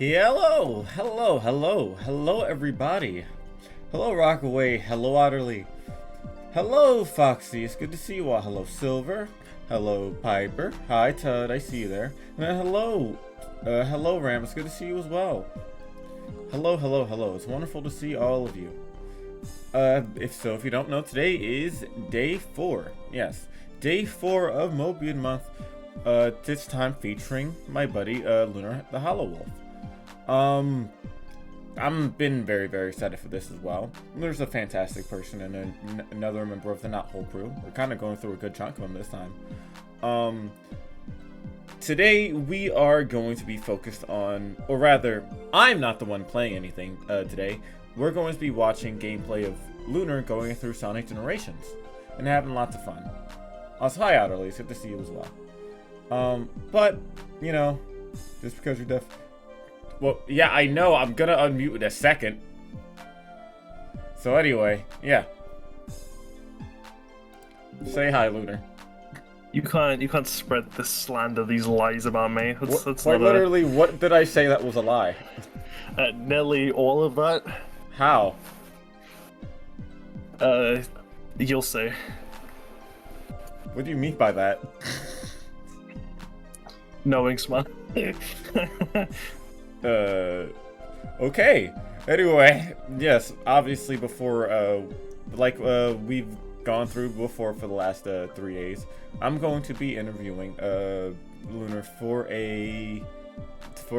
Hello, hello, hello, hello, everybody. Hello, Rockaway. Hello, Otterly. Hello, Foxy. It's good to see you all. Hello, Silver. Hello, Piper. Hi, Todd. I see you there. And hello, Ram. It's good to see you as well. Hello, hello, hello. It's wonderful to see all of you. If you don't know, today is day 4. Yes, day 4 of Mobian month. This time featuring my buddy, Lunar the Hollow Wolf. I'm been very, very excited for this as well. There's a fantastic person and another member of the Not Whole crew. We're kind of going through a good chunk of them this time. Today we are going to be focused on, or rather, I'm not the one playing anything today. We're going to be watching gameplay of Lunar going through Sonic Generations and having lots of fun. Also, hi Outerly, it's good to see you as well. But, you know, just because you're deaf. Well, yeah, I know. I'm gonna unmute in a second. So anyway, yeah. Say hi, Lunar. You can't spread this slander, these lies about me. That's Quite literally, what did I say that was a lie? Nearly all of that. How? You'll see. What do you mean by that? Knowing smart. Okay. Anyway, yes, obviously before, we've gone through before for the last 3 days, I'm going to be interviewing Lunar for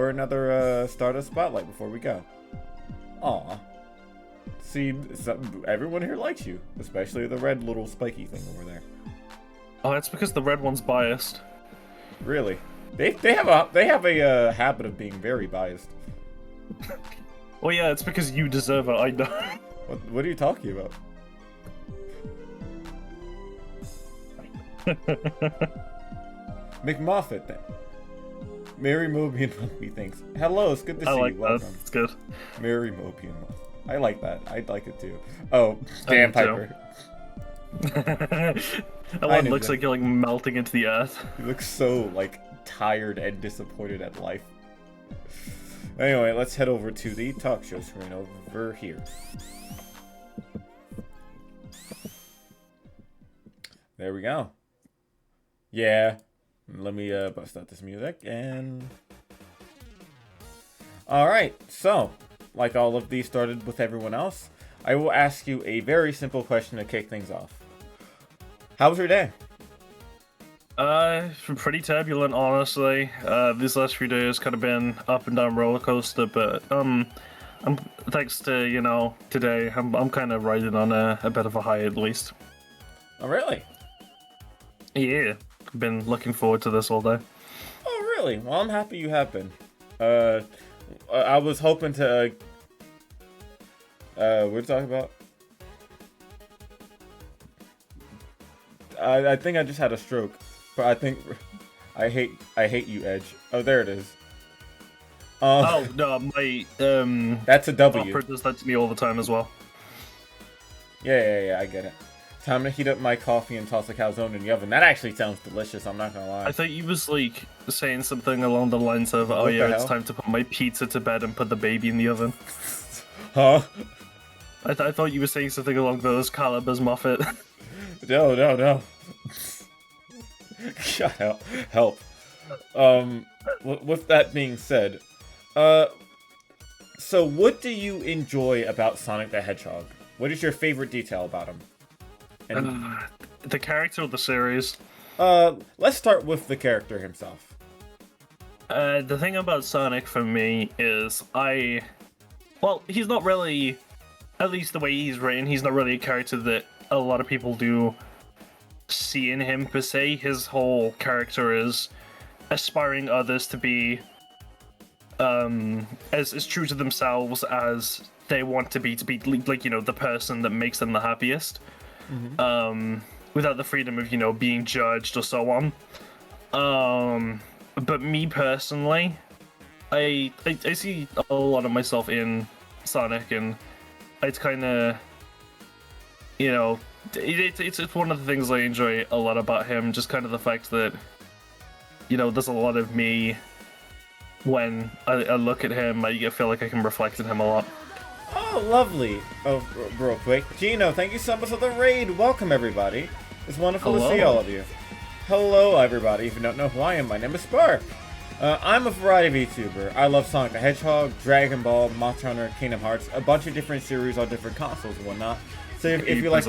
another Stardust Spotlight before we go. Aw. See, everyone here likes you, especially the red little spiky thing over there. Oh, that's because the red one's biased. Really? They have a habit of being very biased. Well, yeah, it's because you deserve it. I know. What are you talking about? McMuffet then. Mary Mobian month, thanks. Hello, it's good to see you. I like Welcome. that. It's good. Mary Mobian month. I like that. I'd like it too. Oh, damn Piper. That one looks like you're like melting into the earth. You look so like tired and disappointed at life. Anyway, let's head over to the talk show screen over here. There we go. Yeah. Let me bust out this music and... Alright, so, like all of these started with everyone else, I will ask you a very simple question to kick things off. How was your day? Pretty turbulent, honestly. These last few days kind of been up and down roller coaster, but I'm thanks to today, I'm kind of riding on a bit of a high at least. Oh really? Yeah, been looking forward to this all day. Oh really? Well, I'm happy you have been. I was hoping to. We're talking about. I think I just had a stroke. But I think I hate you, Edge. Oh, there it is. Oh no, my that's a W. Opera does that to me all the time as well. Yeah, I get it. Time to heat up my coffee and toss a calzone in the oven. That actually sounds delicious. I'm not gonna lie. I thought you was like saying something along the lines of, "Oh yeah, it's time to put my pizza to bed and put the baby in the oven." Huh? I thought you were saying something along those calibers, Moffat. No. Shut up. Help. With that being said, so what do you enjoy about Sonic the Hedgehog? What is your favorite detail about him? And the character of the series. Let's start with the character himself. The thing about Sonic for me is he's not really, at least the way he's written, he's not really a character that a lot of people do see in him per se. His whole character is aspiring others to be as true to themselves as they want to be like the person that makes them the happiest. Mm-hmm. Without the freedom of being judged or so on. But me personally, I see a lot of myself in Sonic, and it's kind of it's one of the things I enjoy a lot about him, just kind of the fact that, there's a lot of me when I look at him, I feel like I can reflect in him a lot. Oh, lovely. Oh, real quick. Gino, thank you so much for the raid. Welcome, everybody. It's wonderful to see all of you. Hello, everybody. If you don't know who I am, my name is Spark. I'm a variety VTuber. I love Sonic the Hedgehog, Dragon Ball, Monster Hunter, Kingdom Hearts, a bunch of different series on different consoles and whatnot. So if you like,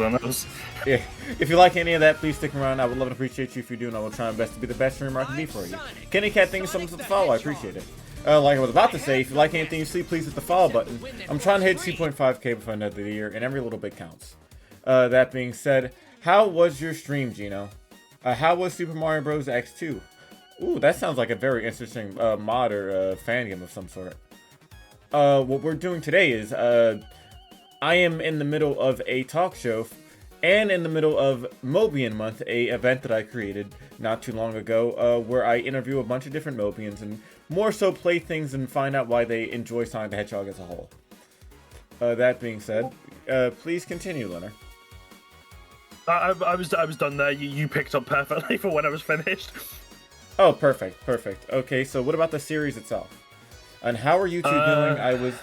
yeah, if you like any of that, please stick around. I would love to appreciate you if you do, and I will try my best to be the best streamer I can be for you. Kenny Cat, thank you so much for the follow. I appreciate it. Like I was about to say, if you like anything you see, please hit the follow button. I'm trying to hit 2.5K before the end of the year, and every little bit counts. That being said, how was your stream, Gino? How was Super Mario Bros. X2? Ooh, that sounds like a very interesting mod or fan game of some sort. What we're doing today is, I am in the middle of a talk show, and in the middle of Mobian Month, a event that I created not too long ago, where I interview a bunch of different Mobians and more so play things and find out why they enjoy Sonic the Hedgehog as a whole. That being said, please continue, Leonard. I was done there. You picked up perfectly for when I was finished. Oh, perfect. Okay, so what about the series itself? And how are you two doing?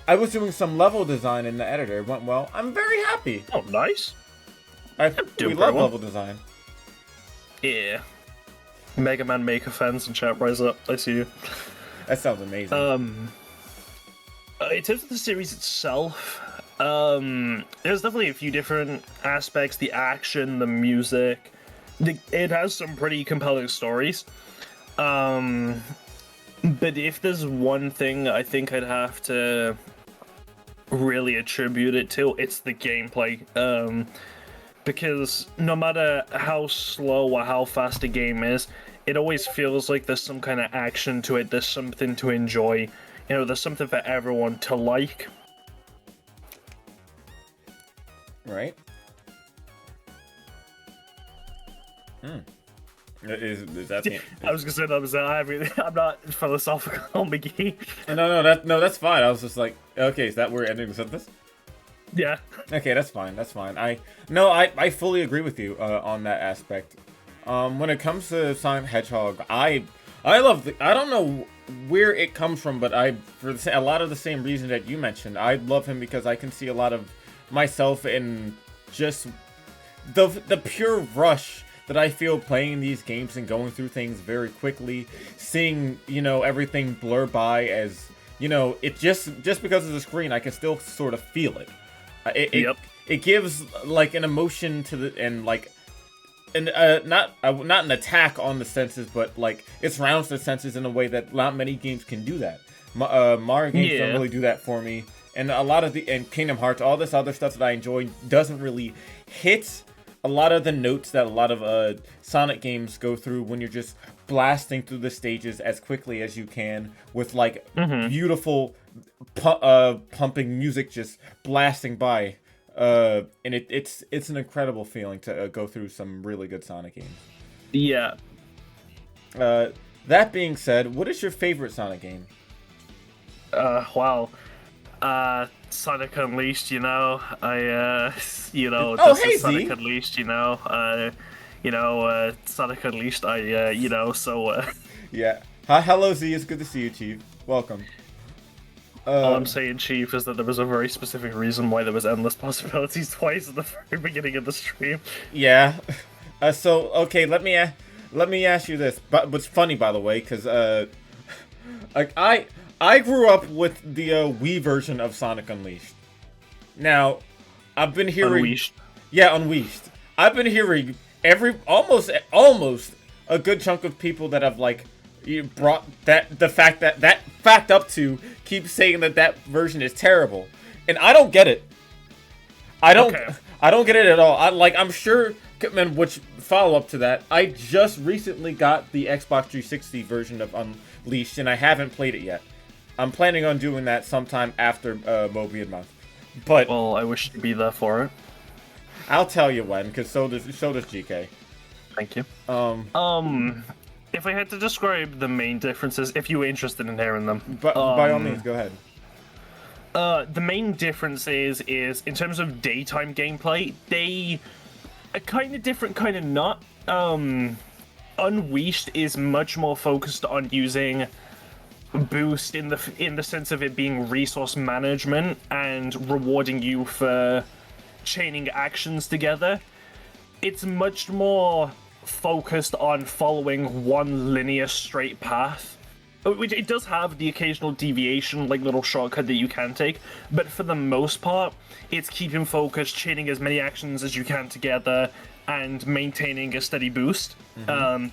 I was doing some level design in the editor. It went well. I'm very happy. Oh, nice. We love level design. Yeah. Mega Man Maker fans and chat, rise up. I see you. That sounds amazing. In terms of the series itself, there's definitely a few different aspects. The action, the music. It has some pretty compelling stories. But if there's one thing I think I'd have to really attribute it to, it's the gameplay. Because no matter how slow or how fast a game is, it always feels like there's some kind of action to it, there's something to enjoy. You know, there's something for everyone to like. Right? Is that the... I was gonna say that was I'm not philosophical, McGee. No, that's fine. I was just like, okay, is that where we're ending the sentence? Yeah. Okay, that's fine. I fully agree with you on that aspect. When it comes to Sonic the Hedgehog, I love I don't know where it comes from, but for a lot of the same reason that you mentioned, I love him because I can see a lot of myself in just the pure rush that I feel playing these games and going through things very quickly, seeing, everything blur by as, it just because of the screen, I can still sort of feel it. It gives like an emotion to the, and like, and not an attack on the senses, but like it surrounds the senses in a way that not many games can do that. Mario games don't really do that for me, and a lot of and Kingdom Hearts, all this other stuff that I enjoy doesn't really hit a lot of the notes that a lot of Sonic games go through when you're just blasting through the stages as quickly as you can with like beautiful pumping music just blasting by. And it's an incredible feeling to go through some really good Sonic games. Yeah. That being said, what is your favorite Sonic game? Wow. Sonic Unleashed, Sonic Unleashed, Sonic Unleashed, Yeah. Hi, hello, Z, it's good to see you, Chief. Welcome. All I'm saying, Chief, is that there was a very specific reason why there was endless possibilities twice at the very beginning of the stream. Yeah. Okay, let me ask you this. But what's funny, by the way, because like I grew up with the Wii version of Sonic Unleashed. Now, I've been hearing... Unleashed? Yeah, Unleashed. I've been hearing almost a good chunk of people that have, like, brought the fact up to keep saying that version is terrible. And I don't get it. I don't get it at all. I'm sure, man, which follow up to that, I just recently got the Xbox 360 version of Unleashed, and I haven't played it yet. I'm planning on doing that sometime after Mobian Month. But well, I wish to be there for it. I'll tell you when, because so does GK. Thank you. If I had to describe the main differences, if you were interested in hearing them, but by all means, go ahead. The main difference is in terms of daytime gameplay, they are kind of different, kind of not. Unleashed is much more focused on using boost in the sense of it being resource management and rewarding you for chaining actions together. It's much more focused on following one linear straight path. It does have the occasional deviation, like little shortcut that you can take, but for the most part, it's keeping focused, chaining as many actions as you can together, and maintaining a steady boost.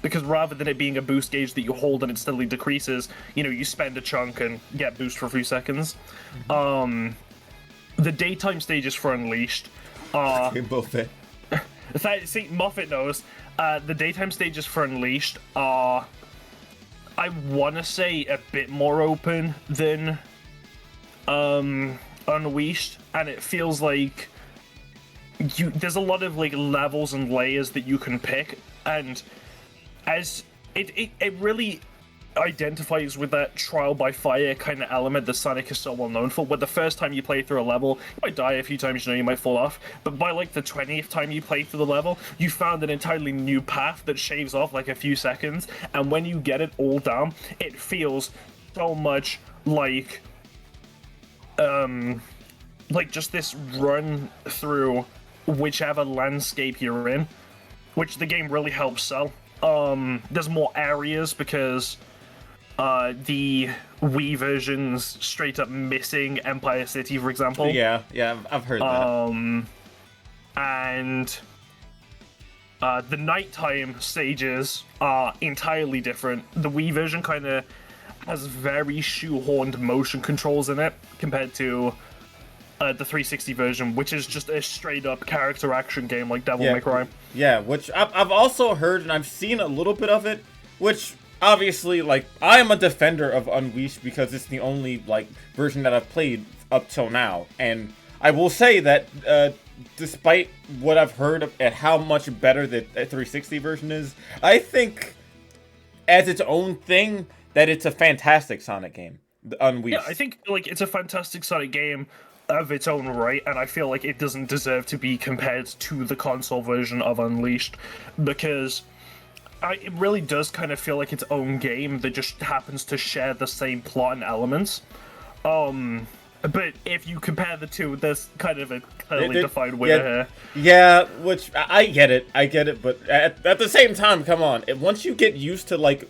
Because rather than it being a boost gauge that you hold and it steadily decreases, you spend a chunk and get boost for a few seconds. The daytime stages for Unleashed are... Buffet. See, Moffat knows. The daytime stages for Unleashed are, I want to say, a bit more open than Unleashed, and it feels like there's a lot of like levels and layers that you can pick, and as it really identifies with that trial by fire kind of element that Sonic is so well known for, where the first time you play through a level, you might die a few times, you might fall off, but by like the 20th time you play through the level, you found an entirely new path that shaves off like a few seconds, and when you get it all down, it feels so much like just this run through whichever landscape you're in, which the game really helps sell. There's more areas because the Wii version's straight up missing Empire City, for example. Yeah, I've heard that. And the nighttime stages are entirely different. The Wii version kind of has very shoehorned motion controls in it compared to the 360 version, which is just a straight up character action game like Devil May Cry. Yeah, which I've also heard and I've seen a little bit of it, which obviously, like, I am a defender of Unleashed because it's the only, like, version that I've played up till now. And I will say that, despite what I've heard at how much better the 360 version is, I think, as its own thing, that it's a fantastic Sonic game, Unleashed. Yeah, I think, like, it's a fantastic Sonic game of its own right, and I feel like it doesn't deserve to be compared to the console version of Unleashed, because it really does kind of feel like its own game that just happens to share the same plot and elements. But if you compare the two, there's kind of a clearly defined winner here. Yeah, which I get it, but at the same time, come on, once you get used to the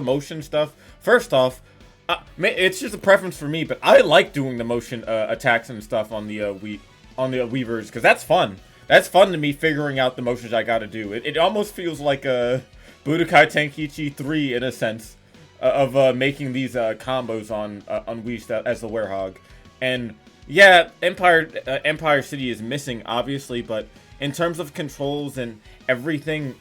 motion stuff, first off, it's just a preference for me, but I like doing the motion attacks and stuff on the Wii version because that's fun. That's fun to me, figuring out the motions I gotta do. It almost feels like a Budokai Tenkaichi 3 in a sense of making these combos on Unleashed as the Werehog. And yeah, Empire City is missing, obviously, but in terms of controls and everything,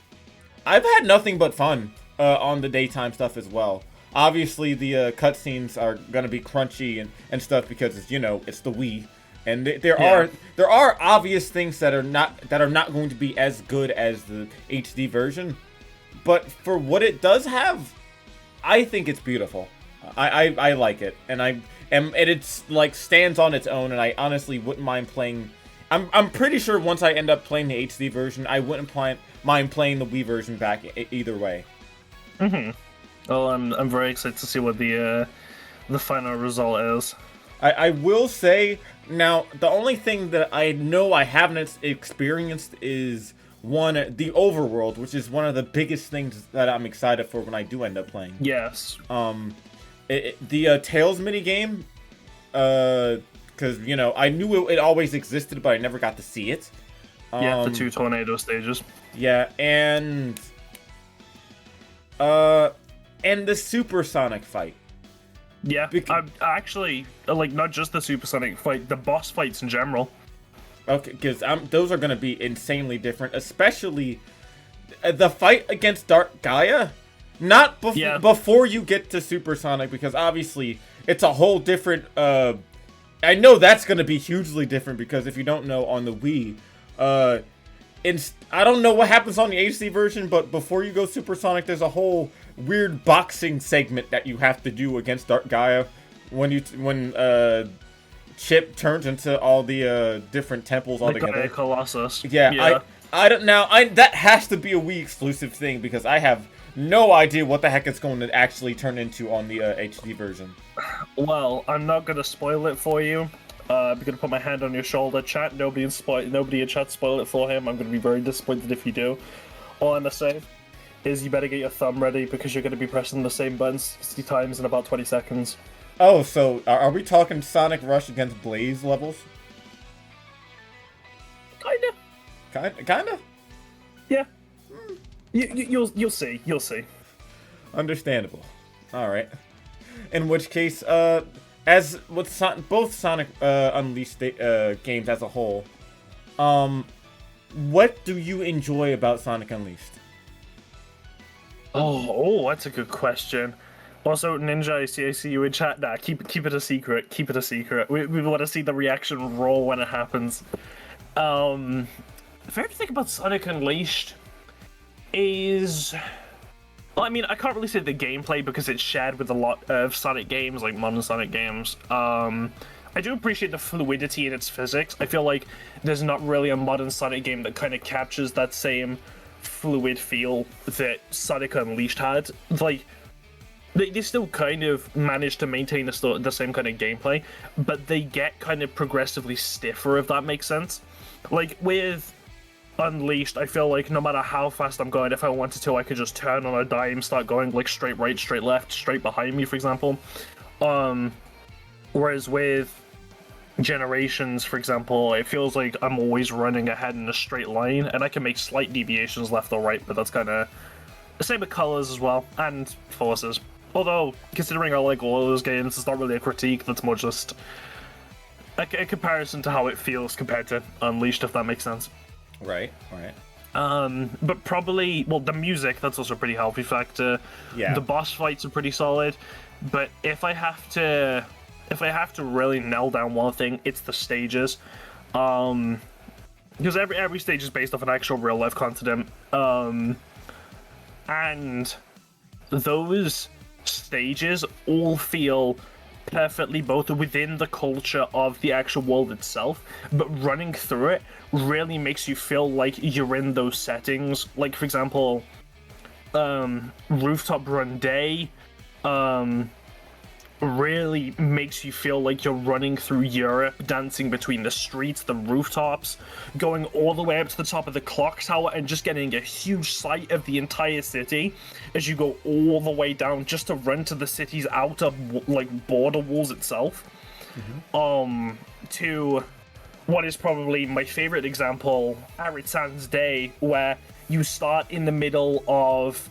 I've had nothing but fun on the daytime stuff as well. Obviously, the cutscenes are gonna be crunchy and stuff because it's it's the Wii, and there are obvious things that are not going to be as good as the HD version, but for what it does have, I think it's beautiful. I like it, and it's like stands on its own, and I honestly wouldn't mind playing. I'm pretty sure once I end up playing the HD version, I wouldn't mind playing the Wii version back either way. Well, I'm very excited to see what the final result is. I will say, now, the only thing that I know I haven't experienced is, one, the overworld, which is one of the biggest things that I'm excited for when I do end up playing. Yes. The Tails minigame, because, I knew it always existed, but I never got to see it. The 2 tornado stages. Yeah, and the Supersonic fight. Yeah, I'm actually, like, not just the Supersonic fight, the boss fights in general. Okay, because those are going to be insanely different, especially the fight against Dark Gaia. Not before you get to Supersonic, because obviously it's a whole different... I know that's going to be hugely different, because if you don't know, on the Wii... I don't know what happens on the HD version, but before you go Supersonic, there's a whole weird boxing segment that you have to do against Dark Gaia when Chip turns into all the different temples all together. Colossus. Yeah. I don't now. That has to be a Wii exclusive thing because I have no idea what the heck it's going to actually turn into on the HD version. Well, I'm not gonna spoil it for you. I'm gonna put my hand on your shoulder. Chat, nobody in chat spoil it for him. I'm gonna be very disappointed if you do. All I'm gonna say is you better get your thumb ready because you're gonna be pressing the same button 60 times in about 20 seconds. Oh, so are we talking Sonic Rush against Blaze levels? Kinda? Yeah. You'll see. You'll see. Understandable. All right. In which case, as with both Sonic Unleashed games as a whole, what do you enjoy about Sonic Unleashed? Oh, that's a good question. Also, Ninja, I see you in chat. Nah, keep it a secret. Keep it a secret. We want to see the reaction roll when it happens. The favorite thing about Sonic Unleashed is... Well, I mean, I can't really say the gameplay because it's shared with a lot of Sonic games, like modern Sonic games. I do appreciate the fluidity in its physics. I feel like there's not really a modern Sonic game that kind of captures that same fluid feel that Sonic Unleashed had. Like, they still kind of manage to maintain the same kind of gameplay, but they get kind of progressively stiffer, if that makes sense. Like, with Unleashed, I feel like no matter how fast I'm going, if I wanted to, I could just turn on a dime, start going like straight right, straight left, straight behind me, for example. Whereas with Generations, for example, it feels like I'm always running ahead in a straight line, and I can make slight deviations left or right, but that's kind of the same with Colors as well, and Forces. Although, considering I like all of those games, it's not really a critique, that's more just a comparison to how it feels compared to Unleashed, if that makes sense. Right. But probably, well, the music, that's also a pretty healthy factor. Yeah. The boss fights are pretty solid, but if I have to really nail down one thing, it's the stages. Because every stage is based off an actual real life continent. And those stages all feel perfectly both within the culture of the actual world itself, but running through it really makes you feel like you're in those settings. Like, for example, Rooftop Run Day really makes you feel like you're running through Europe, dancing between the streets, the rooftops, going all the way up to the top of the clock tower and just getting a huge sight of the entire city as you go all the way down just to run to the city's outer, like, border walls itself. Mm-hmm. To what is probably my favorite example, Arid Sands Day, where you start in the middle of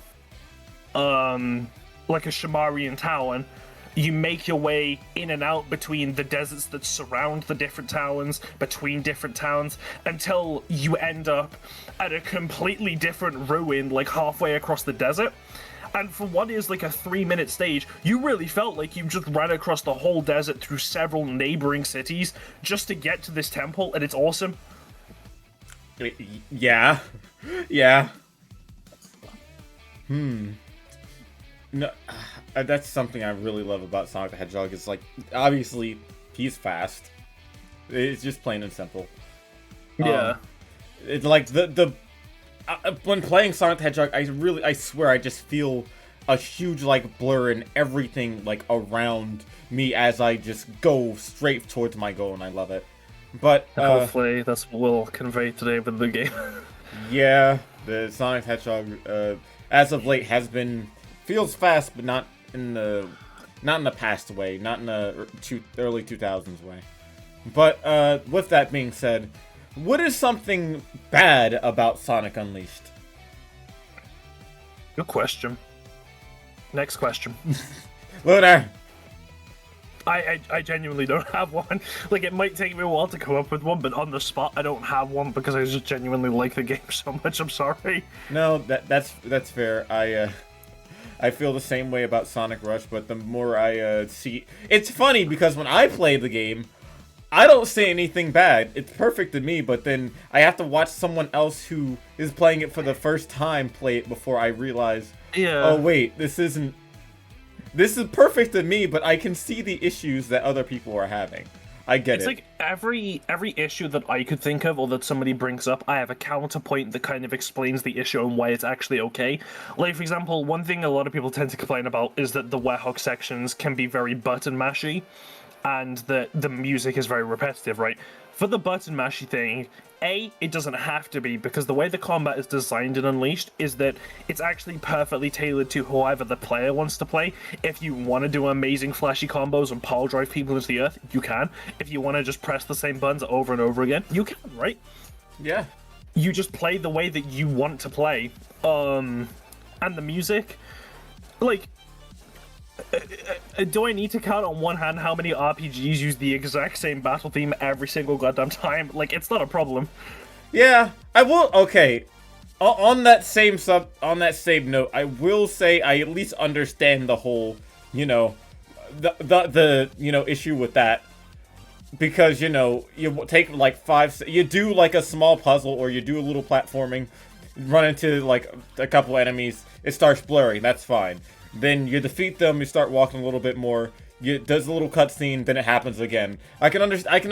like a Shamarian town. You make your way in and out between the deserts that surround the different towns, between different towns, until you end up at a completely different ruin, like halfway across the desert. And for what is like a 3-minute stage, you really felt like you just ran across the whole desert through several neighboring cities just to get to this temple, and it's awesome. Yeah. No, that's something I really love about Sonic the Hedgehog. Is like, obviously, he's fast. It's just plain and simple. Yeah. It's like when playing Sonic the Hedgehog, I swear I just feel a huge like blur in everything like around me as I just go straight towards my goal, and I love it. But hopefully that's what we'll convey today with the game. Yeah, the Sonic the Hedgehog as of late feels fast, but not in the past way, not in the early 2000s way. But with that being said, what is something bad about Sonic Unleashed? Good question. Next question. Lunar! I genuinely don't have one. Like, it might take me a while to come up with one, but on the spot I don't have one because I just genuinely like the game so much. I'm sorry. No, that's fair. I feel the same way about Sonic Rush, but the more I see... It's funny, because when I play the game, I don't say anything bad. It's perfect to me, but then I have to watch someone else who is playing it for the first time play it before I realize, oh wait, this is perfect to me, but I can see the issues that other people are having. I get it's it. like every issue that I could think of or that somebody brings up, I have a counterpoint that kind of explains the issue and why it's actually okay. Like, for example, one thing a lot of people tend to complain about is that the Werehog sections can be very button mashy, and that the music is very repetitive, right? For the button mashy thing, it doesn't have to be, because the way the combat is designed in Unleashed is that it's actually perfectly tailored to whoever the player wants to play. If you want to do amazing flashy combos and pile drive people into the earth, you can. If you want to just press the same buttons over and over again, you can, right? Yeah. You just play the way that you want to play. And the music, like, do I need to count on one hand how many RPGs use the exact same battle theme every single goddamn time? Like, it's not a problem. Yeah, I will. Okay, on that same note, I will say I at least understand the whole, the issue with that, because you take like you do like a small puzzle or you do a little platforming, run into like a couple enemies, it starts blurring. That's fine. Then you defeat them, you start walking a little bit more, does a little cutscene, then it happens again. I can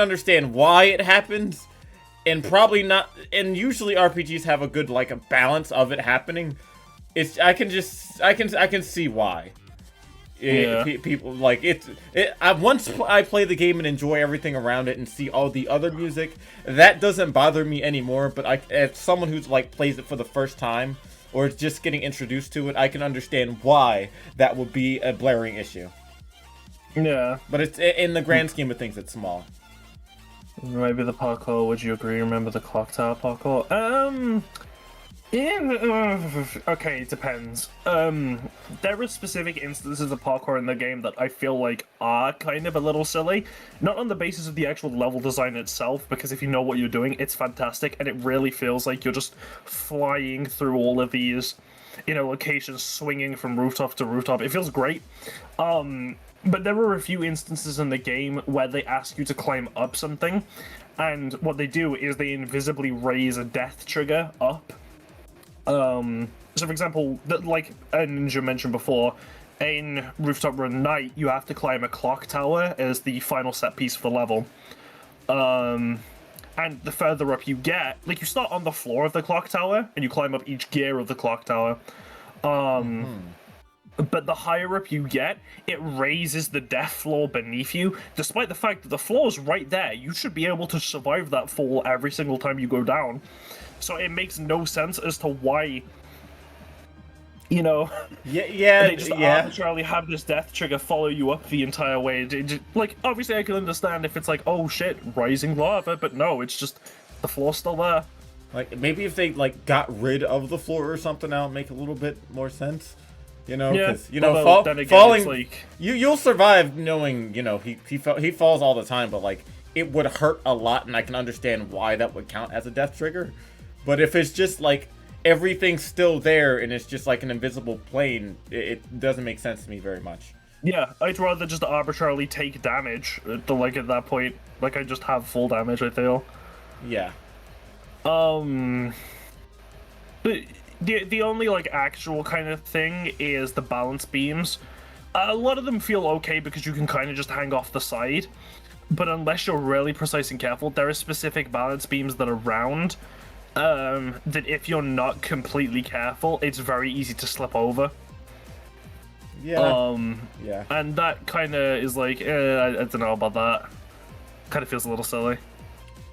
understand why it happens, and probably not. And usually RPGs have a good a balance of it happening. I can see why. Yeah. People like it. Once I play the game and enjoy everything around it and see all the other music, that doesn't bother me anymore. But as someone who's plays it for the first time, or just getting introduced to it, I can understand why that would be a blaring issue. Yeah. But it's in the grand scheme of things, it's small. Maybe the parkour, would you agree? Remember the clock tower parkour? Yeah, okay, it depends. There are specific instances of parkour in the game that I feel like are kind of a little silly. Not on the basis of the actual level design itself, because if you know what you're doing, it's fantastic, and it really feels like you're just flying through all of these, locations, swinging from rooftop to rooftop. It feels great. But there are a few instances in the game where they ask you to climb up something, and what they do is they invisibly raise a death trigger up. So for example, like a Ninja mentioned before, in Rooftop Run Night, you have to climb a clock tower as the final set piece for the level. And the further up you get, you start on the floor of the clock tower, and you climb up each gear of the clock tower. But the higher up you get, it raises the death floor beneath you, despite the fact that the floor's right there. You should be able to survive that fall every single time you go down. So it makes no sense as to why, they just arbitrarily have this death trigger follow you up the entire way. Obviously I can understand if it's oh shit, rising lava, but no, it's just the floor's still there. Maybe if they got rid of the floor or something, that would make a little bit more sense. Because falling, you'll survive knowing he falls all the time, but it would hurt a lot, and I can understand why that would count as a death trigger. But if it's just everything's still there and it's just an invisible plane, it doesn't make sense to me very much. Yeah, I'd rather just arbitrarily take damage at that point. I just have full damage, I feel. Yeah. But the only actual kind of thing is the balance beams. A lot of them feel okay because you can kind of just hang off the side. But unless you're really precise and careful, there are specific balance beams that are round. That if you're not completely careful, it's very easy to slip over. Yeah. Yeah. And that kind of is I don't know about that. Kind of feels a little silly.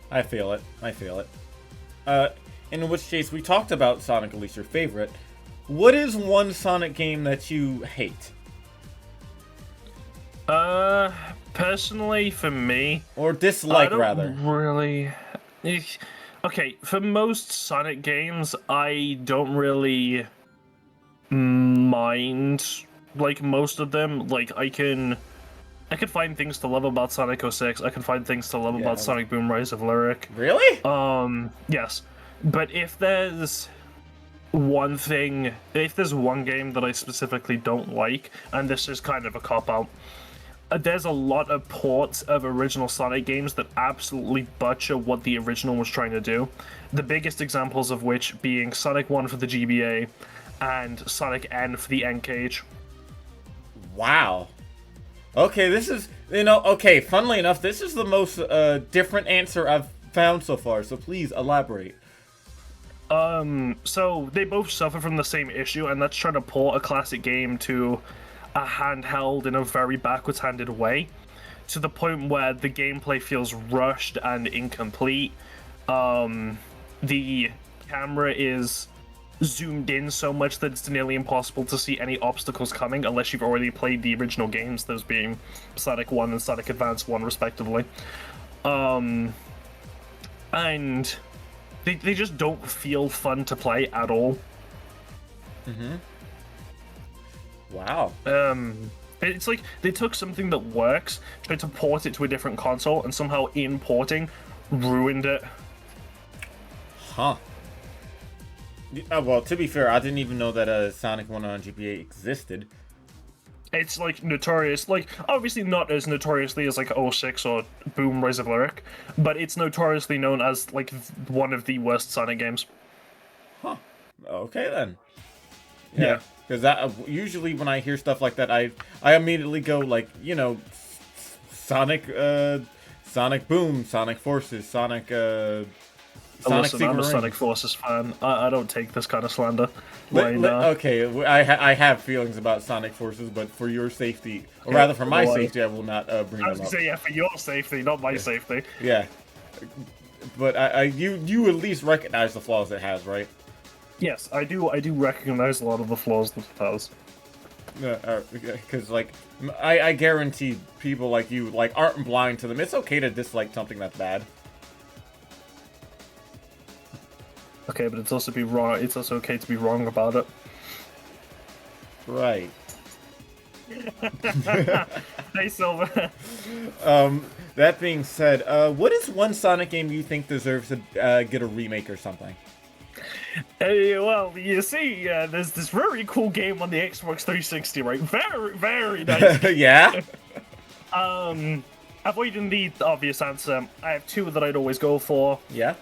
I feel it. In which case, we talked about Sonic, at least your favorite. What is one Sonic game that you hate? Personally, for me... Or dislike, rather. Really... Okay, for most Sonic games, I don't really mind, most of them. I can find things to love about Sonic 06. I can find things to love about Sonic Boom Rise of Lyric. Really? Yes. But if there's one game that I specifically don't like, and this is kind of a cop-out, there's a lot of ports of original Sonic games that absolutely butcher what the original was trying to do. The biggest examples of which being Sonic 1 for the GBA and Sonic N for the N-Cage. Wow. Okay, this is, okay, funnily enough, this is the most different answer I've found so far, so please elaborate. So they both suffer from the same issue, and that's trying to port a classic game to a handheld in a very backwards-handed way, to the point where the gameplay feels rushed and incomplete. The camera is zoomed in so much that it's nearly impossible to see any obstacles coming unless you've already played the original games, those being Sonic 1 and Sonic Advance 1 respectively. And they just don't feel fun to play at all. Wow. It's like they took something that works, tried to port it to a different console, and somehow in porting ruined it. Huh. Well, to be fair, I didn't even know that Sonic 1 on GBA existed. It's like notorious, like obviously not as notoriously as like 06 or Boom Rise of Lyric, but it's notoriously known as like one of the worst Sonic games. Huh. Okay then. Yeah. Because usually when I hear stuff like that, I immediately go like, Sonic Boom, Sonic Forces, Sonic Listen, I'm a Sonic Forces fan. I don't take this kind of slander. Okay, I have feelings about Sonic Forces, but for your safety, or rather for my safety, I will not bring them up. I was gonna say, yeah, for your safety, not my safety. Yeah. But you at least recognize the flaws it has, right? Yes, I do recognize a lot of the flaws that it has. Because like I guarantee people like you like aren't blind to them. It's okay to dislike something that's bad. Okay, but it's also okay to be wrong about it. Right. Hey, Silver. That being said, what is one Sonic game you think deserves to get a remake or something? Well, you see, there's this very cool game on the Xbox 360, right? Very, very nice. Yeah? Avoiding the obvious answer, I have two that I'd always go for. Yeah?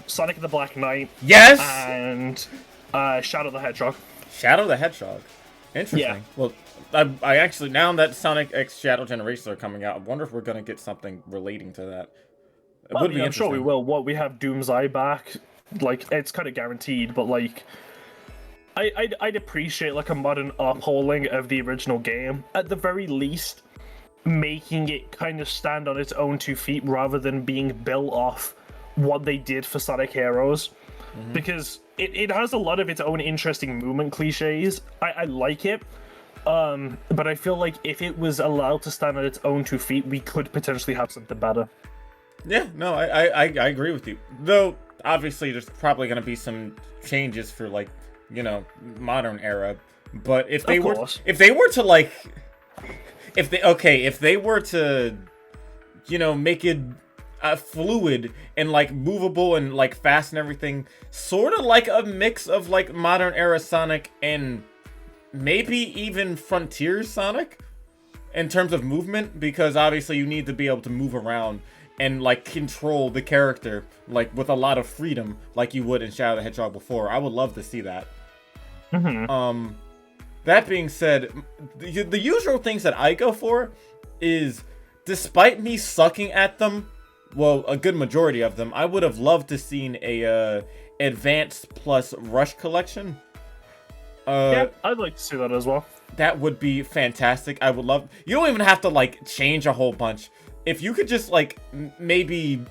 Sonic the Black Knight. Yes! And Shadow the Hedgehog. Shadow the Hedgehog? Interesting. Yeah. Well, I actually, now that Sonic X Shadow Generations are coming out, I wonder if we're going to get something relating to that. I'm sure we will. We have Doom's Eye back. Like, it's kind of guaranteed, but like, I'd appreciate like a modern upholding of the original game. At the very least, making it kind of stand on its own 2 feet rather than being built off what they did for Sonic Heroes. Because it has a lot of its own interesting movement cliches. I like it. But I feel like if it was allowed to stand on its own 2 feet, we could potentially have something better. Yeah, no, I agree with you. Though, obviously, there's probably going to be some changes for, like, modern era. But if they were to, like... If they were to, make it fluid and like movable and like fast and everything, sort of like a mix of like modern era Sonic and maybe even Frontier Sonic in terms of movement, because obviously you need to be able to move around and like control the character like with a lot of freedom, like you would in Shadow the Hedgehog before. I would love to see that. That being said, the usual things that I go for is, despite me sucking at them, well, a good majority of them, I would have loved to seen a Advanced plus Rush collection. Yeah, I'd like to see that as well. That would be fantastic. I would love... You don't even have to, like, change a whole bunch. If you could just, like, maybe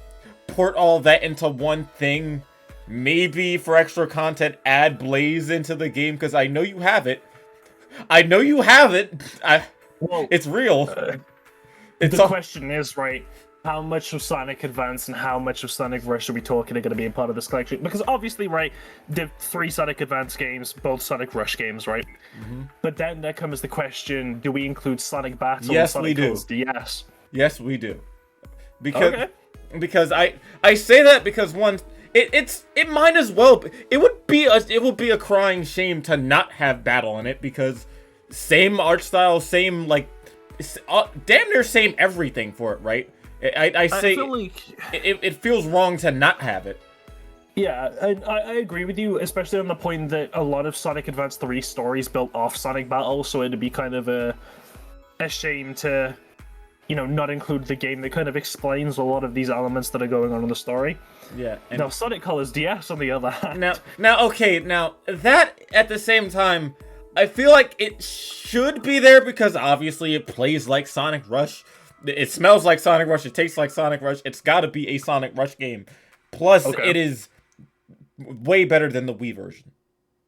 port all that into one thing, maybe for extra content, add Blaze into the game, because I know you have it. It's real. The question is, right, how much of Sonic Advance and how much of Sonic Rush are we talking are going to be a part of this collection? Because obviously, right, the 3 Sonic Advance games, both Sonic Rush games, right? But then there comes the question, do we include Sonic Battle and Sonic Coast DS? Yes, we do. Because I say that because one... It might as well. It would be a crying shame to not have battle in it, because same art style, same like damn near same everything for it, right? I feel like it feels wrong to not have it. Yeah, I agree with you, especially on the point that a lot of Sonic Advance 3 stories built off Sonic Battle, so it'd be kind of a a shame to, not include the game that kind of explains a lot of these elements that are going on in the story. Yeah. And now, Sonic Colors DS, on the other hand. Now that at the same time, I feel like it should be there because obviously it plays like Sonic Rush. It smells like Sonic Rush. It tastes like Sonic Rush. It's got to be a Sonic Rush game. Plus, It is way better than the Wii version.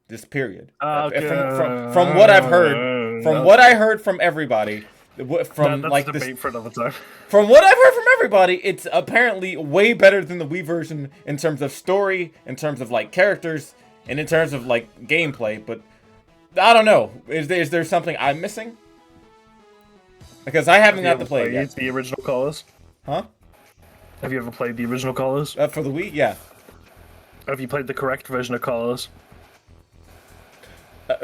This period. From what I've heard, from what I heard from everybody, that's like debate for another time. From what I've heard from everybody, it's apparently way better than the Wii version in terms of story, in terms of like characters, and in terms of like gameplay. But I don't know. Is there something I'm missing? Because I haven't got to play it yet. The original Colors? Huh? Have you ever played the original Colors? For the Wii, yeah. Have you played the correct version of Colors?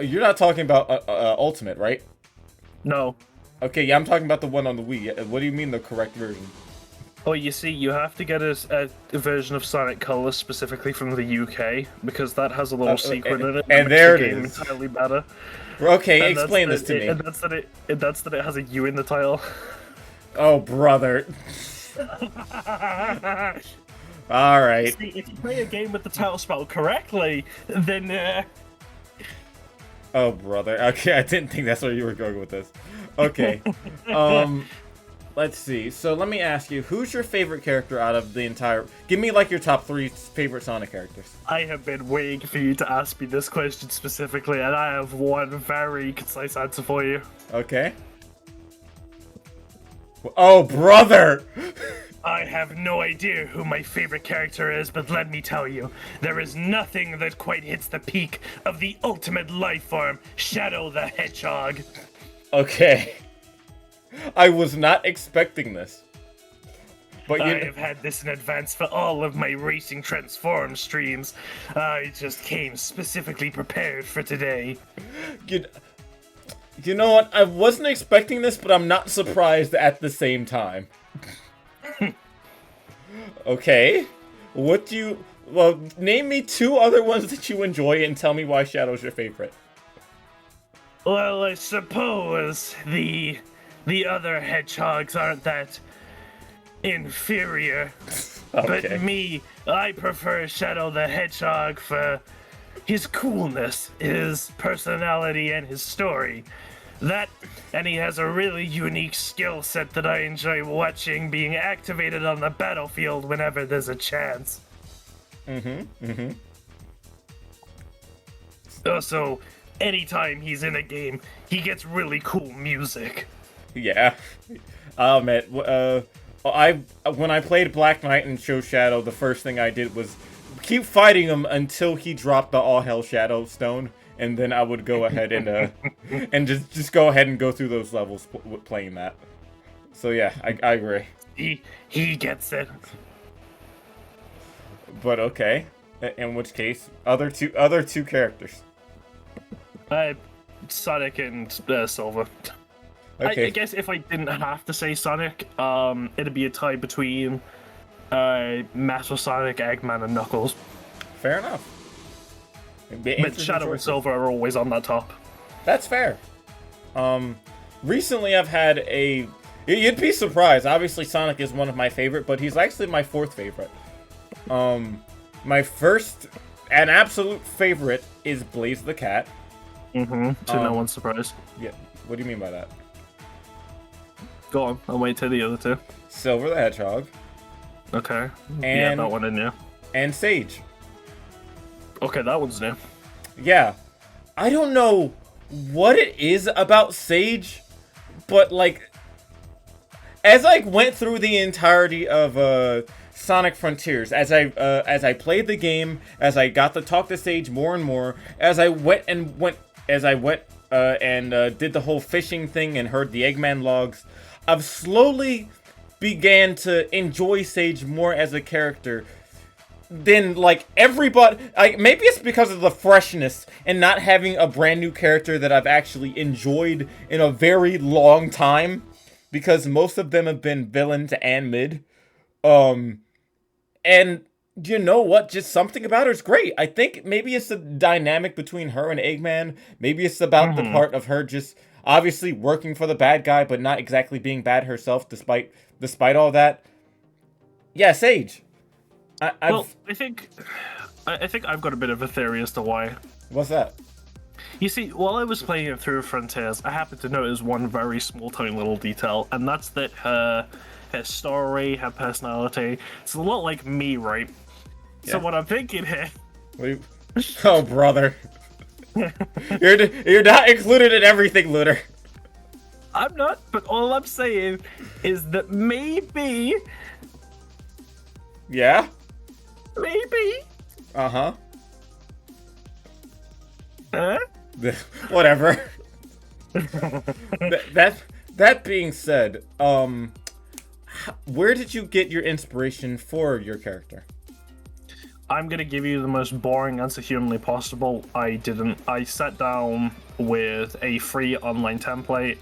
You're not talking about Ultimate, right? No. Okay, yeah, I'm talking about the one on the Wii. What do you mean the correct version? Oh, you see, you have to get a version of Sonic Colors specifically from the UK, because that has a little secret in it. And there it is. Entirely better. Okay, explain this to me. And that's that it has a U in the title. Oh, brother. Alright. See, if you play a game with the title spelled correctly, then... Oh, brother. Okay, I didn't think that's where you were going with this. Okay. Let's see. So let me ask you, who's your favorite character out of the entire... Give me, like, your top 3 favorite Sonic characters. I have been waiting for you to ask me this question specifically, and I have one very concise answer for you. Okay. Oh, brother! I have no idea who my favorite character is, but let me tell you, there is nothing that quite hits the peak of the ultimate life form, Shadow the Hedgehog. Okay. I was not expecting this. But I have had this in advance for all of my Racing Transform streams. I just came specifically prepared for today. You know what? I wasn't expecting this, but I'm not surprised at the same time. Okay. Well, name me 2 other ones that you enjoy and tell me why Shadow's your favorite. Well, I suppose the other hedgehogs aren't that inferior. Okay. But me, I prefer Shadow the Hedgehog for his coolness, his personality, and his story. And he has a really unique skill set that I enjoy watching being activated on the battlefield whenever there's a chance. Also, anytime he's in a game, he gets really cool music. Yeah. Oh, man. When I played Black Knight and Show Shadow, the first thing I did was keep fighting him until he dropped the All Hell Shadow Stone. And then I would go ahead and and just go ahead and go through those levels playing that. So yeah, I agree. He gets it. But okay, in which case, other two characters. Sonic and Silver. Okay. I guess if I didn't have to say Sonic, it'd be a tie between Master Sonic, Eggman, and Knuckles. Fair enough. But Shadow and Silver are always on that top. That's fair. Recently I've had a... You'd be surprised. Obviously Sonic is one of my favorite, but he's actually my 4th favorite. My first and absolute favorite is Blaze the Cat. To no one's surprise. Yeah. What do you mean by that? Go on. I'll wait till the other 2. Silver the Hedgehog. Okay. And, that one in there. And Sage. Okay, that one's new. Yeah. I don't know what it is about Sage, but like, as I went through the entirety of Sonic Frontiers, as I played the game, as I got to talk to Sage more and more, as I went and did the whole fishing thing and heard the Eggman logs, I've slowly began to enjoy Sage more as a character than like everybody. Maybe it's because of the freshness and not having a brand new character that I've actually enjoyed in a very long time, because most of them have been villains and mid. And you know what? Just something about her is great. I think maybe it's the dynamic between her and Eggman. Maybe it's about the part of her just obviously working for the bad guy, but not exactly being bad herself, despite all that. Yeah, Sage. Well, I think I've got a bit of a theory as to why. What's that? You see, while I was playing it through Frontiers, I happened to notice one very small, tiny little detail, and that's that her story, her personality, it's a lot like me, right? Yeah. So what I'm thinking here... Oh, brother. You're not included in everything, Lunar. I'm not, but all I'm saying is that maybe... Yeah? Maybe. Uh-huh. Huh? Whatever. That being said, where did you get your inspiration for your character? I'm gonna give you the most boring answer humanly possible. I didn't. I sat down with a free online template.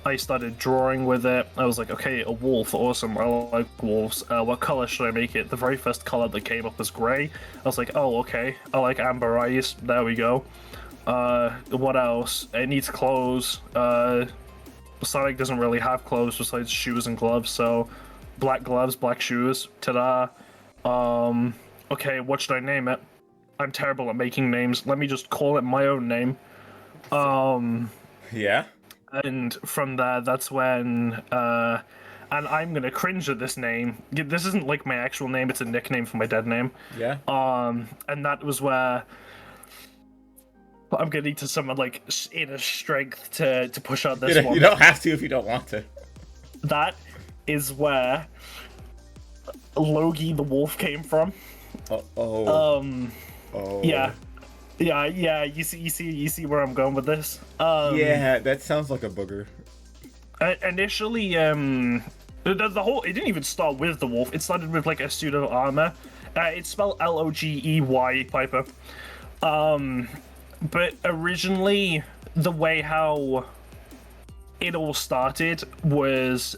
I started drawing with it. I was like, okay, a wolf, awesome. I like wolves. What color should I make it? The very first color that came up was gray. I was like, oh, okay. I like amber eyes. There we go. What else? It needs clothes. Sonic doesn't really have clothes besides shoes and gloves, so black gloves, black shoes. Ta-da. Okay, what should I name it? I'm terrible at making names. Let me just call it my own name. Yeah? And from there, that's when, and I'm gonna cringe at this name. This isn't like my actual name, it's a nickname for my dead name. Yeah? And that was where I'm gonna need to summon, like, inner strength to push out this one. You don't have to if you don't want to. That is where Logie the wolf came from. Oh. Yeah. You see where I'm going with this. Yeah, that sounds like a booger. Initially, the whole it didn't even start with the wolf. It started with like a pseudo armor. It's spelled Logey Piper. But originally, the way how it all started was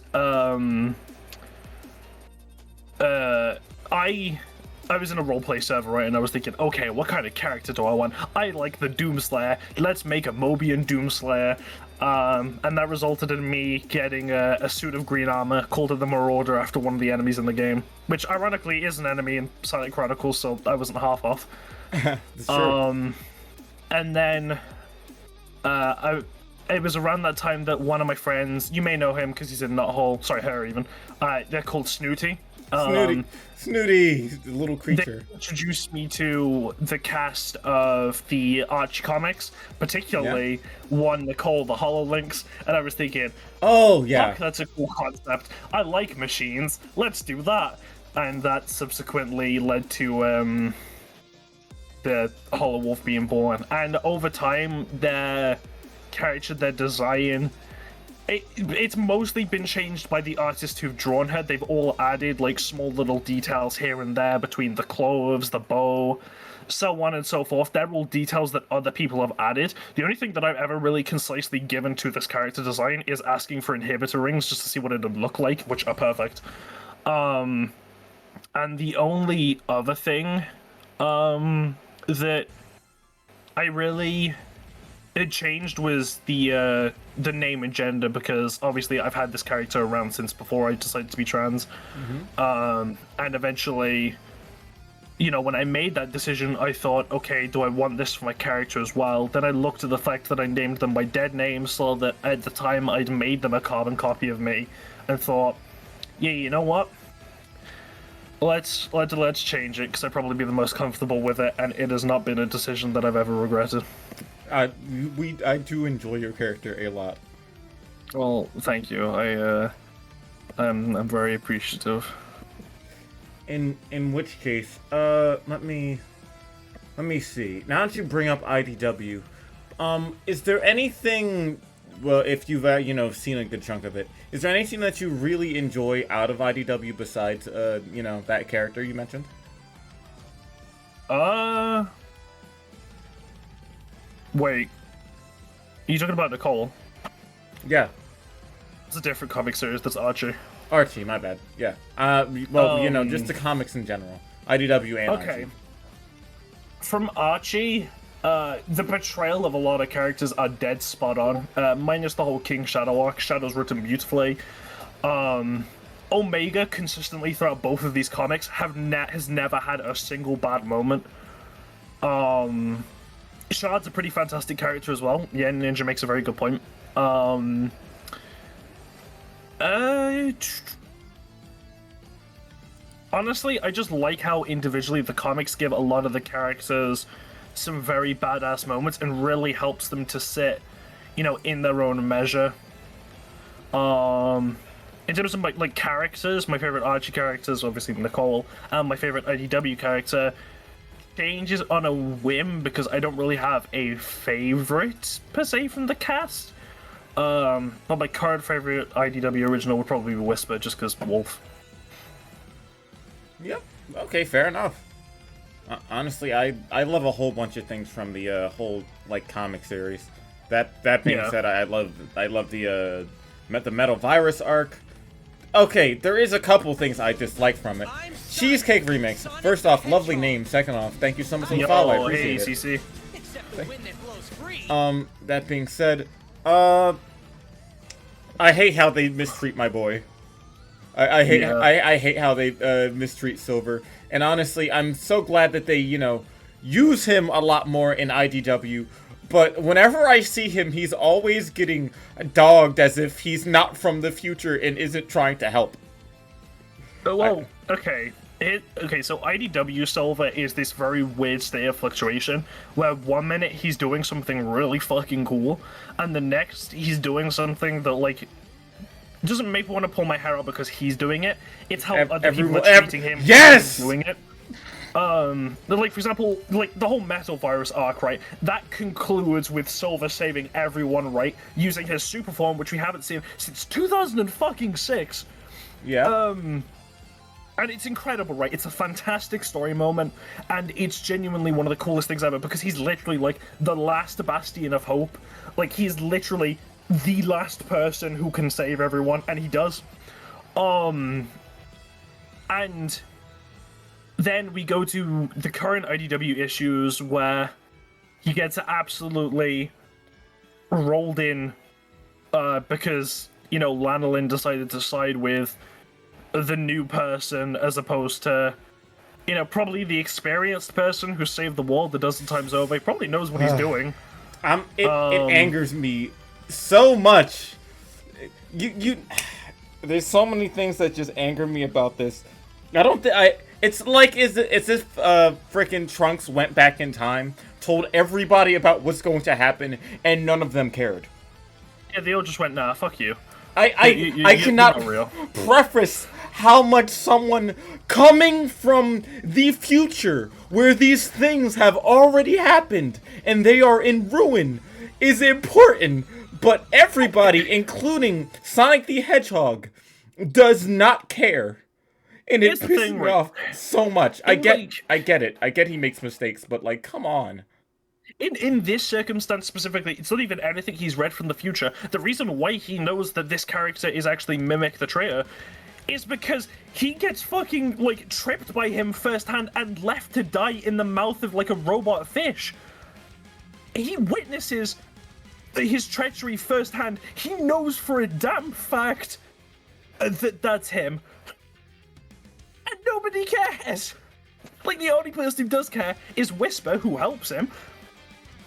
I was in a roleplay server, right, and I was thinking, okay, what kind of character do I want? I like the Doomslayer. Let's make a Mobian Doomslayer. And that resulted in me getting a suit of green armor called the Marauder after one of the enemies in the game, which ironically is an enemy in Sonic Chronicles, so I wasn't half off. That's true. And then it was around that time that one of my friends, you may know him because he's in Nuthole, sorry, her even, they're called Snooty. Snooty, the little creature. They introduced me to the cast of the Archie comics, particularly one they call the HoloLinks, and I was thinking, oh yeah, fuck, that's a cool concept. I like machines. Let's do that. And that subsequently led to the Hollow Wolf being born. And over time, their character, their design, it's mostly been changed by the artists who've drawn her. They've all added like small little details here and there between the clothes, the bow, so on and so forth. They're all details that other people have added. The only thing that I've ever really concisely given to this character design is asking for inhibitor rings just to see what it would look like, which are perfect. And the only other thing that I really it changed was the name and gender, because obviously I've had this character around since before I decided to be trans. And eventually, you know, when I made that decision, I thought, okay, do I want this for my character as well? Then I looked at the fact that I named them by dead names, so that at the time I'd made them a carbon copy of me, and thought, yeah, you know what? Let's change it, because I'd probably be the most comfortable with it, and it has not been a decision that I've ever regretted. I do enjoy your character a lot. Well, thank you. I'm very appreciative. In which case, let me see. Now that you bring up IDW, is there anything? Well, if you've seen a good chunk of it, is there anything that you really enjoy out of IDW besides that character you mentioned? Wait. Are you talking about Nicole? Yeah. It's a different comic series. That's Archie. Archie, my bad. Yeah. Just the comics in general. IDW and okay. Archie. From Archie, The portrayal of a lot of characters are dead spot on, minus the whole King Shadow arc. Shadow's written beautifully. Omega consistently throughout both of these comics has never had a single bad moment. Shard's a pretty fantastic character as well. Yeah, Ninja makes a very good point. Honestly, I just like how individually the comics give a lot of the characters some very badass moments and really helps them to sit, in their own measure. In terms of like characters, my favorite Archie characters, obviously Nicole, and my favorite IDW character changes on a whim because I don't really have a favorite per se from the cast. But my current favorite IDW original would probably be Whisper, just because Wolf. Yep. Okay, fair enough. Honestly, I love a whole bunch of things from the whole comic series. That being said, I love the Metal Virus arc. Okay, there is a couple things I dislike from it. Cheesecake Remix. First off, lovely name. Second off, thank you so much for the follow. I appreciate it. That being said, I hate how they mistreat my boy. I hate how they mistreat Silver. And honestly, I'm so glad that they, use him a lot more in IDW. But whenever I see him, he's always getting dogged as if he's not from the future and isn't trying to help. Well, okay. So IDW Silver is this very weird state of fluctuation, where 1 minute he's doing something really fucking cool, and the next he's doing something that, doesn't make me want to pull my hair out because he's doing it. It's how other people are treating him doing it. For example, the whole Metal Virus arc, right? That concludes with Silver saving everyone, right? Using his super form, which we haven't seen since 2006. Yeah. And it's incredible, right? It's a fantastic story moment, and it's genuinely one of the coolest things ever because he's literally the last bastion of hope. He's literally the last person who can save everyone, and he does. And then we go to the current IDW issues where he gets absolutely rolled in because, Lanolin decided to side with the new person as opposed to, probably the experienced person who saved the world a dozen times over. He probably knows what he's doing. It angers me so much. There's so many things that just anger me about this. It's as if frickin' Trunks went back in time, told everybody about what's going to happen, and none of them cared. Yeah, they all just went, nah, fuck you. I cannot preface how much someone coming from the future, where these things have already happened, and they are in ruin, is important, but everybody, including Sonic the Hedgehog, does not care. And it pisses me off so much. I get it. I get he makes mistakes, but come on. In this circumstance specifically, it's not even anything he's read from the future. The reason why he knows that this character is actually Mimic the Traitor is because he gets fucking, tripped by him firsthand and left to die in the mouth of, a robot fish. He witnesses his treachery firsthand. He knows for a damn fact that that's him. And nobody cares! The only person who does care is Whisper, who helps him.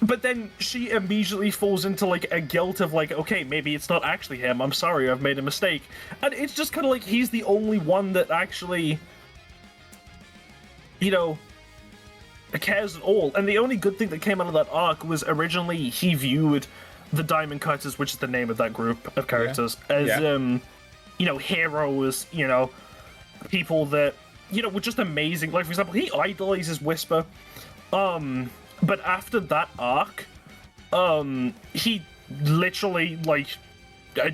But then she immediately falls into, a guilt of, okay, maybe it's not actually him. I'm sorry, I've made a mistake. And it's just kind of he's the only one that actually, cares at all. And the only good thing that came out of that arc was originally he viewed the Diamond Cutters, which is the name of that group of characters, as, heroes, people that, were just amazing. For example, he idolizes Whisper. But after that arc, he literally,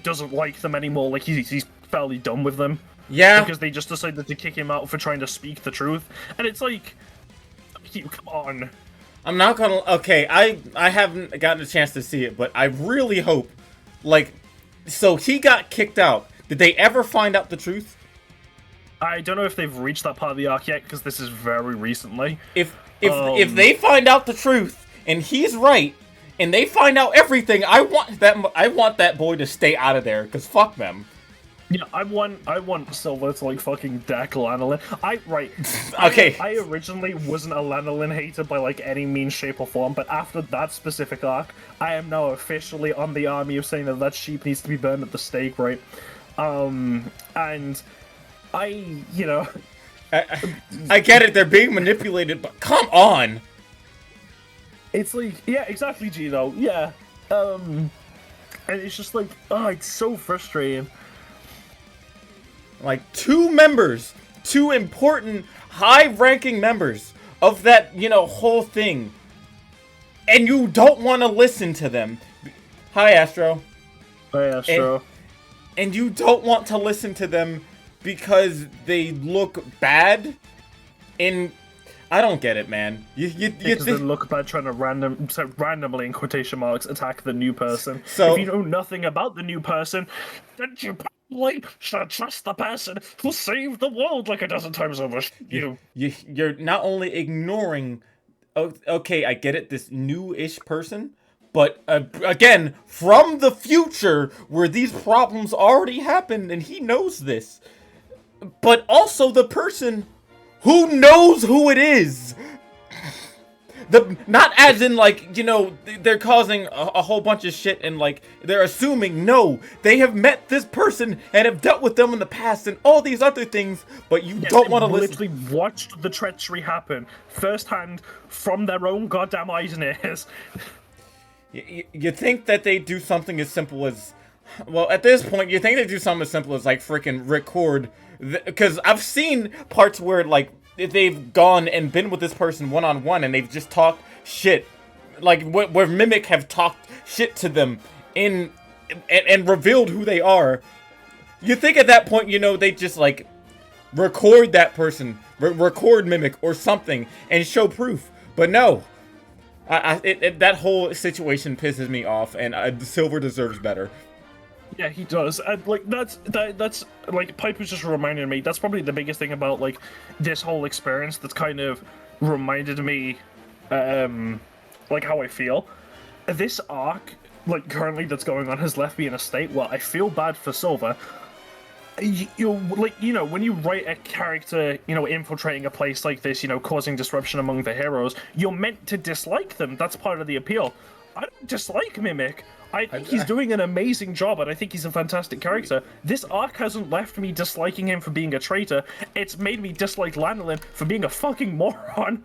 doesn't like them anymore. He's fairly done with them. Yeah. Because they just decided to kick him out for trying to speak the truth. And it's come on. I'm not gonna... Okay, I haven't gotten a chance to see it, but I really hope, so he got kicked out. Did they ever find out the truth? I don't know if they've reached that part of the arc yet, because this is very recently. If they find out the truth, and he's right, and they find out everything, I want that boy to stay out of there, because fuck them. Yeah, I want Silver to like fucking deck Lanolin. Okay. I originally wasn't a Lanolin hater by like any means, shape, or form, but after that specific arc, I am now officially on the army of saying that sheep needs to be burned at the stake, right? And I get it, they're being manipulated, but come on! It's like, yeah, exactly, Gino, yeah. And it's just like, oh, it's so frustrating. Like, two important, high-ranking members of that, whole thing. And you don't want to listen to them. Hi, Astro. Hi, Astro. And you don't want to listen to them because they look bad? I don't get it, man. Because they look bad trying to randomly, in quotation marks, attack the new person. So, if you know nothing about the new person, then you probably should trust the person who saved the world like a dozen times over. You're not only ignoring... Okay, I get it, this new-ish person, but again, from the future, where these problems already happened, and he knows this. But also the person who knows who it is. Not as in, like, they're causing a whole bunch of shit and, like, they're assuming. No, they have met this person and have dealt with them in the past and all these other things, but you don't want to listen. They literally watched the treachery happen firsthand from their own goddamn eyes and ears. You think that they do something as simple as... Well, at this point, you think they do something as simple as, like, freaking record... Because I've seen parts where, like, they've gone and been with this person one-on-one and they've just talked shit. Like, where Mimic have talked shit to them and revealed who they are. You think at that point, they just, like, record that person, record Mimic or something and show proof. But no. That whole situation pisses me off, and Silver deserves better. Yeah, he does, and like that's like Piper's just reminded me. That's probably the biggest thing about like this whole experience. That's kind of reminded me, like how I feel. This arc, like currently that's going on, has left me in a state where I feel bad for Silver. When you write a character, infiltrating a place like this, causing disruption among the heroes, you're meant to dislike them. That's part of the appeal. I don't dislike Mimic. I think he's doing an amazing job, and I think he's a fantastic character. This arc hasn't left me disliking him for being a traitor. It's made me dislike Lanolin for being a fucking moron.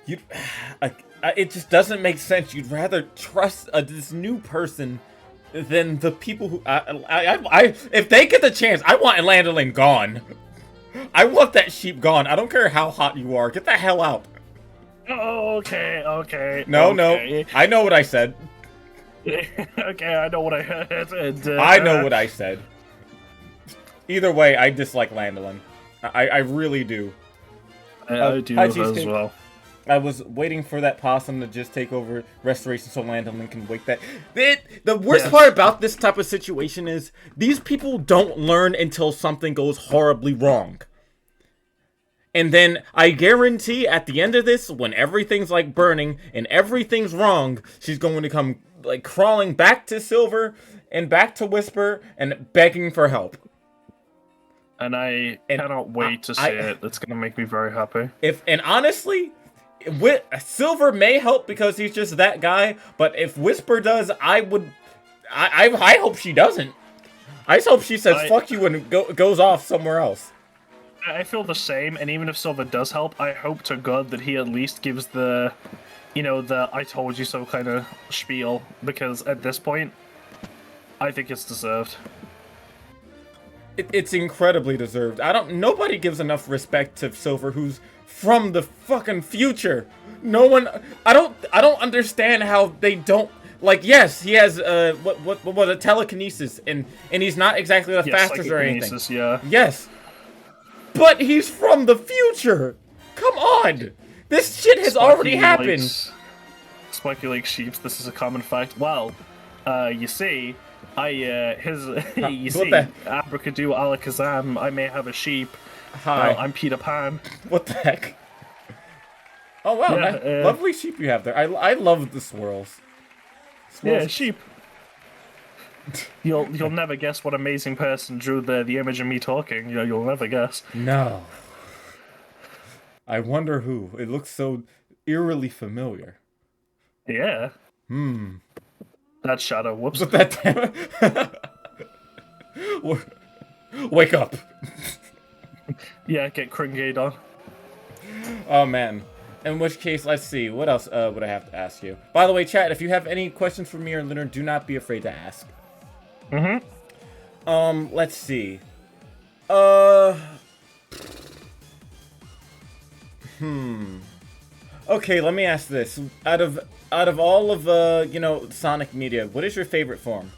It just doesn't make sense. You'd rather trust this new person than the people who... if they get the chance, I want Lanolin gone. I want that sheep gone. I don't care how hot you are. Get the hell out. Okay. No, I know what I said. Okay, I know what I heard. I know what I said. Either way, I dislike Lanolin. I really do. I do as well. I was waiting for that possum to just take over Restoration so Lanolin can wake that... The worst part about this type of situation is these people don't learn until something goes horribly wrong. And then I guarantee at the end of this, when everything's like burning and everything's wrong, she's going to come like crawling back to Silver and back to Whisper and begging for help. And I cannot wait to see it. It's going to make me very happy. And honestly, Silver may help because he's just that guy, but if Whisper does, I hope she doesn't. I just hope she says fuck you and goes off somewhere else. I feel the same, and even if Silver does help, I hope to God that he at least gives the, the I told you so kind of spiel, because at this point, I think it's deserved. It's incredibly deserved. Nobody gives enough respect to Silver, who's from the fucking future. No one, I don't understand how they don't, like, yes, he has, what a telekinesis, and he's not exactly the fastest or anything. Yeah. Yes. But he's from the future! Come on! This shit has already happened! Spiky likes sheep, this is a common fact. Well, you see, Abracadoo Alakazam, I may have a sheep. Hi. I'm Peter Pan. What the heck? Oh wow, Yeah, lovely sheep you have there. I love the swirls. yeah, Swirls. sheep. You'll never guess what amazing person drew the image of me talking. You'll never guess. No. I wonder who. It looks so eerily familiar. Yeah, Hmm. that shadow. Whoops. But that wake up. Yeah, get Kringade on. Oh man. In which case, let's see. What else would I have to ask you? By the way, chat, if you have any questions for me or Leonard, do not be afraid to ask. Let's see. Okay, let me ask this. Out of all of Sonic media, what is your favorite form?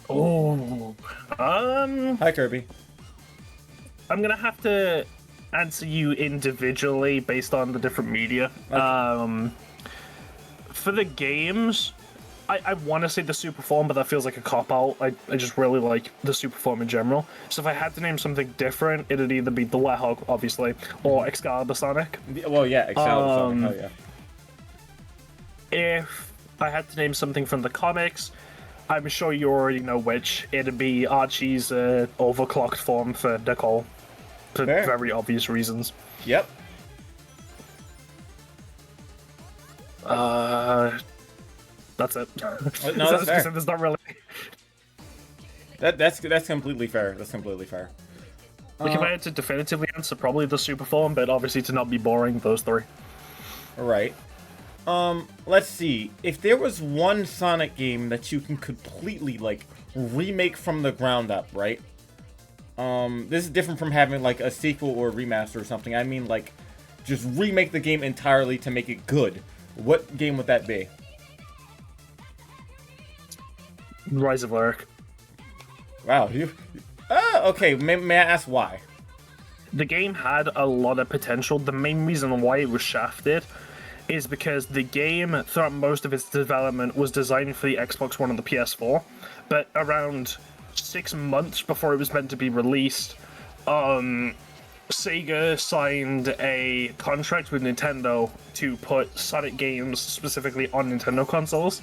Oh, Hi, Kirby. I'm gonna have to answer you individually based on the different media. Okay. For the games, I want to say the super form, but that feels like a cop out. I just really like the super form in general. So if I had to name something different, it'd either be the Werehog, obviously, or Excalibur Sonic. Well, yeah, Excalibur Sonic. Hell yeah. If I had to name something from the comics, I'm sure you already know which. It'd be Archie's overclocked form for Nicole, for Fair. very obvious reasons. Yep. That's it. No, that's fair. There's not really. That's completely fair. That's completely fair. Like, if I had to definitively answer, probably the super form, but obviously to not be boring, those three. All right. Let's see. If there was one Sonic game that you can completely, like, remake from the ground up, right? This is different from having, like, a sequel or a remaster or something. I mean, like, just remake the game entirely to make it good. What game would that be? Rise of Lyric. Wow, you... okay, may I ask why? The game had a lot of potential. The main reason why it was shafted is because the game, throughout most of its development, was designed for the Xbox One and the PS4, but around 6 months before it was meant to be released, Sega signed a contract with Nintendo to put Sonic games specifically on Nintendo consoles.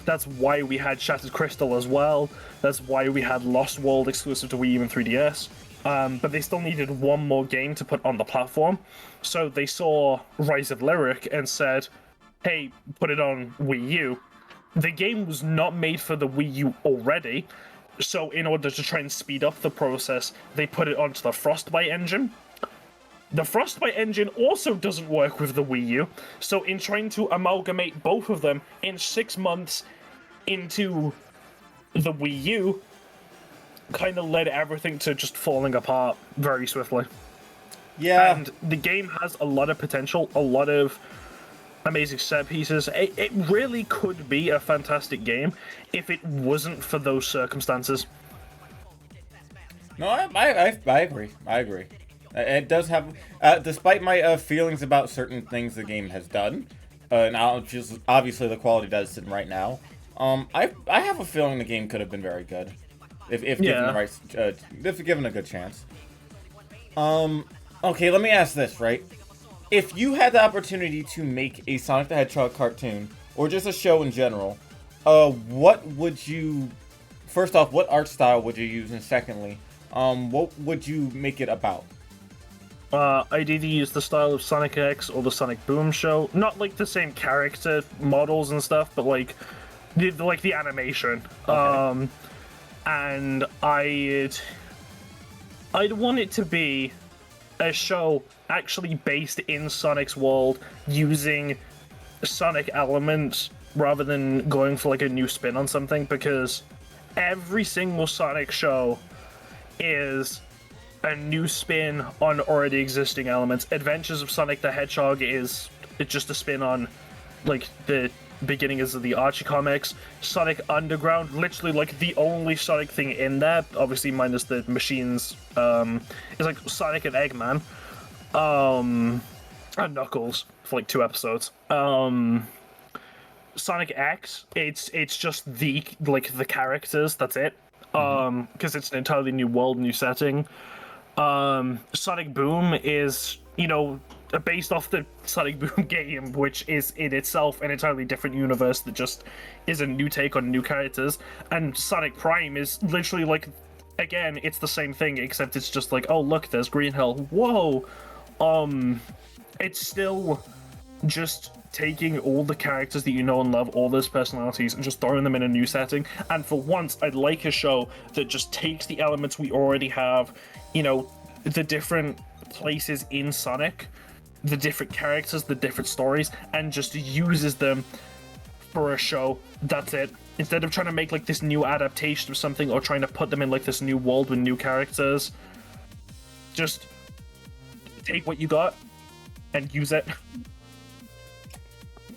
That's why we had Shattered Crystal as well. That's why we had Lost World exclusive to Wii U and 3DS. But they still needed one more game to put on the platform. So they saw Rise of Lyric and said, hey, put it on Wii U. The game was not made for the Wii U already. So in order to try and speed up the process, they put it onto the Frostbite engine. The Frostbite engine also doesn't work with the Wii U. So in trying to amalgamate both of them in 6 months into the Wii U, kind of led everything to just falling apart very swiftly. Yeah. And the game has a lot of potential, a lot of amazing set pieces. It really could be a fantastic game if it wasn't for those circumstances. No, I agree. I agree. It does have, despite my feelings about certain things the game has done, and obviously the quality does sit right now. I have a feeling the game could have been very good, if given the right, if given a good chance. Okay, let me ask this, right? If you had the opportunity to make a Sonic the Hedgehog cartoon, or just a show in general, what would you... First off, what art style would you use? And secondly, what would you make it about? I'd either use the style of Sonic X or the Sonic Boom show. Not like the same character models and stuff, but like the animation. Okay. And I'd want it to be a show actually based in Sonic's world, using Sonic elements rather than going for like a new spin on something, because every single Sonic show is a new spin on already existing elements. Adventures of Sonic the Hedgehog it's just a spin on like the beginnings of the Archie comics. Sonic Underground, literally like the only Sonic thing in there, obviously minus the machines, is like Sonic and Eggman, and Knuckles for like 2 episodes. Sonic X, it's just the characters, that's it. Because it's an entirely new world, new setting. Sonic Boom is, based off the Sonic Boom game, which is in itself an entirely different universe that just is a new take on new characters. And Sonic Prime is literally like, again, it's the same thing, except it's just like, oh look, there's Green Hill. Whoa! It's still just taking all the characters that you know and love, all those personalities, and just throwing them in a new setting. And for once, I'd like a show that just takes the elements we already have, you know, the different places in Sonic, the different characters, the different stories, and just uses them for a show. That's it. Instead of trying to make like this new adaptation of something or trying to put them in like this new world with new characters, just take what you got and use it.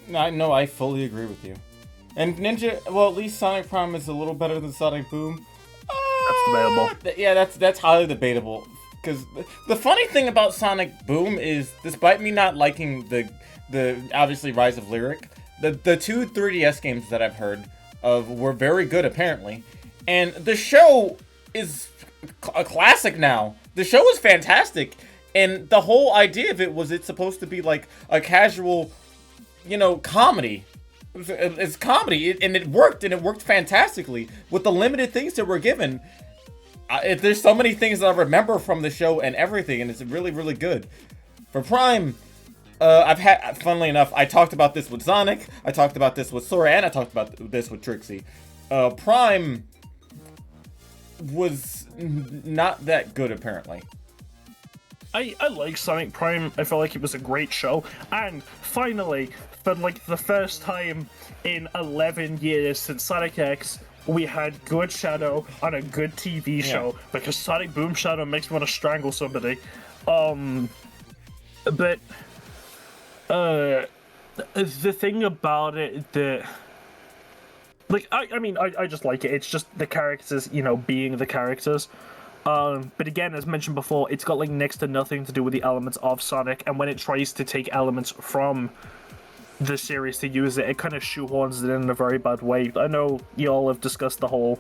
No, I fully agree with you. And Ninja, well, at least Sonic Prime is a little better than Sonic Boom. That's debatable. Yeah, that's highly debatable. Because the funny thing about Sonic Boom is, despite me not liking the obviously Rise of Lyric, the two 3DS games that I've heard of were very good apparently, and the show is a classic now. The show is fantastic, and the whole idea of it was it's supposed to be like a casual, you know, comedy. It's comedy, and it worked fantastically with the limited things that were given. There's so many things that I remember from the show and everything, and it's really, really good. For Prime, funnily enough, I talked about this with Sonic, I talked about this with Sora, and I talked about this with Trixie. Prime was not that good, apparently. I like Sonic Prime. I felt like it was a great show. And finally, for like the first time in 11 years since Sonic X, we had good Shadow on a good TV show, because Sonic Boom Shadow makes me want to strangle somebody. But the thing about it that, like, I mean, I just like it. It's just the characters, you know, being the characters. But again, as mentioned before, it's got like next to nothing to do with the elements of Sonic, and when it tries to take elements from the series to use it, it kind of shoehorns it in a very bad way. I know y'all have discussed the whole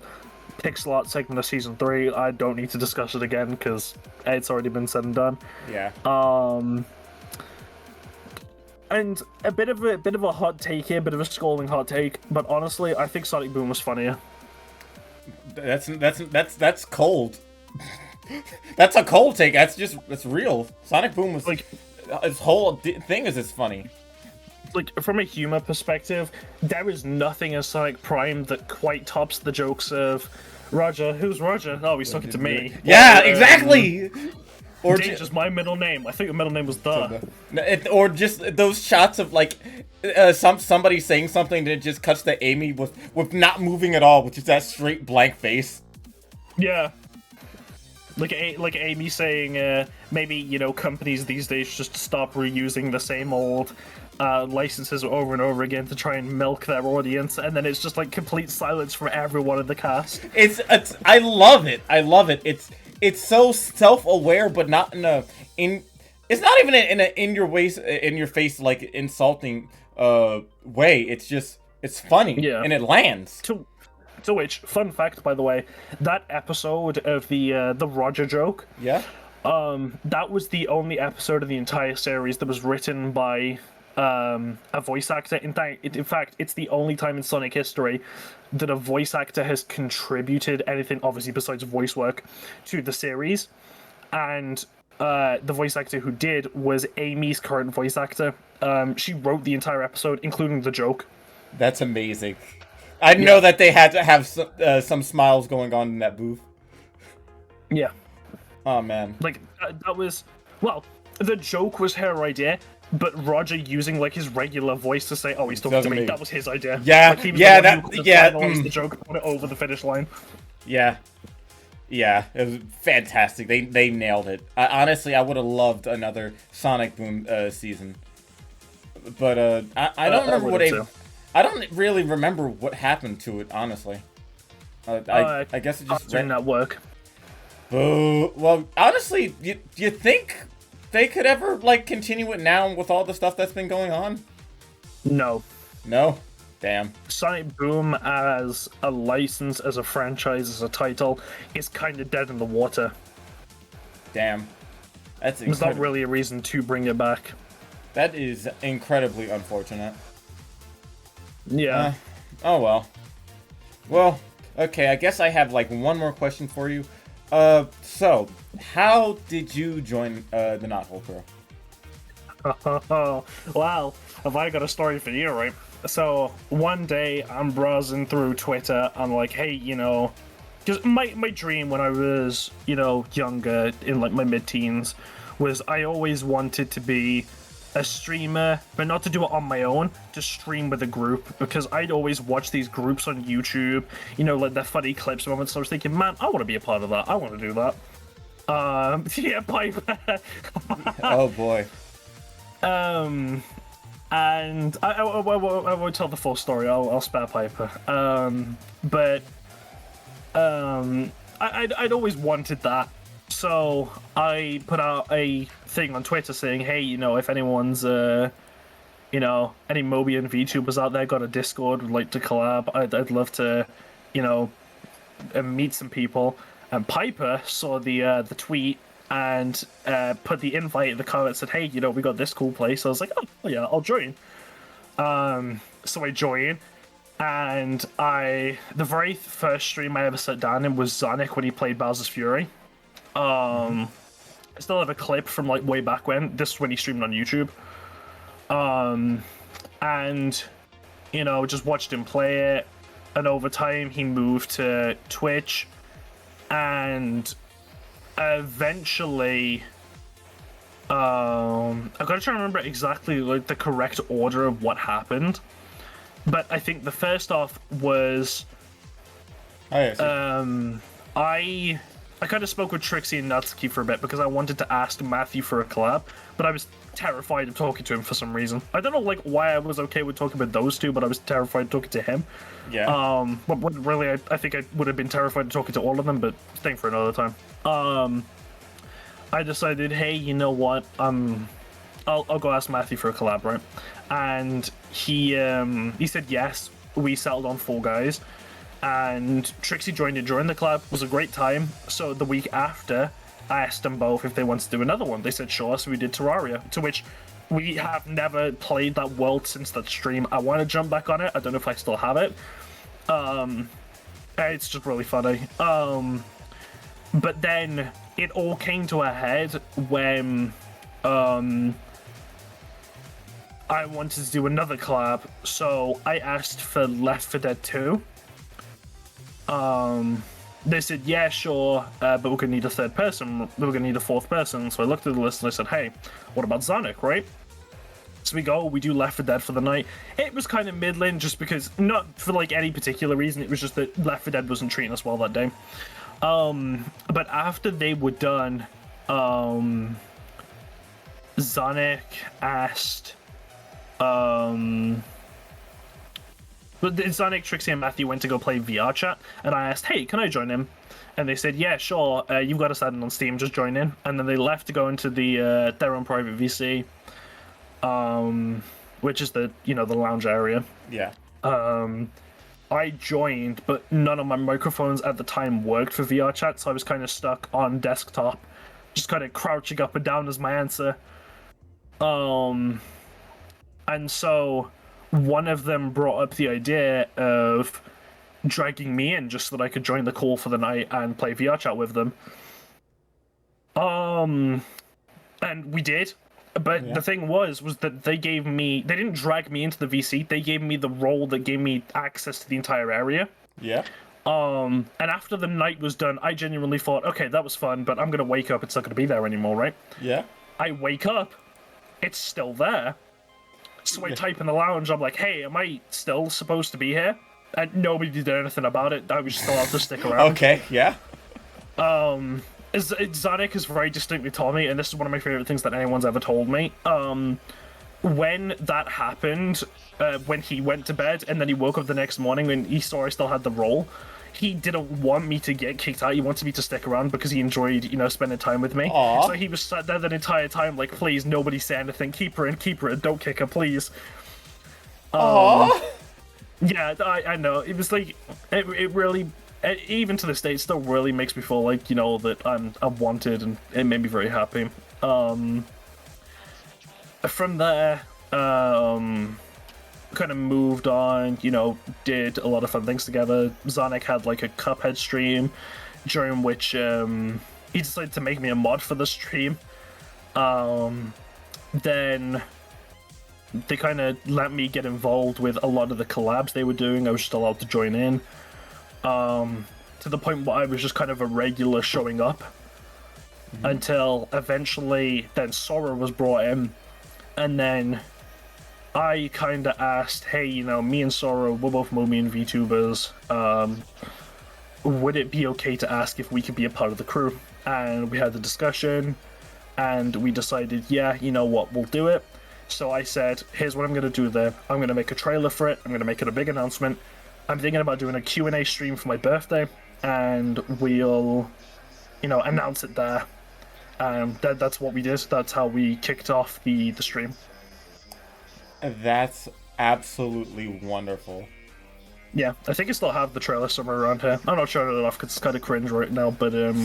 pixel art segment of Season 3. I don't need to discuss it again, because it's already been said and done. Yeah. And a bit of a hot take here, a bit of a scalding hot take, but honestly, I think Sonic Boom was funnier. That's cold. That's a cold take. That's real. Sonic Boom was like, its whole thing is funny. Like, from a humor perspective, there is nothing in Sonic Prime that quite tops the jokes of Roger. Who's Roger? Oh, he's talking to me. Yeah, exactly. Or just my middle name. I think your middle name was Or just those shots of like somebody saying something that just cuts to Amy with not moving at all, which is that straight blank face. Yeah. Like Amy saying, maybe, you know, companies these days just stop reusing the same old licenses over and over again to try and milk their audience, and then it's just like complete silence from everyone in the cast. I love it. It's so self-aware, but not it's not even in a in your face like insulting way. It's funny, and it lands. To which, fun fact, by the way, that episode of the Roger joke, that was the only episode of the entire series that was written by a voice actor. In fact, it's the only time in Sonic history that a voice actor has contributed anything, obviously besides voice work, to the series. And the voice actor who did was Amy's current voice actor. She wrote the entire episode, including the joke. That's amazing. I know that they had to have some smiles going on in that booth. Yeah. Oh, man. Like, that was... Well, the joke was her idea, but Roger using, like, his regular voice to say, oh, he's talking to me, that was his idea. Yeah, like, he was finalized the joke, put it over the finish line. Yeah. Yeah, it was fantastic. They nailed it. Honestly, I would have loved another Sonic Boom season. But I don't remember I don't really remember what happened to it, honestly. I guess it just doing that work. Well, honestly, you think they could ever like continue it now with all the stuff that's been going on? No. No? Damn. Sonic Boom as a license, as a franchise, as a title, is kind of dead in the water. Damn. That's There's not incredible. really a reason to bring it back. That is incredibly unfortunate. Yeah. Oh well. Well, okay, I guess I have like one more question for you. So, how did you join the Not Whole Crew? Well, have I got a story for you, right? So, one day I'm browsing through Twitter, I'm like, hey, because my dream when I was, younger, in like my mid-teens, was I always wanted to be a streamer, but not to do it on my own, to stream with a group, because I'd always watch these groups on YouTube, like their funny clips moments, so I was thinking, man, I want to be a part of that, I want to do that. Yeah, Piper. Oh boy. And I won't tell the full story, I'll spare Piper. I'd always wanted that. So I put out a thing on Twitter saying, hey, if anyone's, any Mobian VTubers out there got a Discord, would like to collab, I'd love to, meet some people. And Piper saw the tweet and put the invite in the comments, said, hey, we got this cool place. I was like, oh, yeah, I'll join. So I joined. And the very first stream I ever sat down in was Zonic when he played Bowser's Fury. I still have a clip from like way back when. This is when he streamed on YouTube. And just watched him play it. And over time he moved to Twitch. And eventually I've got to try and remember exactly like the correct order of what happened. But I think the first off was I kind of spoke with Trixie and Natsuki for a bit because I wanted to ask Matthew for a collab, but I was terrified of talking to him for some reason. I don't know like why I was okay with talking about those two, but I was terrified of talking to him. Yeah. But really, I think I would have been terrified of talking to all of them, but staying for another time. I decided, hey, you know what? I'll go ask Matthew for a collab, right? And he said yes. We settled on 4 guys. And Trixie joined in during the collab. It was a great time. So the week after, I asked them both if they wanted to do another one. They said sure, so we did Terraria, to which we have never played that world since that stream. I want to jump back on it. I don't know if I still have it. It's just really funny. But then it all came to a head when I wanted to do another collab. So I asked for Left 4 Dead 2. They said, yeah, sure, but we're gonna need a 3rd person, we're gonna need a 4th person. So I looked at the list and I said, hey, what about Zonic, right? So we do Left 4 Dead for the night. It was kind of middling just because, not for like any particular reason, it was just that Left 4 Dead wasn't treating us well that day. But after they were done, Zonic asked, but Zonic, Trixie, and Matthew went to go play VR chat, and I asked, hey, can I join him? And they said, yeah, sure, you've got us added on Steam, just join in. And then they left to go into the their own private VC, which is the lounge area. Yeah. I joined, but none of my microphones at the time worked for VR chat, so I was kind of stuck on desktop, just kind of crouching up and down as my answer. And so one of them brought up the idea of dragging me in just so that I could join the call for the night and play VR chat with them. And we did. But the thing was that they didn't drag me into the VC, they gave me the role that gave me access to the entire area. Yeah. And after the night was done, I genuinely thought, okay, that was fun, but I'm gonna wake up, it's not gonna be there anymore, right? Yeah. I wake up, it's still there. So I type in the lounge, I'm like, hey, am I still supposed to be here? And nobody did anything about it, I was still allowed to stick around. Okay, yeah. Zonic has very distinctly told me, and this is one of my favorite things that anyone's ever told me, when that happened, when he went to bed, and then he woke up the next morning and he saw I still had the role, he didn't want me to get kicked out, he wanted me to stick around because he enjoyed, spending time with me. Aww. So he was sat there the entire time like, please, nobody say anything, keep her in, don't kick her, please. Aww. Yeah, I know, it was like, it really, even to this day, it still really makes me feel like, that I'm wanted, and it made me very happy. From there, kind of moved on, did a lot of fun things together. Zarnik had like a Cuphead stream during which he decided to make me a mod for the stream. Then they kind of let me get involved with a lot of the collabs they were doing. I was just allowed to join in. To the point where I was just kind of a regular showing up. Until eventually then Sora was brought in. And then I kind of asked, hey, me and Sora, we're both Mobian VTubers. Would it be okay to ask if we could be a part of the crew? And we had the discussion, and we decided, yeah, you know what, we'll do it. So I said, here's what I'm going to do there. I'm going to make a trailer for it. I'm going to make it a big announcement. I'm thinking about doing a Q&A stream for my birthday, and we'll, announce it there. That's what we did. That's how we kicked off the stream. That's absolutely wonderful. Yeah, I think I still have the trailer somewhere around here. I'm not showing it off because it's kind of cringe right now, but it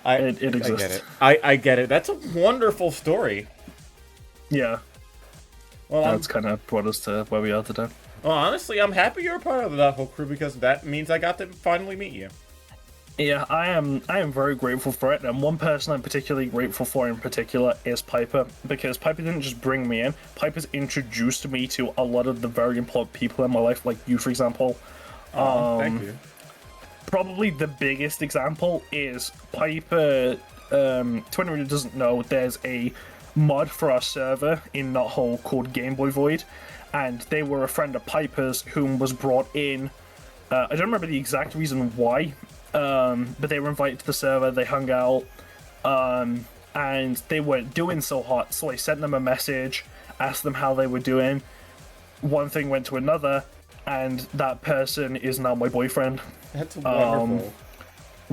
exists. I get it. I get it. That's a wonderful story. Yeah. Well, that's kind of brought us to where we are today. Well, honestly, I'm happy you're a part of that whole crew because that means I got to finally meet you. Yeah, I am very grateful for it, and one person I'm particularly grateful for in particular is Piper, because Piper didn't just bring me in, Piper's introduced me to a lot of the very important people in my life, like you, for example. Thank you. Probably the biggest example is Piper, to anyone who doesn't know, there's a mod for our server in Knothole called Game Boy Void, and they were a friend of Piper's whom was brought in. I don't remember the exact reason why, but they were invited to the server, they hung out, and they weren't doing so hot, so I sent them a message, asked them how they were doing. One thing went to another, and that person is now my boyfriend. That's wonderful.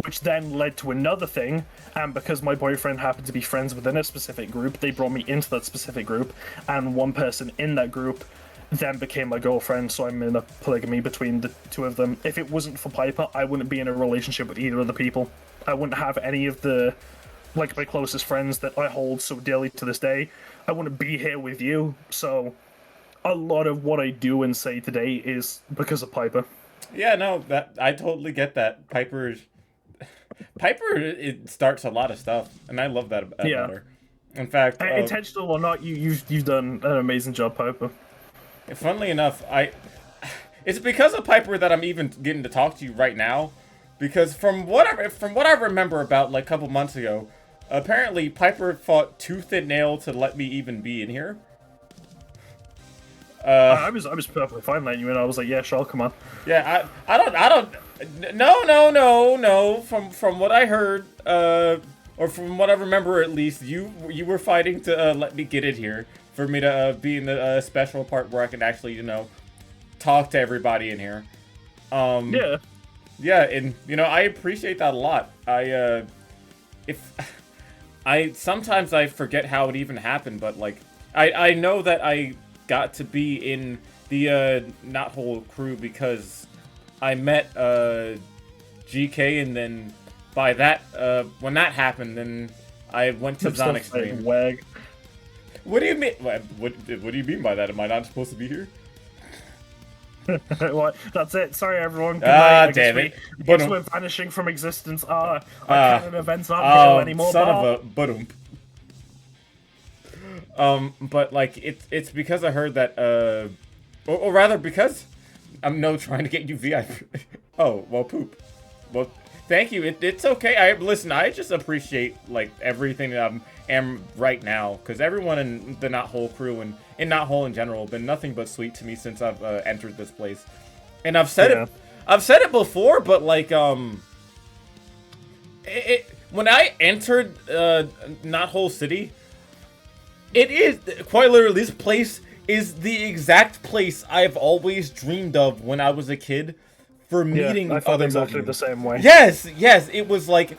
Which then led to another thing, and because my boyfriend happened to be friends within a specific group, they brought me into that specific group, and one person in that group then became my girlfriend, so I'm in a polygamy between the two of them. If it wasn't for Piper, I wouldn't be in a relationship with either of the people. I wouldn't have any of the, like, my closest friends that I hold so dearly to this day. I wouldn't be here with you, so a lot of what I do and say today is because of Piper. Yeah, no, that I totally get that. Piper, it starts a lot of stuff, and I love that about her. In fact, intentional or not, you've done an amazing job, Piper. Funnily enough, it's because of Piper that I'm even getting to talk to you right now, because from what I remember about like a couple months ago, apparently Piper fought tooth and nail to let me even be in here. I was perfectly fine letting you in. I was like, yeah, sure, come on. Yeah, I don't. No. From what I heard, or from what I remember at least, you were fighting to let me get in here. For me to be in the special part where I can actually, talk to everybody in here. Yeah, and I appreciate that a lot. Sometimes I forget how it even happened, but like I know that I got to be in the Knothole crew because I met GK, and then by that when that happened, then I went to Zonic's stream. Wag. What do you mean? What do you mean by that? Am I not supposed to be here? Well, that's it. Sorry, everyone. Good night. Damn it! We're vanishing from existence. Our canon events aren't real anymore. Son of a budump. But like it's because I heard that or rather because I'm trying to get you VIP. Oh well, poop. Well, thank you. It's okay. I just appreciate like everything that am right now, because everyone in the Knothole crew and in Knothole in general have been nothing but sweet to me since I've entered this place. And I've said it before, but like when I entered Knothole City, it is quite literally, this place is the exact place I've always dreamed of when I was a kid for meeting I felt other exactly Mobians. the same way. Yes, it was like,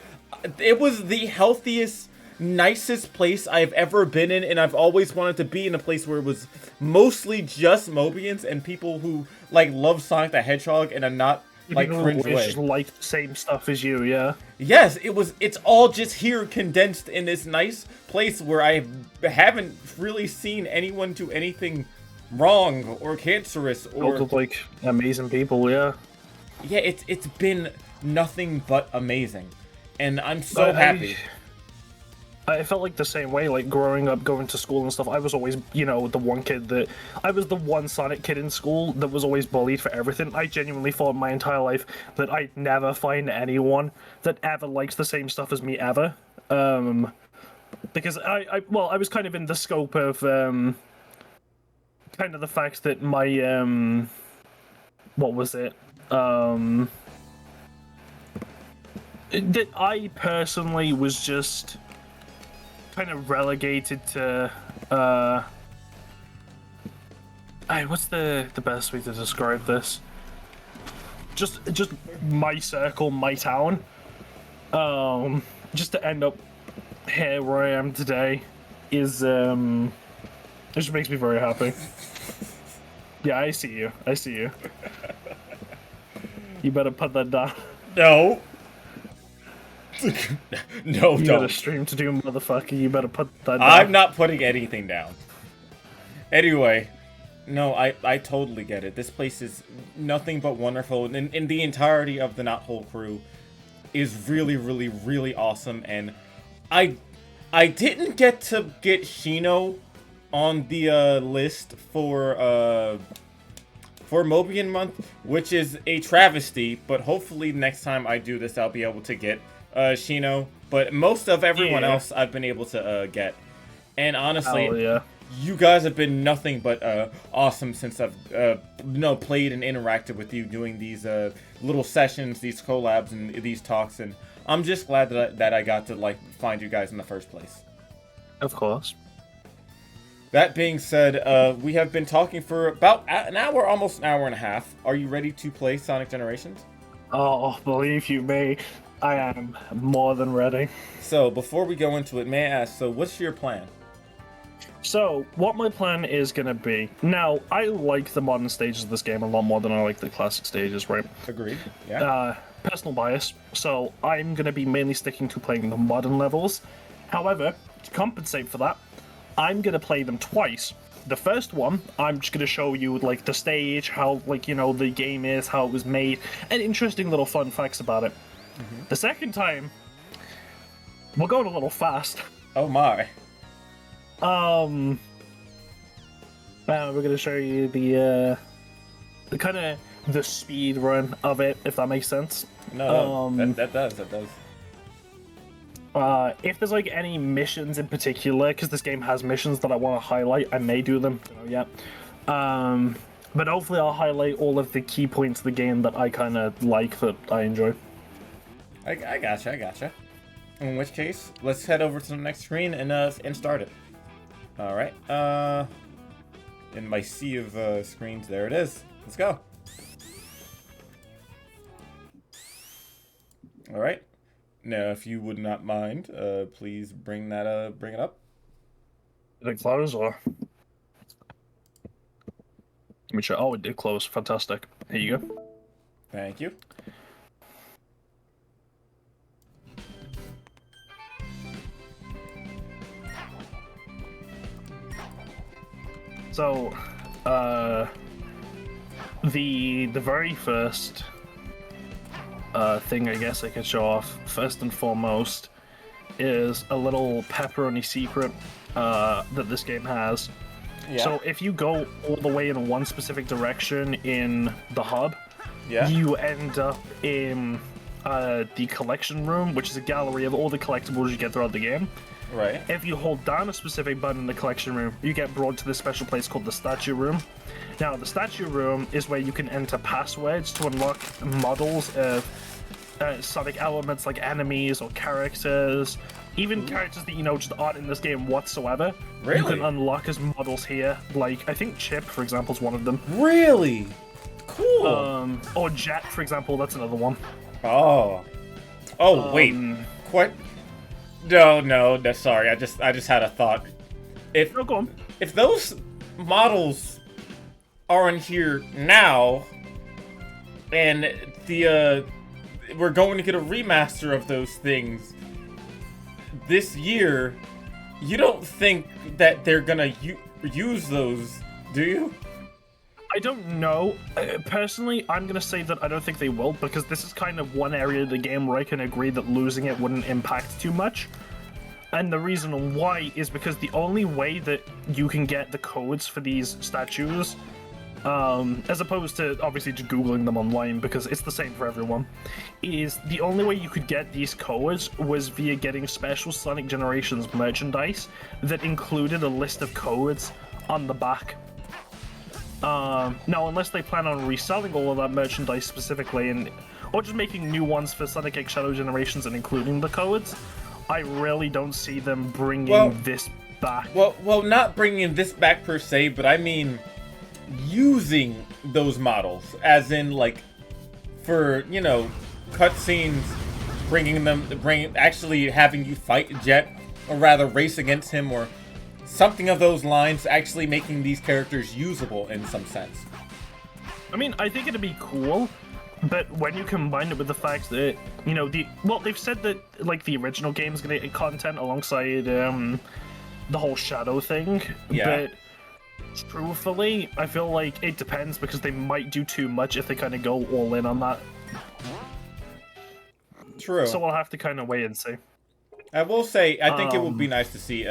it was the healthiest, nicest place I've ever been in, and I've always wanted to be in a place where it was mostly just Mobians and people who like love Sonic the Hedgehog and are not like People cringe always way. just like the same stuff as you, yeah. Yes, it's all just here condensed in this nice place where I haven't really seen anyone do anything wrong or cancerous or Filled with, like, amazing people, yeah. yeah, it's been nothing but amazing. And I'm so happy. I felt like the same way, like, growing up, going to school and stuff. I was always, you know, the one kid that... I was the one Sonic kid in school that was always bullied for everything. I genuinely thought my entire life that I'd never find anyone that ever likes the same stuff as me, ever. Because I was kind of in the scope of, kind of the fact that my, what was it? That I personally was just... kind of relegated to what's the best way to describe this? Just my circle, my town. Just to end up here where I am today is it just makes me very happy. Yeah, I see you. I see you. You better put that down. No. No, You don't. got a stream to do, motherfucker. You better put that down. I'm not putting anything down. Anyway, no, I totally get it. This place is nothing but wonderful, and the entirety of the Not Whole crew is really, really, really awesome. And I didn't get to get Shino on the list for Mobian month, which is a travesty. But hopefully next time I do this, I'll be able to get Shino, but most of everyone else I've been able to get. And honestly, you guys have been nothing but awesome since I've played and interacted with you doing these little sessions, these collabs, and these talks. And I'm just glad that I got to like find you guys in the first place. Of course. That being said, we have been talking for about an hour, almost an hour and a half. Are you ready to play Sonic Generations? Oh, believe you me, I am more than ready. So, before we go into it, may I ask, so what's your plan? So, what my plan is going to be... Now, I like the modern stages of this game a lot more than I like the classic stages, right? Agreed, yeah. Personal bias, so I'm going to be mainly sticking to playing the modern levels. However, to compensate for that, I'm going to play them twice. The first one, I'm just going to show you, like, the stage, how, like, you know, the game is, how it was made, and interesting little fun facts about it. Mm-hmm. The second time, we're going a little fast. Oh my. We're going to show you the kind of the speed run of it, if that makes sense. No, that does. If there's like any missions in particular, because this game has missions that I want to highlight, I may do them. Don't know yet. But hopefully I'll highlight all of the key points of the game that I kind of like, that I enjoy. I gotcha. In which case, let's head over to the next screen and start it. All right. In my sea of screens, there it is. Let's go. All right. Now, if you would not mind, please bring it up. Did it close or? Let me check. Oh, it did close. Fantastic. Here you go. Thank you. So, the very first thing I guess I could show off, first and foremost, is a little pepperoni secret that this game has. Yeah. So if you go all the way in one specific direction in the hub, you end up in the collection room, which is a gallery of all the collectibles you get throughout the game. Right. If you hold down a specific button in the collection room, you get brought to this special place called the statue room. Now, the statue room is where you can enter passwords to unlock models of Sonic elements like enemies or characters, even characters that, you know, just aren't in this game whatsoever. Really? You can unlock as models here. Like, I think Chip, for example, is one of them. Really? Cool. Or Jet, for example, that's another one. Oh. Oh, wait. What? No, sorry. I just had a thought. No, go on. If those models are in here now, and we're going to get a remaster of those things this year. You don't think that they're gonna use those, do you? I don't know. Personally, I'm gonna say that I don't think they will, because this is kind of one area of the game where I can agree that losing it wouldn't impact too much. And the reason why is because the only way that you can get the codes for these statues, as opposed to obviously just googling them online because it's the same for everyone, is the only way you could get these codes was via getting special Sonic Generations merchandise that included a list of codes on the back. Now, unless they plan on reselling all of that merchandise specifically, or just making new ones for Sonic X Shadow Generations and including the codes, I really don't see them bringing this back. Well, not bringing this back per se, but I mean using those models, as in like for cutscenes, actually having you fight Jet, or rather race against him, or something of those lines, actually making these characters usable in some sense. I mean, I think it'd be cool, but when you combine it with the fact that, they've said that, like, the original game's gonna get content alongside, the whole Shadow thing, yeah. But truthfully, I feel like it depends, because they might do too much if they kind of go all in on that. True. So we'll have to kind of wait and see. I will say, I think it would be nice to see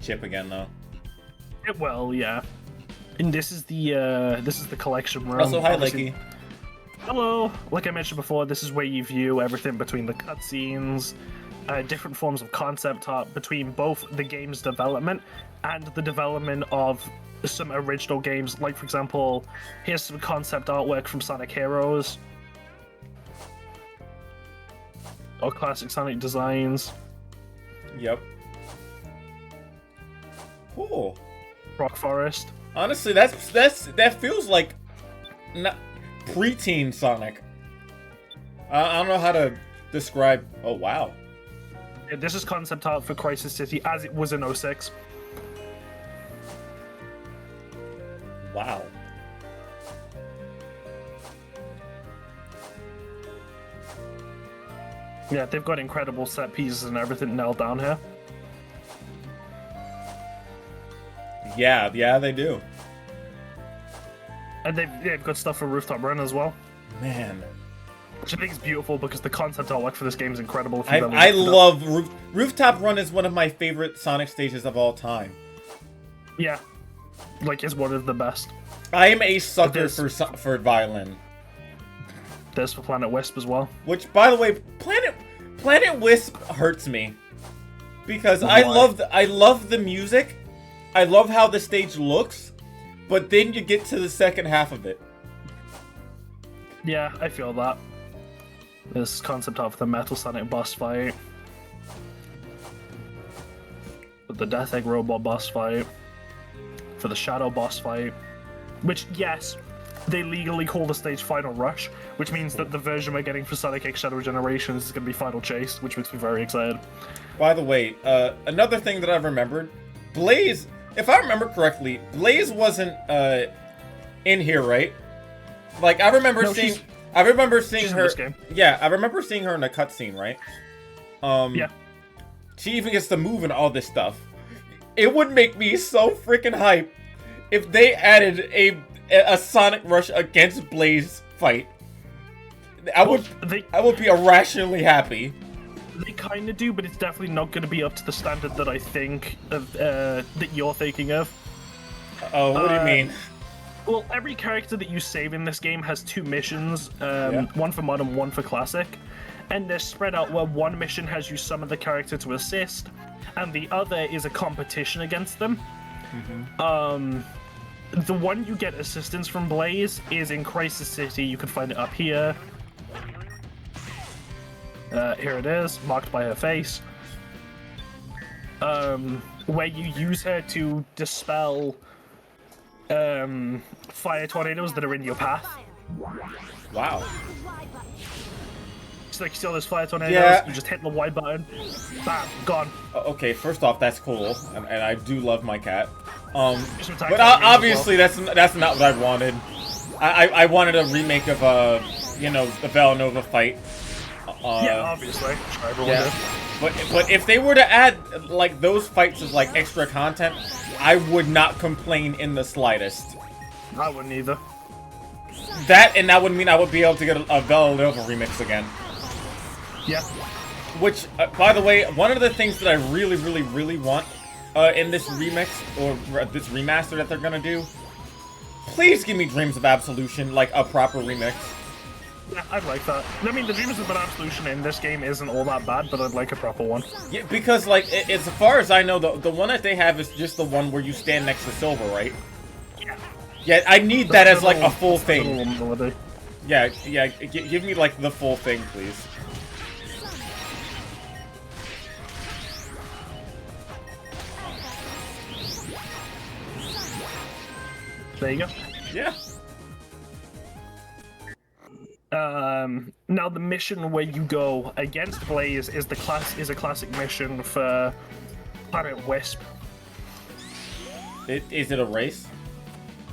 Chip again, though. It will, yeah. And this is the collection room. Also, hi, Lakey. Hello. Like I mentioned before, this is where you view everything between the cutscenes, different forms of concept art between both the game's development and the development of some original games. Like, for example, here's some concept artwork from Sonic Heroes, or classic Sonic designs. Yep. Cool. Rock Forest. Honestly, that feels like not preteen Sonic. I don't know how to describe. Oh wow. Yeah, this is concept art for Crisis City as it was in 06. Wow. Yeah, they've got incredible set pieces and everything nailed down here. Yeah, they do. And they've got stuff for Rooftop Run as well. Man. Which I think is beautiful because the concept artwork for this game is incredible. I love Rooftop Run is one of my favorite Sonic stages of all time. Yeah. Like, it's one of the best. I am a sucker for violin. There's for Planet Wisp as well. Which, by the way, Planet Wisp hurts me. Because I love the music. I love how the stage looks. But then you get to the second half of it. Yeah, I feel that. This concept art for the Metal Sonic boss fight. For the Death Egg Robot boss fight. For the Shadow boss fight. Which, yes, they legally call the stage Final Rush, which means that the version we're getting for Sonic X Shadow Generations is going to be Final Chase, which makes me very excited. By the way, another thing that I've remembered, Blaze, if I remember correctly, Blaze wasn't in here, right? Like, I remember seeing her. In this game. Yeah, I remember seeing her in a cutscene, right? Yeah. She even gets to move and all this stuff. It would make me so freaking hype if they added a Sonic Rush against Blaze fight. I would be irrationally happy. They kind of do, but it's definitely not going to be up to the standard that I think that you're thinking of. Oh, what do you mean? Well, every character that you save in this game has two missions, one for Modern, one for Classic, and they're spread out where one mission has you summon the character to assist, and the other is a competition against them. Mm-hmm. The one you get assistance from Blaze is in Crisis City. You can find it up here. Here it is, marked by her face. Where you use her to dispel fire tornadoes that are in your path. Wow. So like, you see all those fire tornadoes, you just hit the Y button, bam, gone. Okay, first off, that's cool, and I do love my cat. But But obviously, that's not what I wanted. I wanted a remake of you know, the Villanova fight. Yeah, obviously. Everyone Yeah. did. But if they were to add like those fights as like extra content, I would not complain in the slightest. I wouldn't either. That would mean I would be able to get a Villanova remix again. Yeah. Which, by the way, one of the things that I really want in this remix or this remaster that they're gonna do, please give me Dreams of Absolution, like a proper remix. Yeah, I'd like that. I mean, the Dreams of Absolution in this game isn't all that bad, but I'd like a proper one. Yeah, because like as far as I know, the one that they have is just the one where you stand next to Silver, right? Yeah. Yeah, I need that as like a full thing. Melody. Yeah, give me like the full thing, please. There you go. Yeah. Now the mission where you go against Blaze is a classic mission for Planet Wisp. Is it a race?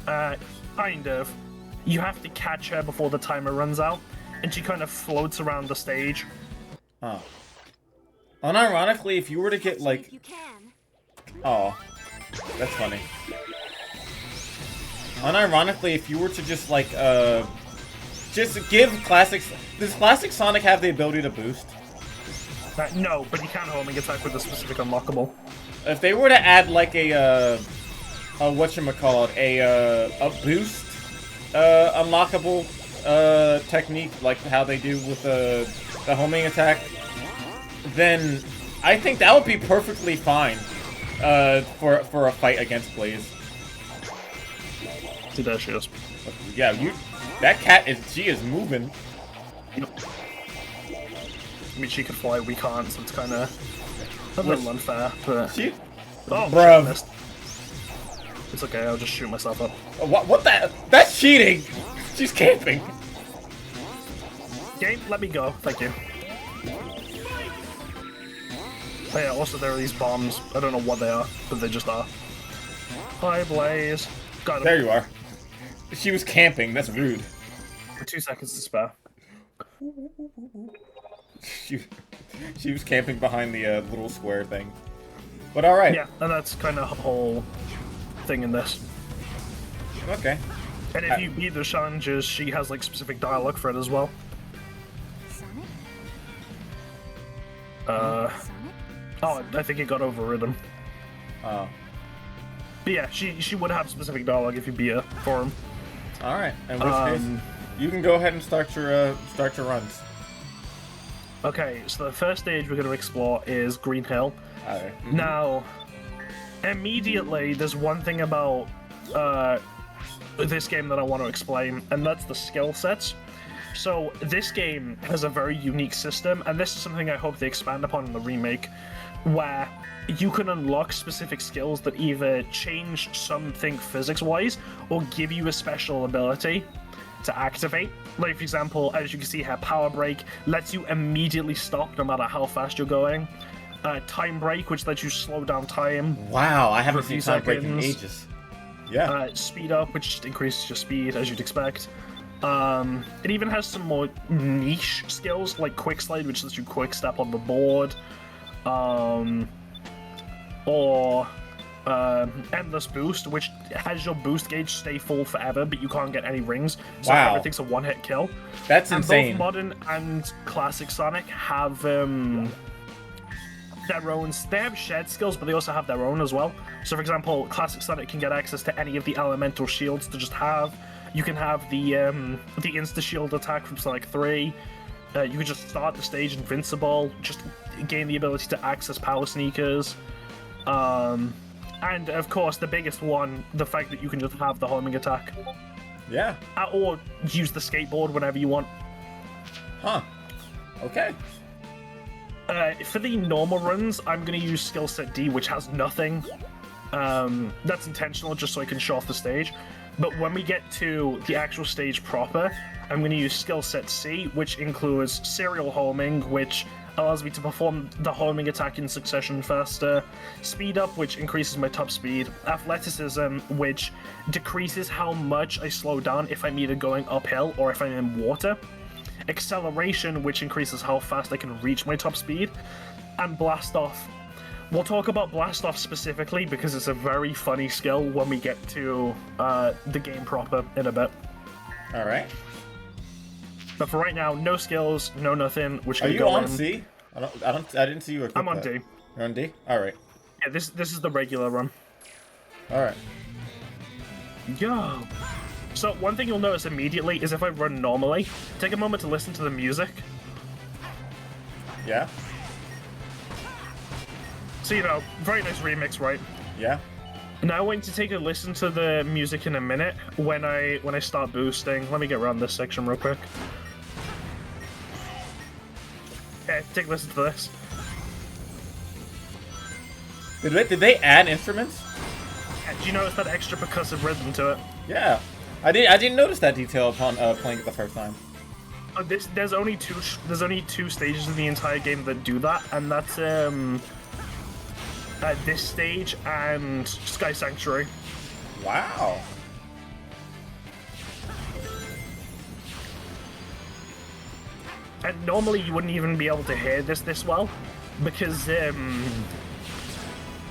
Kind of. You have to catch her before the timer runs out, and she kind of floats around the stage. Huh. Unironically, if you were to get like, oh, that's funny. Unironically, if you were to just like just give classics. Does classic Sonic have the ability to boost? No, but you can homing attack with a specific unlockable. If they were to add like a whatchamacallit, a boost unlockable technique, like how they do with the homing attack, then I think that would be perfectly fine for a fight against Blaze. See, there she is. Yeah, that cat she is moving. Yep. I mean, she can fly, we can't, so it's kind of a little unfair, but... Oh, bruv. missed. It's okay, I'll just shoot myself up. What the? That's cheating! She's camping. Game, let me go, thank you. Oh yeah, also there are these bombs. I don't know what they are, but they just are. Hi, Blaze. Got him. There you are. She was camping, that's rude. 2 seconds to spare. She was camping behind the little square thing. But alright. Yeah, and that's kind of the whole thing in this. Okay. And if you beat the challenges, she has like specific dialogue for it as well. Oh, I think it got overridden. Oh. But yeah, she would have specific dialogue if you beat her for him. Alright, in which case, you can go ahead and start your runs. Okay, so the first stage we're going to explore is Green Hill. Alright. Mm-hmm. Now, immediately, there's one thing about this game that I want to explain, and that's the skill sets. So, this game has a very unique system, and this is something I hope they expand upon in the remake, where you can unlock specific skills that either change something physics-wise, or give you a special ability to activate. Like, for example, as you can see here, Power Break lets you immediately stop no matter how fast you're going. Time Break, which lets you slow down time. Wow, I haven't seen Time Break in ages. Yeah. Speed Up, which just increases your speed, as you'd expect. It even has some more niche skills, like Quick Slide, which lets you quick step on the board. Or Endless Boost, which has your boost gauge stay full forever, but you can't get any rings, so everything's a one-hit kill. That's insane. Both modern and classic Sonic have their own. They have shared skills, but they also have their own as well. So, for example, classic Sonic can get access to any of the elemental shields to just have. You can have the insta shield attack from Sonic 3. You can just start the stage invincible, just gain the ability to access power sneakers. And of course, the biggest one, the fact that you can just have the homing attack. Yeah. Or use the skateboard whenever you want. Huh. Okay. For the normal runs, I'm going to use skill set D, which has nothing. That's intentional, just so I can show off the stage. But when we get to the actual stage proper, I'm going to use skill set C, which includes serial homing, which allows me to perform the homing attack in succession faster. Speed up, which increases my top speed. Athleticism, which decreases how much I slow down if I'm either going uphill or if I'm in water. Acceleration, which increases how fast I can reach my top speed. And Blast Off. We'll talk about Blast Off specifically because it's a very funny skill when we get to the game proper in a bit. All right. But for right now, no skills, no nothing. Which are you on C? I didn't see you equip I'm on that. D. You're on D? All right. Yeah, this is the regular run. All right. Yo. So one thing you'll notice immediately is if I run normally, take a moment to listen to the music. Yeah. So, you know, very nice remix, right? Yeah. Now I want you to take a listen to the music in a minute when I start boosting. Let me get around this section real quick. Okay, take a listen to this. Did they add instruments? Do you notice that extra percussive rhythm to it? Yeah. I didn't notice that detail upon playing it the first time. There's only two stages in the entire game that do that, and that's this stage and Sky Sanctuary. Wow. And normally you wouldn't even be able to hear this well, because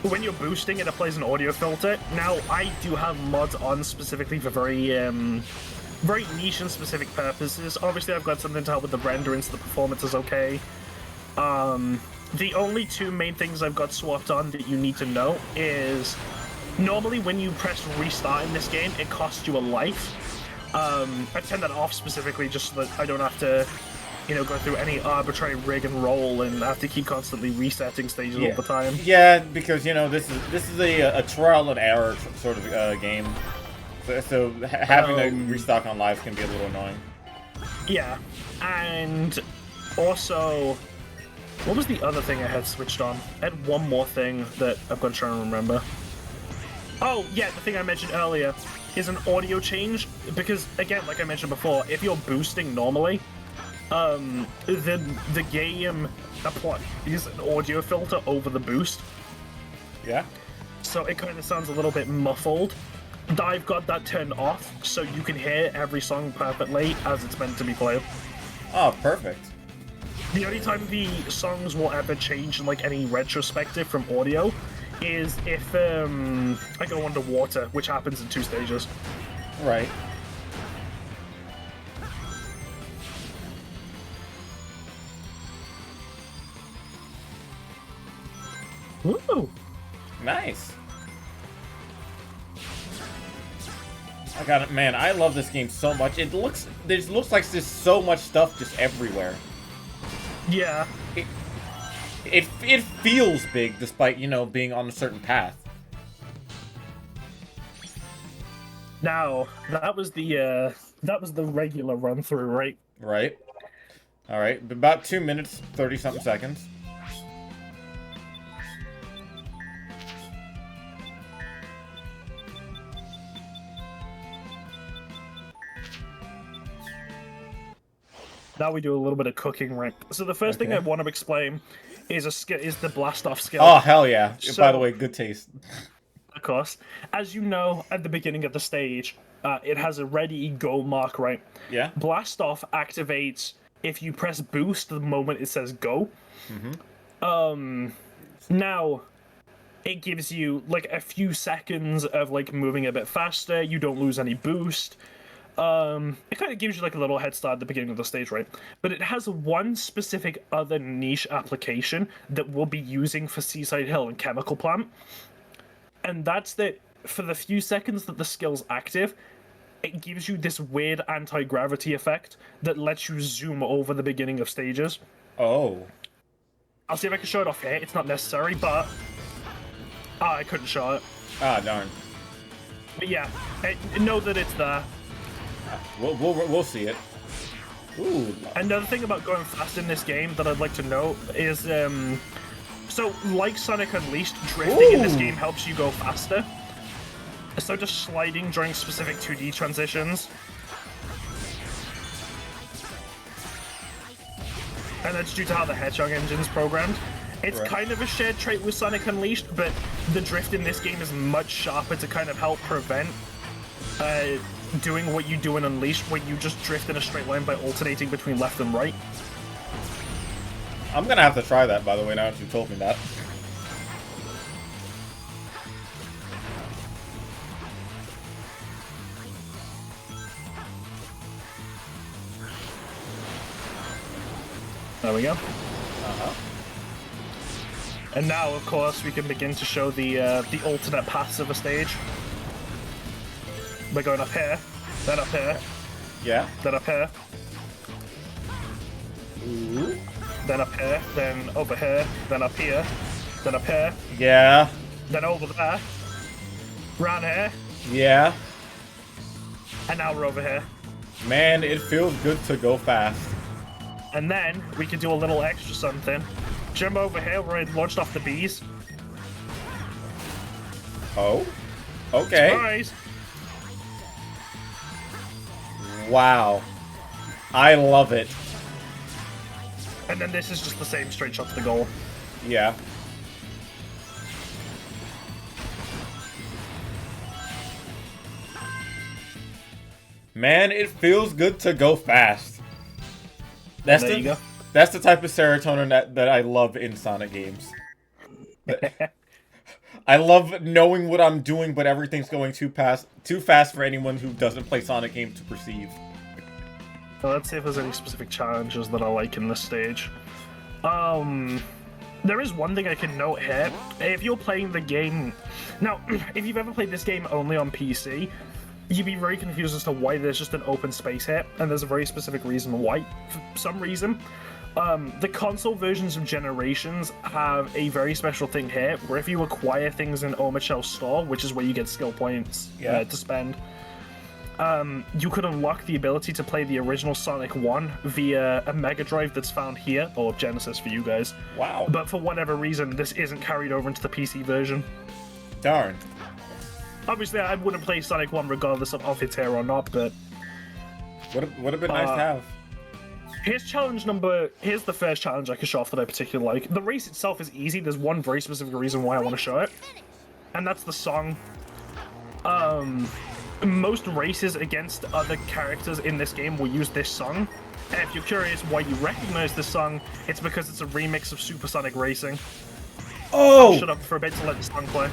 when you're boosting it applies an audio filter. Now I do have mods on specifically for very niche and specific purposes. Obviously I've got something to help with the rendering so the performance is okay. The only two main things I've got swapped on that you need to know is normally when you press restart in this game, it costs you a life. I turn that off specifically just so that I don't have to, you know, go through any arbitrary rig and roll and have to keep constantly resetting stages all the time. Yeah, because, you know, this is a trial and error sort of game. So having to restock on lives can be a little annoying. Yeah, and also, what was the other thing I had switched on? I had one more thing that I've got to try and remember. Oh, yeah, the thing I mentioned earlier is an audio change, because, again, like I mentioned before, if you're boosting normally, the game applies an audio filter over the boost. Yeah. So it kind of sounds a little bit muffled. I've got that turned off, so you can hear every song perfectly as it's meant to be played. Oh, perfect. The only time the songs will ever change in like any retrospective from audio is if I go underwater, which happens in 2 stages. Right. Woo! Nice. I got it, man. I love this game so much. It looks like there's so much stuff just everywhere. Yeah. It feels big despite, you know, being on a certain path. Now, that was the regular run through, right? Right. All right. About 2 minutes, 30-something seconds. Now we do a little bit of cooking, right? So the first thing I want to explain is the blast off skill. Oh, hell yeah. So, by the way, good taste. Of course. As you know, at the beginning of the stage, it has a ready go mark, right? Yeah. Blast off activates if you press boost the moment it says go. Mm-hmm. Now, it gives you like a few seconds of like moving a bit faster. You don't lose any boost. It kind of gives you like a little head start at the beginning of the stage, right? But it has one specific other niche application that we'll be using for Seaside Hill and Chemical Plant. And that's that for the few seconds that the skill's active, it gives you this weird anti-gravity effect that lets you zoom over the beginning of stages. Oh. I'll see if I can show it off here. It's not necessary, but... I couldn't show it. Ah, darn. But yeah, know that it's there. We'll see it. Ooh. Another thing about going fast in this game that I'd like to note is, so like Sonic Unleashed, drifting in this game helps you go faster. So just sliding during specific 2D transitions. and that's due to how the Hedgehog engine is programmed. It's Right. kind of a shared trait with Sonic Unleashed, but the drift in this game is much sharper to kind of help prevent doing what you do in Unleashed, where you just drift in a straight line by alternating between left and right. I'm gonna have to try that, by the way, now that you told me that. There we go. Uh-huh. And now, of course, we can begin to show the alternate paths of a stage. We're going up here, then up here, Yeah. then up here, Ooh. then up here, then over here, then up here, then up here, Yeah. then over there, round here, Yeah. and now we're over here. Man, it feels good to go fast. And then we can do a little extra something. Jump over here where I launched off the bees. Oh? Okay. Surprise! Wow. I love it. And then this is just the same straight shot to the goal. Yeah. Man, it feels good to go fast. That's There you go. That's the type of serotonin that I love in Sonic games. I love knowing what I'm doing, but everything's going too fast for anyone who doesn't play Sonic games to perceive. So let's see if there's any specific challenges that I like in this stage. There is one thing I can note here. If you're playing the game... Now, if you've ever played this game only on PC, you'd be very confused as to why there's just an open space here, and there's a very specific reason why. For some reason, the console versions of Generations have a very special thing here, where if you acquire things in Omachel's store, which is where you get skill points to spend, you could unlock the ability to play the original Sonic 1 via a Mega Drive that's found here, or Genesis for you guys. Wow. But for whatever reason, this isn't carried over into the PC version. Darn. Obviously, I wouldn't play Sonic 1 regardless of if it's here or not, but... Would have been nice to have. Here's the first challenge I can show off that I particularly like. The race itself is easy. There's one very specific reason why I want to show it, and that's the song. Most races against other characters in this game will use this song. And if you're curious why you recognize this song, it's because it's a remix of Supersonic Racing. Oh! I'll shut up for a bit to let the song play.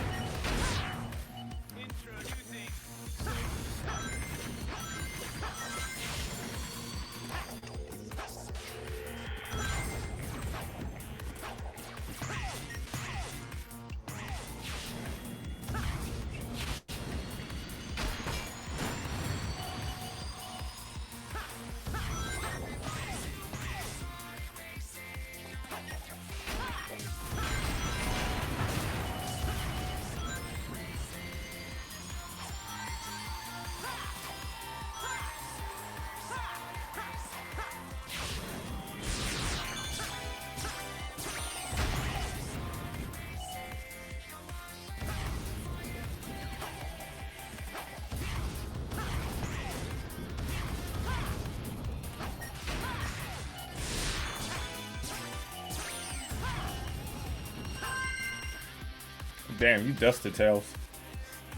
Damn, you dusted Tails.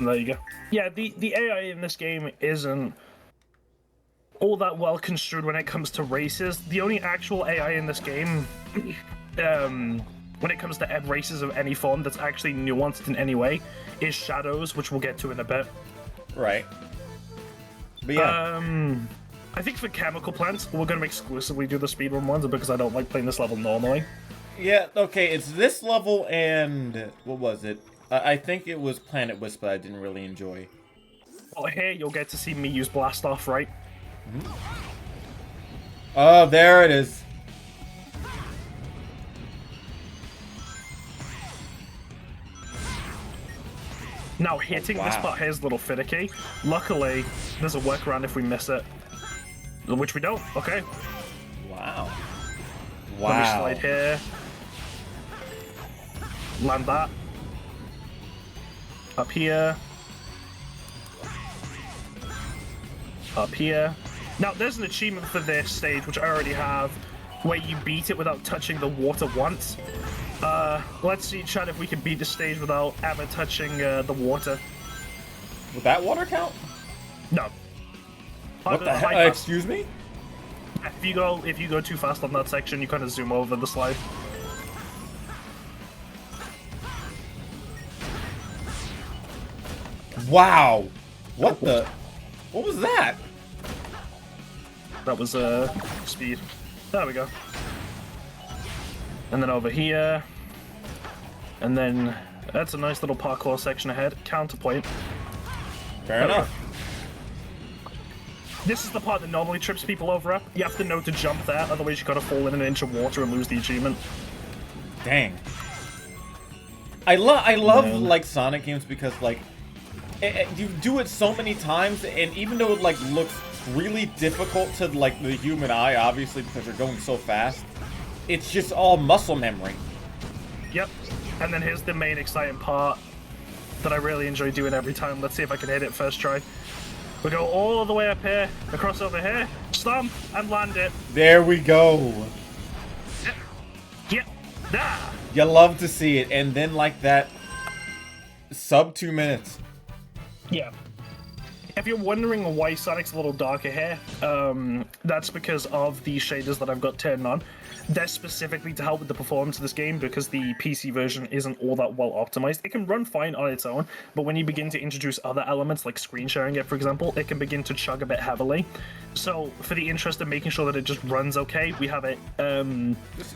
There you go. Yeah, the AI in this game isn't all that well construed when it comes to races. The only actual AI in this game, when it comes to races of any form that's actually nuanced in any way, is Shadows, which we'll get to in a bit. Right. But yeah. I think for chemical plants, we're going to exclusively do the speedrun ones because I don't like playing this level normally. Yeah, okay, it's this level and... What was it? I think it was Planet Wisp that I didn't really enjoy. Well, here you'll get to see me use Blast Off, right? Oh, there it is. Now, hitting this part here is a little finicky. Luckily, there's a workaround if we miss it. Which we don't, okay. Wow. Let me slide here. Land that. Up here. Up here. Now, there's an achievement for this stage, which I already have. where you beat it without touching the water once. Let's see, Chad, if we can beat the stage without ever touching the water. Would that water count? No. What the hell? Excuse me? If you go too fast on that section, you kind of zoom over the slide. Wow! What the? What was that? That was speed. There we go. And then over here, and then that's a nice little parkour section ahead. Counterpoint. Fair enough. This is the part that normally trips people over. You have to know to jump there, otherwise you gotta fall in an inch of water and lose the achievement. Dang. I love like Sonic games because like you do it so many times, and even though it like looks really difficult to like the human eye, obviously because you're going so fast, it's just all muscle memory. Yep. And then here's the main exciting part that I really enjoy doing every time. Let's see if I can hit it first try. We go all the way up here, across over here, stomp, and land it. There we go. Yep. Yep. Ah. You love to see it, and then like that, sub 2 minutes. Yeah. If you're wondering why Sonic's a little darker here, that's because of the shaders that I've got turned on. They're specifically to help with the performance of this game because the PC version isn't all that well optimized. It can run fine on its own, but when you begin to introduce other elements like screen sharing it, for example, it can begin to chug a bit heavily. So for the interest of making sure that it just runs okay, we have it.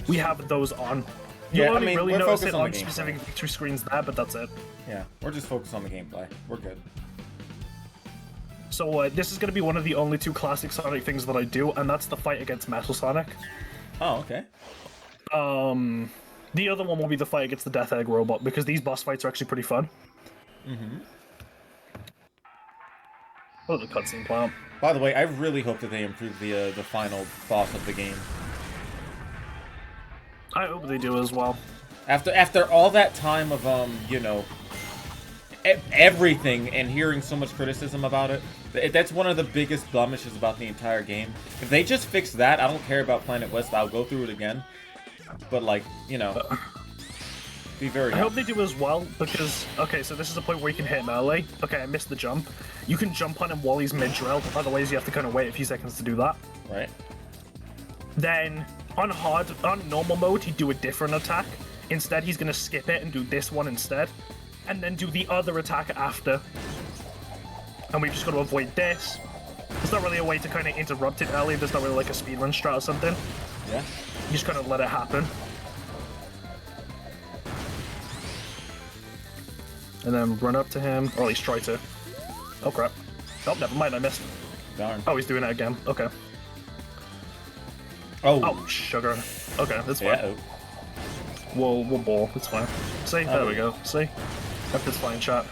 We have those on. You'll only really notice it on specific two screens there, but that's it. Yeah, we're just focused on the gameplay. We're good. So this is going to be one of the only two classic Sonic things that I do, and that's the fight against Metal Sonic. Oh, okay. The other one will be the fight against the Death Egg Robot, because these boss fights are actually pretty fun. Mm-hmm. Oh, the cutscene plant. By the way, I really hope that they improve the final boss of the game. I hope they do as well. After all that time of you know, everything and hearing so much criticism about it, that's one of the biggest blemishes about the entire game. If they just fix that, I don't care about Planet West. I'll go through it again. But like, you know, be very. I hope they do as well because okay, so this is a point where you can hit melee. Okay, I missed the jump. You can jump on him while he's mid-drill. Otherwise, you have to kind of wait a few seconds to do that. Right. Then on normal mode, he'd do a different attack. Instead, he's gonna skip it and do this one instead, and then do the other attack after. And we've just got to avoid this. There's not really a way to kind of interrupt it early. There's not really like a speedrun strat or something. Yeah. You just kind of let it happen. And then run up to him, or at least try to. Oh crap. Oh, never mind, I missed. Darn. Oh, he's doing it again. Okay. Oh. Oh, sugar. Okay, that's fine. Yeah. We'll ball. It's fine. See? There we go. See? That's fine, chat.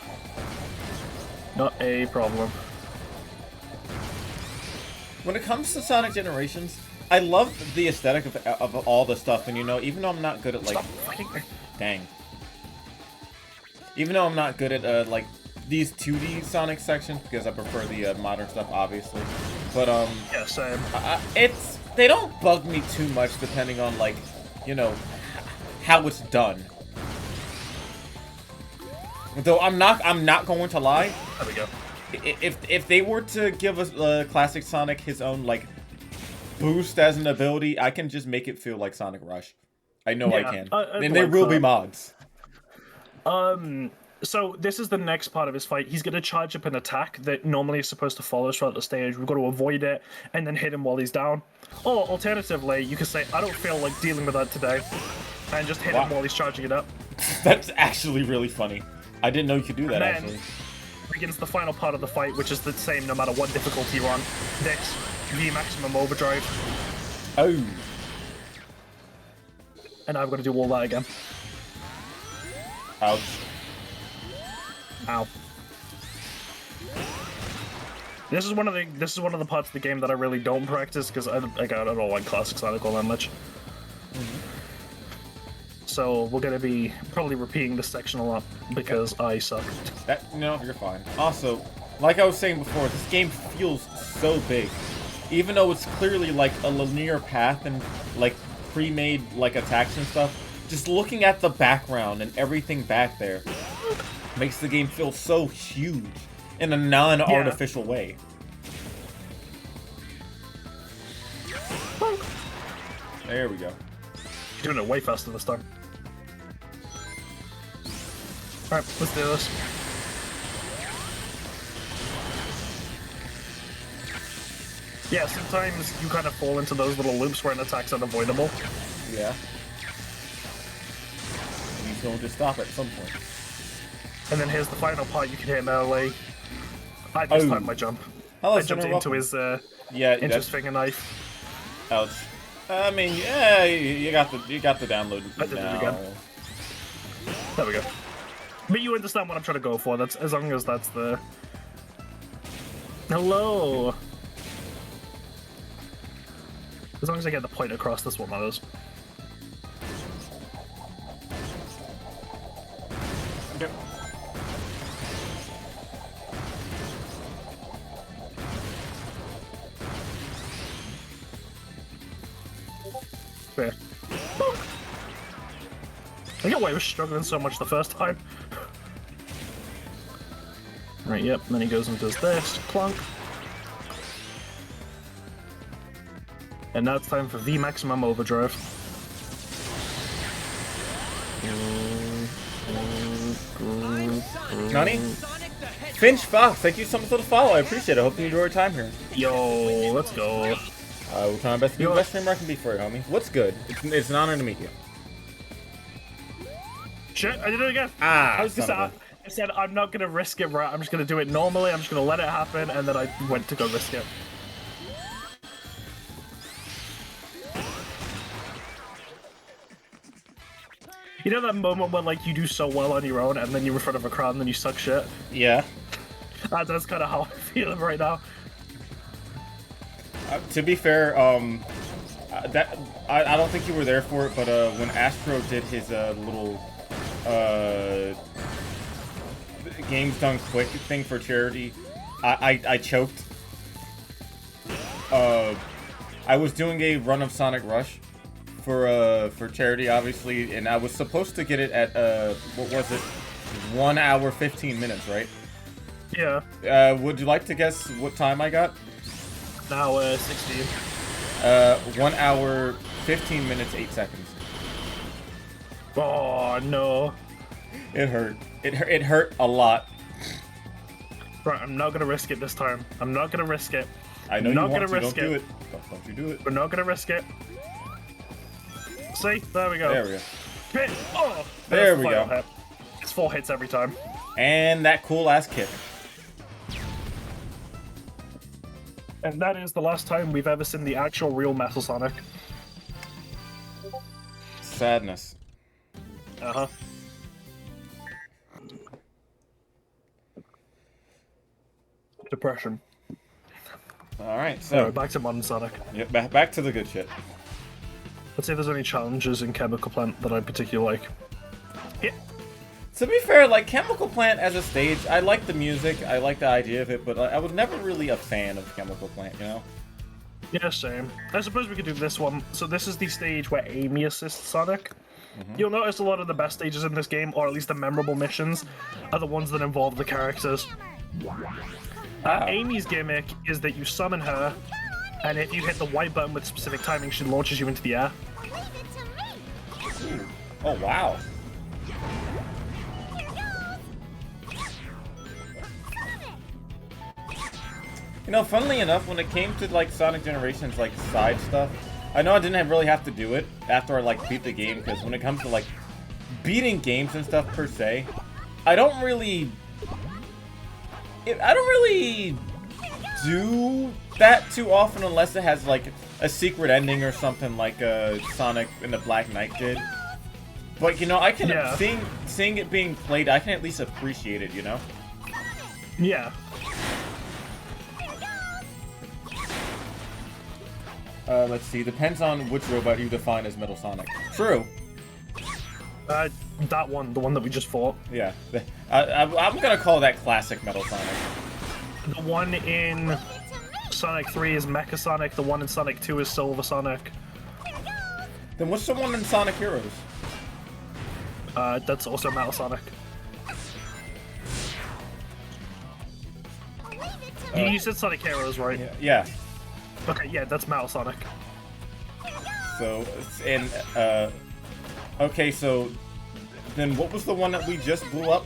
Not a problem. When it comes to Sonic Generations, I love the aesthetic of all the stuff, and you know, even though I'm not good at like, dang, even though I'm not good at like these 2D Sonic sections because I prefer the modern stuff, obviously. But yeah, same. They don't bug me too much depending on like, you know, how it's done. Though I'm not going to lie. There we go. If they were to give us classic Sonic his own like boost as an ability, I can just make it feel like Sonic Rush. I know I can. And there will be mods. So this is the next part of his fight. He's going to charge up an attack that normally is supposed to follow us throughout the stage. We've got to avoid it and then hit him while he's down. Or alternatively, you could say, I don't feel like dealing with that today. And just hit him while he's charging it up. That's actually really funny. I didn't know you could do that, actually. Begins the final part of the fight, which is the same no matter what difficulty you're on. This, the maximum overdrive. Oh. And I've got to do all that again. Ouch. Ow. This is one of the parts of the game that I really don't practice because I don't like classic Sonic all that much. So we're gonna be probably repeating this section a lot because I suck. No, you're fine. Also, like I was saying before, this game feels so big. even though it's clearly like a linear path and like pre-made like attacks and stuff, just looking at the background and everything back there makes the game feel so huge in a non-artificial way. There we go. Doing it way faster this time. Alright, let's do this. Yeah, sometimes you kind of fall into those little loops where an attack's unavoidable. Yeah. He's going to stop at some point. And then here's the final part, you can hit melee. I just timed my jump. Hello, I jumped into his finger knife. Ouch. I mean, yeah, you got the download I did now. it again. There we go. But you understand what I'm trying to go for. That's as long as that's the. Hello. As long as I get the point across, that's what matters. Okay. Fair. I get why I was struggling so much the first time. Right, yep, then he goes and does this, clunk. And now it's time for V Maximum Overdrive. Nani? Finch Fox, thank you so much for the follow. I appreciate it. I hope you enjoy your time here. Yo, let's go. We'll try my best to be the best streamer I can be for you, homie. What's good? It's an honor to meet you. Shit, I did it again. I said I'm not gonna risk it, right? I'm just gonna do it normally. I'm just gonna let it happen, and then I went to go risk it. You know that moment when like you do so well on your own, and then you're in front of a crowd, and then you suck shit? Yeah. That's kind of how I'm feeling right now. To be fair, I don't think you were there for it, but when Astro did his little games done quick thing for charity, I choked. I was doing a run of Sonic Rush for charity, obviously, and I was supposed to get it at what was it, 1 hour 15 minutes, right? Yeah. Would you like to guess what time I got? Now 16. 1 hour 15 minutes 8 seconds. Oh no. It hurt. It hurt a lot. Right, I'm not gonna risk it this time. I'm not gonna risk it. I know you want to. Don't do it. Don't you do it. We're not gonna risk it. See? There we go. There we go. Hit. Oh! There we go. Hit. It's 4 hits every time. And that cool ass kick. And that is the last time we've ever seen the actual real Metal Sonic. Sadness. Uh-huh. Depression. Alright, so... back to modern Sonic. Yep, back to the good shit. Let's see if there's any challenges in Chemical Plant that I particularly like. Yeah. To be fair, like, Chemical Plant as a stage, I like the music, I like the idea of it, but I was never really a fan of Chemical Plant, you know? Yeah, same. I suppose we could do this one. So this is the stage where Amy assists Sonic. You'll notice a lot of the best stages in this game, or at least the memorable missions, are the ones that involve the characters. Amy's gimmick is that you summon her, and if you hit the white button with specific timing, she launches you into the air. Oh, wow. You know, funnily enough, when it came to, like, Sonic Generations, like, side stuff, I know I didn't really have to do it after I, like, beat the game, because when it comes to, like, beating games and stuff, per se, I don't really do that too often unless it has, like, a secret ending or something like Sonic and the Black Knight did. But, you know, I can, seeing it being played, I can at least appreciate it, you know? Yeah. Let's see. Depends on which robot you define as Metal Sonic. True. That one, the one that we just fought. Yeah. I'm gonna call that classic Metal Sonic. The one in Sonic 3 is Mecha Sonic, the one in Sonic 2 is Silver Sonic. Then what's the one in Sonic Heroes? That's also Metal Sonic. You said Sonic Heroes, right? Yeah. Okay, yeah, that's Metal Sonic. So, and, okay, so, then what was the one that we just blew up?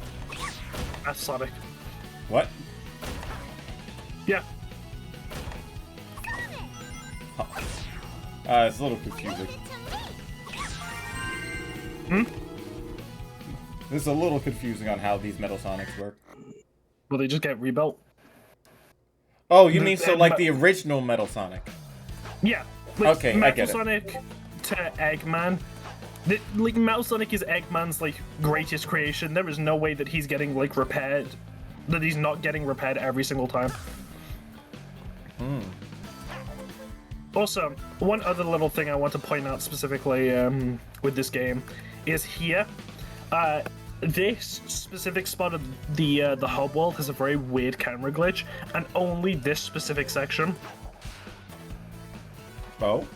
That's Sonic. What? Yeah. Huh. It's a little confusing. Hmm? This is a little confusing on how these Metal Sonics work. Will they just get rebuilt? Oh, you mean so like the original Metal Sonic? Yeah. Like, okay, Metal I get it. Sonic to Eggman. Like, Metal Sonic is Eggman's, like, greatest creation. There is no way that he's getting, like, repaired. That he's not getting repaired every single time. Hmm. Also, one other little thing I want to point out specifically with this game is here. This specific spot of the hub world has a very weird camera glitch, and only this specific section. Oh?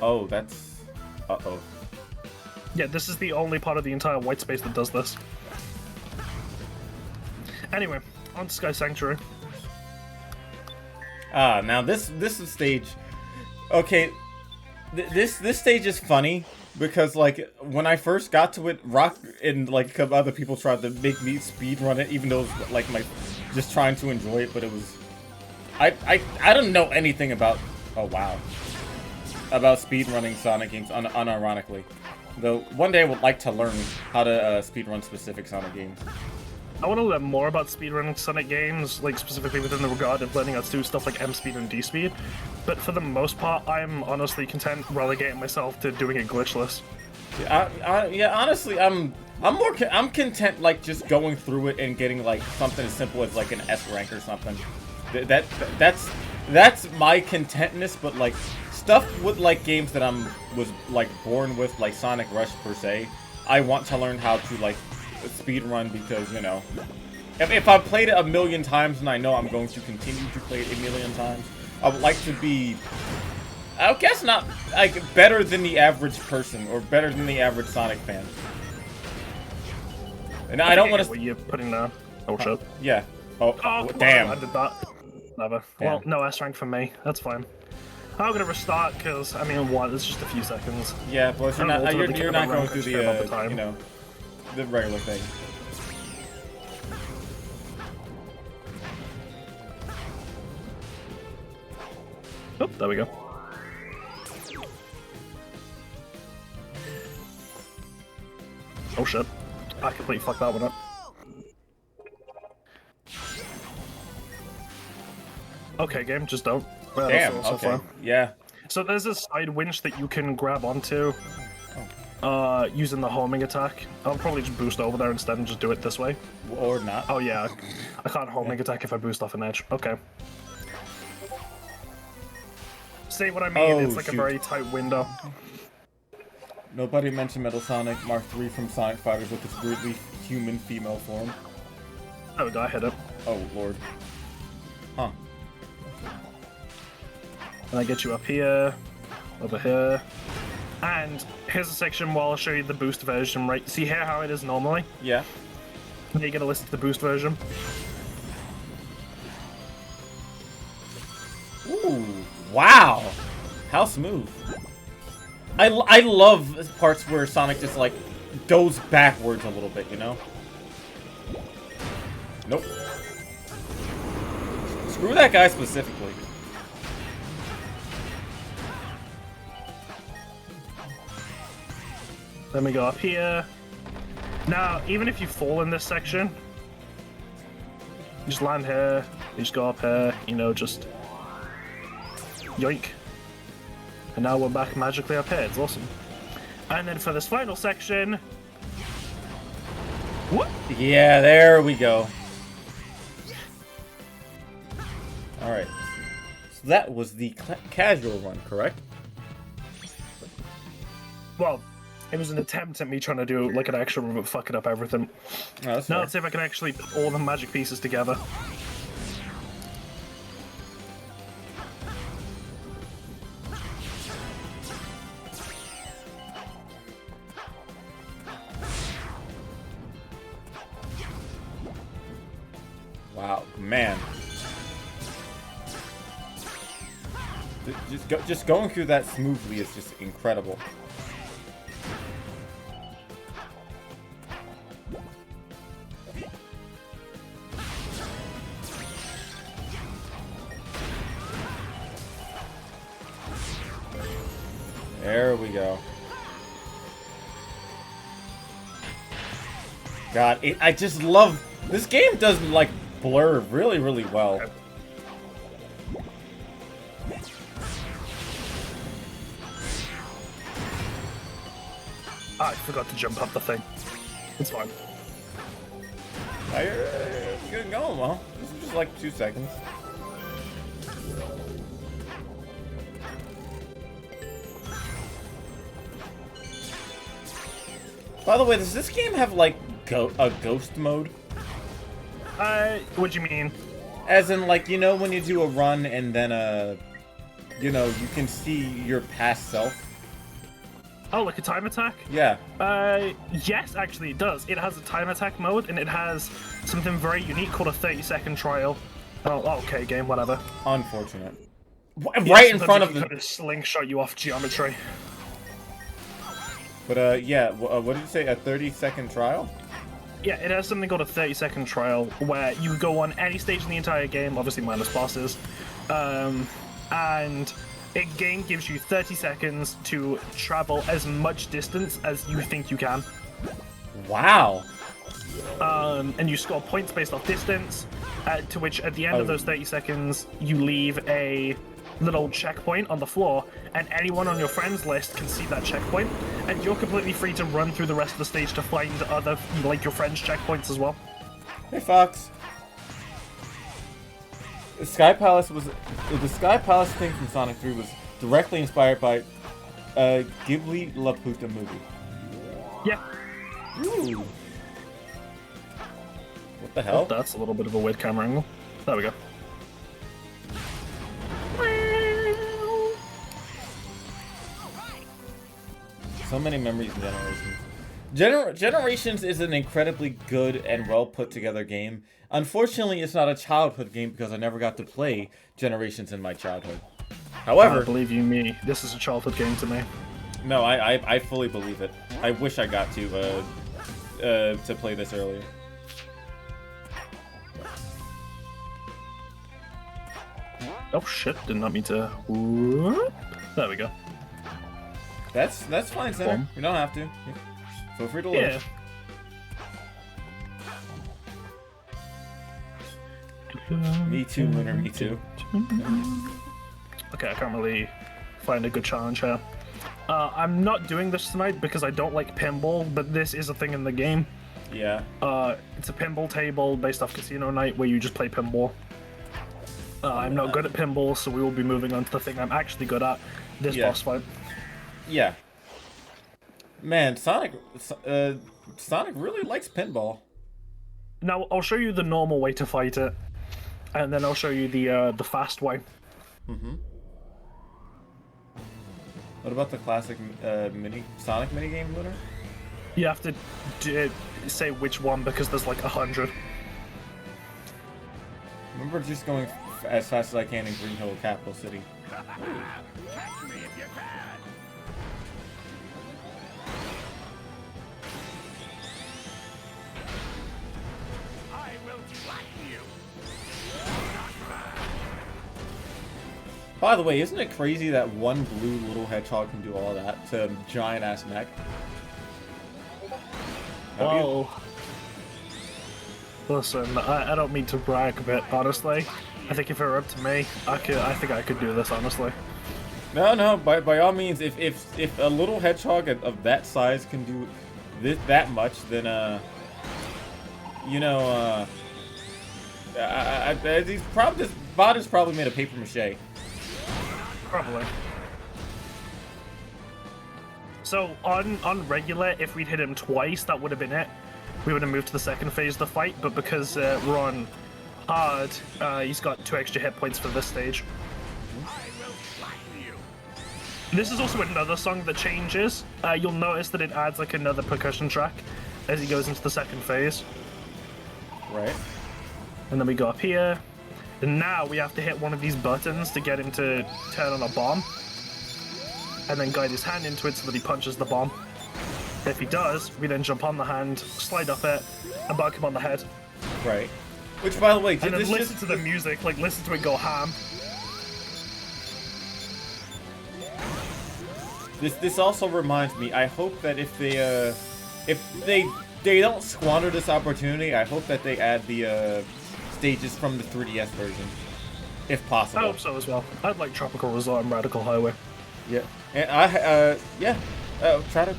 Oh, that's... Uh-oh. Yeah, this is the only part of the entire white space that does this. Anyway, on to Sky Sanctuary. Ah, now this is stage... Okay, this stage is funny, because, like, when I first got to it, Rock and, like, a couple other people tried to make me speedrun it, even though it was, like, just trying to enjoy it, but it was... I don't know anything about... Oh, wow. About speedrunning Sonic games, unironically. Though, one day I would like to learn how to speedrun specific Sonic games. I want to learn more about speedrunning Sonic games, like specifically within the regard of learning how to do stuff like M-Speed and D-Speed. But for the most part, I'm honestly content relegating myself to doing it glitchless. Yeah, honestly, I'm content like just going through it and getting like something as simple as like an S rank or something. That's my contentness. But like stuff with like games that was like born with, like Sonic Rush per se, I want to learn how to like speedrun, because, you know, if I've played it a million times and I know I'm going to continue to play it a million times, I would like to be, I guess, not like better than the average person or better than the average Sonic fan. And I don't want to. What you're putting down? Oh shit. Yeah. Oh, damn. I did that. Never. Damn. Well, no S rank for me. That's fine. I'm gonna restart because I mean, what? It's just a few seconds. Yeah, plus you're not going through the you know, the regular thing. Oh, there we go. Oh shit. I completely fucked that one up. Okay, game, just don't. Well, Damn, okay. Yeah. So there's a side winch that you can grab onto using the homing attack. I'll probably just boost over there instead and just do it this way. Or not. Oh yeah, I can't homing attack if I boost off an edge. Okay. See what I mean? It's like a very tight window. Nobody mentioned Metal Sonic Mark III from Sonic Fighters with its weirdly human female form. Oh, I hit it. Oh, lord. Huh. And I get you up here, over here. And here's a section where I'll show you the boost version, right? See here how it is normally? Yeah. Now you gotta listen to the boost version. Ooh, wow. How smooth. I love parts where Sonic just, like, goes backwards a little bit, you know? Nope. Screw that guy specifically. Then we go up here. Now, even if you fall in this section, you just land here, you just go up here, you know, just yoink. And now we're back magically up here, it's awesome. And then for this final section... What? Yeah, there we go. Alright. So that was the casual run, correct? Well, it was an attempt at me trying to do like an extra run but fucking up everything. Oh, that's now fair. let's see if I can actually put all the magic pieces together. Wow, man. Just going through that smoothly is just incredible. There we go. God, I just love... This game does, like, blur really, really well. I forgot to jump up the thing. It's fine. You're going well. This is just like 2 seconds. By the way, does this game have, like, a ghost mode? What do you mean? As in, like, you know when you do a run and then, you know, you can see your past self? Oh, like a time attack? Yeah. Yes, actually it does. It has a time attack mode, and it has something very unique called a 30-second trial. Oh, okay, game, whatever. Unfortunate. Right in front of the... Kind of slingshot you off geometry. But, yeah, what did you say? A 30-second trial? Yeah, it has something called a 30-second trial, where you go on any stage in the entire game, obviously minus bosses, and game gives you 30 seconds to travel as much distance as you think you can. Wow. And you score points based off distance, to which at the end of those 30 seconds, you leave a little checkpoint on the floor, and anyone on your friends list can see that checkpoint, and you're completely free to run through the rest of the stage to find other, like, your friends' checkpoints as well. Hey, Fox. The Sky Palace thing from Sonic 3 was directly inspired by a Ghibli Laputa movie. Yeah. Ooh. What the hell? Oh, that's a little bit of a weird camera angle. There we go. So many memories and Generations. Generations is an incredibly good and well put together game. Unfortunately, it's not a childhood game because I never got to play Generations in my childhood. However, believe you me, this is a childhood game to me. No, I fully believe it. I wish I got to play this earlier. Oh shit! Did not mean to. There we go. That's fine, Center. You don't have to. Feel free to leave. Yeah. Me too, Lunar. Me too. Okay, I can't really find a good challenge here. I'm not doing this tonight because I don't like pinball, but this is a thing in the game. Yeah. It's a pinball table based off Casino Night where you just play pinball. I'm not good at pinball, so we will be moving on to the thing I'm actually good at, this boss fight. Yeah. Man, Sonic really likes pinball. Now, I'll show you the normal way to fight it, and then I'll show you the fast way. Mm-hmm. What about the classic Sonic minigame, Lunar? You have to say which one because there's like 100. Remember just going as fast as I can in Green Hill Capital City. Catch me if you can. I will flatten you. By the way, isn't it crazy that one blue little hedgehog can do all that to a giant-ass mech? Whoa. Listen, I don't mean to brag, but honestly, I think if it were up to me, I think I could do this, honestly. No, by all means, if a little hedgehog of that size can do that much, then you know, this bot is probably made of paper mache. Probably. So on regular, if we'd hit him twice, that would have been it. We would have moved to the second phase of the fight, but because we're on hard, he's got 2 extra hit points for this stage. This is also another song that changes. You'll notice that it adds like another percussion track as he goes into the second phase. Right. And then we go up here. And now we have to hit one of these buttons to get him to turn on a bomb. And then guide his hand into it so that he punches the bomb. If he does, we then jump on the hand, slide up it, and bonk him on the head. Right. Which, by the way, did And then this listen just... to the music, like listen to it go ham. This also reminds me. I hope that if they don't squander this opportunity, I hope that they add the stages from the 3DS version, if possible. I hope so as well. I'd like Tropical Resort and Radical Highway. Yeah, and try to.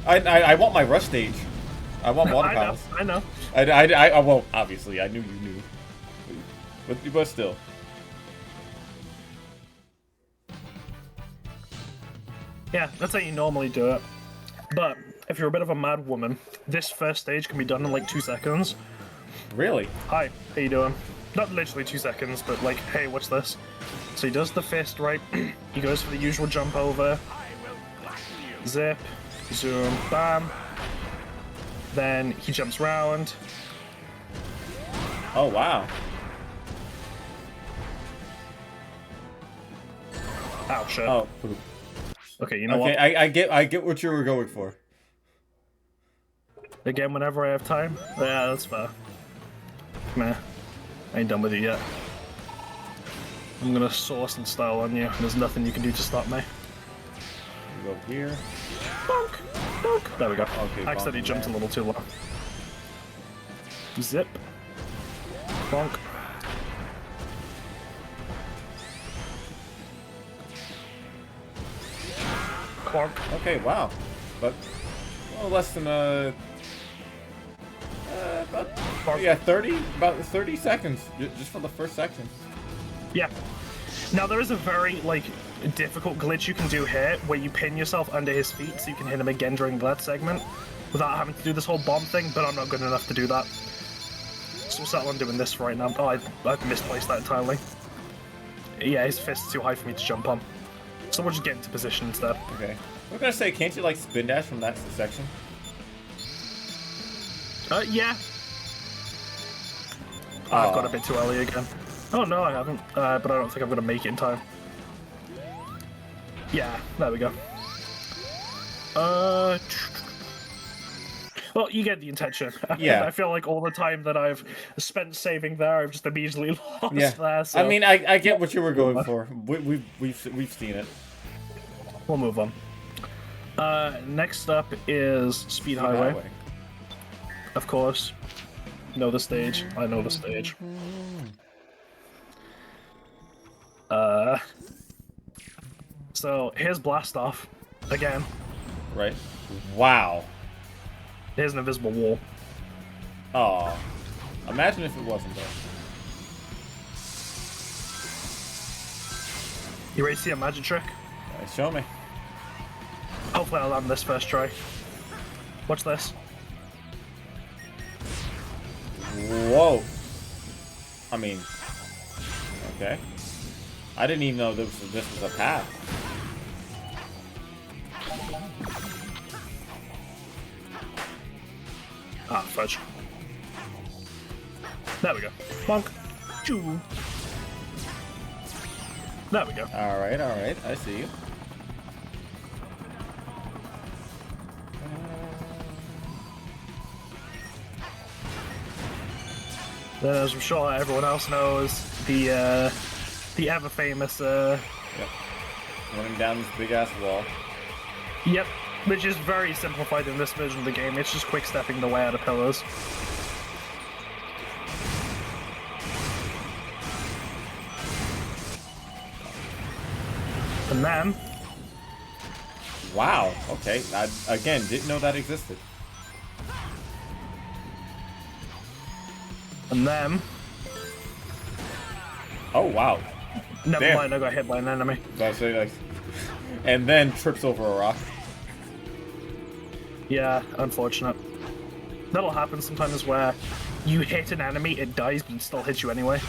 I want my rush stage. I want water palace. I know. I well, obviously, I knew you knew, but still. Yeah, that's how you normally do it. But if you're a bit of a mad woman, this first stage can be done in like 2 seconds. Really? Hi, how you doing? Not literally 2 seconds, but like, hey, what's this? So he does the fist, right? He goes for the usual jump over. Zip, zoom, bam. Then he jumps round. Oh wow. Ow, shit. Oh. Poop. Okay, you know Okay, what? I get what you were going for. Again, whenever I have time. Yeah, that's fair. Meh. I ain't done with it yet. I'm gonna source and style on you. There's nothing you can do to stop me. Go here. Bonk! Bonk! There we go. Okay, Accidentally bonk, jumped a yeah. little too low. Zip. Bonk. Bonk. Okay, wow. But well, less than about, yeah, 30 seconds just for the first section. Yeah. Now there is a very like difficult glitch you can do here where you pin yourself under his feet so you can hit him again during that segment without having to do this whole bomb thing, but I'm not good enough to do that. So we'll settle on doing this right now. Oh, I've misplaced that entirely. Yeah, his fist's too high for me to jump on. So we'll just get into position instead. Okay. I'm gonna say, can't you like spin dash from that section? Yeah. Oh, I've got a bit too early again. Oh no, I haven't. But I don't think I'm gonna make it in time. Yeah, there we go. Well, you get the intention. Yeah. I feel like all the time that I've spent saving there, I've just immediately lost there. So I mean, I get what you were going for. We've seen it. we'll move on. Next up is Speed Highway. Of course. Know the stage. I know the stage. So here's Blast Off again. Right. Wow. Here's an invisible wall. Oh. Imagine if it wasn't though. You ready to see a magic trick? Show me. Hopefully I'll land this first try. Watch this. Whoa. I mean, okay. I didn't even know this was a path. Ah, fudge. There we go. Bonk. Choo. There we go. All right. I see you. Then, as I'm sure everyone else knows, the ever famous Yep. Running down this big ass wall. Yep, which is very simplified in this version of the game. It's just quick stepping the way out of pillars. And then, Wow. Okay. I again didn't know that existed. and then, Oh wow. never Damn. mind, I got hit by an enemy. So I say like, and then trips over a rock. Yeah, unfortunate. That'll happen sometimes where you hit an enemy, it dies, but it still hits you anyway.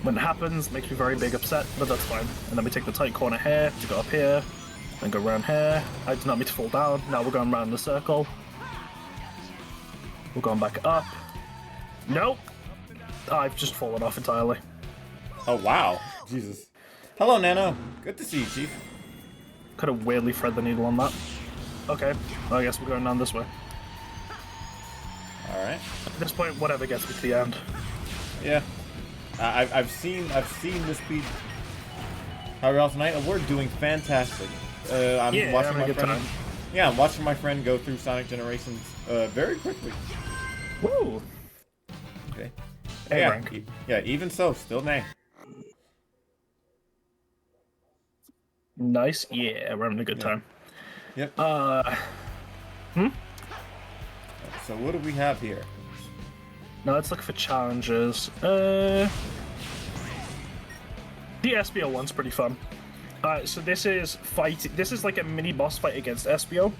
When it happens, it makes me very big upset, but that's fine. And then we take the tight corner here to go up here, then go around here. I did not mean to fall down. Now we're going around the circle. We're going back up. Nope. I've just fallen off entirely. Oh, wow. Jesus. Hello, Nano. Good to see you, Chief. Could have weirdly thread the needle on that. Okay, well, I guess we're going down this way. Alright. At this point, whatever gets me to the end. Yeah. I've seen the speed power else tonight, and we're doing fantastic. I'm Yeah, watching having my a good friend. time. Yeah, I'm watching my friend go through Sonic Generations very quickly. Woo! Okay. A Yeah, rank. yeah, even so, still nay. Nice. Yeah, we're having a good time. Yep. Hmm? So what do we have here? Now let's look for challenges. The SBO one's pretty fun. So this is fight. This is like a mini boss fight against SBO.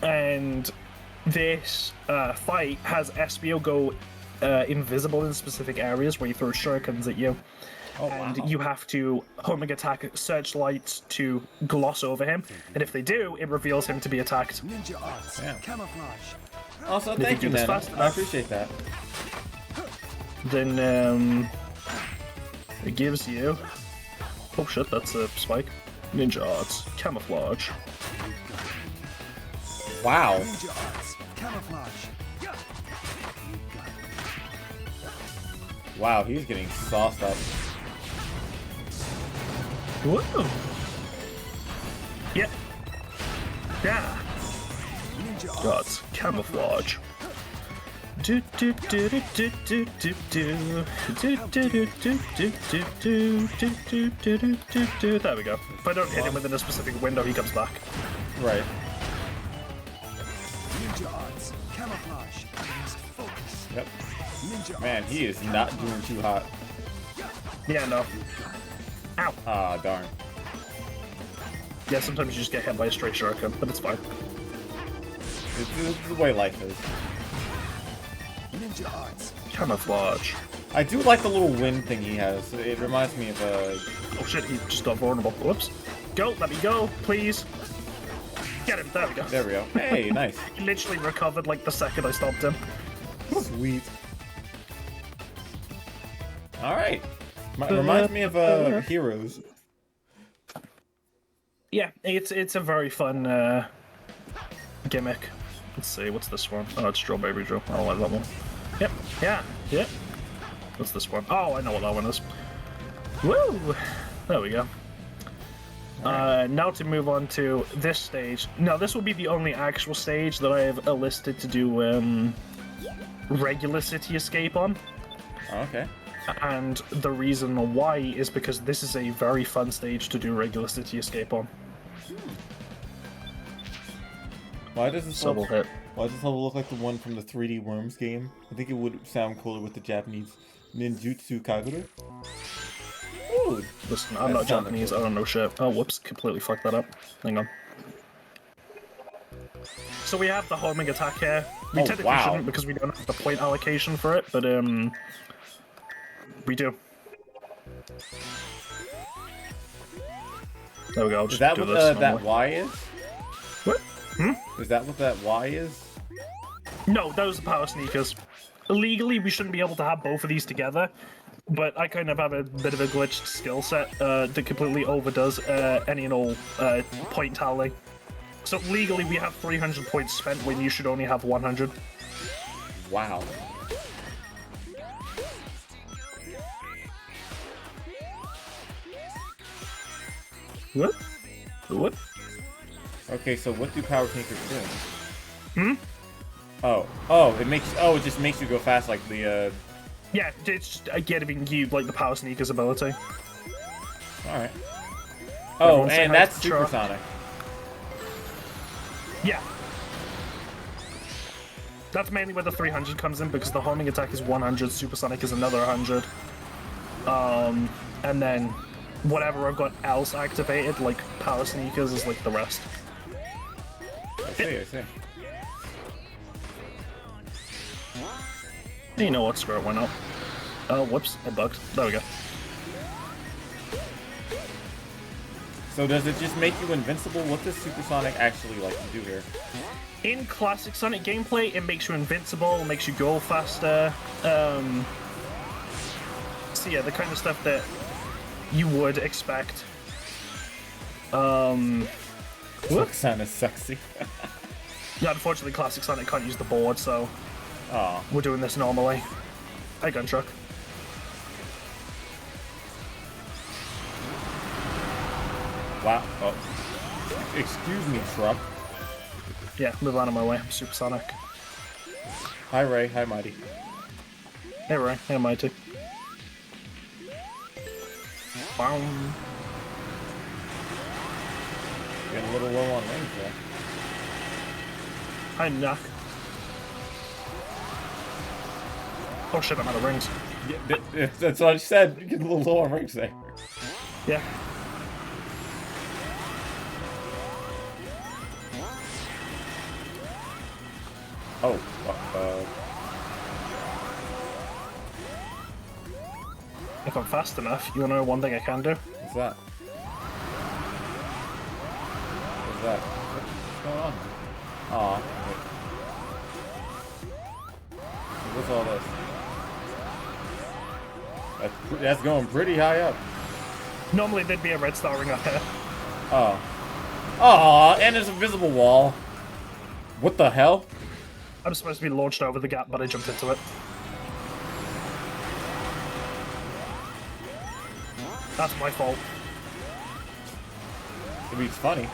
And this fight has SBO go invisible in specific areas where you throw shurikens at you. Oh, And wow. you have to homing attack searchlights to gloss over him, and if they do, it reveals him to be attacked. Ninja arts. Yeah. Camouflage. Also, If you thank do you, this Nano. fast I enough. appreciate that. Then it gives you. Oh shit, that's a spike. Ninja arts, camouflage. Wow. Ninja arts. Camouflage. Wow, he's getting sauced up. Whoa. Yep. Yeah. Ninja Arts, camouflage. Do do do do do do do do do do do do do do do do do do do. There we go. If I don't hit him within a specific window, he comes back. Right. Ninja arts. Camouflage. I must focus. Yep. Ninja Man, he is not doing too hot. Yeah, no. Ow. Ah, darn. Yeah, sometimes you just get hit by a straight shuriken, but it's fine. It's the way life is. Ninja arts. Camouflage. I do like the little wind thing he has. It reminds me of Oh shit, he just got vulnerable. Whoops. Go, let me go, please. Get him, there we go. There we go. Hey, nice. He literally recovered like the second I stopped him. Sweet. Alright. Reminds me of Heroes. Yeah, it's a very fun gimmick. Let's see, what's this one? Oh, it's Strawberry Drill. I don't like that one. Yep, yeah. What's this one? Oh, I know what that one is. Woo! There we go. Now to move on to this stage. Now, this will be the only actual stage that I have enlisted to do regular city escape on. Okay. And the reason why is because this is a very fun stage to do regular city escape on. Why does this So we'll hit. Why does this level look like the one from the 3D Worms game? I think it would sound cooler with the Japanese Ninjutsu Kagura. Ooh. Listen, I'm not That sounded Japanese, cool. I don't know shit. Oh, whoops, completely fucked that up. Hang on. So we have the homing attack here. We Oh, technically wow. shouldn't because we don't have the point allocation for it, but we do. There we go, I'll Is just that do what this that normally. Y is? What? Is that what that Y is? No, those are power sneakers. Legally, we shouldn't be able to have both of these together, but I kind of have a bit of a glitched skill set that completely overdoes any and all point tally. So legally, we have 300 points spent when you should only have 100. Wow. What? What? Okay, so what do power sneakers do? Oh, it just makes you go fast like the Yeah, it's just giving you like the power sneakers ability. Alright. Oh, Everyone say and hi that's to the truck. supersonic. Yeah. That's mainly where the 300 comes in because the homing attack is 100, supersonic is another 100. And then whatever I've got else activated, like power sneakers, is like the rest. I see. You know what? Screw it, why not? Oh, whoops, it bugged. There we go. So does it just make you invincible? What does Supersonic actually like to do here? In classic Sonic gameplay, it makes you invincible, makes you go faster. So yeah, the kind of stuff that you would expect. Looks kinda sexy. Yeah, unfortunately, classic Sonic can't use the board, so Oh. we're doing this normally. Hey, gun truck. Wow. Oh. Excuse me, truck. Yeah, move out of my way. I'm Supersonic. Hi, Ray. Hi, Mighty. Hey, Ray. Hey, Mighty. Wow. Getting a little low on range there. Hi, Knock. Oh shit, I'm out of rings. Yeah, that's what I said. You're getting a little low on range there. Yeah. Oh. If I'm fast enough, you wanna know one thing I can do? What's that? What's that? What's going on? Aw. What's all this? That's going pretty high up. Normally there'd be a red star ring up here. Oh. Aw, and there's a visible wall. What the hell? I'm supposed to be launched over the gap, but I jumped into it. That's my fault. I mean, it's funny.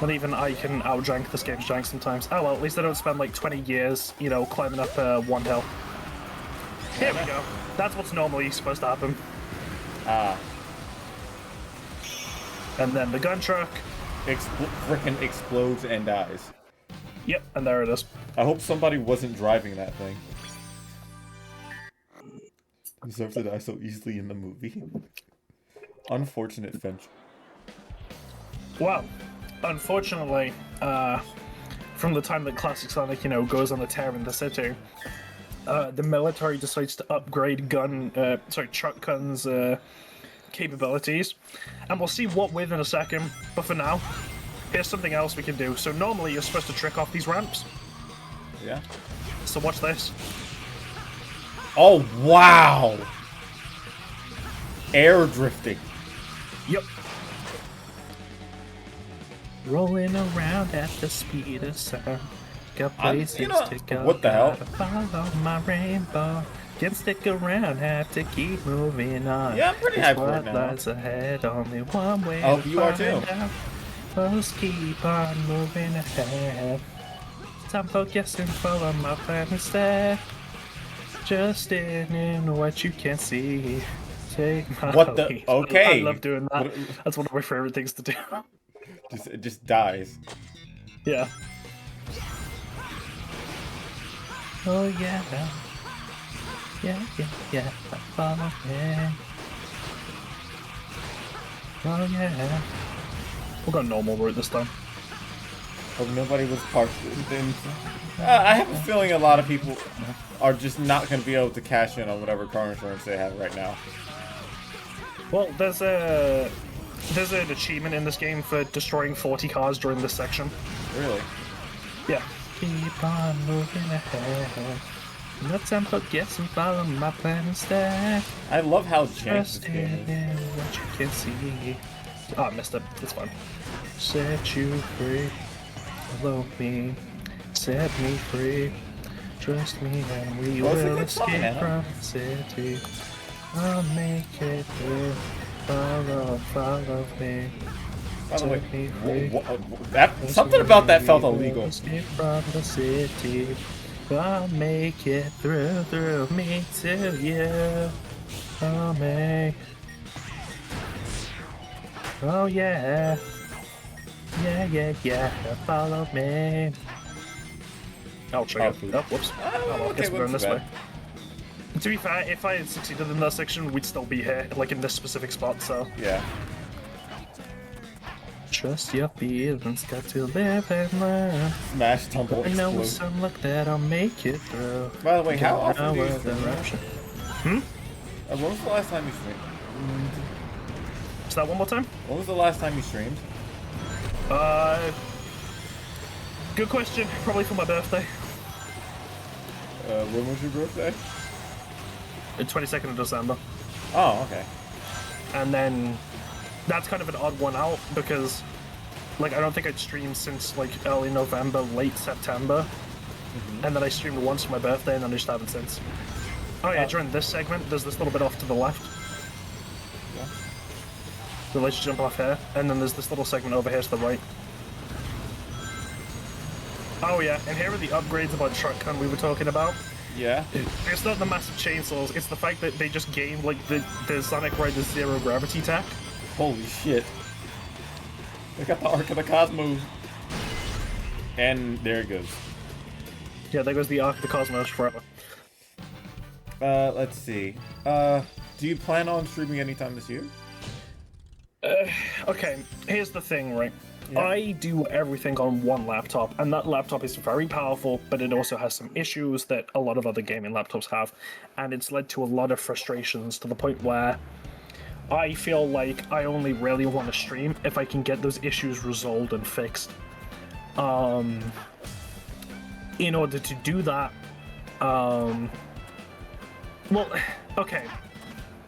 Not even I can outjank this game's jank sometimes. Oh well, at least I don't spend like 20 years, you know, climbing up one hill. Here we go. That's what's normally supposed to happen. Ah. And then the gun truck. Frickin' explodes and dies. Yep, and there it is. I hope somebody wasn't driving that thing. Deserve to die so easily in the movie. Unfortunate Finch. Well, unfortunately, from the time that Classic Sonic, you know, goes on a tear in the city, the military decides to upgrade truck guns' capabilities, and we'll see what with in a second. But for now, here's something else we can do. So normally you're supposed to trick off these ramps. Yeah. So watch this. Oh, wow! Air drifting. Yep. Rolling around at the speed of sound. Got places to go. What the hell? Follow my rainbow. Can stick around, have to keep moving on. Yeah, I'm pretty hyped for it What now. lies ahead, only one way I hope to you are find too. out. Just keep on moving ahead. Time for guessing, follow my plan instead. Just in what you can see. Take my What the? lead. Okay. I love doing that. What- That's one of my favorite things to do. It just dies. Yeah. Oh yeah. Yeah. Follow me. Oh yeah. We'll go normal route this time. Hope nobody was parked. I have a feeling a lot of people are just not going to be able to cash in on whatever car insurance they have right now. Well, there's an achievement in this game for destroying 40 cars during this section. Really? Yeah. Keep on moving ahead. No time for guessing, follow my plan instead. I love how jank this Trust game is. in what you can see. Oh, I missed it. It's fine. Set you free. Follow me. Set me free. Trust me and we Well, it's a will good song, escape man. from the city. I'll make it through. Follow me. By the way, Set me free. something about that felt illegal. Escape from the city. I'll make it through me to you. I'll make. Oh yeah. Yeah. Follow me. I'll check it. Oh, whoops. Oh, well, okay, guess we're going wasn't this too way. To be fair, if I had succeeded in that section, we'd still be here, like in this specific spot, so. Yeah. Trust your feelings, got to live and learn. Smash, tumble, I know with explode. some luck that I'll make it through. By the way, how Don't often know do you where stream? the option. When was the last time you streamed? that one more time? When was the last time you streamed? Good question. Probably for my birthday. When was your birthday? The 22nd of December. Oh, okay. And then that's kind of an odd one out because, like, I don't think I'd streamed since, like, early November, late September. And then I streamed once for my birthday and then I just haven't since. Oh yeah, during this segment, there's this little bit off to the left. Yeah. So let's jump off here. And then there's this little segment over here to the right. Oh yeah, and here are the upgrades about Shotgun we were talking about. Yeah. It's not the massive chainsaws, it's the fact that they just gained, like, the Sonic Rider's zero gravity tech. Holy shit. They got the Arc of the Cosmos. And there it goes. Yeah, there goes the Arc of the Cosmos forever. Let's see. Do you plan on streaming anytime this year? Okay, here's the thing, right? Yeah. I do everything on one laptop, and that laptop is very powerful, but it also has some issues that a lot of other gaming laptops have, and it's led to a lot of frustrations to the point where I feel like I only really want to stream if I can get those issues resolved and fixed. In order to do that, well, okay.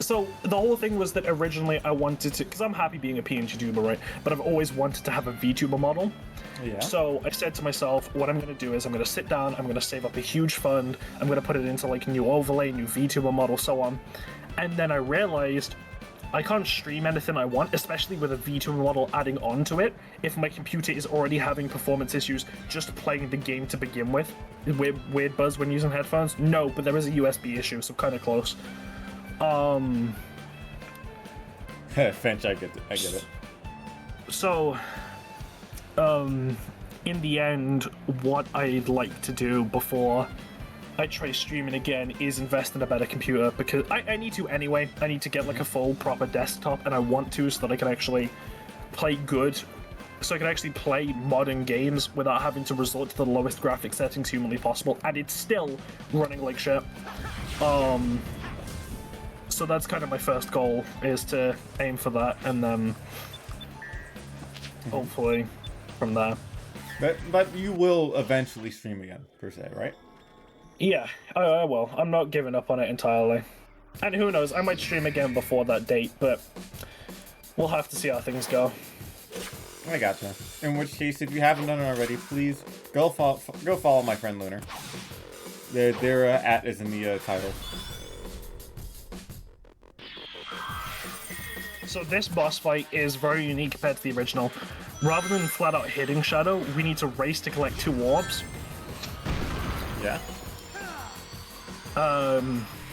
So the whole thing was that originally I wanted to, because I'm happy being a PNG tuber, right? But I've always wanted to have a VTuber model. Yeah. So I said to myself, what I'm going to do is I'm going to sit down, I'm going to save up a huge fund, I'm going to put it into like a new overlay, new VTuber model, so on. And then I realized I can't stream anything I want, especially with a VTuber model adding on to it, if my computer is already having performance issues just playing the game to begin with. Weird buzz when using headphones? No, but there is a USB issue, so kind of close. Finch, I get it. So, in the end, what I'd like to do before I try streaming again is invest in a better computer, because I need to anyway. I need to get like a full proper desktop, and I want to so that I can actually play good, so I can actually play modern games without having to resort to the lowest graphic settings humanly possible, and it's still running like shit. So that's kind of my first goal, is to aim for that, and then hopefully from there. But you will eventually stream again, per se, right? Yeah, I will. I'm not giving up on it entirely. And who knows, I might stream again before that date, but we'll have to see how things go. I gotcha. In which case, if you haven't done it already, please go follow my friend Lunar. Their @ is in the title. So this boss fight is very unique compared to the original. Rather than flat out hitting Shadow, we need to race to collect 2 orbs. Yeah.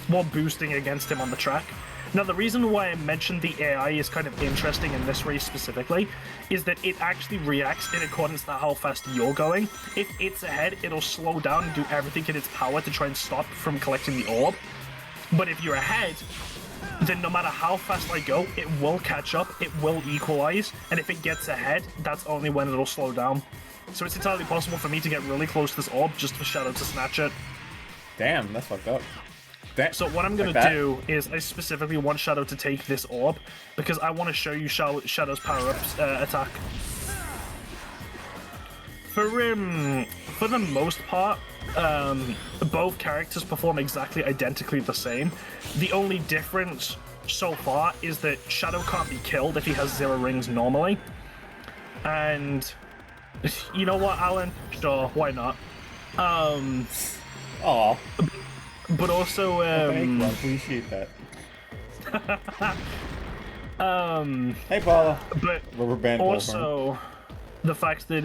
While boosting against him on the track. Now, the reason why I mentioned the AI is kind of interesting in this race specifically is that it actually reacts in accordance to how fast you're going. If it's ahead, it'll slow down and do everything in its power to try and stop from collecting the orb. But if you're ahead, then no matter how fast I go, it will catch up, it will equalize, and if it gets ahead, that's only when it'll slow down. So it's entirely possible for me to get really close to this orb just for Shadow to snatch it. Damn, that's fucked up. So what I'm going to do is I specifically want Shadow to take this orb because I want to show you Shadow's power-ups attack. For the most part, both characters perform exactly identically the same. The only difference so far is that Shadow can't be killed if he has 0 rings normally. And you know what, Alan? Sure, why not? Aw. But also, Thank you, I appreciate that. Hey, Paula. But Rubber band also, the fact that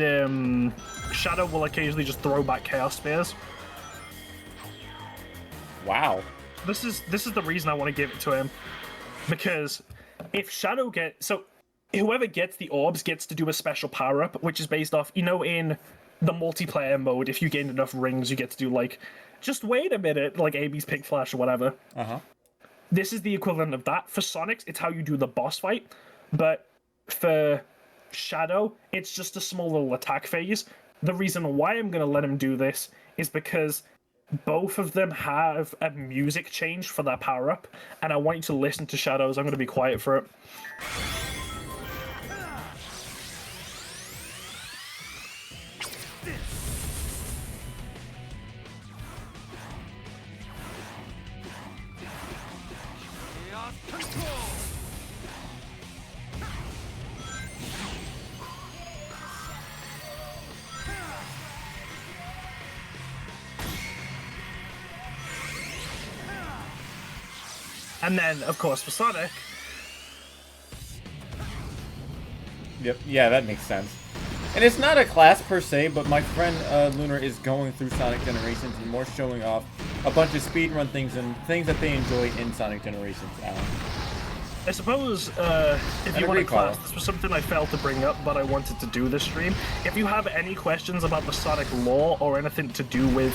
Shadow will occasionally just throw back Chaos Spears. Wow. This is the reason I want to give it to him, because if Shadow whoever gets the orbs gets to do a special power up, which is based off, you know, in the multiplayer mode, if you gain enough rings, you get to do like, just wait a minute, like AB's Pink Flash or whatever. This is the equivalent of that. For Sonic, it's how you do the boss fight, but for Shadow, it's just a small little attack phase. The reason why I'm going to let him do this is because both of them have a music change for their power-up, and I want you to listen to Shadows. I'm going to be quiet for it. And then, of course, for Sonic, Yep, yeah, that makes sense. And it's not a class per se, but my friend Lunar is going through Sonic Generations and more showing off a bunch of speedrun things and things that they enjoy in Sonic Generations. I suppose if you want to class, this was something I failed to bring up, but I wanted to do this stream. If you have any questions about the Sonic lore or anything to do with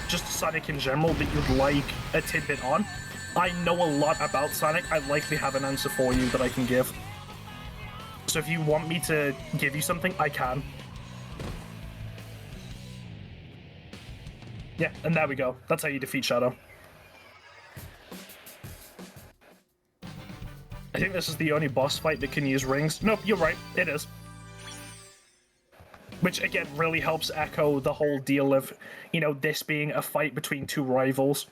just Sonic in general that you'd like a tidbit on, I know a lot about Sonic. I likely have an answer for you that I can give. So if you want me to give you something, I can. Yeah, and there we go. That's how you defeat Shadow. I think this is the only boss fight that can use rings. Nope, you're right. It is. Which, again, really helps echo the whole deal of, you know, this being a fight between two rivals.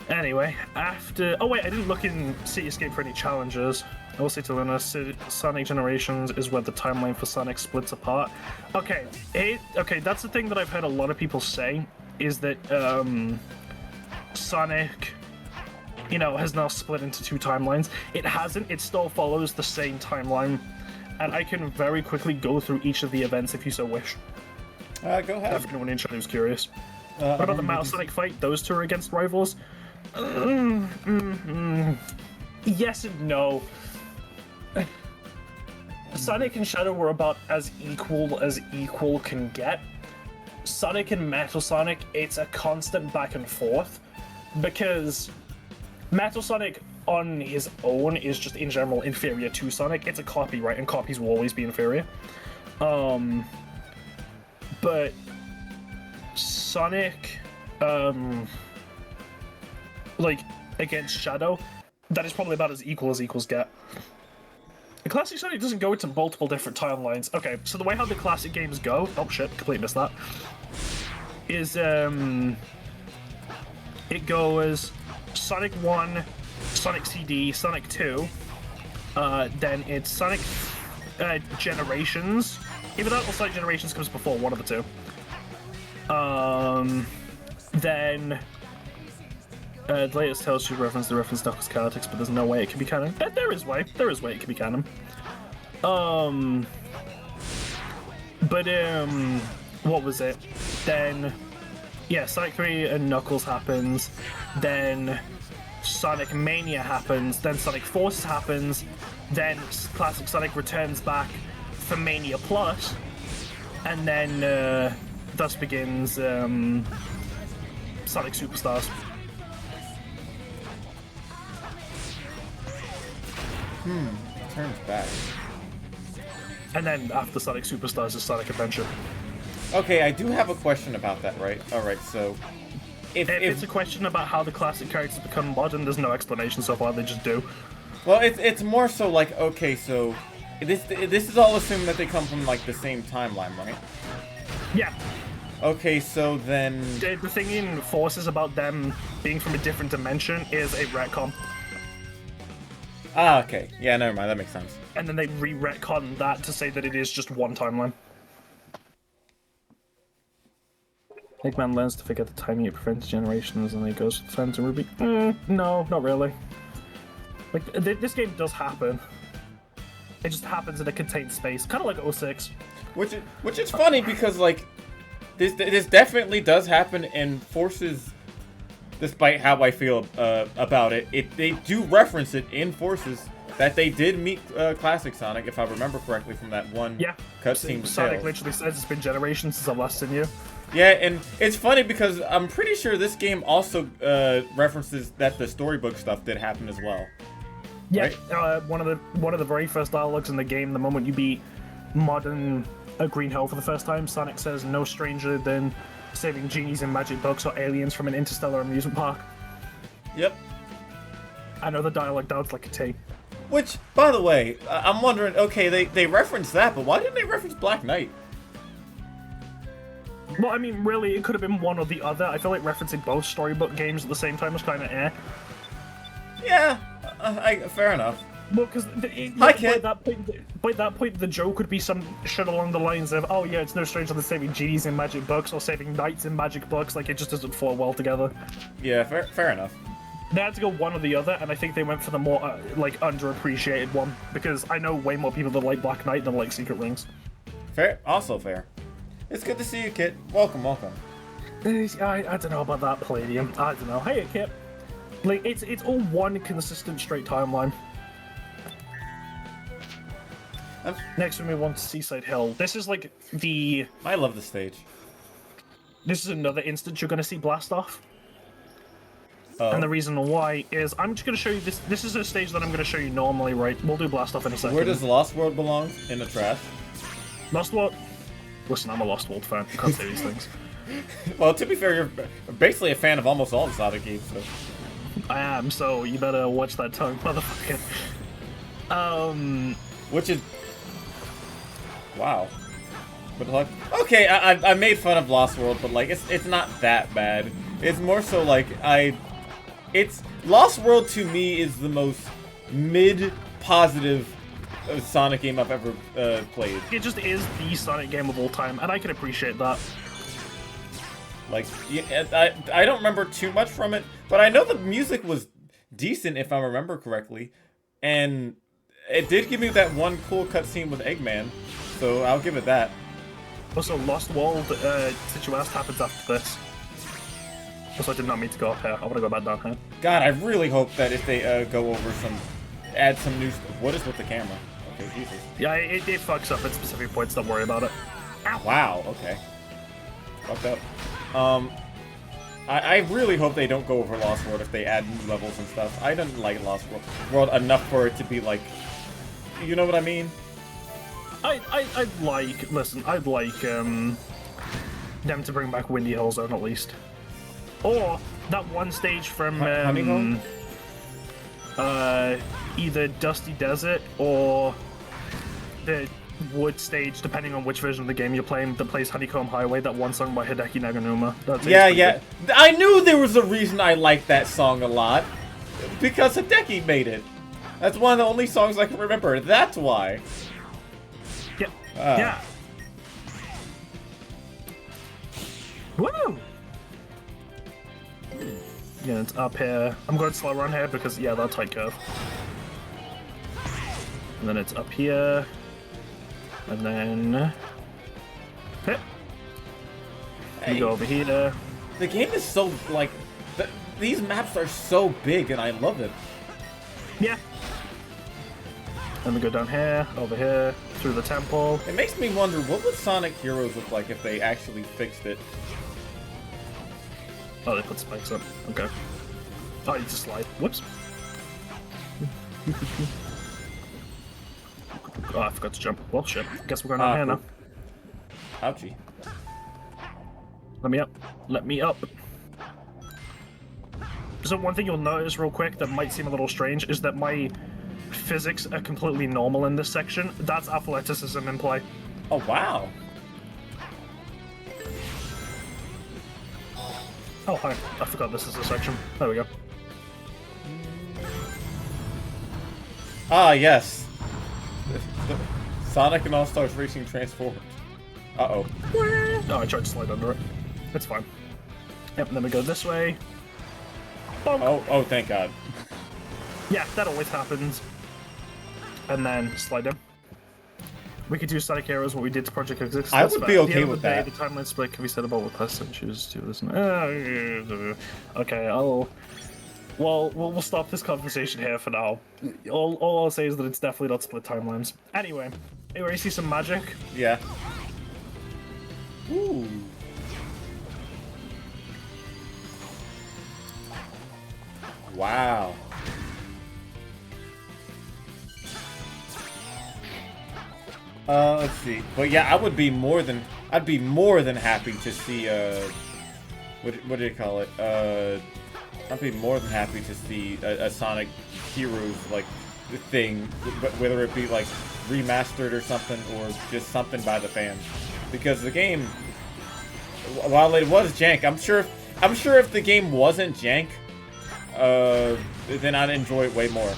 Anyway, after... Oh, wait, I didn't look in Cityscape for any challenges. I will say to Luna, Sonic Generations is where the timeline for Sonic splits apart. Okay, okay, that's the thing that I've heard a lot of people say, is that Sonic, you know, has now split into two timelines. It hasn't, it still follows the same timeline, and I can very quickly go through each of the events if you so wish. Go ahead. If anyone in chat who's curious. What about the Metal Sonic fight? Those two are against rivals? Yes and no. Sonic and Shadow were about as equal can get. Sonic and Metal Sonic, it's a constant back and forth, because Metal Sonic on his own is just in general inferior to Sonic. It's a copy, right? And copies will always be inferior. But Sonic, like, against Shadow, that is probably about as equals get. The classic Sonic doesn't go into multiple different timelines. Okay, so the way how the classic games go... Oh shit, completely missed that. Is, it goes Sonic 1, Sonic CD, Sonic 2, then it's Sonic Generations. Either that or Sonic Generations comes before, one of the two. Then... the latest Tales should reference the reference Knuckles Chaotix, but there's no way it can be canon. There is way it can be canon. What was it? Then, yeah, Sonic 3 and Knuckles happens, then Sonic Mania happens, then Sonic Forces happens, then Classic Sonic returns back for Mania Plus, and then, thus begins, Sonic Superstars. Turns back. And then after Sonic Superstars is Sonic Adventure. Okay, I do have a question about that, right? Alright, so... If it's a question about how the classic characters become modern, there's no explanation so far, they just do. Well, it's more so like, okay, so... This is all assuming that they come from, like, the same timeline, right? Yeah. Okay, so then... The thing in Forces about them being from a different dimension is a retcon. Ah, okay. Yeah, never mind, that makes sense. And then they re-retcon that to say that it is just one timeline. Eggman learns to figure the timing it prevents generations and then he goes with friends and Ruby. No, not really. Like, this game does happen. It just happens in a contained space, kind of like 06. Which is funny because, like, this definitely does happen in Forces. Despite how I feel about it, they do reference it in Forces that they did meet Classic Sonic, if I remember correctly from that one cutscene. Sonic literally says it's been generations since I've last seen you. Yeah, and it's funny because I'm pretty sure this game also references that the storybook stuff did happen as well. Yeah, right? one of the very first dialogues in the game, the moment you beat modern Green Hill for the first time, Sonic says, "No stranger than saving genies and magic books or aliens from an interstellar amusement park." Yep. I know the dialogue sounds like a T. Which, by the way, I'm wondering, okay, they referenced that, but why didn't they reference Black Knight? Well, I mean, really, it could have been one or the other. I feel like referencing both storybook games at the same time was kind of eh. Yeah, fair enough. Well, because Hi, kid. by that point, the joke would be some shit along the lines of, "Oh yeah, it's no stranger than saving genies in magic books or saving knights in magic books." Like it just doesn't fall well together. Yeah, fair enough. They had to go one or the other, and I think they went for the more like underappreciated one because I know way more people that like Black Knight than like Secret Rings. Fair, also fair. It's good to see you, Kit. Welcome. I don't know about that Palladium. I don't know. Hey, Kit. Like it's all one consistent straight timeline. Next, we move on to Seaside Hill. This is like the. I love the stage. This is another instance you're going to see blast off. Oh. And the reason why is I'm just going to show you this. This is a stage that I'm going to show you normally, right? We'll do blast off in a second. Where does Lost World belong? In the trash? Lost World? Listen, I'm a Lost World fan. I can't say these things. Well, to be fair, you're basically a fan of almost all the Sonic games, so. I am, so you better watch that tongue, motherfucker. Which is... Wow. But like, okay, I made fun of Lost World, but like, it's not that bad. It's more so like, it's... Lost World to me is the most mid-positive Sonic game I've ever played. It just is the Sonic game of all time, and I can appreciate that. Like, yeah, I don't remember too much from it, but I know the music was decent, if I remember correctly. And it did give me that one cool cutscene with Eggman, so I'll give it that. Also, Lost World, since you asked, happens after this. Also, I did not mean to go up here. I want to go back down here. God, I really hope that if they go over add some new stuff. What is with the camera? Okay, Jesus. Yeah, it fucks up at specific points, don't worry about it. Ow. Wow, okay. Fucked up. I really hope they don't go over Lost World if they add new levels and stuff. I didn't like Lost World enough for it to be like, you know what I mean? I'd like them to bring back Windy Hill Zone at least, or that one stage from either Dusty Desert or the Wood stage, depending on which version of the game you're playing, that plays Honeycomb Highway, that one song by Hideki Naganuma. Yeah. I knew there was a reason I liked that song a lot. Because Hideki made it. That's one of the only songs I can remember. That's why. Yeah. Yeah. Woo! Yeah, it's up here. I'm going slow around here because, yeah, that tight curve. And then it's up here. And then... Hit. Hey. You go over here. The game is so, like... these maps are so big and I love it. Yeah. Then we go down here, over here, through the temple. It makes me wonder, what would Sonic Heroes look like if they actually fixed it? Oh, they put spikes up. Okay. Oh, you just slide. Whoops. Oh, I forgot to jump. Well, shit. Guess we're going down here now. Ouchie. Let me up. Let me up. So one thing you'll notice real quick that might seem a little strange is that my physics are completely normal in this section. That's athleticism in play. Oh, wow. Oh, hi. I forgot this is a section. There we go. Ah, yes. Sonic and All-Stars Racing Transformed. Uh-oh. Oh, I tried to slide under it. It's fine. Yep, and then we go this way. Bonk. Oh, thank God. Yeah, that always happens. And then slide in. We could do Sonic Heroes, what we did to Project Exist. I would be okay with that. The timeline split can be said about what person chooses to do this. Okay, we'll stop this conversation here for now. All I'll say is that it's definitely not split timelines. Anyway, you already see some magic? Yeah. Ooh. Wow. Let's see. But yeah, I'd be more than happy to see what do you call it? I'd be more than happy to see a Sonic Heroes like thing, whether it be like remastered or something, or just something by the fans. Because the game, while it was jank, I'm sure if the game wasn't jank, then I'd enjoy it way more.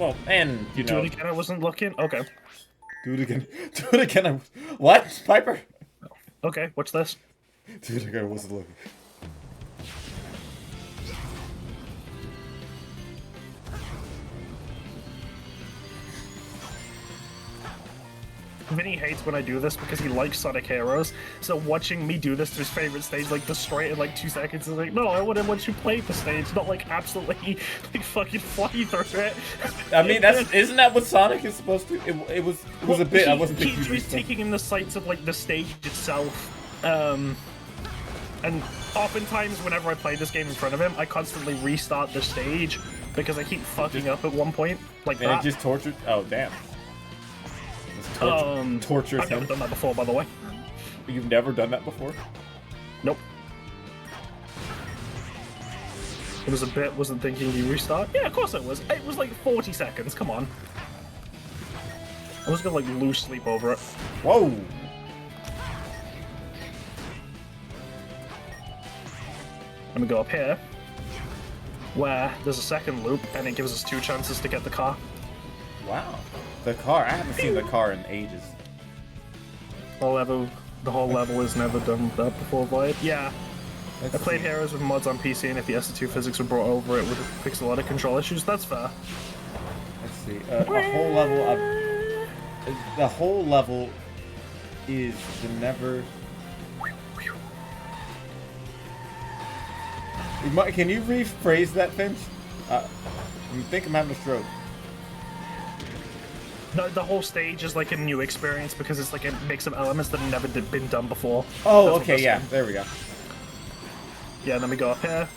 Well, and you Do know, it again. I wasn't looking. Okay. do it again. Do it again. What, Piper? Okay. What's this? Do it again. I wasn't looking. Vinny hates when I do this because he likes Sonic Heroes. So watching me do this to his favorite stage, like destroy it in like 2 seconds, is like, no, I want to watch you play the stage, not like absolutely like fucking fly through it. I mean, isn't that what Sonic is supposed to? It was a bit. I wasn't thinking. He's taking in the sights of like the stage itself. And oftentimes, whenever I play this game in front of him, I constantly restart the stage because I keep fucking up at one point, like And that. it just tortured. Oh damn. Tortures I've him. never done that before, by the way. You've never done that before? Nope. It was a bit, wasn't thinking you restart? Yeah, of course it was. It was like 40 seconds, come on. I was gonna like lose sleep over it. Whoa! Let me go up here, where there's a second loop, and it gives us 2 chances to get the car. Wow. The car. I haven't seen the car in ages. The whole level has never done that before, Void. Yeah. Let's I played see. Heroes with mods on PC, and if the SE2 physics were brought over, it would have fixed a lot of control issues. That's fair. Let's see. A whole level of. The whole level is the never. Can you rephrase that, Finch? I think I'm having a stroke. No, the whole stage is like a new experience because it's like a mix of elements that have never been done before. Oh, That's what okay, this yeah. one- There we go. Yeah, and then we go up here.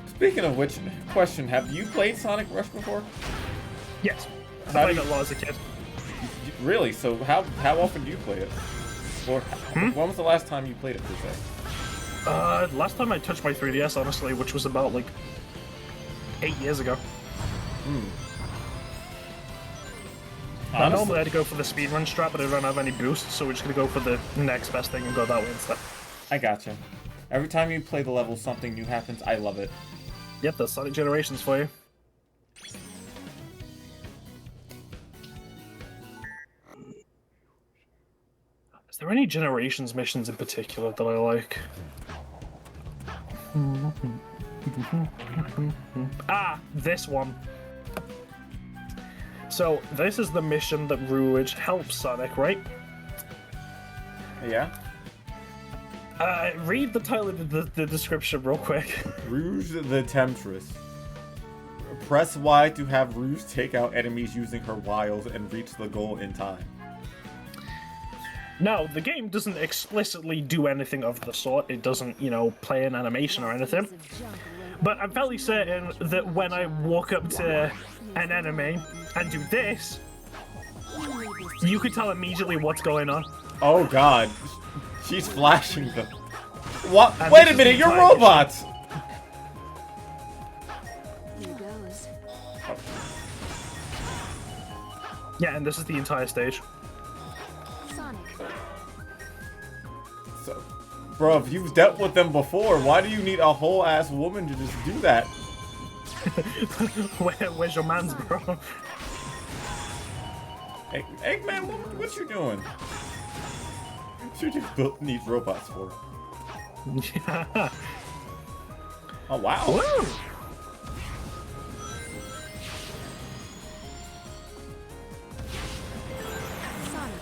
Speaking of which, question: have you played Sonic Rush before? Yes. I How played do it a lot as a kid. Really? So how often do you play it? Or when was the last time you played it per se? Last time I touched my 3DS, honestly, which was about like 8 years ago. Now, Honestly, normally I'd go for the speedrun strat, but I don't have any boosts, so we're just gonna go for the next best thing and go that way instead. I gotcha. Every time you play the level, something new happens. I love it. Yep, that's Sonic Generations for you. Is there any Generations missions in particular that I like? This one. So, this is the mission that Rouge helps Sonic, right? Yeah. Read the title of the description real quick. Rouge the Temptress. Press Y to have Rouge take out enemies using her wiles and reach the goal in time. Now, the game doesn't explicitly do anything of the sort. It doesn't, play an animation or anything. But I'm fairly certain that when I walk up to an enemy and do this, you could tell immediately what's going on. Oh god. She's flashing them. What? And Wait this a is minute, the you're entire robots! Here goes. Yeah, and this is the entire stage. Sonic. So, bro, if you've dealt with them before, why do you need a whole ass woman to just do that? Where's your man's, bro? Hey, Eggman, what you doing? Should you built needs robots for? Yeah. Oh wow. Woo! Sonic.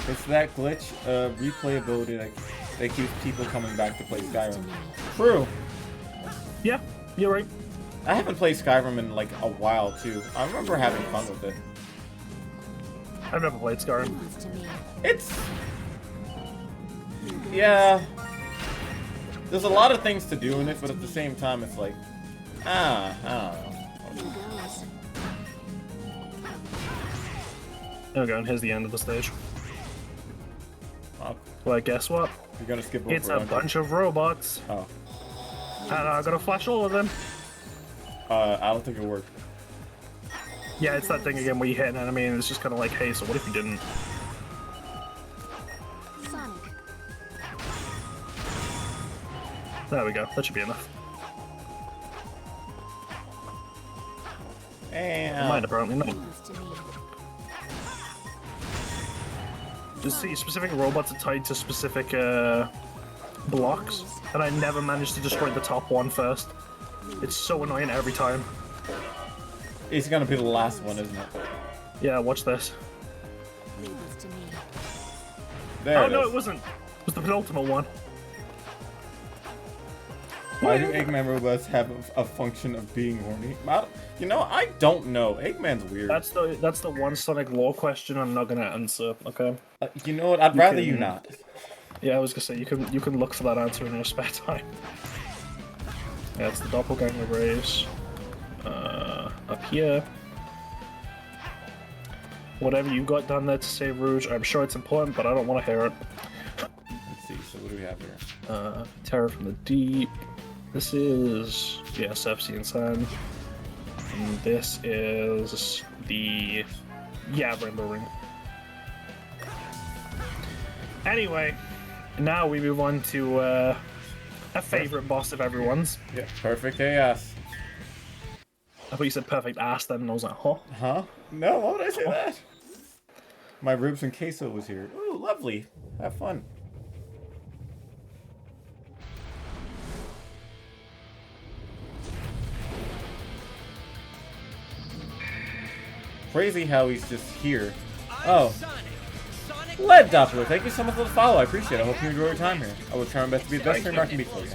It's that glitch, replayability that keeps people coming back to play Skyrim. True. Yeah, you're right. I haven't played Skyrim in like a while too. I remember having fun with it. I've never played Skyrim. Belongs to me. It's... yeah. There's a lot of things to do in it, but at the same time it's like... I don't know. Here goes. There we go, and here's the end of the stage. Oh, Well, guess what? you're gonna skip over It's a aren't you? bunch of robots, Oh. and I'm gonna flash all of them. I don't think it worked. Yeah, it's that thing again where you hit an enemy and it's just kind of like, hey, so what if you didn't? Sonic. There we go. That should be enough. Mine apparently not. Leaves to me. Just see, specific robots are tied to specific blocks, and I never managed to destroy the top one first. It's so annoying every time. It's gonna be the last one, isn't it? Yeah, watch this. Leaves to me. There Oh it no, is. it wasn't. It was the penultimate one. Why do Eggman robots have a function of being horny? You know, I don't know. Eggman's weird. That's the one Sonic lore question I'm not gonna answer. Okay. You know what? I'd rather you can- not. Yeah, I was gonna say you can look for that answer in your spare time. Yeah, it's the doppelganger race. Up here. Whatever you got done there to save Rouge, I'm sure it's important, but I don't want to hear it. Let's see. So what do we have here? Terror from the Deep. This is SFC and Sand. And this is the Rainbow Ring. Anyway, now we move on to a favorite boss of everyone's. Yeah. Perfect chaos. I thought you said perfect ass then, and I was like, huh? Huh? No. Why would I say that? My ribs and queso was here. Ooh, lovely. Have fun. Crazy how he's just here. Oh. Lead Doppler, thank you so much for the follow. I appreciate it. I hope you enjoy your time here. I will try my best to be the best streamer I can be for you.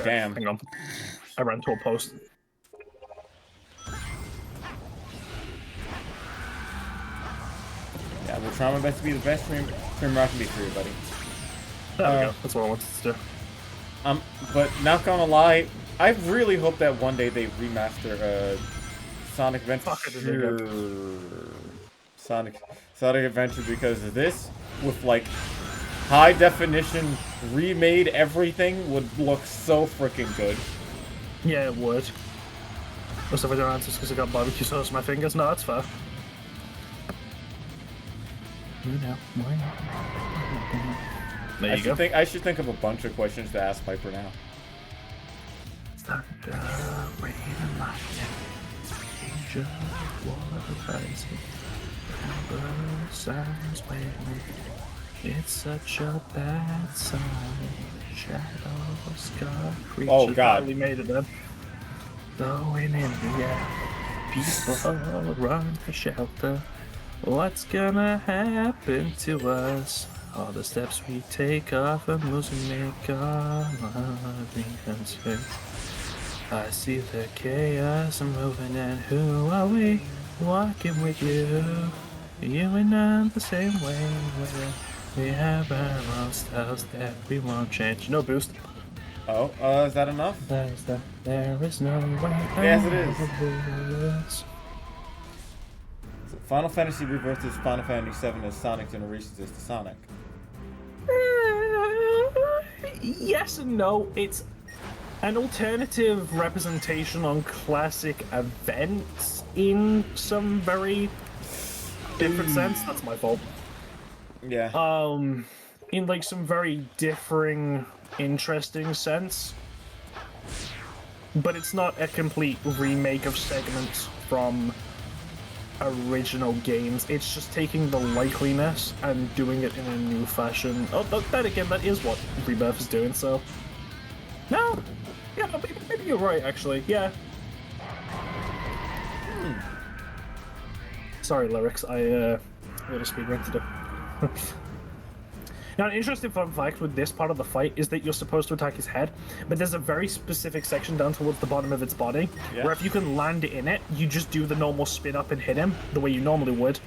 Damn. Hang on. I ran to a post. Yeah, we'll try my best to be the best streamer I can be for you, buddy. There we go. That's what I wanted to do. But not gonna lie, I really hope that one day they remaster Sonic Adventure. Fuck, I did Sonic Adventure, because this with like high definition remade everything would look so freaking good. Yeah, it would. Most of I don't answer because I got barbecue sauce on my fingers. No, that's fair. There you go. I should think of a bunch of questions to ask Piper now. Thunder, rain, and lightning, angel, water rising, amber signs wailing. It's such a bad sign. Shadows, God, creatures. Oh, God. We made it then. Blowing in the air. People run for shelter. What's gonna happen to us? All the steps we take off the moves we make are loving and sweet. I see the chaos moving, and who are we? Walking with you. You and I the same way. Where we have our own styles that we won't change. No boost. Oh, is that enough? There is no way. Yes, it is. is. So Final Fantasy Rebirth is Final Fantasy VII as Sonic Generations is to Sonic. Yes and no. It's an alternative representation on classic events in some very different sense. That's my fault. Yeah. In like some very differing, interesting sense. But it's not a complete remake of segments from original games. It's just taking the likeliness and doing it in a new fashion. Oh, that again, that is what Rebirth is doing, so... No! Yeah, no, maybe you're right, actually. Yeah. Sorry, lyrics. I got a speedrun to do. Now, an interesting fun fact with this part of the fight is that you're supposed to attack his head, but there's a very specific section down towards the bottom of its body, where if you can land in it, you just do the normal spin up and hit him, the way you normally would.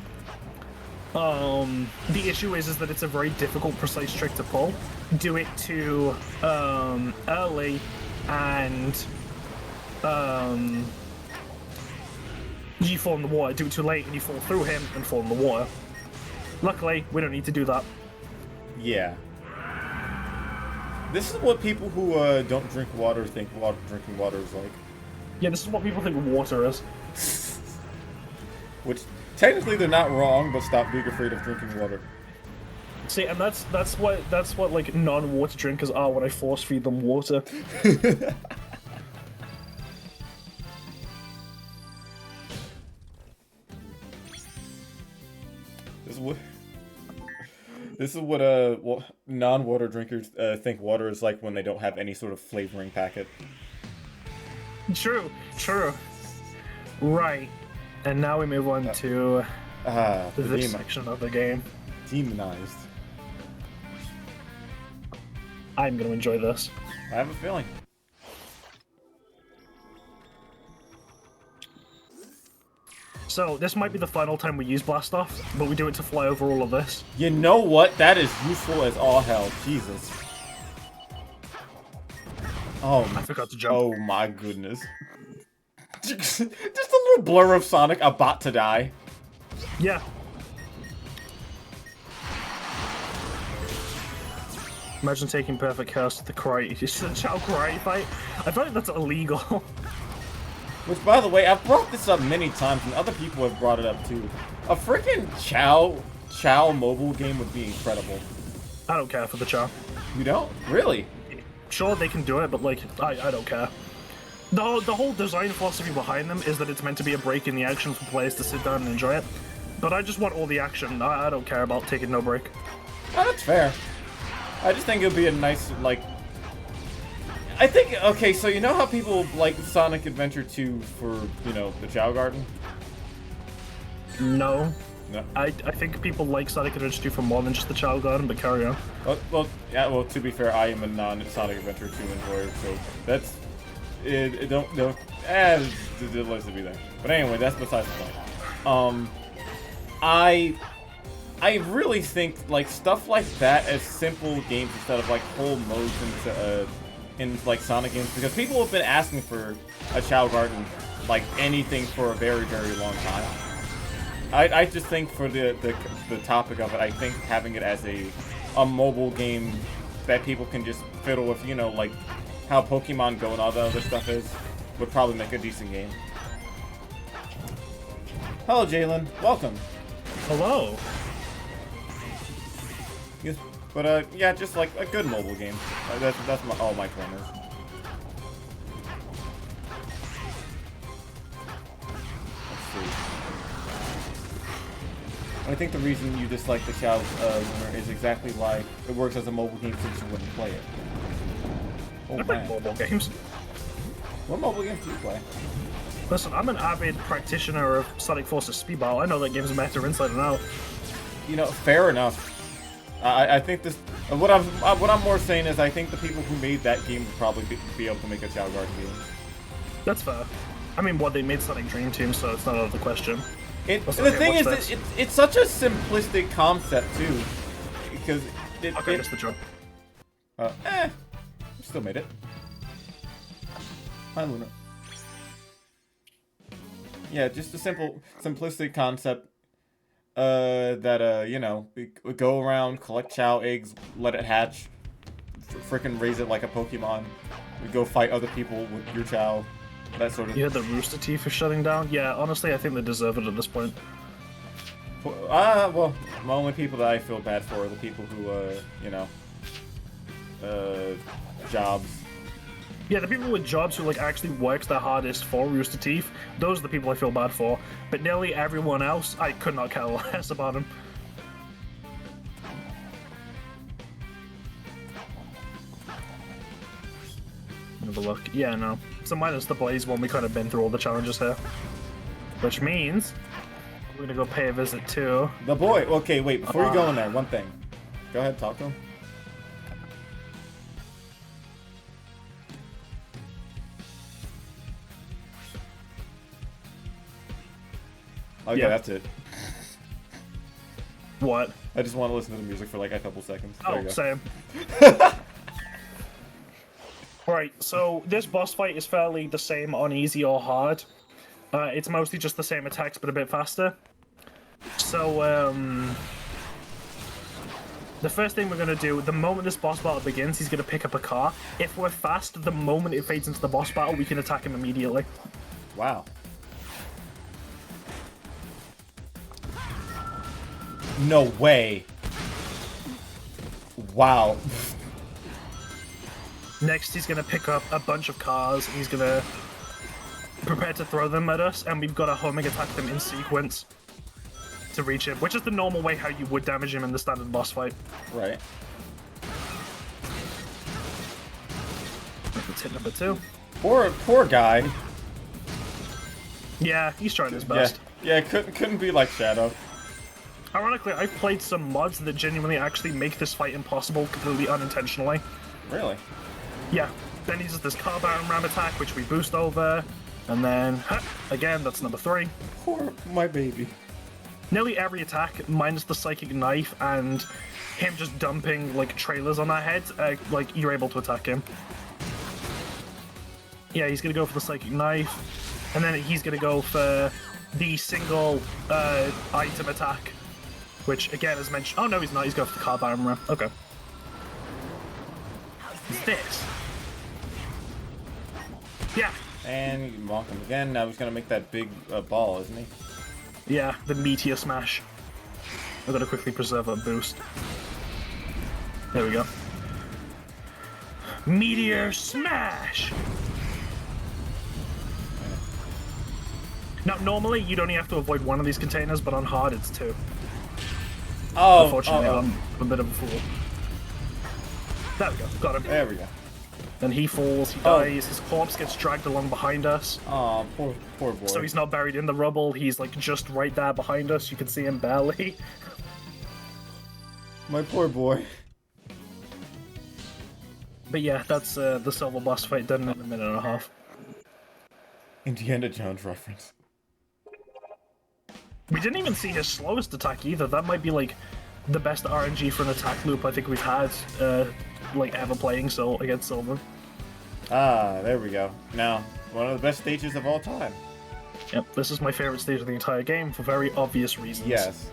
The issue is that it's a very difficult, precise trick to pull. Do it too early, and you fall in the water. Do it too late, and you fall through him and fall in the water. Luckily, we don't need to do that. Yeah. This is what people who don't drink water think drinking water is like. Yeah, this is what people think water is. Which Technically, they're not wrong, but stop being afraid of drinking water. See, and that's what like non-water drinkers are when I force feed them water. This is what non-water drinkers think water is like when they don't have any sort of flavoring packet. True. Right. And now we move on to this section of the game. Demonized. I'm gonna enjoy this. I have a feeling. So, this might be the final time we use Blast Off, but we do it to fly over all of this. You know what? That is useful as all hell. Jesus. Oh, I forgot to jump. Oh my goodness. Just a little blur of Sonic about to die. Yeah. Imagine taking Perfect Chaos to the karate, just the Chow karate fight. I feel like that's illegal. Which, by the way, I've brought this up many times, and other people have brought it up too. A freaking Chow mobile game would be incredible. I don't care for the Chow. You don't? Really? Sure, they can do it, but like, I don't care. The whole design philosophy behind them is that it's meant to be a break in the action for players to sit down and enjoy it. But I just want all the action. I don't care about taking no break. Oh, that's fair. I just think it would be a nice, like... I think, okay, so you know how people like Sonic Adventure 2 for, you know, the Chow Garden? No. No. I think people like Sonic Adventure 2 for more than just the Chow Garden, but carry on. Well, yeah, well, to be fair, I am a non-Sonic Adventure 2 enjoyer, so that's... let's to be there. But anyway, that's besides the point. I really think, like, stuff like that as simple games instead of, like, whole modes in like, Sonic games, because people have been asking for a Chow Garden, like, anything for a very, very long time. I just think for the topic of it, I think having it as a mobile game that people can just fiddle with, you know, like how Pokemon Go and all the other stuff is, would probably make a decent game. Hello, Jalen. Welcome. Hello. Yes, but yeah, just like a good mobile game. That's all my claim is. I think the reason you dislike the Chow Lunar is exactly why it works as a mobile game since you wouldn't play it. Oh I play man. mobile games. What mobile games do you play? Listen, I'm an avid practitioner of Sonic Forces Speedball. I know that game's meta inside and out. You know, fair enough. I think this. What I'm more saying is I think the people who made that game would probably be able to make a Chow Garden game. That's fair. I mean, they made Sonic Dream Team, so it's not out of the question. The thing is, it's such a simplistic concept too, because Okay, that's the job. Still made it. Hi, Luna. Yeah, just a simplistic concept. That you know, we go around, collect Chow eggs, let it hatch, freaking raise it like a Pokemon. We go fight other people with your Chow. That sort of. You had the Rooster Teeth for shutting down? Yeah, honestly, I think they deserve it at this point. Well, the only people that I feel bad for are the people who, you know, jobs. Yeah, the people with jobs who, like, actually works their hardest for Rooster Teeth, those are the people I feel bad for. But nearly everyone else, I could not care less about them. Have a look. Yeah, no. So minus the Blaze one, we kind of been through all the challenges here. Which means we're gonna go pay a visit to The boy. Okay, wait. Before you go in there, one thing. Go ahead, talk to him. Okay, Yeah. that's it. what? I just want to listen to the music for like a couple seconds. There Oh, you go. same. Alright, so this boss fight is fairly the same on easy or hard. It's mostly just the same attacks, but a bit faster. So, the first thing we're going to do, the moment this boss battle begins, he's going to pick up a car. If we're fast, the moment it fades into the boss battle, we can attack him immediately. Wow. No way. Wow. Next, he's gonna pick up a bunch of cars, and he's gonna prepare to throw them at us, and we've got to homing attack them in sequence to reach him, which is the normal way how you would damage him in the standard boss fight. Right. Let's hit number 2. Poor guy. Yeah, he's trying his best. Yeah, couldn't be like Shadow. Ironically, I've played some mods that genuinely actually make this fight impossible completely unintentionally. Really? Yeah. Then he uses this car baron ram attack, which we boost over, and then, again, that's number 3. Poor my baby. Nearly every attack, minus the psychic knife and him just dumping like trailers on our heads, like you're able to attack him. Yeah, he's gonna go for the psychic knife, and then he's gonna go for the single item attack, which again, as mentioned. Oh no, he's not. He's going for the car baron ram. Okay. What's this? Yeah. And you mock him again. Now he's gonna make that big ball, isn't he? Yeah, the meteor smash. I've got to quickly preserve a boost. There we go. Meteor smash! Now, normally you'd only have to avoid one of these containers, but on hard it's 2. Oh, Unfortunately, I'm a bit of a fool. There we go, got him. There we go. Then he falls, he dies, his corpse gets dragged along behind us. Oh, poor boy. So he's not buried in the rubble, he's like just right there behind us, you can see him barely. My poor boy. But yeah, that's the silver boss fight done in a minute and a half. Indiana Jones reference. We didn't even see his slowest attack either. That might be like the best RNG for an attack loop I think we've had, like ever playing so against Silver. Ah, there we go. Now, one of the best stages of all time. Yep, this is my favorite stage of the entire game for very obvious reasons. Yes.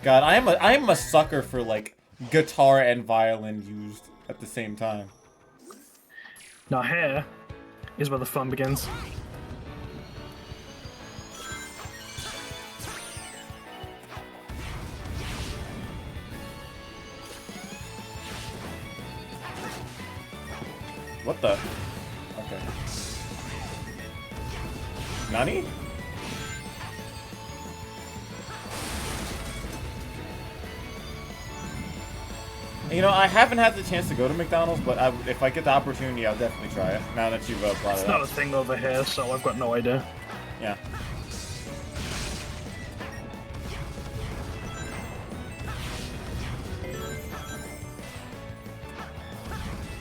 God, I am a sucker for like guitar and violin used at the same time. Now here is where the fun begins. What the? Okay. Nani? You know, I haven't had the chance to go to McDonald's, but if I get the opportunity, I'll definitely try it. Now that you've brought it up. It's not a thing over here, so I've got no idea. Yeah.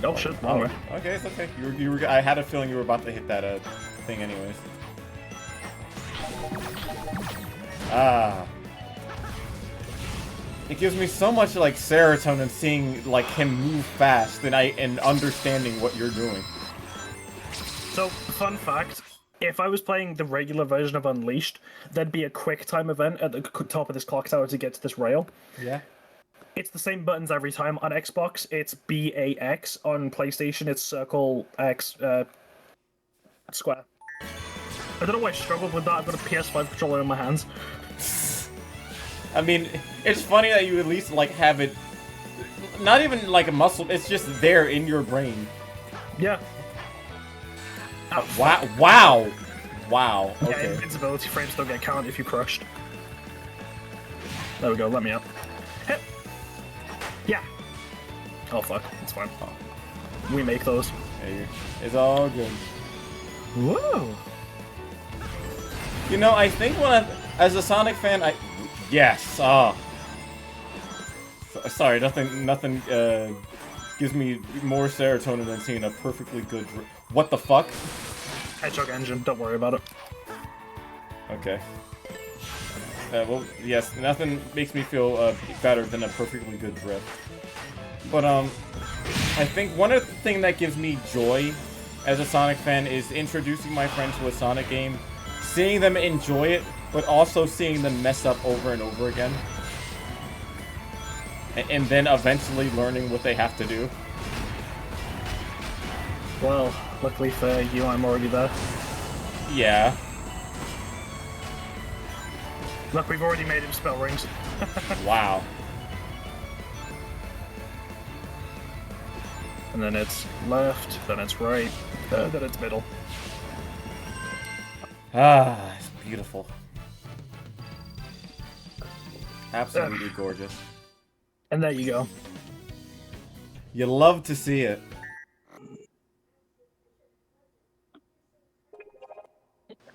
Oh shit, wrong way. Okay, it's okay. You were. I had a feeling you were about to hit that thing, anyways. Ah. It gives me so much like serotonin seeing like him move fast and understanding what you're doing. So, fun fact. If I was playing the regular version of Unleashed, there'd be a quick time event at the top of this clock tower to get to this rail. Yeah. It's the same buttons every time. On Xbox, it's BAX. On PlayStation, it's circle X square. I don't know why I struggled with that. I've got a PS5 controller in my hands. I mean, it's funny that you at least like have it. Not even like a muscle. It's just there in your brain. Yeah. Oh, Wow! Wow! Wow! yeah, Okay. invincibility frames don't get counted if you crushed. There we go. Let me up. Hit. Yeah. Oh fuck. It's fine. We make those. Hey, it's all good. Whoa. You know, I think as a Sonic fan, yes. Sorry, nothing gives me more serotonin than seeing a perfectly good. What the fuck? Hedgehog engine. Don't worry about it. Okay. Well, yes, nothing makes me feel better than a perfectly good drift. But I think one of the things that gives me joy as a Sonic fan is introducing my friends to a Sonic game, seeing them enjoy it, but also seeing them mess up over and over again. And then eventually learning what they have to do. Well, luckily for you, I'm already there. Yeah. Look, we've already made him spell rings. Wow. And then it's left, then it's right, then it's middle. Ah, it's beautiful. Absolutely gorgeous. And there you go. You love to see it.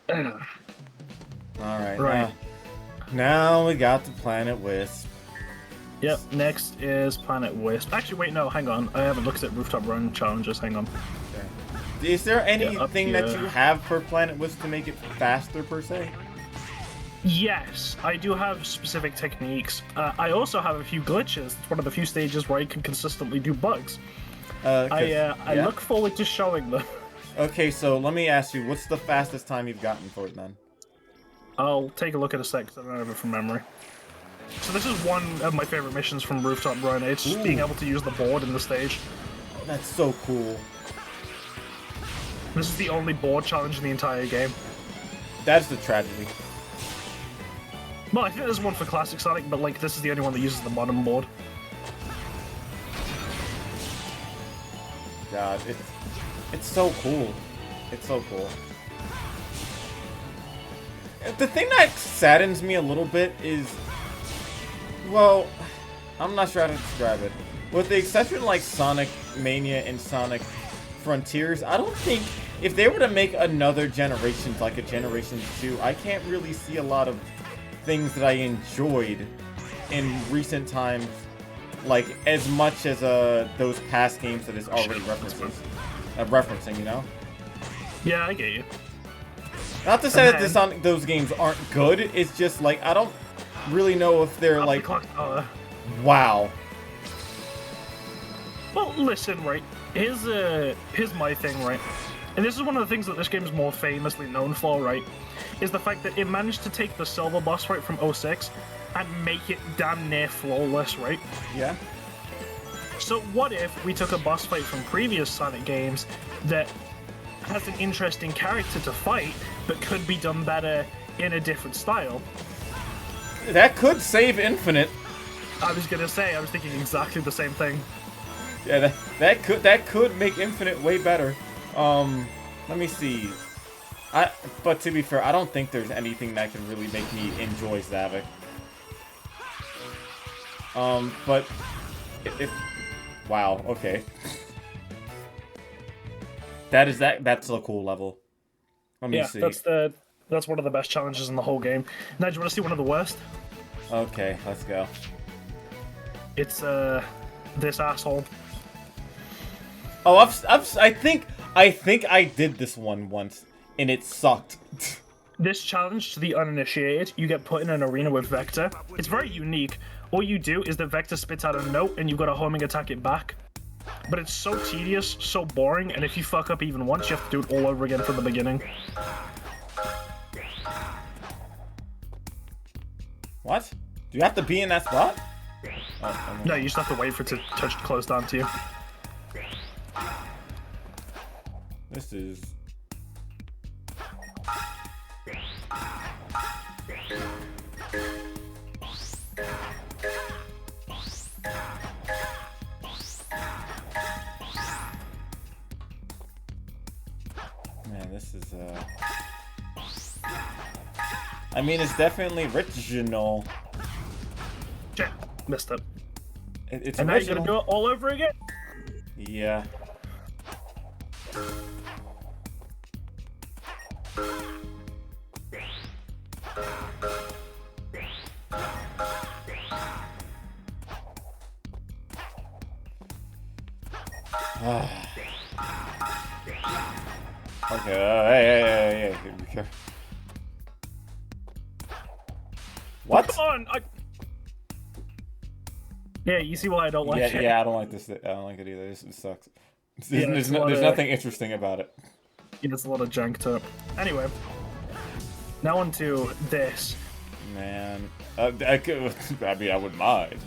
Alright. Right. Now we got the Planet Wisp. Yep, next is Planet Wisp. Actually, wait, no, hang on. I haven't looked at Rooftop Run challenges, hang on. Is there up anything that here. you have for Planet Wisp to make it faster, per se? Yes, I do have specific techniques. I also have a few glitches. It's one of the few stages where I can consistently do bugs. I look forward to showing them. Okay, so let me ask you, what's the fastest time you've gotten for it, then? I'll take a look at a sec, 'cause I don't have it from memory. So this is one of my favorite missions from Rooftop Run. It's just being able to use the board in the stage. That's so cool. This is the only board challenge in the entire game. That's the tragedy. Well, I think there's one for Classic Sonic, but like this is the only one that uses the modern board. God, it's so cool. It's so cool. The thing that saddens me a little bit is, well, I'm not sure how to describe it. With the exception like Sonic Mania and Sonic Frontiers, I don't think if they were to make another generation, like a Generation 2, I can't really see a lot of things that I enjoyed in recent times, like as much as those past games that it's already referencing, you know? Yeah, I get you. Not to say that those games aren't good, it's just like, I don't really know if they're like, wow. Well, listen, right, here's my thing, right? And this is one of the things that this game is more famously known for, right? Is the fact that it managed to take the silver boss fight from 06 and make it damn near flawless, right? Yeah. So what if we took a boss fight from previous Sonic games that has an interesting character to fight, but could be done better in a different style? That could save Infinite. I was gonna say, I was thinking exactly the same thing. Yeah, that could make Infinite way better. Let me see. But to be fair, I don't think there's anything that can really make me enjoy Zavik. But if wow, okay. That's a cool level. Let me see. That's one of the best challenges in the whole game. Now, do you want to see one of the worst? Okay, let's go. It's this asshole. Oh, I think I did this one once, and it sucked. This challenge to the uninitiated, you get put in an arena with Vector. It's very unique. All you do is the Vector spits out a note, and you've got to homing attack it back. But it's so tedious, so boring, and if you fuck up even once, you have to do it all over again from the beginning. What? Do you have to be in that spot? No, you just have to wait for it to touch close down to you. This is... Man, this is, I mean, it's definitely original. Shit, missed it. It's and original. now you're gonna do it all over again? Yeah. Okay, hey, be careful. What? Come on! Yeah, you see why I don't like it. Yeah, I don't like this. I don't like it either. This sucks. There's Yeah, nothing interesting about it. Yeah, there's a lot of jank to it. Anyway, now on to this. Man, I mean, I wouldn't mind.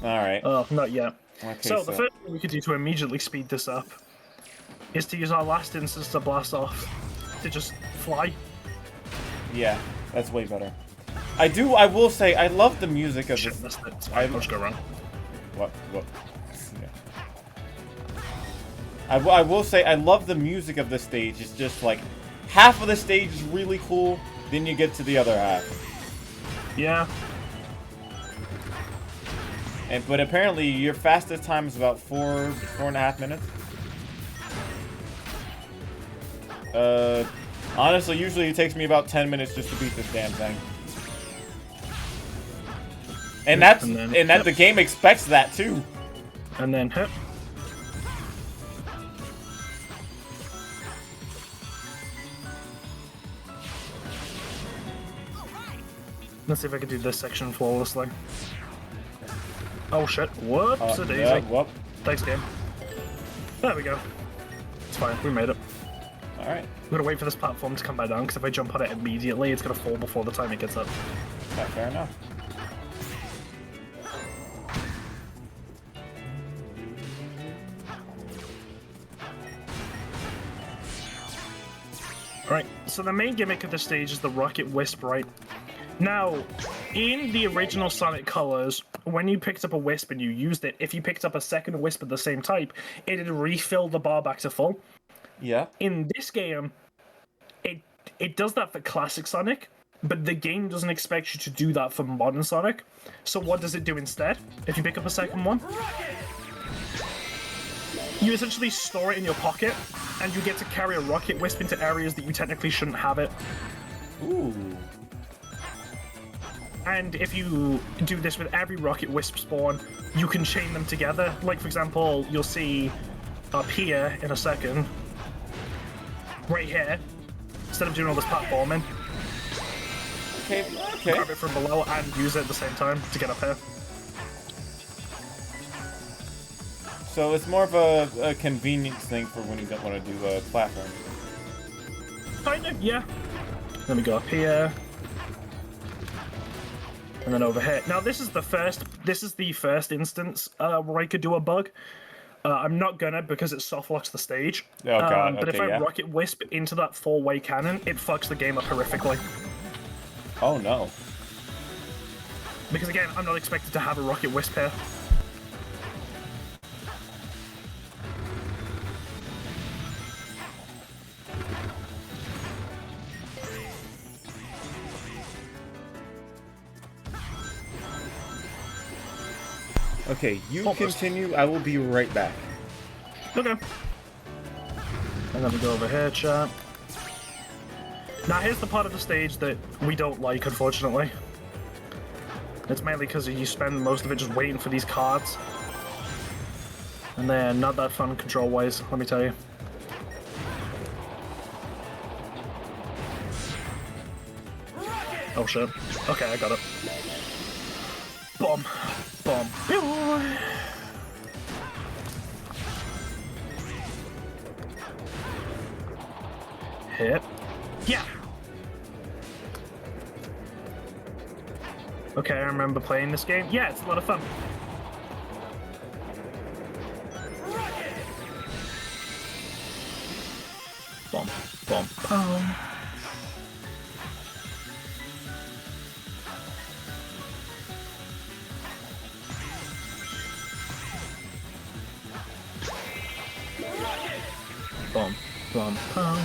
All right. Oh, not yet. Okay, so the first thing we could do to immediately speed this up is to use our last instance to blast off, to just fly. Yeah, that's way better. I will say, I love the music of Shit, this. missed it. It's fine. I'll just go wrong. What? Yeah. I will say, I love the music of the stage. It's just like, half of the stage is really cool, then you get to the other half. Yeah. But apparently, your fastest time is about 4.5 minutes. Honestly, usually it takes me about 10 minutes just to beat this damn thing. And the game expects that too. And then hit. Let's see if I can do this section flawlessly. Oh shit. Whoops, a daisy. Yeah, whoop. Thanks, game. There we go. It's fine, we made it. Alright. I'm gonna wait for this platform to come back down, because if I jump on it immediately, it's gonna fall before the time it gets up. Yeah, fair enough. Right, so the main gimmick of the stage is the Rocket Wisp, right? Now, in the original Sonic Colors, when you picked up a Wisp and you used it, if you picked up a second Wisp of the same type, it'd refill the bar back to full. Yeah. In this game, it does that for classic Sonic, but the game doesn't expect you to do that for modern Sonic. So what does it do instead, if you pick up a second one? You essentially store it in your pocket, and you get to carry a Rocket Wisp into areas that you technically shouldn't have it. Ooh. And if you do this with every Rocket Wisp spawn, you can chain them together. Like, for example, you'll see up here in a second, right here, instead of doing all this platforming, Okay. grab it from below and use it at the same time to get up here. So it's more of a convenience thing for when you don't want to do a platform. Kinda, yeah. Let me go up here. And then over here. Now this is the first instance where I could do a bug. I'm not gonna because it soft locks the stage. Oh god, but okay, if I yeah. Rocket Wisp into that four-way cannon, it fucks the game up horrifically. Oh no. Because again, I'm not expected to have a Rocket Wisp here. Okay, you Almost. continue. I will be right back. Okay. And then we go over here, chat. Now here's the part of the stage that we don't like, unfortunately. It's mainly because you spend most of it just waiting for these cards. And they're not that fun control-wise, let me tell you. Oh shit. Okay, I got it. Boom. Boom. Pew. Hit. Yeah. Okay, I remember playing this game. Yeah, it's a lot of fun. Boom. Boom. Boom. Boom, boom, boom.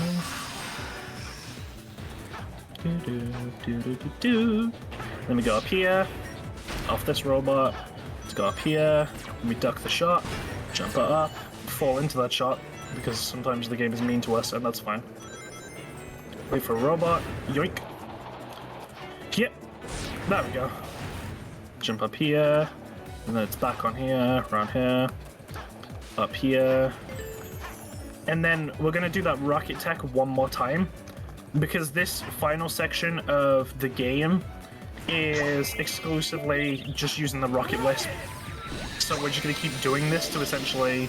Let me go up here, off this robot. Let's go up here. Let me duck the shot, jump it up, fall into that shot because sometimes the game is mean to us, and that's fine. Wait for a robot. Yoink. Yep. There we go. Jump up here, and then it's back on here, around here, up here. And then we're going to do that rocket tech one more time, because this final section of the game is exclusively just using the Rocket Wisp. So we're just going to keep doing this to essentially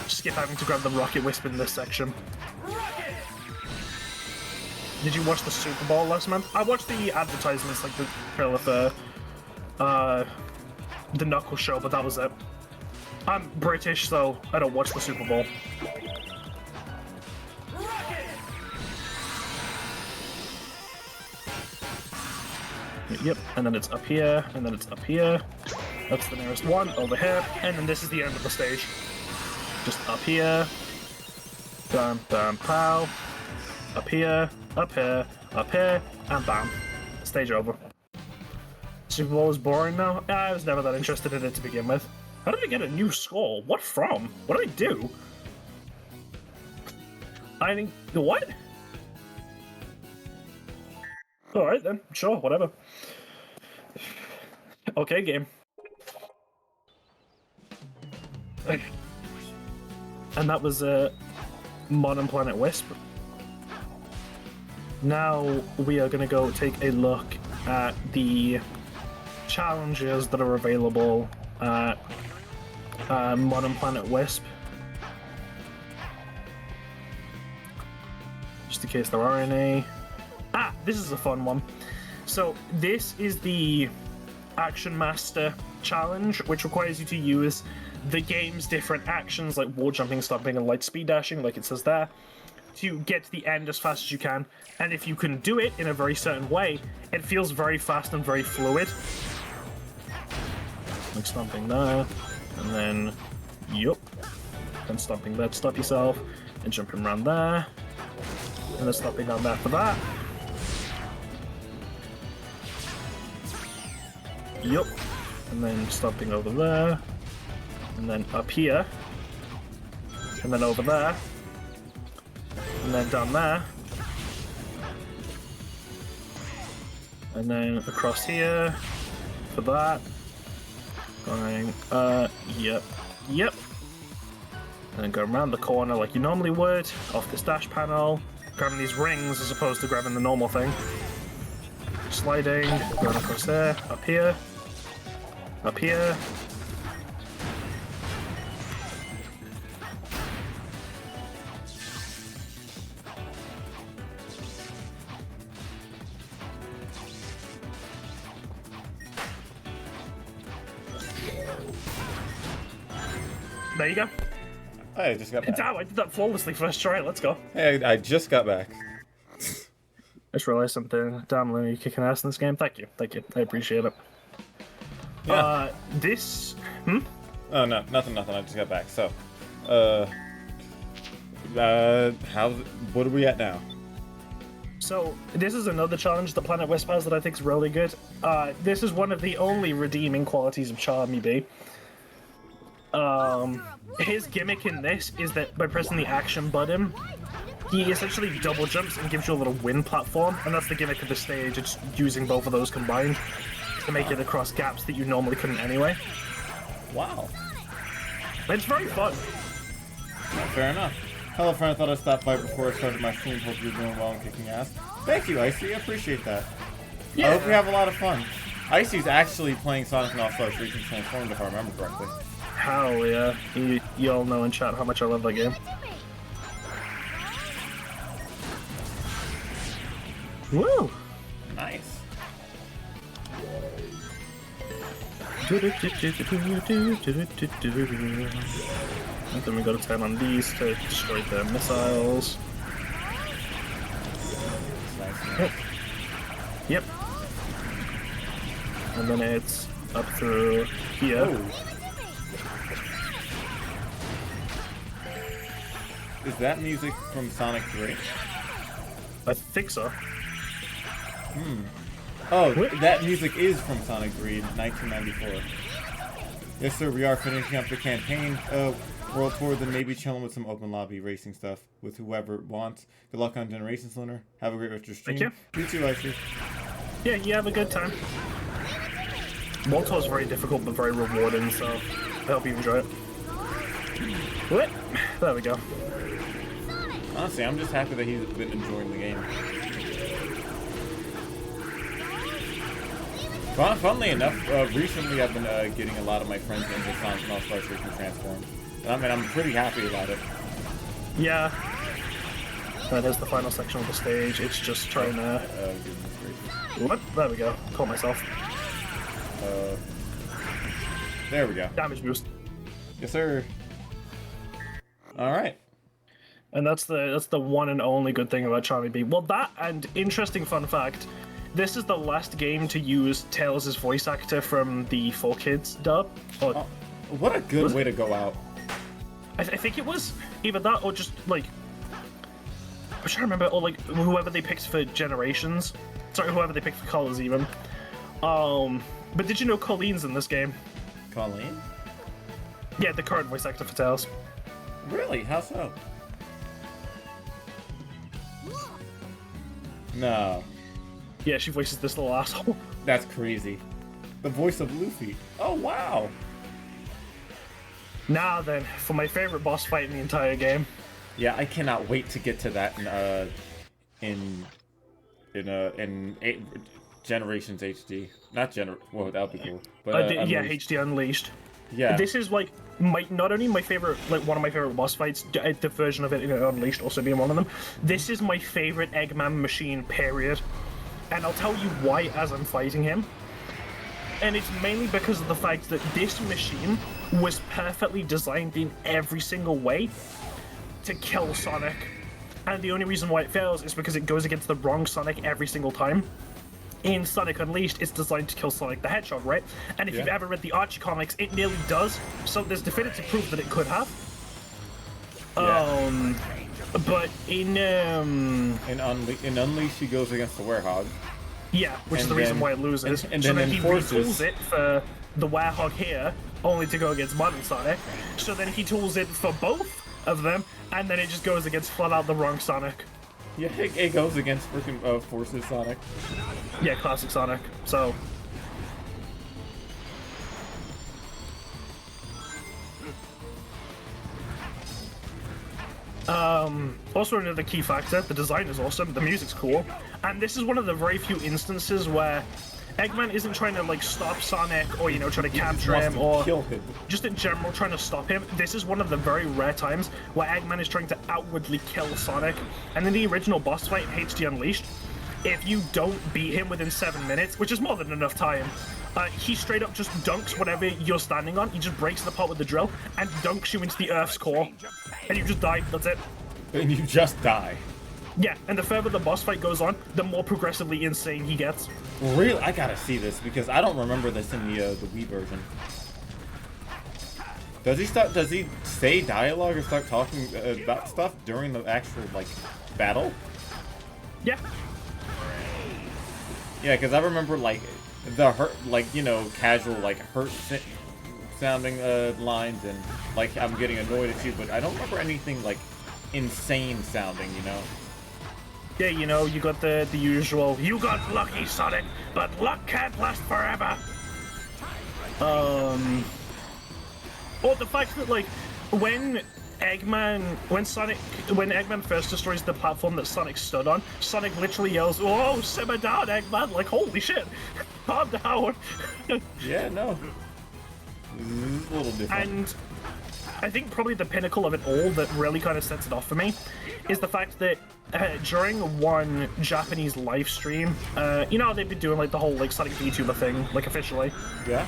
skip having to grab the Rocket Wisp in this section. Did you watch the Super Bowl last month? I watched the advertisements, like the trailer for the Knuckles show, but that was it. I'm British, so I don't watch the Super Bowl. Yep, and then it's up here, and then it's up here. That's the nearest one, over here, and then this is the end of the stage. Just up here. Bam, bam, pow. Up here, up here, up here, and bam. Stage over. Super Bowl is boring now? I was never that interested in it to begin with. How did I get a new score? What from? What did I do? I think... What? Alright then, sure, whatever. Okay, game. And that was Modern Planet Wisp. Now we are going to go take a look at the challenges that are available at Modern Planet Wisp. Just in case there are any. Ah, this is a fun one. So this is the Action Master challenge, which requires you to use the game's different actions like wall jumping, stomping, and light speed dashing, like it says there, to get to the end as fast as you can. And if you can do it in a very certain way, it feels very fast and very fluid. Like stomping there, and then, yup, and stomping there to stop yourself, and jumping around there, and then stopping down there for that. Yup, and then stomping over there, and then up here, and then over there, and then down there, and then across here for that. Going, yep, and then go around the corner like you normally would, off this dash panel, grabbing these rings as opposed to grabbing the normal thing. Sliding, going across there, up here, up here. There you go. I just got back. Damn, I did that flawlessly first try. Let's go. Hey, I just got back. I just realized something. Damn, Lou, you're kicking ass in this game. Thank you. I appreciate it. Yeah. This... Oh, no, nothing. I just got back. So, what are we at now? So, this is another challenge that Planet Wisp has that I think is really good. This is one of the only redeeming qualities of Charmy B. His gimmick in this is that by pressing the action button, he essentially double jumps and gives you a little wind platform, and that's the gimmick of the stage. It's using both of those combined to make it across gaps that you normally couldn't anyway. Wow. It's very fun. Fair enough. Hello, friend. I thought I'd stop by before I started my stream. Hope you're doing well and kicking ass. Thank you, Icy. I appreciate that. Yeah. I hope you have a lot of fun. Icy's actually playing Sonic and All-Stars Racing Transformed, if I remember correctly. Hell yeah. You all know in chat how much I love that game. Woo! Nice. And then we gotta turn on these to destroy their missiles. Yep. Yep. And then it's up through here. Oh. Is that music from Sonic 3? I think so. Oh, that music is from Sonic 3, 1994. Yes, sir, we are finishing up the campaign world tour, then maybe chilling with some open lobby racing stuff with whoever wants. Good luck on Generations, Lunar. Have a great rest of your stream. Thank you. You too, Icy. Yeah, you have a good time. World tour is very difficult but very rewarding, so I hope you enjoy it. What? There we go. Honestly, I'm just happy that he's been enjoying the game. Funnily enough, recently I've been getting a lot of my friends into Sonic and All-Stars Racing Transformed. And I mean, I'm pretty happy about it. Yeah. That is the final section of the stage. It's just trying to... Goodness gracious. What? There we go. Caught myself. There we go. Damage boost. Yes, sir. Alright. And that's the one and only good thing about Charmy B. Well, that and interesting fun fact, this is the last game to use Tails' voice actor from the 4Kids dub. Or, Oh, what a good way to go out. I think it was either that or just like I'm trying to remember, or like whoever they picked for Generations. Sorry, whoever they picked for Colors even. But did you know Colleen's in this game? Colleen? Yeah, the current voice actor for Tails. Really? How so? No. Yeah, she voices this little asshole. That's crazy. The voice of Luffy. Oh, wow. Now then, for my favorite boss fight in the entire game. Yeah, I cannot wait to get to that in Generations HD. Not well, that would be cool. But yeah, Unleashed. HD Unleashed. Yeah. This is like not only my favorite, like one of my favorite boss fights, the version of it in Unleashed also being one of them. This is my favorite Eggman machine, period. And I'll tell you why as I'm fighting him. And it's mainly because of the fact that this machine was perfectly designed in every single way to kill Sonic. And the only reason why it fails is because it goes against the wrong Sonic every single time. In Sonic Unleashed, it's designed to kill Sonic the Hedgehog, right? And if you've ever read the Archie comics, it nearly does. So there's definitive proof that it could have. Yeah. But in Unleashed, he goes against the Werehog. yeah, which is the reason why it loses. And so then he Forces retools it for the Werehog here, only to go against Modern Sonic. So then he tools it for both of them, and then it just goes against flat out the wrong Sonic. Yeah, it goes against freaking Forces Sonic. Yeah, classic Sonic. So. Also another key factor, the design is awesome, the music's cool, and this is one of the very few instances where Eggman isn't trying to like stop Sonic or trying to capture him or kill him. just in general trying to stop him. This is one of the very rare times where Eggman is trying to outwardly kill Sonic. And in the original boss fight in HD Unleashed, if you don't beat him within 7 minutes, which is more than enough time, he straight up just dunks whatever you're standing on. He just breaks it apart with the drill and dunks you into the Earth's core. And you just die, that's it. And you just die. Yeah, and the further the boss fight goes on, the more progressively insane he gets. Really? I gotta see this because I don't remember this in the Wii version. Does he say dialogue or start talking about stuff during the actual like battle? Yeah. Yeah, because I remember like the hurt, like casual like hurt sounding lines and like I'm getting annoyed at you, but I don't remember anything like insane sounding, Yeah, you got the usual, you got lucky, Sonic, but luck can't last forever. Or the fact that, like, when Eggman first destroys the platform that Sonic stood on, Sonic literally yells, "Whoa, simmer down, Eggman!" Like, holy shit, calm down. Yeah, no. This is a little different. And I think probably the pinnacle of it all that really kind of sets it off for me is the fact that during one Japanese live stream, they've been doing like the whole like Sonic VTuber thing, like officially. Yeah.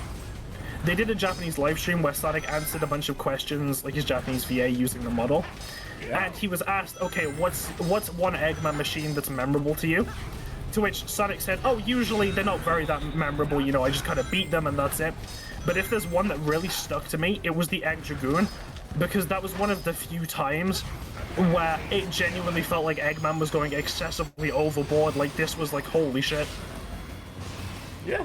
They did a Japanese live stream where Sonic answered a bunch of questions, like his Japanese VA using the model. Yeah. And he was asked, okay, what's one Eggman machine that's memorable to you? To which Sonic said, oh, usually they're not very that memorable, I just kind of beat them and that's it. But if there's one that really stuck to me, it was the Egg Dragoon, because that was one of the few times where it genuinely felt like Eggman was going excessively overboard. Like, this was like, holy shit. Yeah.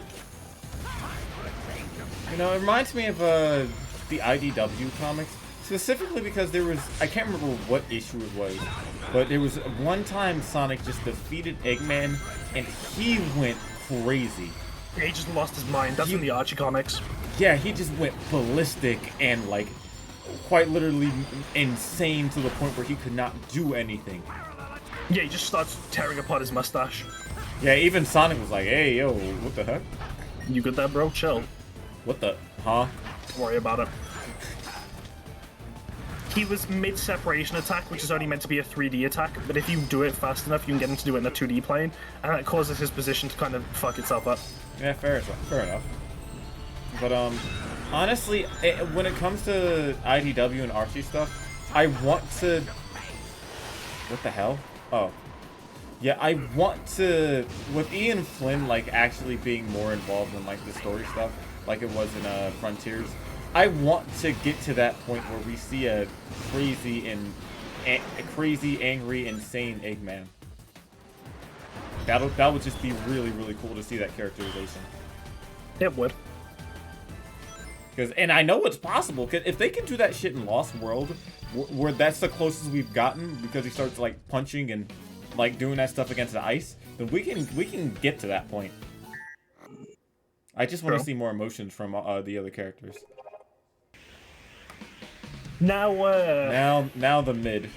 It reminds me of the IDW comics, specifically because there was, I can't remember what issue it was, but there was one time Sonic just defeated Eggman, and he went crazy. Yeah, he just lost his mind. That's in the Archie comics. Yeah, he just went ballistic and, like, quite literally insane to the point where he could not do anything. Yeah, he just starts tearing apart his mustache. Yeah, even Sonic was like, hey, yo, what the heck? You good there, bro? Chill. What the? Huh? Don't worry about it. He was mid-separation attack, which is only meant to be a 3D attack, but if you do it fast enough, you can get him to do it in a 2D plane, and that causes his position to kind of fuck itself up. Yeah, fair enough. But, honestly, when it comes to IDW and Archie stuff, I want to... What the hell? Oh. Yeah, I want to, with Ian Flynn like actually being more involved in like the story stuff, like it was in Frontiers. I want to get to that point where we see a crazy, angry, insane Eggman. That would just be really, really cool to see that characterization. It would. And I know it's possible. Cause if they can do that shit in Lost World, where that's the closest we've gotten, because he starts like punching and like doing that stuff against the ice, then we can get to that point. I just want to see more emotions from the other characters. Now the mid.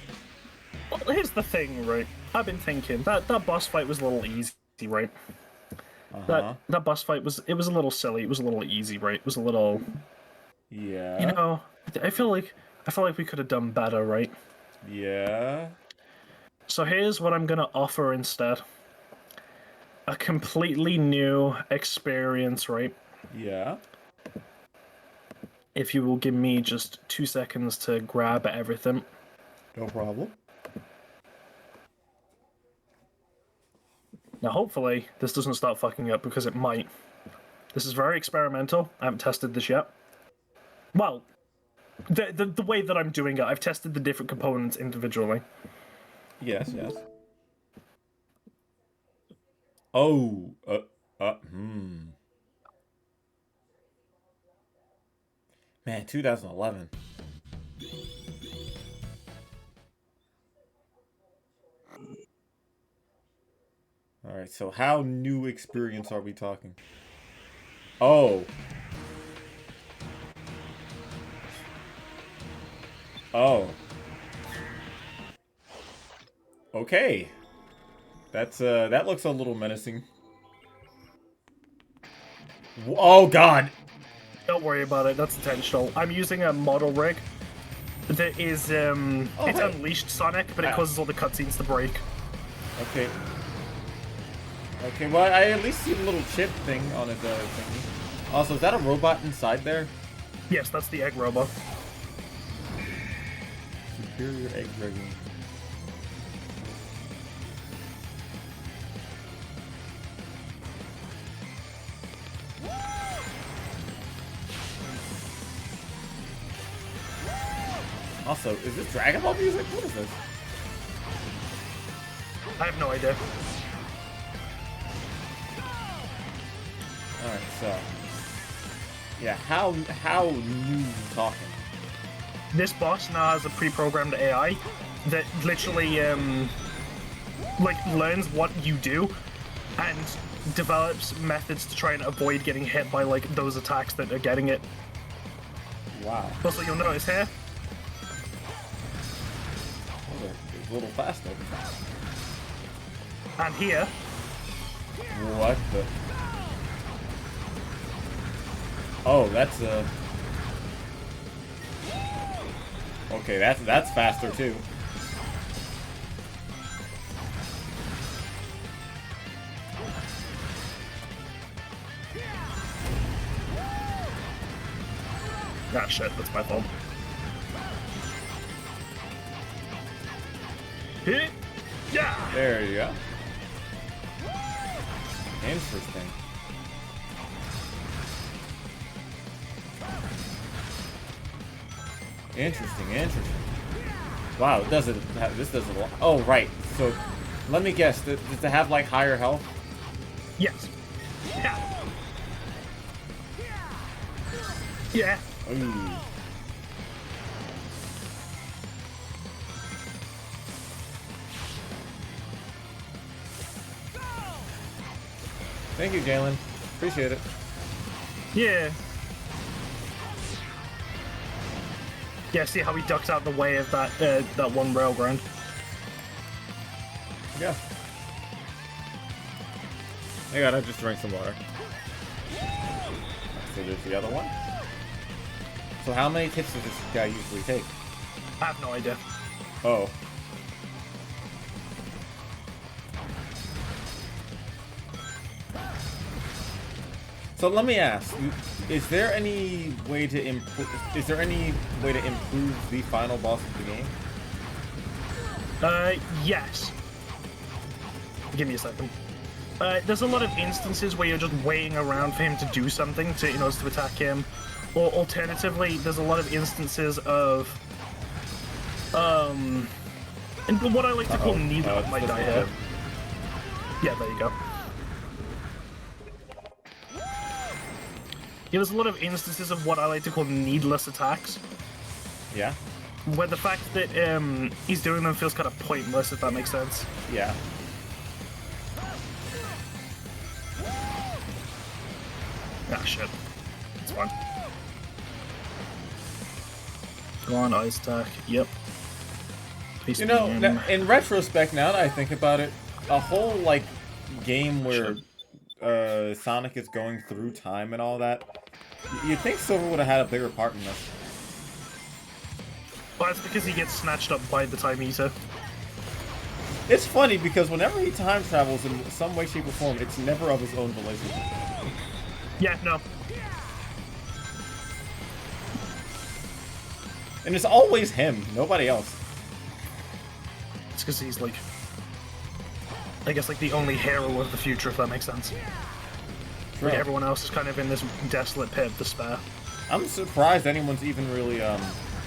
Well, here's the thing, right? I've been thinking that boss fight was a little easy, right? That boss fight was a little silly. It was a little easy, right? It was a little. Yeah. You know, I feel like we could have done better, right? Yeah. So here's what I'm gonna offer instead. A completely new experience, right? Yeah. If you will give me just 2 seconds to grab everything. No problem. Now, hopefully, this doesn't start fucking up, because it might. This is very experimental. I haven't tested this yet. Well, the way that I'm doing it, I've tested the different components individually. Yes. Oh. Man, 2011. Alright, so how new experience are we talking? Oh. Oh. Okay. That looks a little menacing. Oh god. Don't worry about it, that's intentional. I'm using a model rig that is, it's Unleashed Sonic, but it causes all the cutscenes to break. Okay. Okay, well, I at least see a little chip thing on his thingy. Also, is that a robot inside there? Yes, that's the egg robot. Superior egg rigging. Also, is this Dragon Ball music? What is this? I have no idea. Alright, so... Yeah, how new talking? This boss now has a pre-programmed AI that literally, like, learns what you do and develops methods to try and avoid getting hit by, like, those attacks that are getting it. Wow. Also, you'll notice here... It's a little faster. And here... What the... Oh, that's okay, that's faster too. Ah, shit, that's my fault. Hit! Yeah! There you go. Interesting. Interesting. Wow, it doesn't. This doesn't. Oh, right. So, let me guess. Does it have like higher health? Yes. Yeah. Yeah. Ooh. Thank you, Jalen. Appreciate it. Yeah. Yeah, see how he ducks out the way of that that one railgun. Yeah. I gotta just drink some water. So there's the other one. So how many hits does this guy usually take? I have no idea. Oh. So let me ask: is there any way to improve the final boss of the game? Yes. Give me a second. There's a lot of instances where you're just waiting around for him to do something to, in order to attack him. Or alternatively, there's a lot of instances of, and what I like to call needle might die here. Yeah, there you go. Yeah, there's a lot of instances of what I like to call needless attacks. Yeah. Where the fact that he's doing them feels kind of pointless, if that makes sense. Yeah. Ah, shit. It's fine. Go on, ice attack. Yep. You know, in retrospect, now that I think about it, a whole, like, game where Sonic is going through time and all that, you'd think Silver would have had a bigger part in this. Well, that's because he gets snatched up by the Time Eater. It's funny because whenever he time travels in some way, shape, or form, it's never of his own volition. Yeah, no. And it's always him, nobody else. It's because he's like, I guess like the only hero of the future, if that makes sense. True. Like everyone else is kind of in this desolate pit of despair. I'm surprised anyone's even really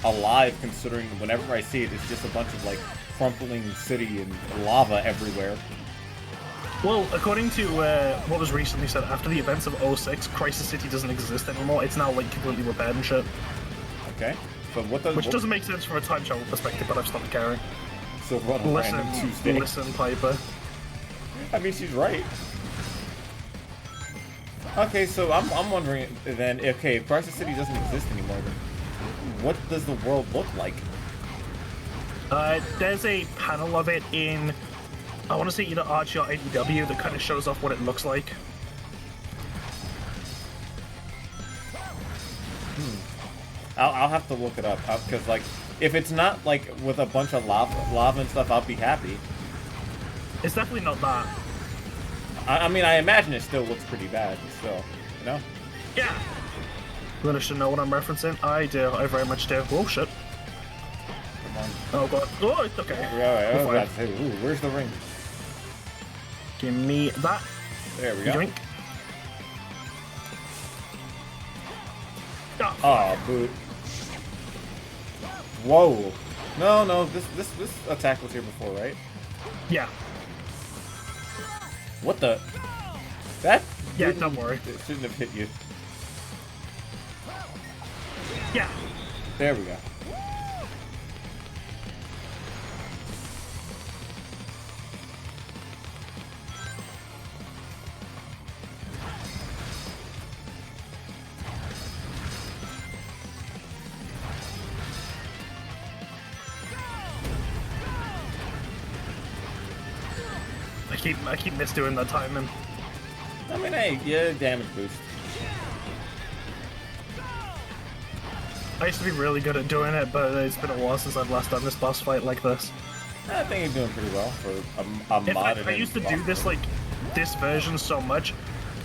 alive, considering whenever I see it, it's just a bunch of like crumpling city and lava everywhere. Well, according to what was recently said, after the events of 06, Crisis City doesn't exist anymore. It's now like completely repaired and shit. Okay, but what does... Which doesn't make sense from a time travel perspective, but I've stopped caring. So what a random Tuesday. Listen, Piper. I mean, she's right. Okay, so I'm wondering then, okay, if Crisis City doesn't exist anymore, then what does the world look like? There's a panel of it in, I want to say either Archie or IDW that kind of shows off what it looks like. I'll have to look it up, because like, if it's not like with a bunch of lava and stuff, I'll be happy. It's definitely not that. I mean, I imagine it still looks pretty bad, still, you know? Yeah! Then I should know what I'm referencing. I do, I very much do. Oh shit. Come on. Oh god. Oh, it's okay. Yeah, I was about to say, ooh, where's the ring? Give me that. There we go. Drink. Oh, boot. Whoa. No, this attack was here before, right? Yeah. What the? That? Yeah, don't worry. It shouldn't have hit you. Yeah. There we go. I keep misdoing that timing. I mean, hey, yeah, damage boost. I used to be really good at doing it, but it's been a while since I've last done this boss fight like this. I think you're doing pretty well for a In mod. fact, I used to do this like this version so much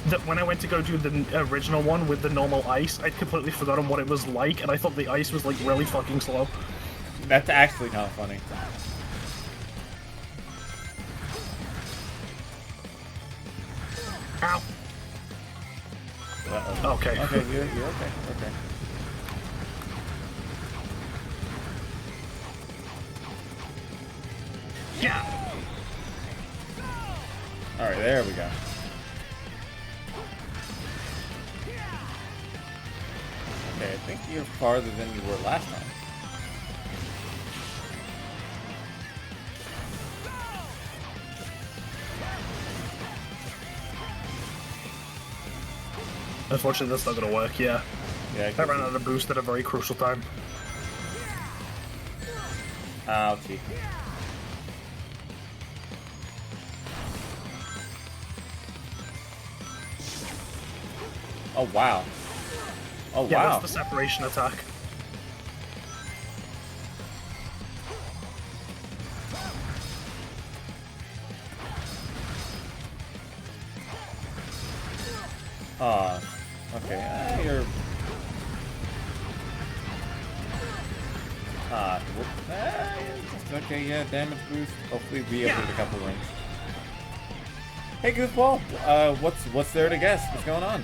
that when I went to go do the original one with the normal ice, I'd completely forgotten what it was like, and I thought the ice was like really fucking slow. That's actually kind of funny. Ow. Uh-oh. Okay. Okay, you're okay. Okay. Yeah. All right, there we go. Okay, I think you're farther than you were last time. Unfortunately, that's not gonna work. Yeah. Yeah. I ran out of boost at a very crucial time. Ouchie. Oh wow. Oh Yeah, wow. that's the separation attack. Okay. You're. Okay, yeah, damage boost. Hopefully, be able to hit a couple rings. Hey, Goofball. What's there to guess? What's going on?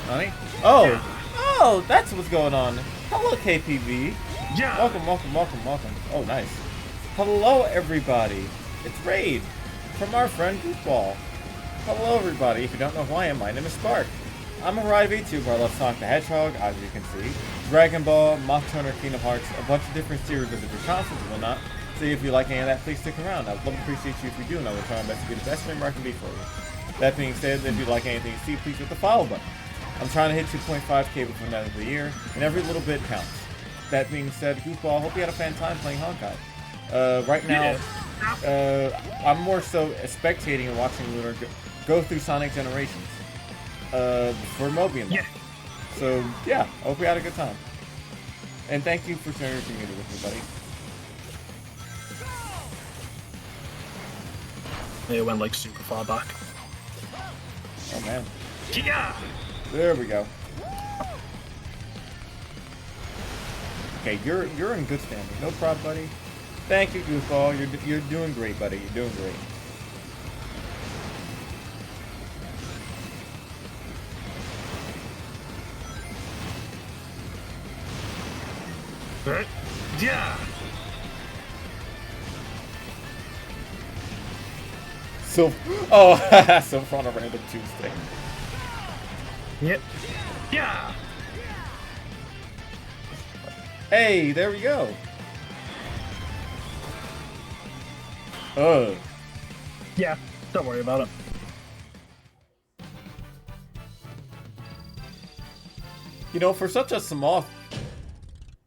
Honey? Oh, that's what's going on. Hello, KPV. Yeah. Welcome. Oh, nice. Hello, everybody. It's Raid from our friend Goofball. Hello, everybody. If you don't know who I am, my name is Spark. I'm a variety VTuber. I love Sonic the Hedgehog, as you can see, Dragon Ball, Mock Turner, Kingdom Hearts, a bunch of different series of different consoles and whatnot. So if you like any of that, please stick around. I'd love to appreciate you if you do, and I will try my best to be the best member I can be for you. That being said, if you'd like anything to see, please hit the follow button. I'm trying to hit 2.5k before the end of the year, and every little bit counts. That being said, Goofball, I hope you had a fan time playing Honkai. Right now, I'm more so spectating and watching Lunar go through Sonic Generations for Mobian. Yeah. So, yeah, I hope we had a good time. And thank you for sharing your community with me, buddy. It went like super far back. Oh, man. Yeah. There we go. Okay, you're in good standing. No problem, buddy. Thank you, Goofball. You're doing great, buddy. You're doing great. Right? Yeah. So, Silver on a random Tuesday. Yep. Yeah. Hey, there we go. Yeah. Don't worry about it. You know, for such a small...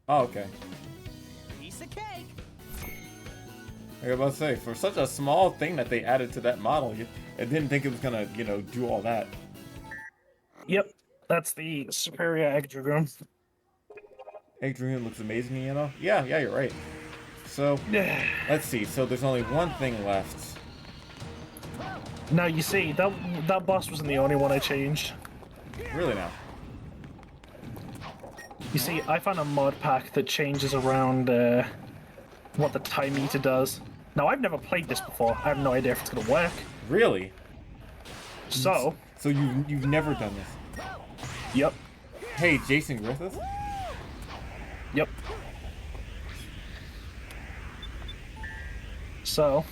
Oh, okay. Piece of cake. I was about to say, for such a small thing that they added to that model, I didn't think it was gonna, do all that. Yep. That's the superior egg dragoon. Egg Dragoon looks amazing, Yeah, you're right. So, let's see. So there's only one thing left. Now you see, that boss wasn't the only one I changed. Really now. You see, I found a mod pack that changes around what the time meter does. Now, I've never played this before. I have no idea if it's gonna work. Really? So, you've never done this? yep, Hey, Jason Griffith? yep. So,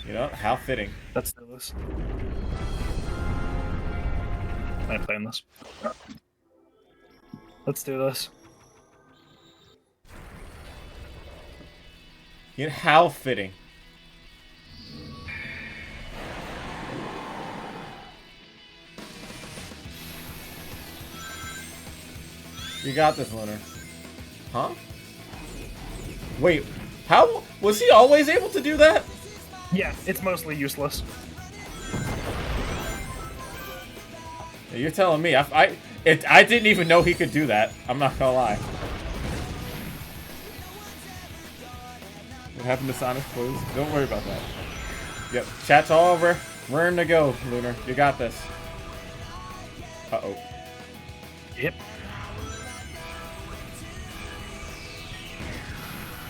You know, how fitting. let's do this. I'm playing this. Let's do this. You know, how fitting. You got this, Lunar. Huh? Wait, how was he always able to do that? Yeah, it's mostly useless. You're telling me. I didn't even know he could do that. I'm not gonna lie. What happened to Sonic's clothes? Don't worry about that. Yep, chat's all over. We're in to go, Lunar. You got this. Uh-oh. Yep.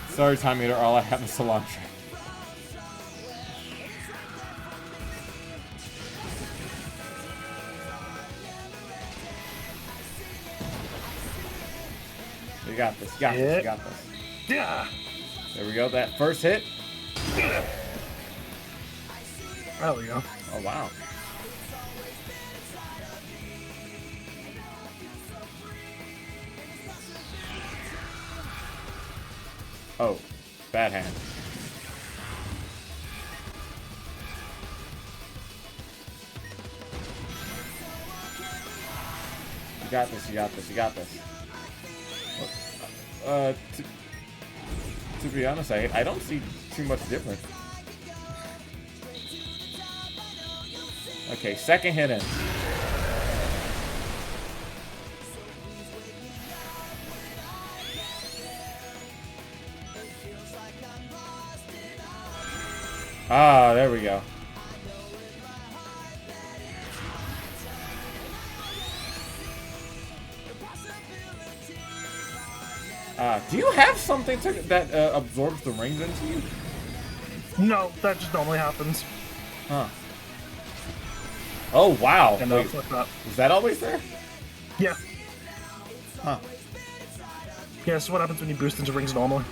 Sorry, Time Eater. All I have is cilantro. You got this. You got this. You got this. Yeah. There we go. That first hit. There we go. Oh, wow. Oh, bad hand. You got this, you got this, you got this. To be honest, I don't see too much difference. Okay, second hit in. Ah, there we go. Do you have something that absorbs the rings into you? No, that just normally happens. Huh. Oh, wow. And Wait, like that. is that always there? Yeah. Huh. Yeah, this is what happens when you boost into rings normally.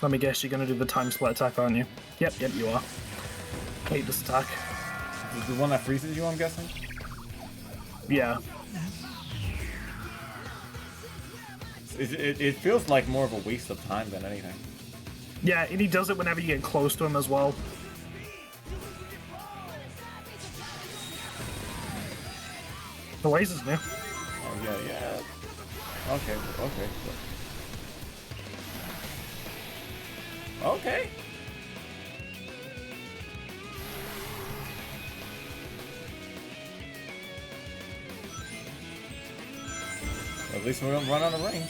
Let me guess, you're gonna do the time split attack, aren't you? Yep, you are. Hate this attack. Is it the one that freezes you, I'm guessing? Yeah. It feels like more of a waste of time than anything. Yeah, and he does it whenever you get close to him as well. The laser's new. Oh, yeah. Okay. Okay. At least we don't run out of rings.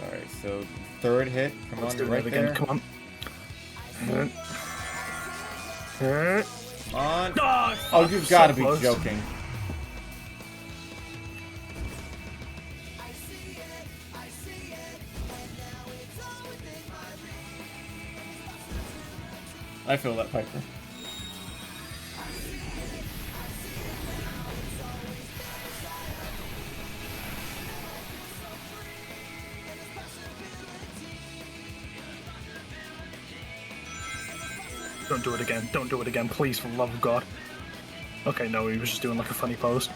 Alright, so third hit. Come Let's on, do right that there. again. Come on. On. Oh, Oh, you've got to so be close. joking. I feel that, Piper. Don't do it again. Don't do it again, please, for the love of God. Okay, no, he was just doing like a funny pose.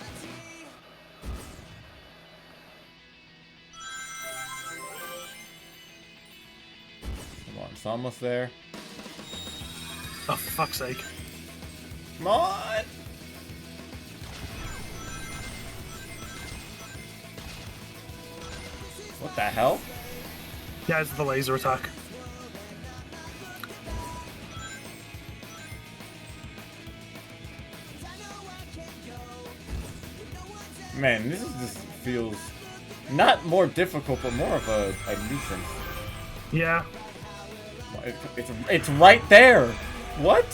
Come on, it's almost there. Oh, for fuck's sake. Come on! What the hell? Yeah, it's the laser attack. Man, this feels not more difficult, but more of a nuisance. Yeah. It's right there. What?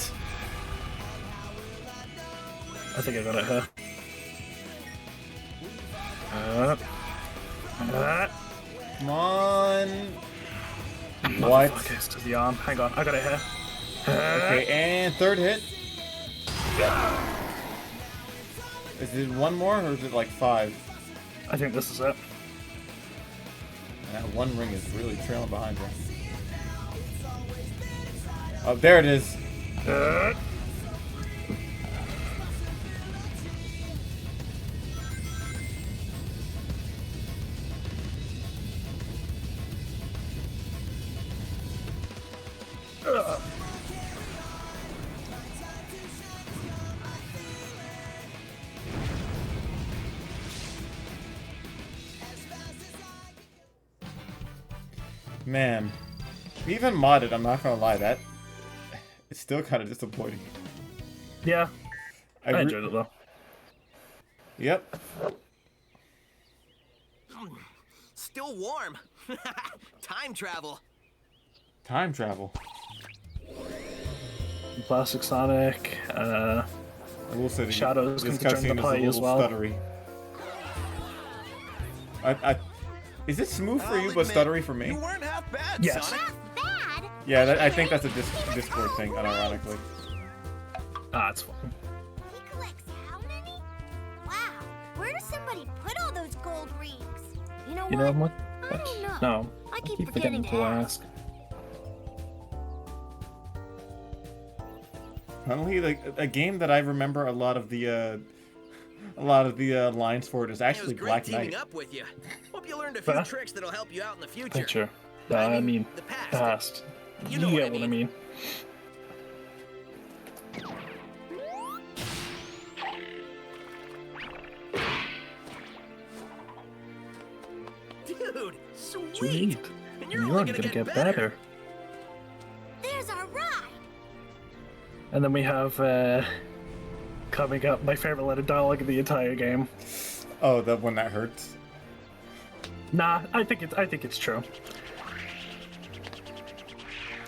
I think I got it here. Come on. What? Okay, it's to the arm. Hang on, I got it here. Okay, and third hit. Is it one more or is it like 5? I think this is it. That one ring is really trailing behind you. Oh, there it is. Man, even modded, I'm not gonna lie, that it's still kind of disappointing. Yeah. I enjoyed it though. Yep. Still warm. Time travel. Time travel. Plastic Sonic, I will say Shadows this can join the cutscene is a party as little well. stuttery. Is it smooth for you I'll but admit, stuttery for me? You weren't half bad, Yes. Sonic. Bad? Yeah, I think that's a Discord thing, unironically. Ah, it's fine. He collects how many? Wow. Where does somebody put all those gold rings? You know You what? know what? I don't know. No. I keep Keep forgetting forgetting to ask. Finally, like a game that I remember a lot of the lines for it is It was actually great Black teaming Knight. up with you. Hope you learned a few Huh? tricks that'll help you out in the future. Picture. I I mean, mean, the past. past. You know get what I what I mean. Dude, sweet. Sweet. And you're You're only gonna get better. There's our ride. And then we have coming up my favorite line of dialogue of the entire game. Oh, the one that hurts. Nah, I think it's true.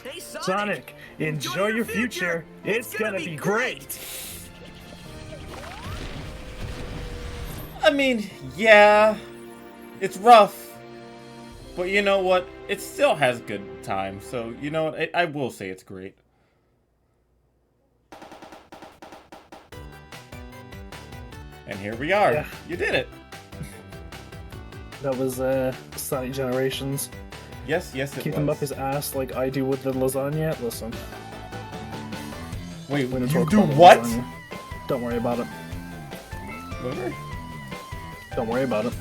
Hey, Sonic, enjoy your future. It's gonna be great. I mean, yeah, it's rough, but you know what? It still has good times, so you know what? I will say it's great. And here we are. Yeah. You did it. That was Sonic Generations. Yes, it Keep was. him up his ass like I do with the lasagna. Listen. Wait, when it's you all do called a what? lasagna. Don't worry about it. What? Don't worry about it.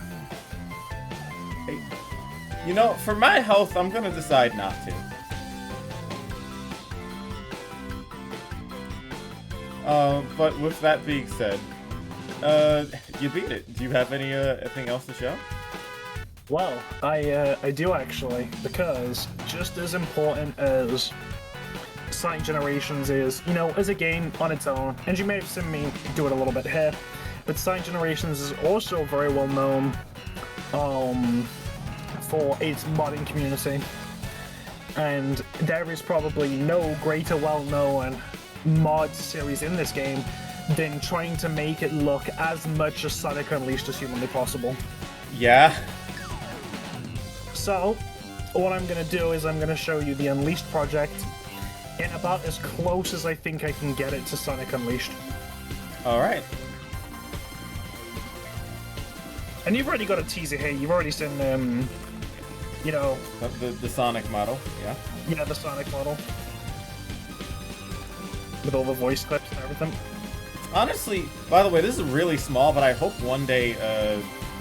Hey, you know, for my health, I'm gonna decide not to. But with that being said, you beat it. Do you have anything else to show? Well, I do actually, because just as important as Sonic Generations is, you know, as a game on its own, and you may have seen me do it a little bit here, but Sonic Generations is also very well known for its modding community. And there is probably no greater well-known mod series in this game than trying to make it look as much as Sonic Unleashed as humanly possible. Yeah. So, what I'm going to do is I'm going to show you the Unleashed project in about as close as I think I can get it to Sonic Unleashed. Alright. And you've already got a teaser here. You've already seen, you know... The Sonic model, yeah. Yeah, the Sonic model. With all the voice clips and everything. Honestly, by the way, this is really small, but I hope one day,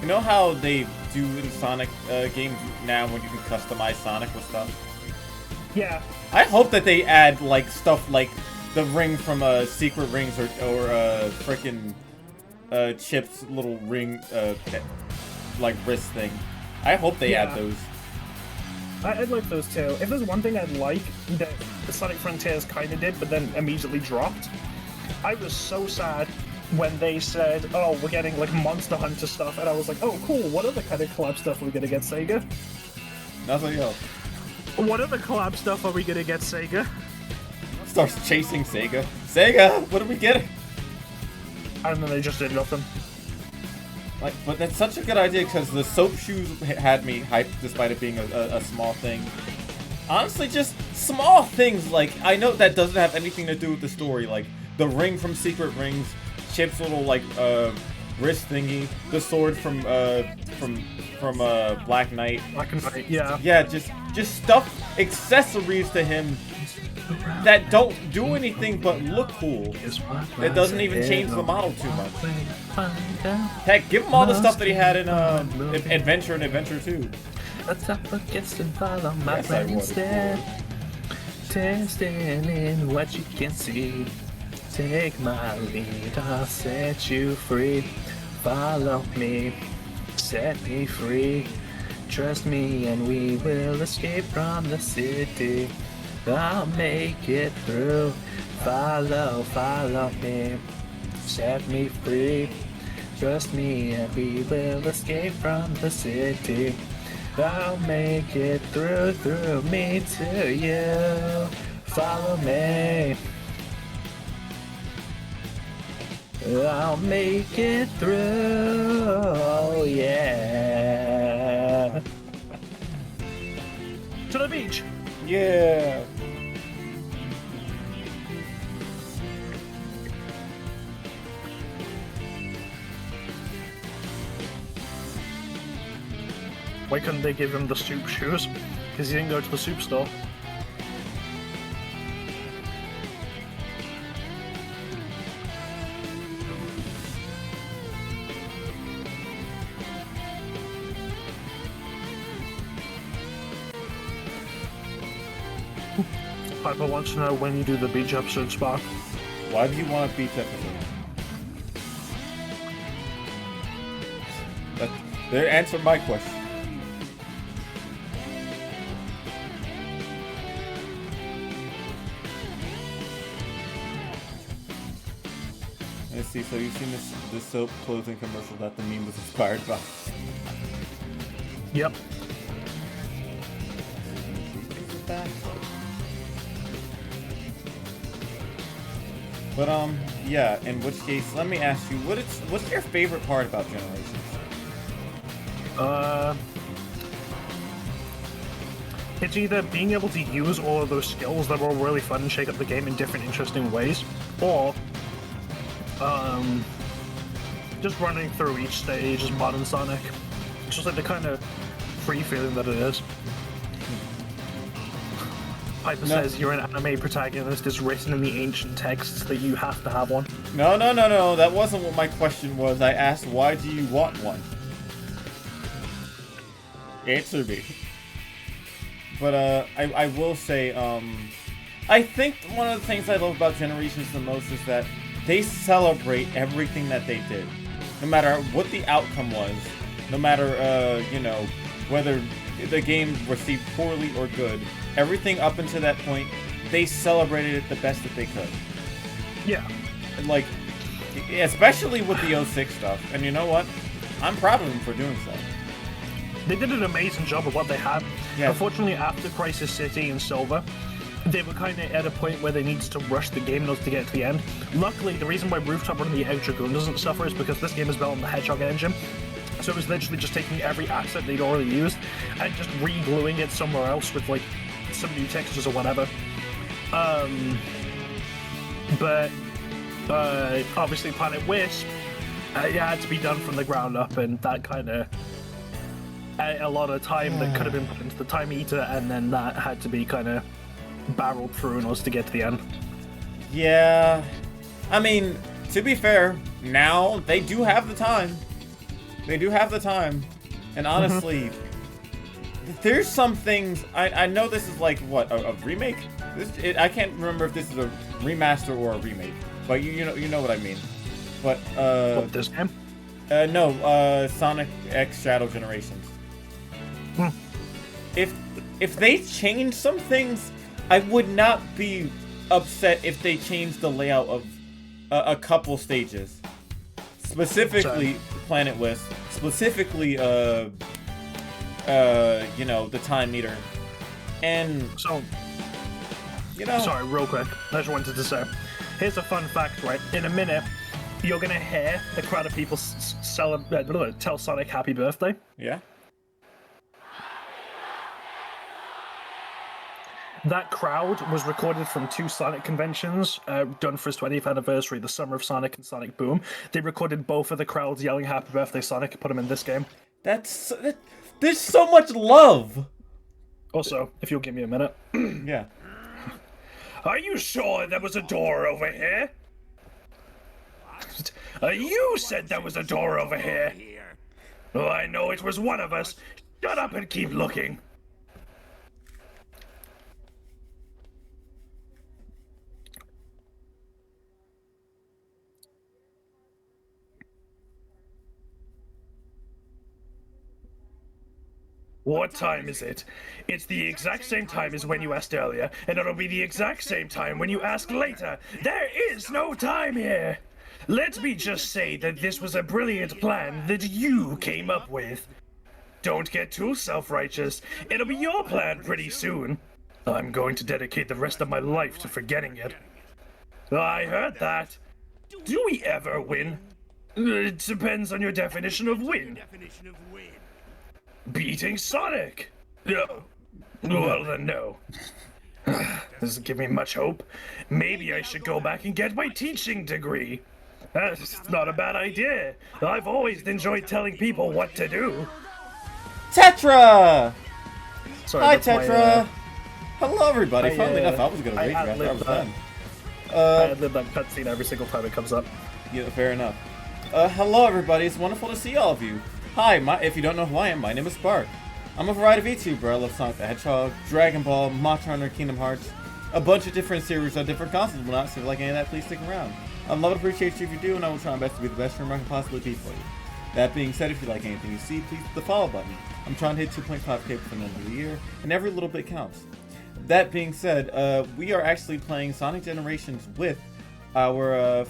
you know how they do in Sonic games now when you can customize Sonic with stuff? Yeah. I hope that they add, like, stuff like the ring from Secret Rings or frickin' Chip's little ring, like, wrist thing. I hope they add those. I'd like those too. If there's one thing I'd like that Sonic Frontiers kind of did, but then immediately dropped, I was so sad when they said, oh, we're getting like Monster Hunter stuff, and I was like, oh, cool, what other kind of collab stuff are we gonna get, Sega? Nothing else. What other collab stuff are we gonna get, Sega? Starts chasing Sega. Sega, what are we getting? And then they just did nothing. Like, but that's such a good idea because the soap shoes had me hyped despite it being a small thing. Honestly, just small things. Like, I know that doesn't have anything to do with the story. Like, the ring from Secret Rings, Chip's little, like, wrist thingy, the sword from Black Knight. Black and White, yeah. Yeah, just stuff, accessories to him that don't do anything but look cool. It doesn't even change the model too much. Heck, give him all the stuff that he had in Adventure and Adventure 2. Let's up against and follow my Yes, I plan would. instead. Testing in what you can see. Take my lead, I'll set you free. Follow me, set me free. Trust me and we will escape from the city. I'll make it through. Follow me, set me free. Trust me and we will escape from the city. I'll make it through me to you. Follow me. I'll make it through, oh yeah. To the beach! Yeah. Why couldn't they give him the soup shoes? Because he didn't go to the soup store. Piper wants to know when you do the beach episode, Spark. Why do you want a beach episode? They answered my question. Let's see, so you've seen this soap clothing commercial that the meme was inspired by. Yep. But yeah. In which case, let me ask you, what's your favorite part about Generations? It's either being able to use all of those skills that were really fun and shake up the game in different, interesting ways, or just running through each stage as modern Sonic. It's just like the kind of free feeling that it is. Piper says you're an anime protagonist. It's written in the ancient texts that you have to have one. No. That wasn't what my question was. I asked, why do you want one? Answer me. But I will say, I think one of the things I love about Generations the most is that they celebrate everything that they did, no matter what the outcome was, no matter whether the game received poorly or good. Everything up until that point, they celebrated it the best that they could. Yeah. Like, especially with the 06 stuff. And you know what? I'm proud of them for doing so. They did an amazing job of what they had. Yeah. Unfortunately, after Crisis City and Silver, they were kind of at a point where they needed to rush the game in order to get to the end. Luckily, the reason why Rooftop Run the Egg Dragoon doesn't suffer is because this game is built on the Hedgehog engine. So it was literally just taking every asset they'd already used and just re-gluing it somewhere else with, like, some new textures or whatever. But obviously Planet Wisp, it had to be done from the ground up, and that kind of... a lot of time that could have been put into the Time Eater, and then that had to be kind of barreled through in order to get to the end. Yeah. I mean, to be fair, now they do have the time. They do have the time. And honestly, there's some things... I know this is like, what, a remake? I can't remember if this is a remaster or a remake. But you know what I mean. But, What, this game? No, Sonic X Shadow Generations. If they change some things, I would not be upset if they changed the layout of a couple stages. Specifically, Planet Wisp. Specifically, the Time Meter. And, So, you know... sorry, real quick. I just wanted to say, here's a fun fact, right? In a minute, you're gonna hear a crowd of people tell Sonic happy birthday. Yeah? That crowd was recorded from 2 Sonic conventions done for his 20th anniversary, the Summer of Sonic and Sonic Boom. They recorded both of the crowds yelling happy birthday Sonic and put them in this game. There's so much love! Also, if you'll give me a minute. Yeah. Are you sure there was a door over here? You said there was a door over here. Oh, I know it was one of us. Shut up and keep looking. What time is it? It's the exact same time as when you asked earlier, and it'll be the exact same time when you ask later. There is no time here! Let me just say that this was a brilliant plan that you came up with. Don't get too self-righteous. It'll be your plan pretty soon. I'm going to dedicate the rest of my life to forgetting it. I heard that. Do we ever win? It depends on your definition of win. Beating Sonic? No. Well, then no. Doesn't give me much hope. Maybe I should go back and get my teaching degree. That's not a bad idea. I've always enjoyed telling people what to do. Tetra! Sorry, Hi, that's my, Tetra! Hello, everybody. I, Funnily enough, I was going to rage you after I was done. I ad-lib that cutscene every single time it comes up. Yeah, fair enough. Hello, everybody. It's wonderful to see all of you. Hi, if you don't know who I am, my name is Spark. I'm a variety of VTuber. I love Sonic the Hedgehog, Dragon Ball, Monster Hunter, Kingdom Hearts, a bunch of different series on different consoles. Will not, so if you like any of that, please stick around. I'd love and appreciate you if you do, and I will try my best to be the best streamer I can possibly be for you. That being said, if you like anything you see, please hit the follow button. I'm trying to hit 2.5k before the end of the year, and every little bit counts. That being said, we are actually playing Sonic Generations with our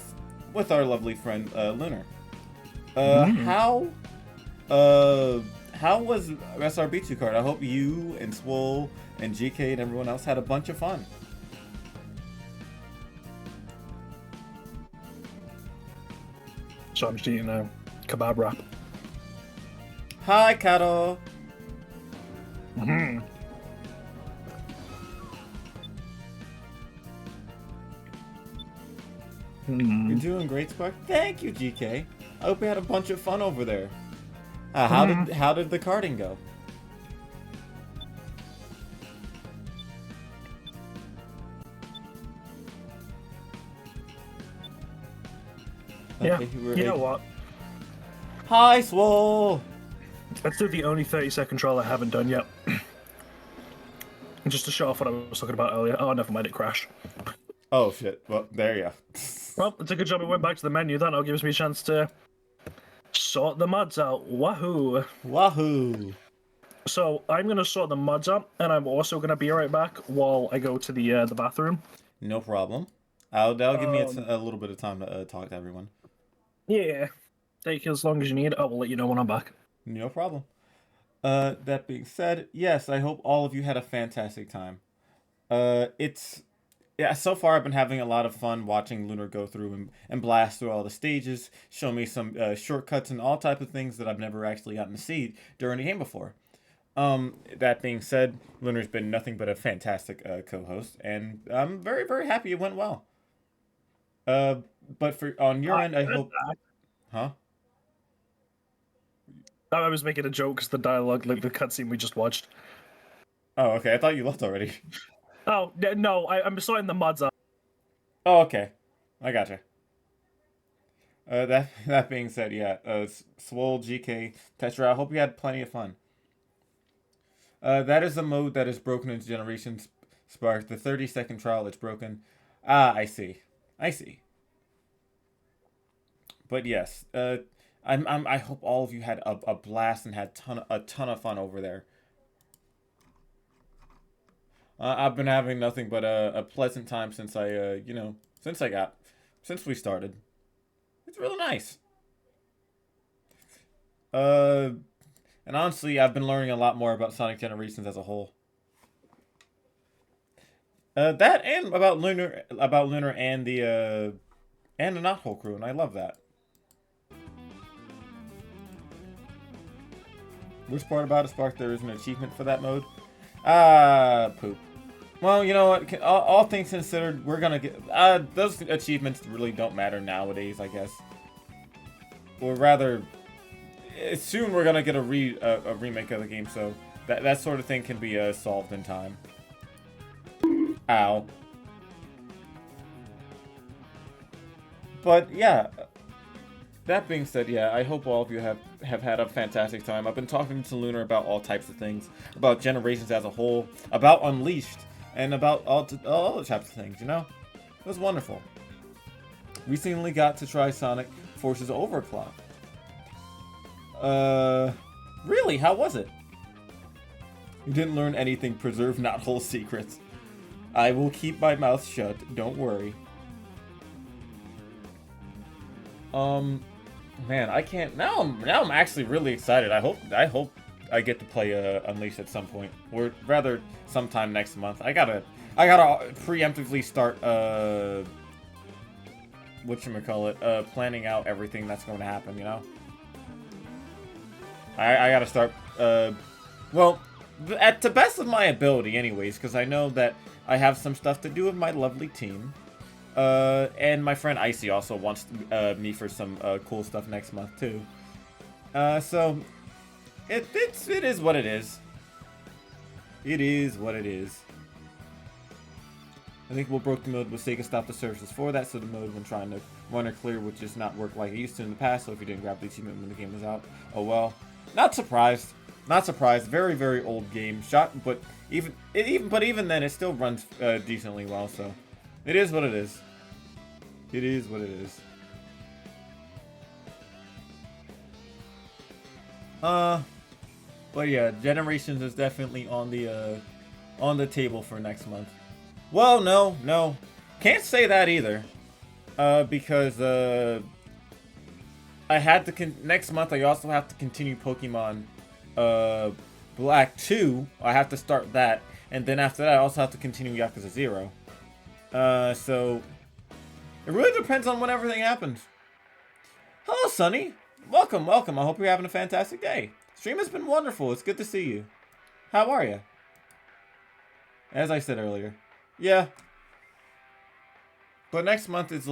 with our lovely friend Lunar. How was SRB2 card? I hope you and Swole and GK and everyone else had a bunch of fun. So I'm just eating a kebab wrap. Hi, Kato. Mm-hmm. You're doing great, Spark. Thank you, GK. I hope you had a bunch of fun over there. How did the karting go? Yeah. Okay, You know what? Hi, Swole. Let's do the only 30-second trial I haven't done yet. Just to show off what I was talking about earlier. Oh, never mind, it crashed. Oh shit. Well, there you go. Well, it's a good job it went back to the menu. That'll gives me a chance to sort the mods out. Wahoo! Wahoo! So I'm gonna sort the mods out, and I'm also gonna be right back while I go to the bathroom. No problem. That'll give me a little bit of time to talk to everyone. Yeah, take as long as you need. I will let you know when I'm back. No problem. That being said, yes, I hope all of you had a fantastic time. So far I've been having a lot of fun watching Lunar go through and blast through all the stages, show me some shortcuts and all type of things that I've never actually gotten to see during the game before. That being said, Lunar's been nothing but a fantastic co-host, and I'm very, very happy it went well. But on your end, I hope... Huh? I was making a joke because the dialogue, like the cutscene we just watched. Oh, okay. I thought you left already. Oh, no, I'm sorting the mods out. Oh, okay. I gotcha. That being said, yeah, Swole, GK, Tetra, I hope you had plenty of fun. That is the mode that is broken into Generations Spark. The 30-second trial is broken. Ah, I see. But yes, I hope all of you had a blast and had a ton of fun over there. I've been having nothing but a pleasant time since since we started. It's really nice. And honestly, I've been learning a lot more about Sonic Generations as a whole. That and about Lunar and the Not Whole crew, and I love that. Which part about it, Spark? There is an achievement for that mode? Poop. Well, you know what? All things considered, we're gonna get... those achievements really don't matter nowadays, I guess. Or rather, soon we're gonna get a remake of the game, so that sort of thing can be solved in time. Ow. But, yeah... That being said, yeah, I hope all of you have had a fantastic time. I've been talking to Lunar about all types of things, about Generations as a whole, about Unleashed, and about all other types of things, you know? It was wonderful. Recently got to try Sonic Forces Overclock. Really? How was it? You didn't learn anything, preserve not whole secrets. I will keep my mouth shut, don't worry. Man, I can't. Now I'm actually really excited. I hope I get to play Unleashed at some point, or rather, sometime next month. I gotta preemptively start whatchamacallit, planning out everything that's going to happen. You know, I gotta start well, at the best of my ability, anyways, because I know that I have some stuff to do with my lovely team. And my friend Icy also wants me for some cool stuff next month too. So it is what it is. It is what it is. I think we'll broke the mode with Sega stop the services for that, so the mode when trying to run or clear would just not work like it used to in the past. So if you didn't grab the achievement when the game was out, oh well. Not surprised. Not surprised. Very, very old game. But even then, it still runs decently well. So it is what it is. It is what it is. But yeah, Generations is definitely on the table for next month. Well, no, can't say that either. Because I had to next month. I also have to continue Pokemon Black 2. I have to start that, and then after that, I also have to continue Yakuza 0. So it really depends on when everything happens. Hello, Sunny. Welcome, welcome. I hope you're having a fantastic day. Stream has been wonderful. It's good to see you. How are you? As I said earlier. Yeah. But next month it's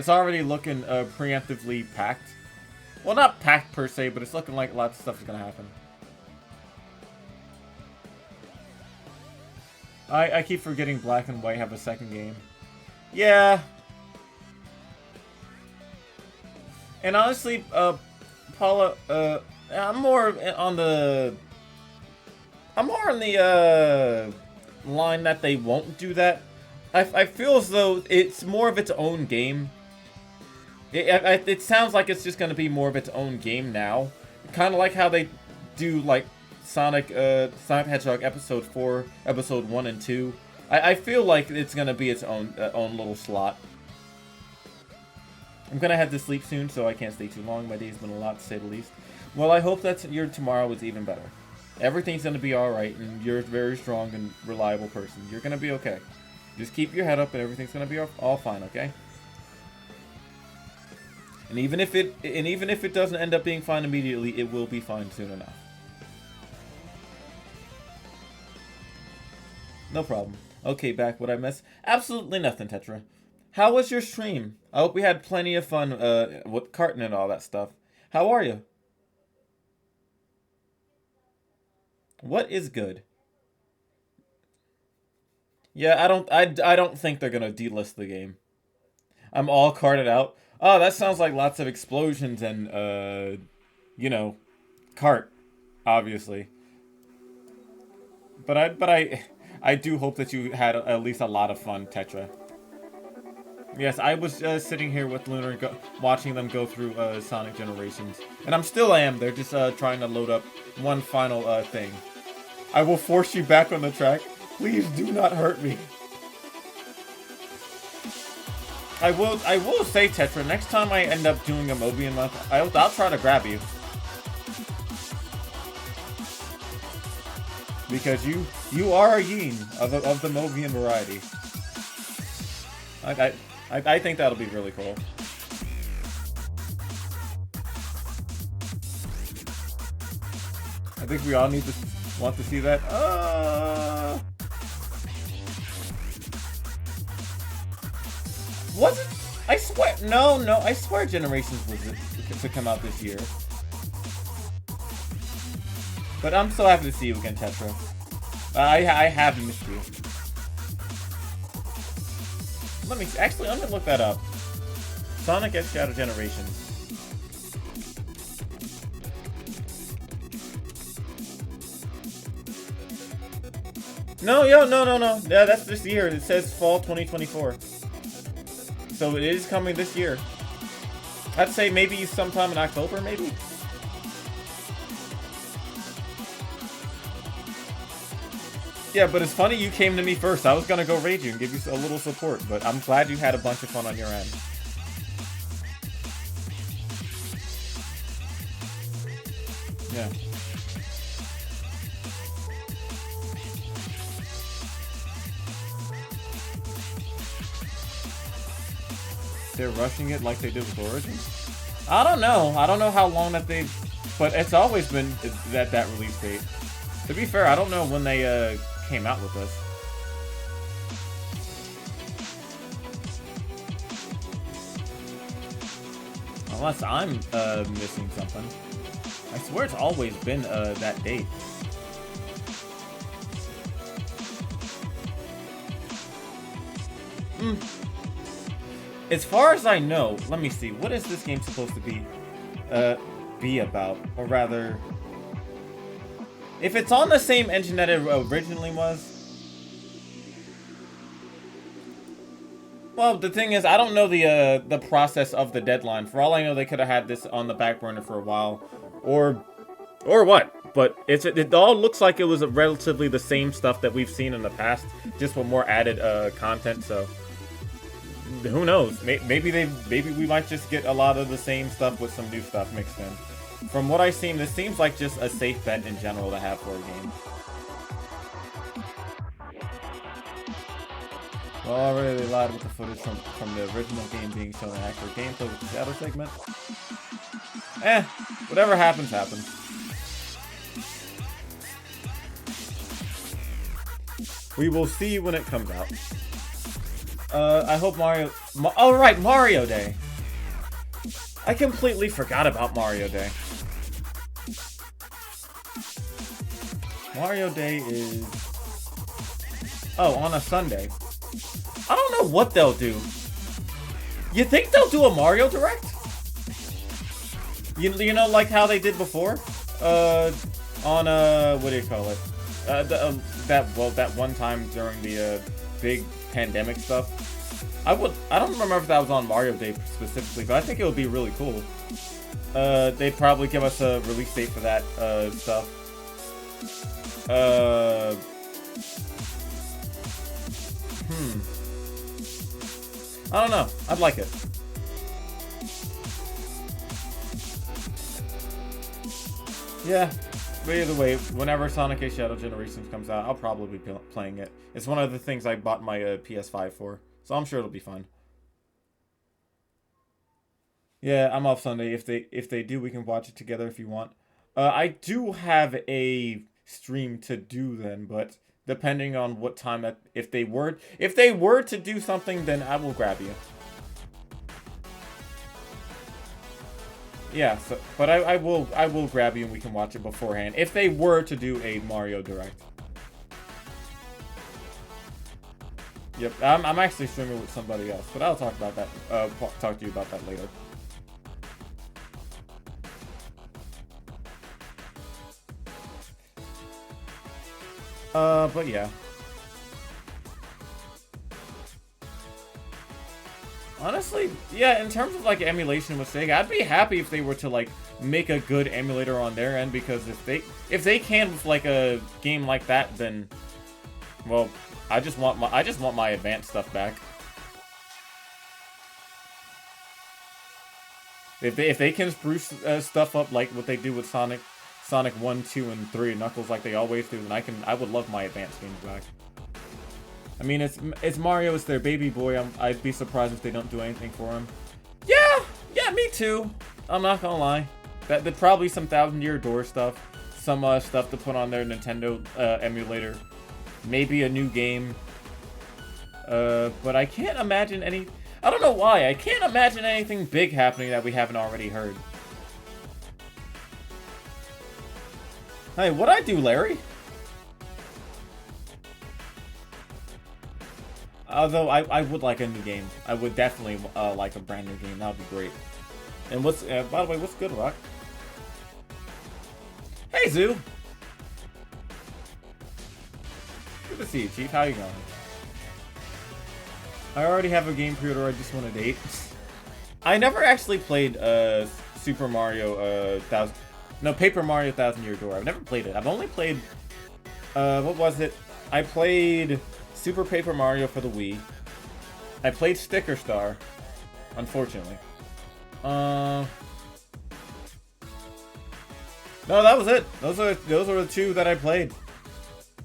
already looking preemptively packed. Well, not packed per se, but it's looking like lots of stuff is gonna happen. I keep forgetting Black and White have a second game. Yeah. And honestly, Paula, I'm more on the line that they won't do that. I feel as though it's more of its own game. It sounds like it's just going to be more of its own game now. Kind of like how they do like Sonic Hedgehog Episode 4, Episode 1 and 2. I feel like it's going to be its own little slot. I'm going to head to sleep soon, so I can't stay too long. My day's been a lot, to say the least. Well, I hope that your tomorrow is even better. Everything's going to be alright, and you're a very strong and reliable person. You're going to be okay. Just keep your head up, and everything's going to be all fine, okay? And even if it doesn't end up being fine immediately, it will be fine soon enough. No problem. Okay, back. What I missed? Absolutely nothing, Tetra. How was your stream? I hope we had plenty of fun with carton and all that stuff. How are you? What is good? Yeah, I don't think they're gonna delist the game. I'm all carded out. Oh, that sounds like lots of explosions and you know, cart, obviously. But I do hope that you had at least a lot of fun, Tetra. Yes, I was sitting here with Lunar watching them go through Sonic Generations. And I still am. They're just trying to load up one final thing. I will force you back on the track. Please do not hurt me. I will say, Tetra, next time I end up doing a Mobian month, I'll try to grab you. Because you are a yin of the Mobian variety. I think that'll be really cool. I think we all want to see that. Was it? I swear. No. I swear Generations was to come out this year. But I'm so happy to see you again, Tetra. I have missed you. Let me look that up. Sonic X Shadow Generations. No. Yeah, that's this year. It says fall 2024. So it is coming this year. I'd say maybe sometime in October, maybe. Yeah, but it's funny you came to me first. I was gonna go raid you and give you a little support, but I'm glad you had a bunch of fun on your end. Yeah. They're rushing it like they did with Origins? I don't know. I don't know how long that they've... But it's always been that release date. To be fair, I don't know when they came out with this. Unless I'm missing something. I swear it's always been that date. As far as I know, let me see. What is this game supposed to be about? Or rather, if it's on the same engine that it originally was. Well, the thing is, I don't know the process of the deadline. For all I know, they could have had this on the back burner for a while, or what. But it all looks like it was relatively the same stuff that we've seen in the past, just with more added content. So Who knows? Maybe we might just get a lot of the same stuff with some new stuff mixed in. From what I've seen, this seems like just a safe bet in general to have for a game. Well, already they lied with the footage from the original game being shown in actual gameplay with the shadow segment. Whatever happens, happens. We will see when it comes out. I hope Mario... oh, right, Mario Day! I completely forgot about Mario Day. Mario Day is... oh, on a Sunday. I don't know what they'll do. You think they'll do a Mario Direct? You know, like how they did before? On, what do you call it? That one time during the, big pandemic stuff. I don't remember if that was on Mario Day specifically, but I think it would be really cool. They'd probably give us a release date for that, stuff. I don't know. I'd like it. Yeah. But either way, whenever Sonic A Shadow Generations comes out, I'll probably be playing it. It's one of the things I bought my PS5 for, so I'm sure it'll be fun. Yeah, I'm off Sunday. If they do, we can watch it together if you want. I do have a stream to do then, but depending on what time if they were to do something, then I will grab you. Yeah, so, but I will grab you and we can watch it beforehand if they were to do a Mario Direct. Yep, I'm actually streaming with somebody else, but I'll talk about that. Talk to you about that later. But yeah. Honestly, yeah, in terms of like emulation with Sega, I'd be happy if they were to like make a good emulator on their end, because if they can with like a game like that, then well, I just want my advanced stuff back. If they can spruce stuff up like what they do with Sonic 1, 2, and 3, Knuckles like they always do, then I would love my advanced games back. I mean, it's Mario, it's their baby boy. I'd be surprised if they don't do anything for him. Yeah, me too. I'm not gonna lie. There's probably some Thousand Year Door stuff, some stuff to put on their Nintendo emulator, maybe a new game. But I can't imagine any. I don't know why. I can't imagine anything big happening that we haven't already heard. Hey, what'd I do, Larry? Although I would like a new game. I would definitely like a brand new game. That would be great. And what's by the way, what's good, Rock? Hey, Zoo. Good to see you, Chief. How you going? I already have a game pre-order. I just want a date. I never actually played Super Mario Paper Mario Thousand Year Door. I've never played it. I've only played what was it? I played Super Paper Mario for the Wii. I played Sticker Star, unfortunately. No, that was it. Those are the two that I played.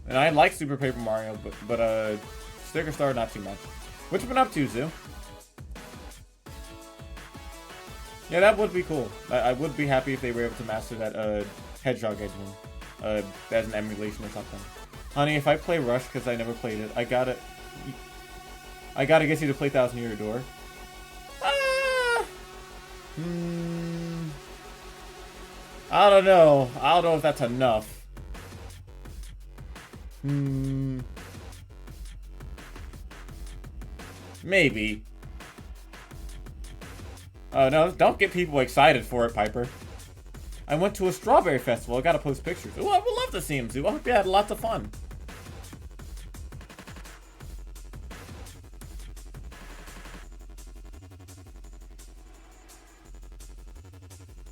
And I like Super Paper Mario, but Sticker Star not too much. What you been up to, Zoo? Yeah, that would be cool. I would be happy if they were able to master that Hedgehog engine as an emulation or something. Honey, if I play Rush because I never played it, I gotta get you to play Thousand Year Door. I don't know. I don't know if that's enough. Maybe. Oh no, don't get people excited for it, Piper. I went to a strawberry festival. I gotta post pictures. Oh, I would love to see him, Zoo. I hope you had lots of fun.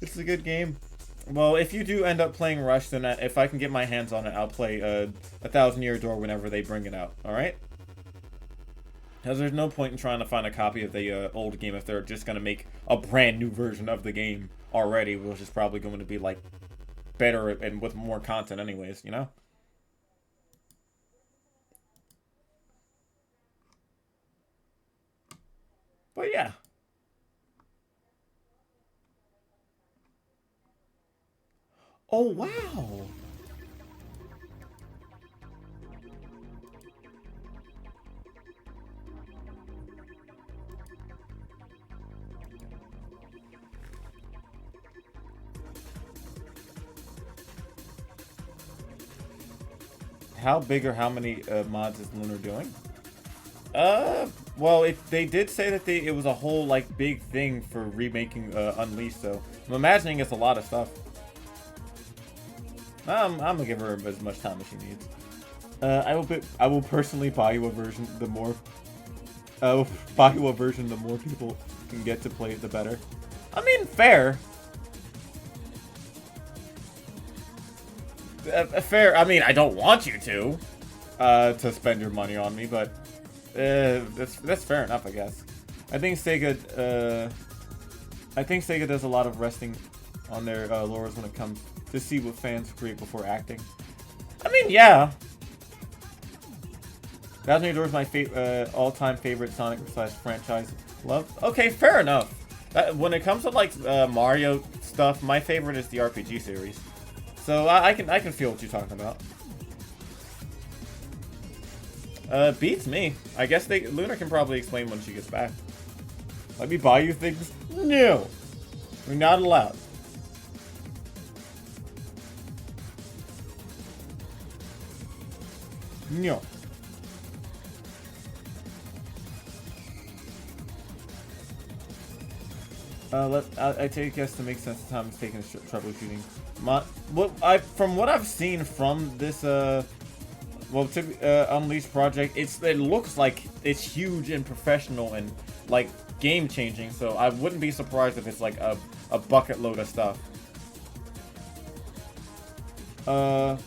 It's a good game. Well, if you do end up playing Rush, then if I can get my hands on it, I'll play a Thousand Year Door whenever they bring it out. All right? Because there's no point in trying to find a copy of the old game if they're just going to make a brand new version of the game already, which is probably going to be, like, better and with more content anyways, you know? But yeah. Oh, wow. How big or how many mods is Lunar doing? Well, they did say that it was a whole, like, big thing for remaking Unleashed, so I'm imagining it's a lot of stuff. I'm gonna give her as much time as she needs. I will personally buy you a version. The more people can get to play it, the better. I mean, fair. Fair. I mean, I don't want you to spend your money on me, but that's fair enough, I guess. I think Sega does a lot of resting on their laurels when it comes to see what fans create before acting. I mean, yeah. Thousand Year Door is my all-time favorite Sonic / franchise. Love. Okay, fair enough. When it comes to like Mario stuff, my favorite is the RPG series. So I can feel what you're talking about. Beats me. I guess Luna can probably explain when she gets back. Let me buy you things? No. We're not allowed. No. I take a guess to make sense of time it's taking troubleshooting. From what I've seen from this Unleashed project, it looks like it's huge and professional and like game changing. So I wouldn't be surprised if it's like a bucket load of stuff. Well,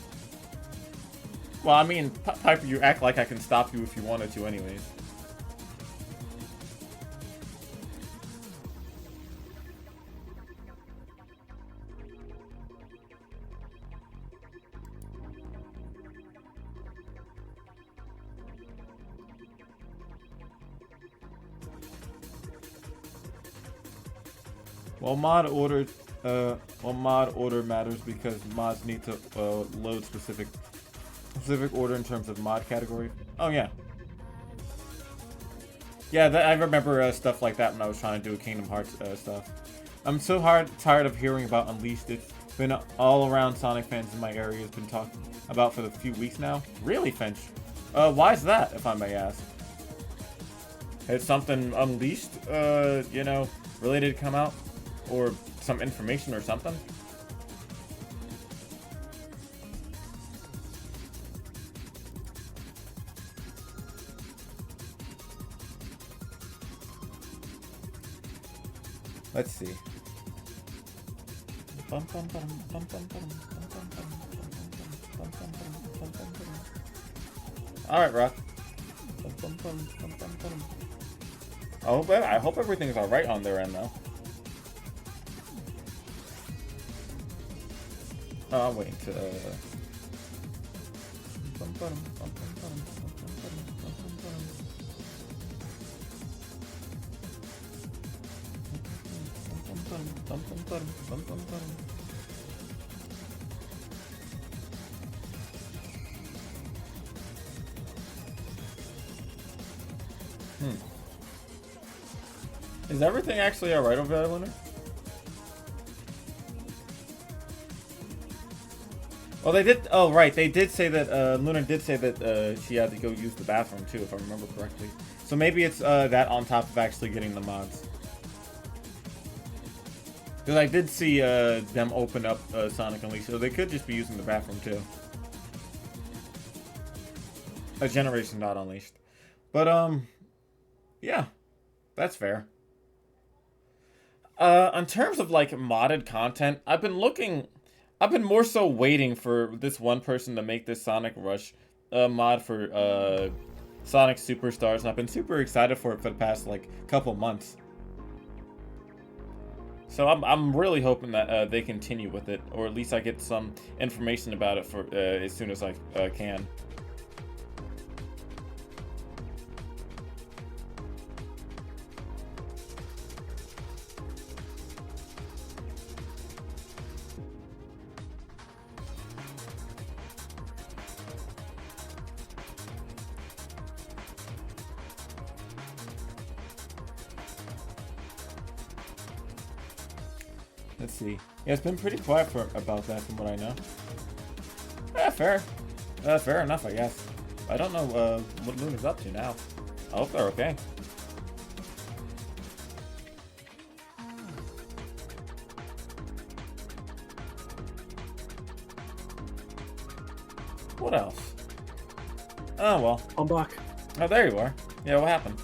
I mean, Piper, you act like I can stop you if you wanted to, anyways. Well, mod order matters because mods need to load specific order in terms of mod category. Oh yeah, yeah. I remember stuff like that when I was trying to do Kingdom Hearts stuff. I'm so tired of hearing about Unleashed. It's been all around Sonic fans in my area has been talking about for a few weeks now. Really, Finch? Why is that, if I may ask? Has something Unleashed, you know, related come out? Or some information or something? Let's see. Alright, Rock. I hope everything's alright on their end, though. Oh, I'm waiting to... Is everything actually alright over there, Lunar? Oh, they did. Oh, right. They did say that. Luna did say that she had to go use the bathroom too, if I remember correctly. So maybe it's that on top of actually getting the mods. Because I did see them open up Sonic Unleashed, so they could just be using the bathroom too. A generation not unleashed, but yeah, that's fair. In terms of like modded content, I've been more so waiting for this one person to make this Sonic Rush mod for Sonic Superstars, and I've been super excited for it for the past like couple months. So I'm really hoping that they continue with it, or at least I get some information about it for as soon as I can. Let's see. Yeah, it's been pretty quiet about that from what I know. Fair. Fair enough, I guess. I don't know what Luna's up to now. I hope they're okay. What else? Oh, well. I'm back. Oh, there you are. Yeah, what happened?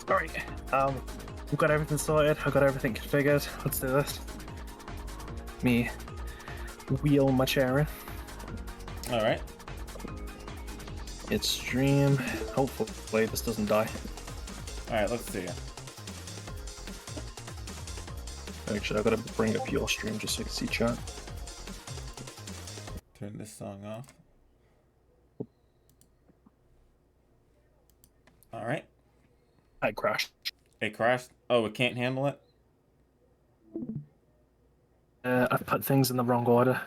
Alright. We've got everything sorted. I've got everything configured. Let's do this. Me wheel my chair in. Alright. It's stream. Hopefully this doesn't die. Alright, let's see. Actually, I've got to bring up your stream just so you can see chat. Turn this song off. Alright. I crashed. It crashed? Oh, it can't handle it? I've put things in the wrong order.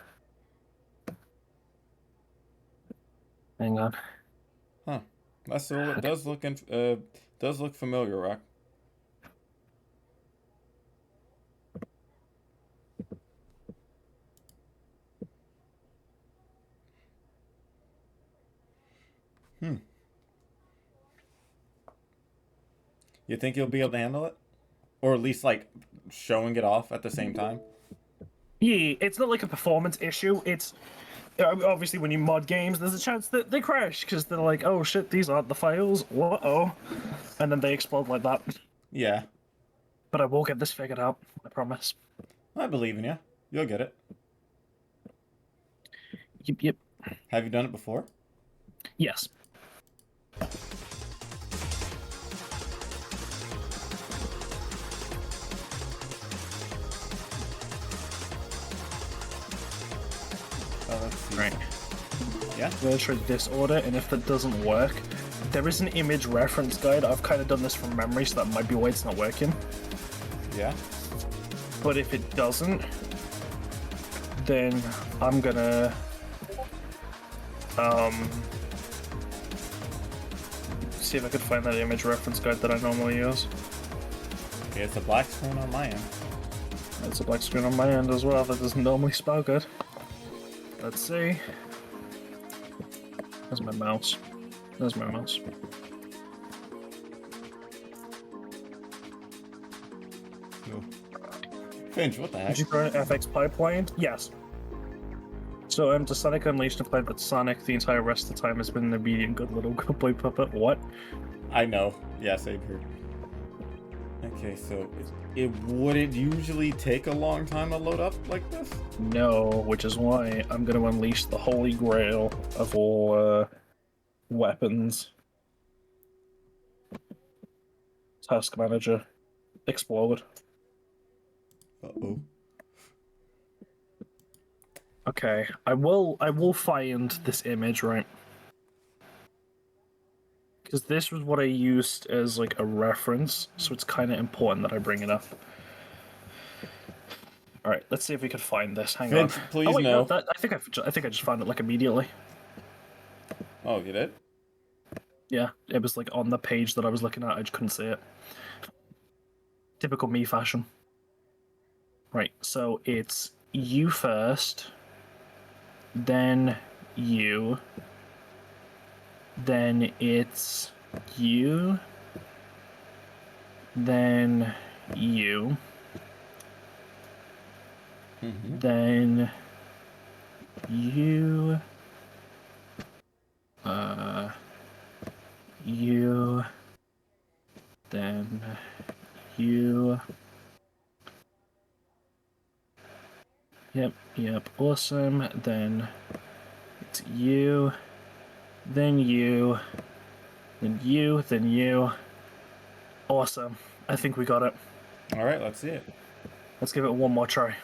Hang on. Huh. That's all. It does look familiar, Rock. You think you'll be able to handle it? Or at least, like, showing it off at the same time? Yeah, it's not like a performance issue. It's obviously when you mod games, there's a chance that they crash because they're like, "Oh shit, these aren't the files." Uh-oh, and then they explode like that. Yeah. But I will get this figured out. I promise. I believe in you. You'll get it. Yep. Have you done it before? Yes. Let's see. Right. Yeah? I'm gonna try this order, and if that doesn't work, there is an image reference guide. I've kind of done this from memory, so that might be why it's not working. Yeah? But if it doesn't, then I'm gonna see if I could find that image reference guide that I normally use. Okay, it's a black screen on my end. It's a black screen on my end as well. That doesn't normally spell good. Let's see. There's my mouse. There's my mouse. Ooh. Finch, what the heck? Did you run FX pipeline? Yes. So to Sonic Unleashed and played that Sonic the entire rest of the time has been an obedient good little good boy puppet. What? I know. Yeah, same here. Okay, so it wouldn't usually take a long time to load up like this? No, which is why I'm going to unleash the holy grail of all weapons. Task Manager. Explode. Uh-oh. Okay, I will find this image, right? Because this was what I used as like a reference, so it's kind of important that I bring it up. All right, let's see if we can find this. Hang Finch, on. please Oh wait, no. no. I think I just found it like immediately. Oh, you did? Yeah, it was like on the page that I was looking at. I just couldn't see it. Typical me fashion. Right, so it's you first, then you, then it's you, then you, then you, you, then you. Yep, awesome. Then it's you, then you, then you, then you. Awesome. I think we got it. All right, let's see it. Let's give it one more try.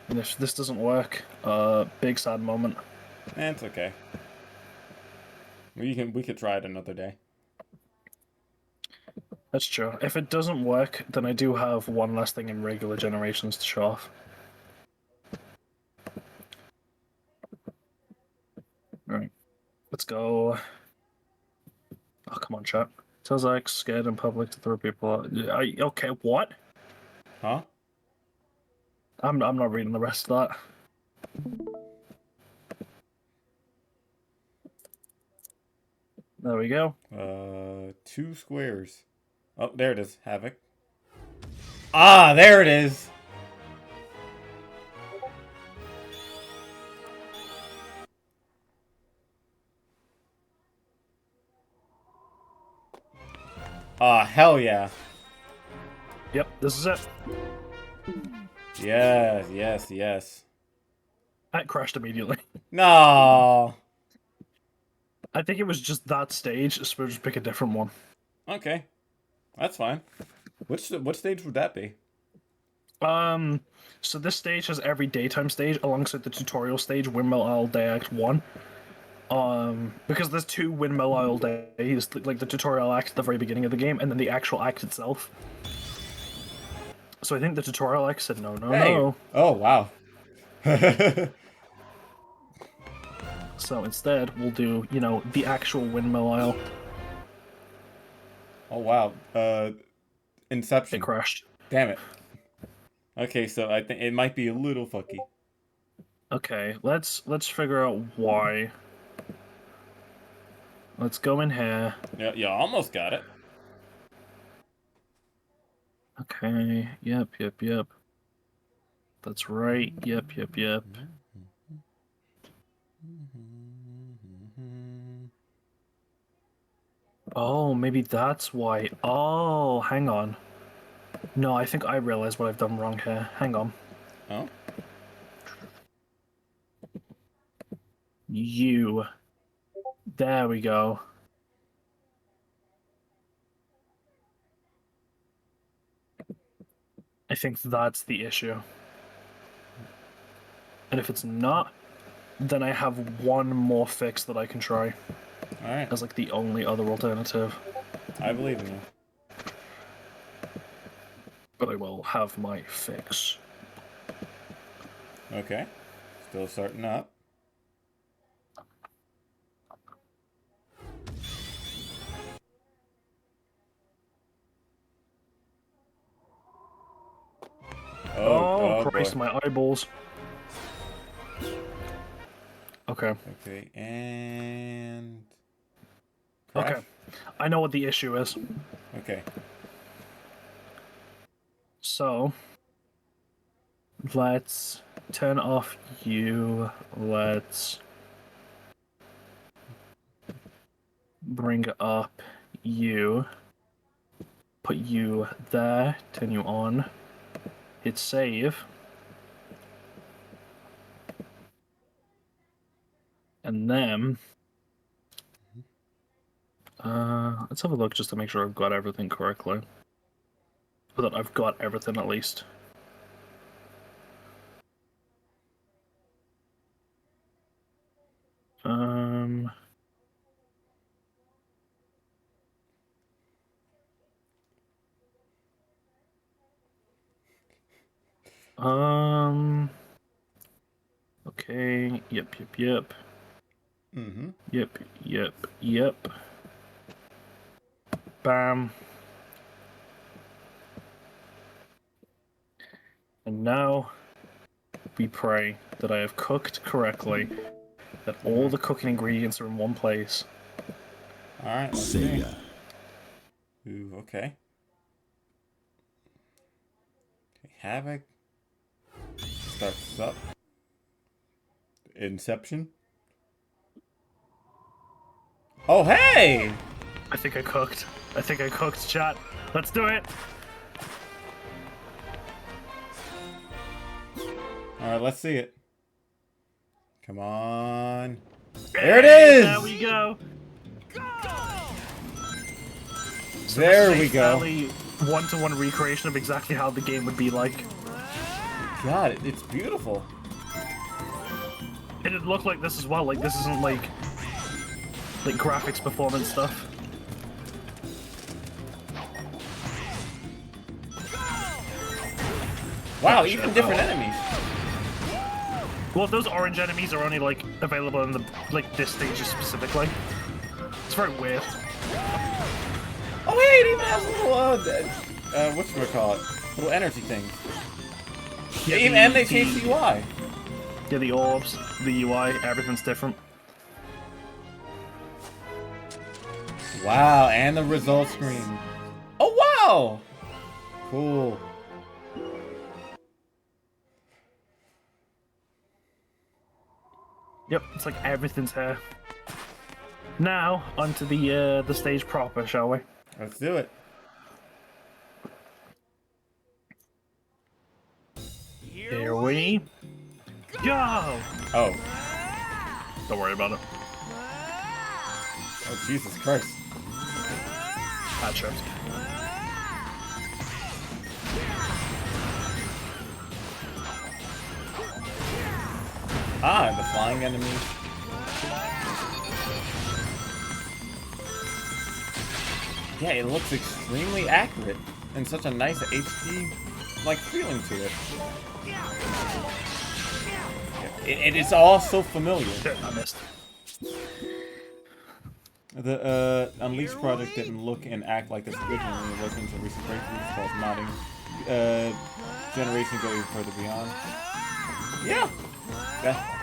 And if this doesn't work, big sad moment. It's okay. We could try it another day. That's true. If it doesn't work, then I do have one last thing in regular generations to show off. Alright. Let's go. Oh, come on, chat. Tells Alex scared in public to throw people out. Okay, what? Huh? I'm not reading the rest of that. There we go. 2 squares. Oh, there it is. Havoc. Ah, there it is. Ah, hell yeah. Yep, this is it. Yes, yes, yes. That crashed immediately. No. I think it was just that stage, so we'll just pick a different one. Okay, that's fine. What stage would that be? So this stage has every daytime stage alongside the tutorial stage, Windmill Isle Day Act 1. Because there's 2 Windmill Isle days, like the tutorial act at the very beginning of the game, and then the actual act itself. So I think the tutorial act said no, no, Hey. no. Oh, wow. So instead, we'll do, you know, the actual Windmill Isle. Oh, wow. Inception. It crashed. Damn it. Okay, so I think it might be a little fucky. Okay, let's figure out why. Let's go in here. Yeah, you almost got it. Okay, yep. That's right, yep. Oh, maybe that's why. Oh, hang on. No, I think I realize what I've done wrong here. Hang on. Oh? You. There we go. I think that's the issue. And if it's not, then I have one more fix that I can try Alright. as like the only other alternative. I believe in you. But I will have my fix. Okay. Still starting up. Oh, Christ, boy. my eyeballs. Okay. Okay, and... Okay. Crash? I know what the issue is. Okay. So, let's turn off you. Let's bring up you. Put you there. Turn you on. Hit save. And then, let's have a look just to make sure I've got everything correctly. So that I've got everything at least. Okay, yep. Mm-hmm. Yep. Bam. And now, we pray that I have cooked correctly, that all the cooking ingredients are in one place. Alright, let's see. Ooh, okay. Havoc. Starts up. Inception. Oh, hey! I think I cooked, chat. Let's do it! Alright, let's see it. Come on. There it is! There we go. There we go. One-to-one recreation of exactly how the game would be like. God, it's beautiful. It'd look like this as well. Like this isn't like graphics performance stuff. Wow, even different enemies. Well, those orange enemies are only like available in the this stage specifically. It's very weird. Oh wait, it even has little whatchamacallit, little energy things. Yeah, And they changed the UI. Yeah, the orbs, the UI, everything's different. Wow, and the results screen. Oh wow! Cool. Yep, it's like everything's here. Now, onto the stage proper, shall we? Let's do it. Here we go! Oh. Don't worry about it. Oh, Jesus Christ. That tripped. Ah, the flying enemy. Yeah, it looks extremely accurate and such a nice HD like feeling to it. It is all so familiar. Shit, I missed. The Unleashed project didn't look and act like this originally. It wasn't until recent breakthroughs called modding. Generation go even further beyond. Yeah.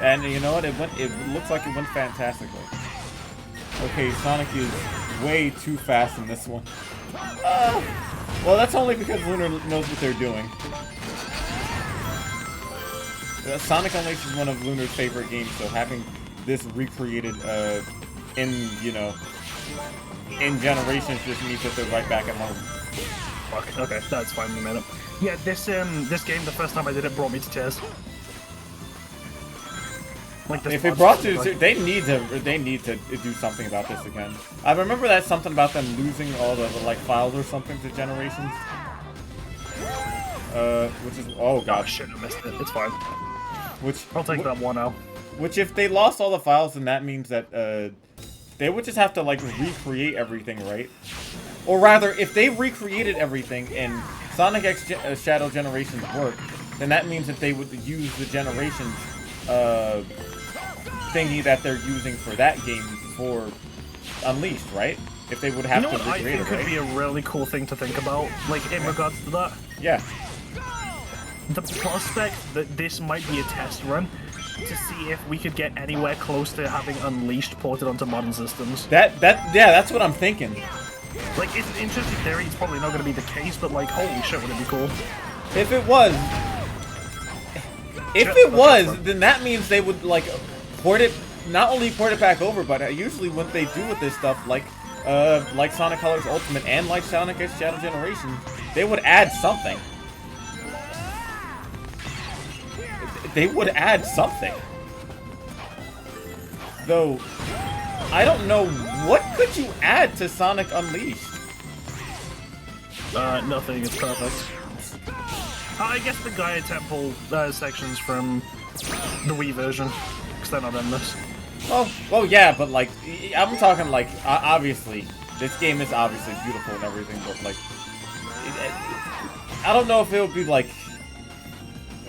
And you know what? It looks like it went fantastically. Okay, Sonic is way too fast in this one. Well, that's only because Lunar knows what they're doing. Sonic Unleashed is one of Lunar's favorite games, so having this recreated in Generations just means that they're right back at home. Fuck, okay, that's fine in a minute. Yeah, this game, the first time I did it, brought me to tears. Like this If it brought to, they need to do something about this again. I remember that something about them losing all the like files or something to Generations. Which is oh god, Oh shit, I missed it. It's fine. which I'll take that 1-0. Which if they lost all the files, then that means that they would just have to like recreate everything, right? Or rather, if they recreated everything in Sonic X Shadow Generations work, then that means that they would use the Generations thingy that they're using for that game for Unleashed, right? If they would have You know to what I recreate think it, could right? be a really cool thing to think about, like in regards to that? Yeah. The prospect that this might be a test run to see if we could get anywhere close to having Unleashed ported onto modern systems. Yeah, that's what I'm thinking. Like, it's an interesting theory, it's probably not going to be the case, but like, holy shit, would it be cool? If it was, then that means they would like port it, not only port it back over, but usually what they do with this stuff, like Sonic Colors Ultimate and like Sonic X Shadow Generation, they would add something. They would add something. Though, I don't know, what could you add to Sonic Unleashed? Nothing, it's perfect. I guess the Gaia Temple sections from the Wii version, because they're not in this. Well, yeah, but like, I'm talking like, obviously, this game is obviously beautiful and everything, but like, I don't know if it would be like,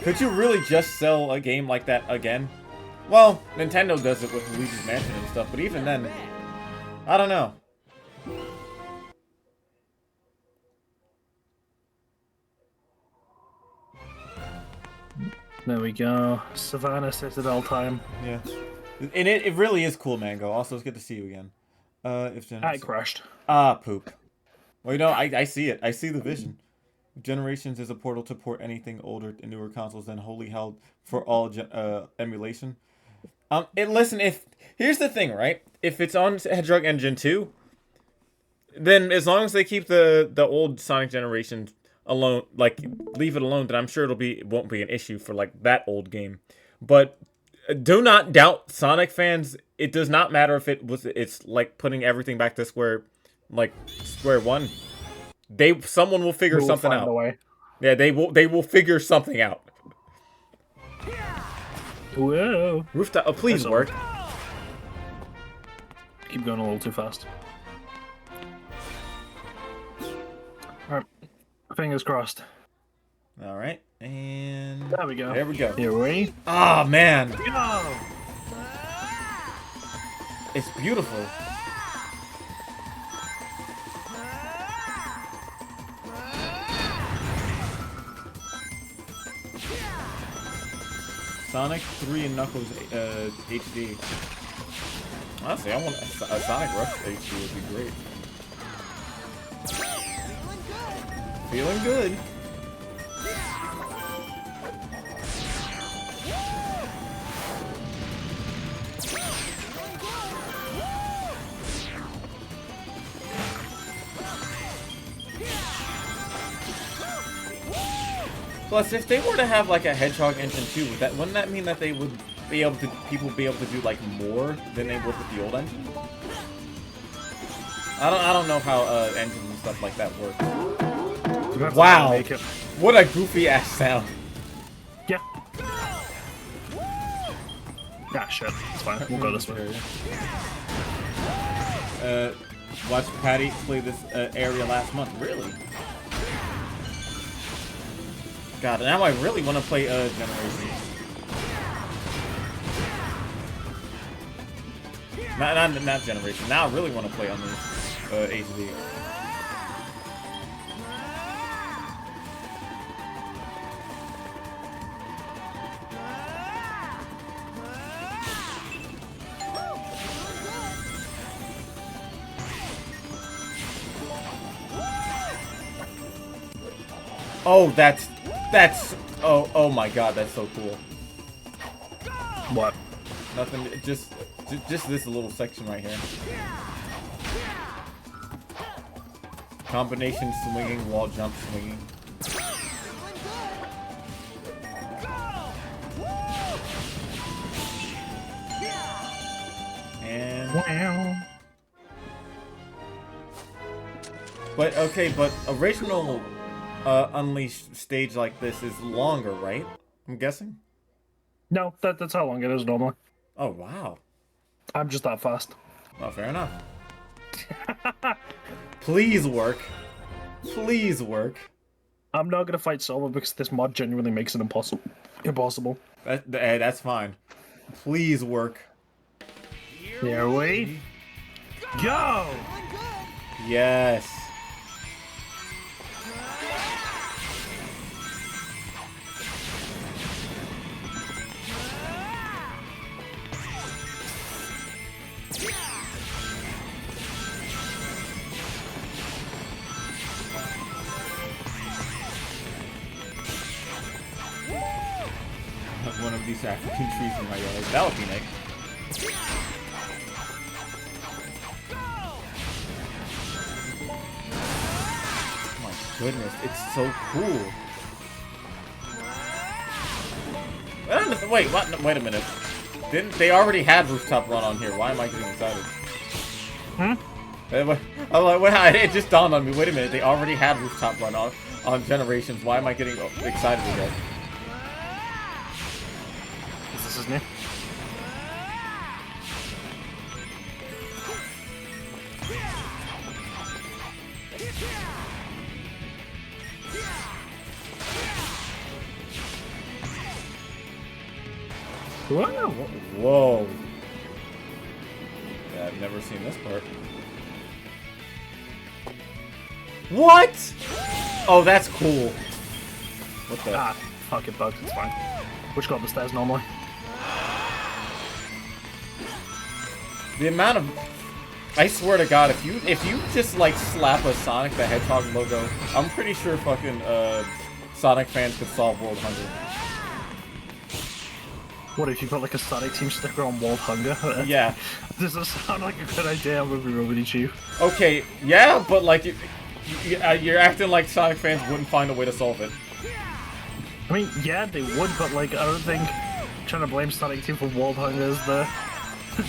could you really just sell a game like that again? Well, Nintendo does it with Luigi's Mansion and stuff, but even then, I don't know. There we go. Savannah Citadel time. Yeah. And it really is cool, Mango. Also, it's good to see you again. If I crashed. Ah, poop. Well, you know, I see it. I see the vision. Generations is a portal to port anything older and newer consoles than wholly held for all emulation. Listen, here's the thing, right? If it's on Hedgehog Engine 2, then as long as they keep the old Sonic Generation alone, like leave it alone, then I'm sure it won't be an issue for like that old game. But do not doubt Sonic fans it does not matter if it's like putting everything back to square one. Someone will figure We'll something find a out. way. Yeah, they will figure something out. Whoa. Rooftop, please That's work. Keep going a little too fast. Alright. Fingers crossed. All right, and There we go. There we go. Here we Ah, man, go. it's beautiful. Sonic 3 and Knuckles HD. Honestly, I want a Sonic Rush HD would be great. Feeling good. Plus, if they were to have like a Hedgehog engine too, wouldn't that mean that they would be able to be able to do like more than they would with the old engine? I don't know how engines and stuff like that work. Wow, Make it. what a goofy ass sound. Yeah. Ah, shit. It's fine. We'll go this way. Watched Patty play this area last month. Really? God, now I really want to play Generations. Not Generation. Now I really want to play on this HD. Oh, that's oh my god, that's so cool. What? Nothing, just this little section right here. Combination swinging, wall jump swinging. And Wow. but okay, but original Unleashed stage like this is longer, right? I'm guessing. No, that's how long it is normally. Oh wow. I'm just that fast. Well, fair enough. Please work. Please work. I'm not gonna fight Silver because this mod genuinely makes it impossible. That's fine. Please work. Here we go! Yes. One of these African trees in my yard. That would be nice. Oh my goodness, it's so cool. Wait, what? No, wait a minute. Didn't they already had Rooftop Run on here? Why am I getting excited? It just dawned on me. Wait a minute, they already had Rooftop Run on Generations. Why am I getting excited again? Is this his name? Whoa! Whoa. Yeah, I've never seen this part. What? Oh, that's cool. What the? Ah, fuck it, bugs. It's fine. Which go up the stairs normally? The amount of... I swear to God, if you just like slap a Sonic the Hedgehog logo, I'm pretty sure fucking Sonic fans could solve world hunger. What if you put like a Sonic Team sticker on World Hunger? Yeah. Does that sound like a good idea? I'm gonna be really cheap. Okay, yeah, but like you're acting like Sonic fans wouldn't find a way to solve it. I mean, yeah, they would, but like, I don't think trying to blame Sonic Team for World Hunger is the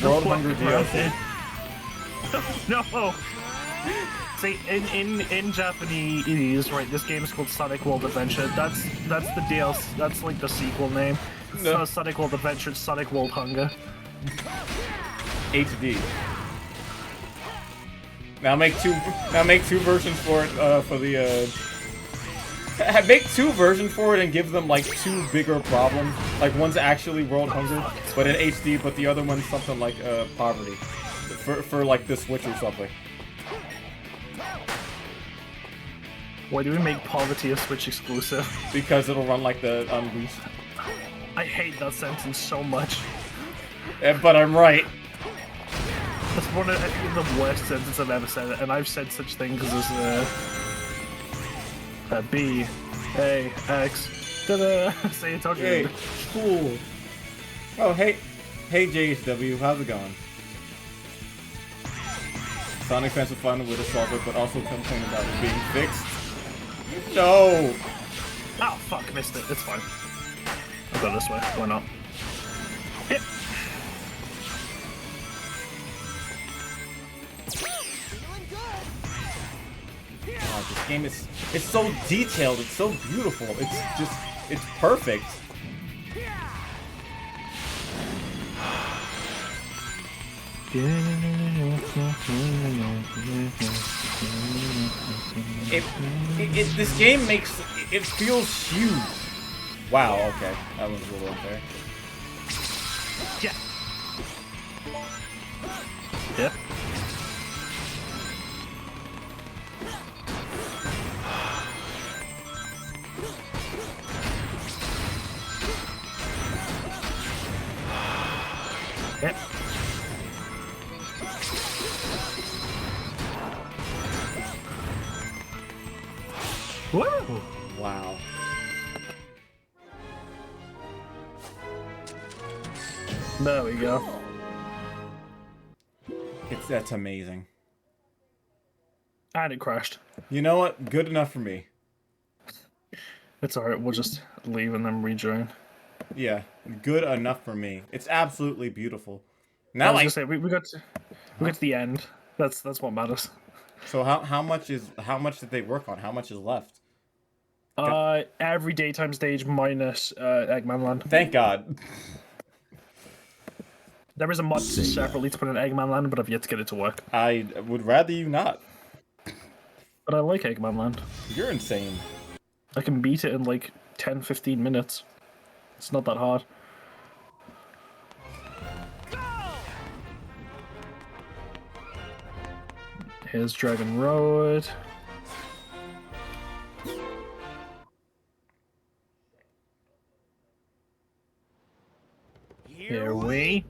World Hunger DLC. No. See, in Japanese, right? This game is called Sonic World Adventure. That's the DLC. That's like the sequel name. It's No. not Sonic World Adventure. It's Sonic World Hunger. HD. Now make two versions for it. Make two versions for it and give them like two bigger problems. Like one's actually World Hunger, but in HD, but the other one's something like poverty, for like the Switch or something. Why do we make Poverty a Switch exclusive? Because it'll run like the Unleashed. I hate that sentence so much. But I'm right. That's one of the worst sentences I've ever said, and I've said such things as B, A, X, da-da, say it Hey, again. cool. Oh, hey JHW, how's it going? Sonic fans will find a way to solve it, but also complain about it being fixed. No! Oh, fuck, missed it. It's fine. I'll go this way. Why not? Yep. Oh, this game it's so detailed, it's so beautiful, it's perfect. This game it feels huge. Wow, okay. That was a little unfair. Yeah. Yeah. Yep. Woo! Wow. There we go. That's amazing. And it crashed. You know what? Good enough for me. It's alright, we'll just leave and then rejoin. Yeah, good enough for me. It's absolutely beautiful. I Now was I gonna say we got to the end. That's what matters. So how much did they work on? How much is left? Every daytime stage minus Eggman Land. Thank God. There is a mod separately to put in Eggman Land, but I've yet to get it to work. I would rather you not. But I like Eggman Land. You're insane. I can beat it in like 10-15 minutes. It's not that hard. Here's Dragon Road. Here we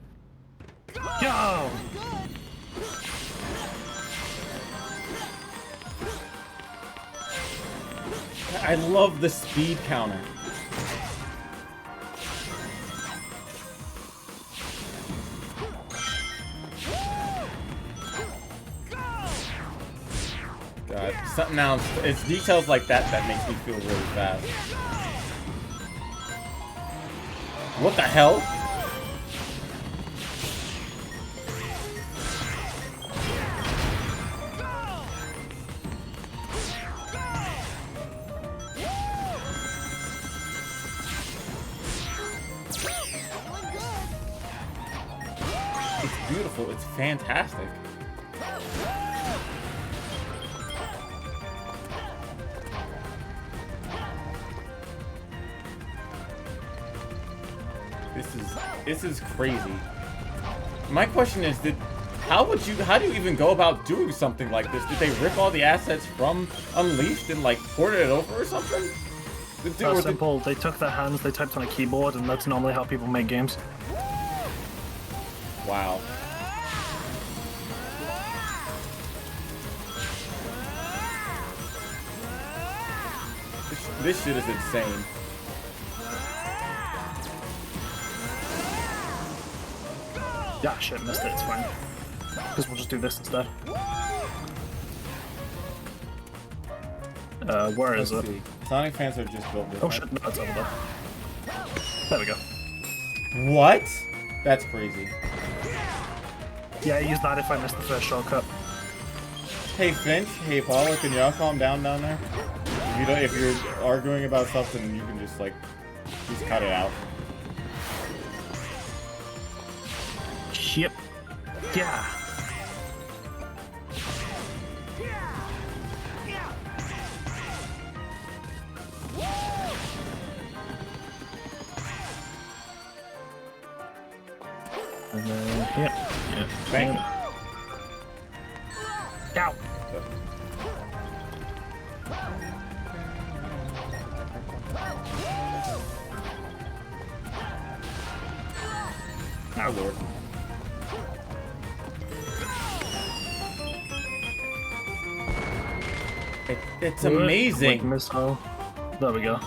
go! I love the speed counter. God, something else. It's details like that that makes me feel really fast. What the hell? It's beautiful. It's fantastic. This is crazy. My question is, how do you even go about doing something like this? Did they rip all the assets from Unleashed and like ported it over or something? It's simple. They took their hands, they typed on a keyboard, and that's normally how people make games. Wow. This shit is insane. Yeah, shit, missed it. It's fine. Because we'll just do this instead. Where is Let's it? see. Sonic fans are just built different. Oh shit, no, it's over there. There we go. What? That's crazy. Yeah, use that if I missed the first shortcut. Hey Finch, hey Paula, can y'all calm down there? If you're arguing about something, you can just like, just cut it out. Yep. Yeah. And then, yeah. Thank you. Ow. Oh Lord. It's amazing. Like missile. There we go.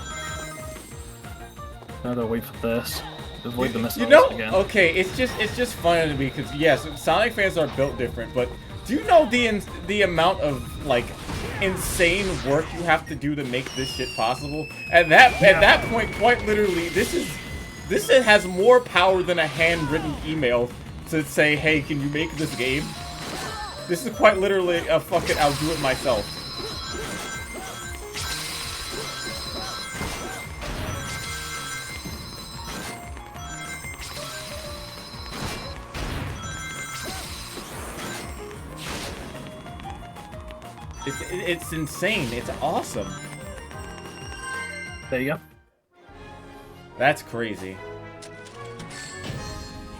Now to wait for this. Avoid the missiles You know, again. okay, it's just funny to me because yes, Sonic fans are built different, but do you know the amount of like insane work you have to do to make this shit possible? At that point, quite literally, this has more power than a handwritten email to say, hey, can you make this game? This is quite literally a fucking I'll do it myself. It's insane. It's awesome. There you go. That's crazy.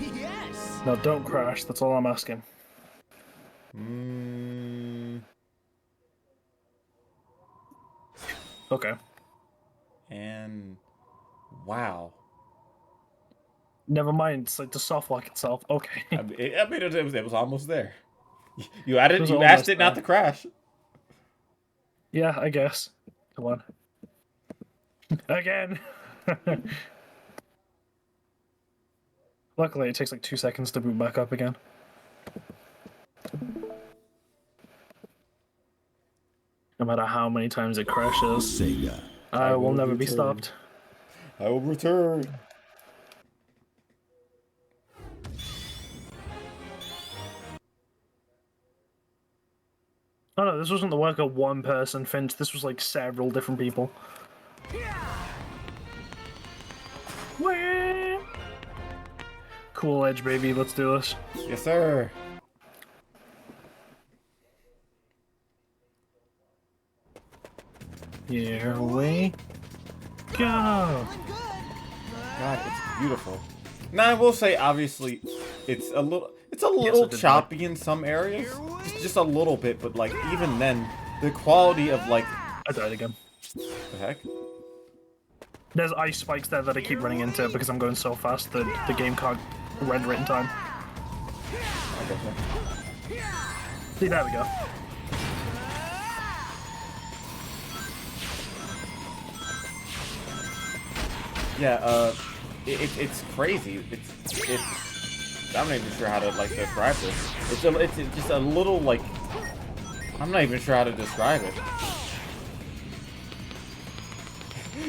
Yes! No, don't crash. That's all I'm asking. Okay. And wow. Never mind. It's like the soft lock itself. Okay. I mean, it was almost there. You added. was You almost asked it not to there. crash. Yeah, I guess. Come on. Again. Luckily, it takes like 2 seconds to boot back up again. No matter how many times it crashes, Sega. I will never be return. stopped. I will return. Oh no, this wasn't the work of one person, Finch. This was like several different people. Wah! Cool edge, baby. Let's do this. Yes, sir. Here we go. God, it's beautiful. Now I will say, obviously, it's a little it did choppy in some areas, just a little bit. But like even then, the quality of like I died again. the heck. There's ice spikes there that I keep running into because I'm going so fast that the game can't render it in time. I guess so. See, there we go. Yeah, it's crazy. It's I'm not even sure how to like describe this. It's just a little like I'm not even sure how to describe it.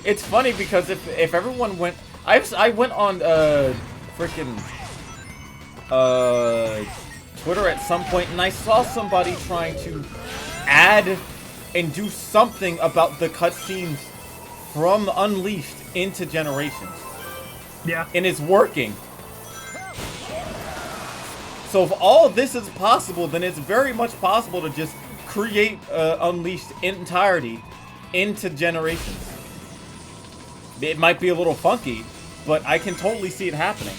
It's funny because if everyone went, I went on freaking Twitter at some point and I saw somebody trying to add and do something about the cutscenes from Unleashed into Generations. Yeah. And it's working. So if all this is possible, then it's very much possible to just create Unleashed in entirety into Generations. It might be a little funky, but I can totally see it happening.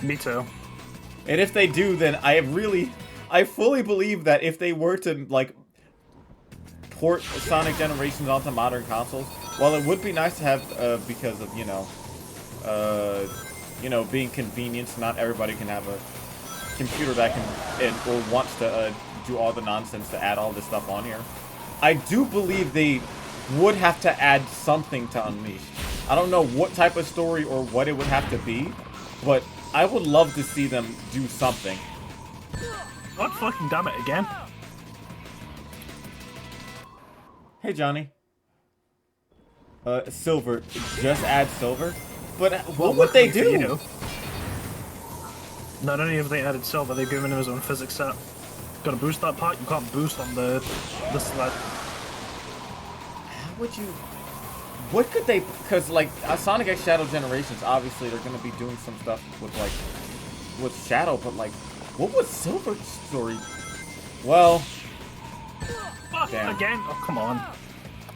Me too. And if they do, then I fully believe that if they were to, like, port Sonic Generations onto modern consoles, while it would be nice to have, because of, being convenient, not everybody can have a computer that can, or wants to do all the nonsense to add all this stuff on here. I do believe they would have to add something to Unleashed. I don't know what type of story or what it would have to be, but I would love to see them do something. God fucking damn it again. Hey, Johnny. Silver. Just add silver? But what would they do? Not only have they added silver, they've given him his own physics set. Gotta boost that part, you can't boost on the sled. How would you... What could they... Because, like, Sonic X Shadow Generations, obviously, they're going to be doing some stuff with, like, with Shadow, but, like, what was Silver's story? Well... Damn. Again? Oh, come on.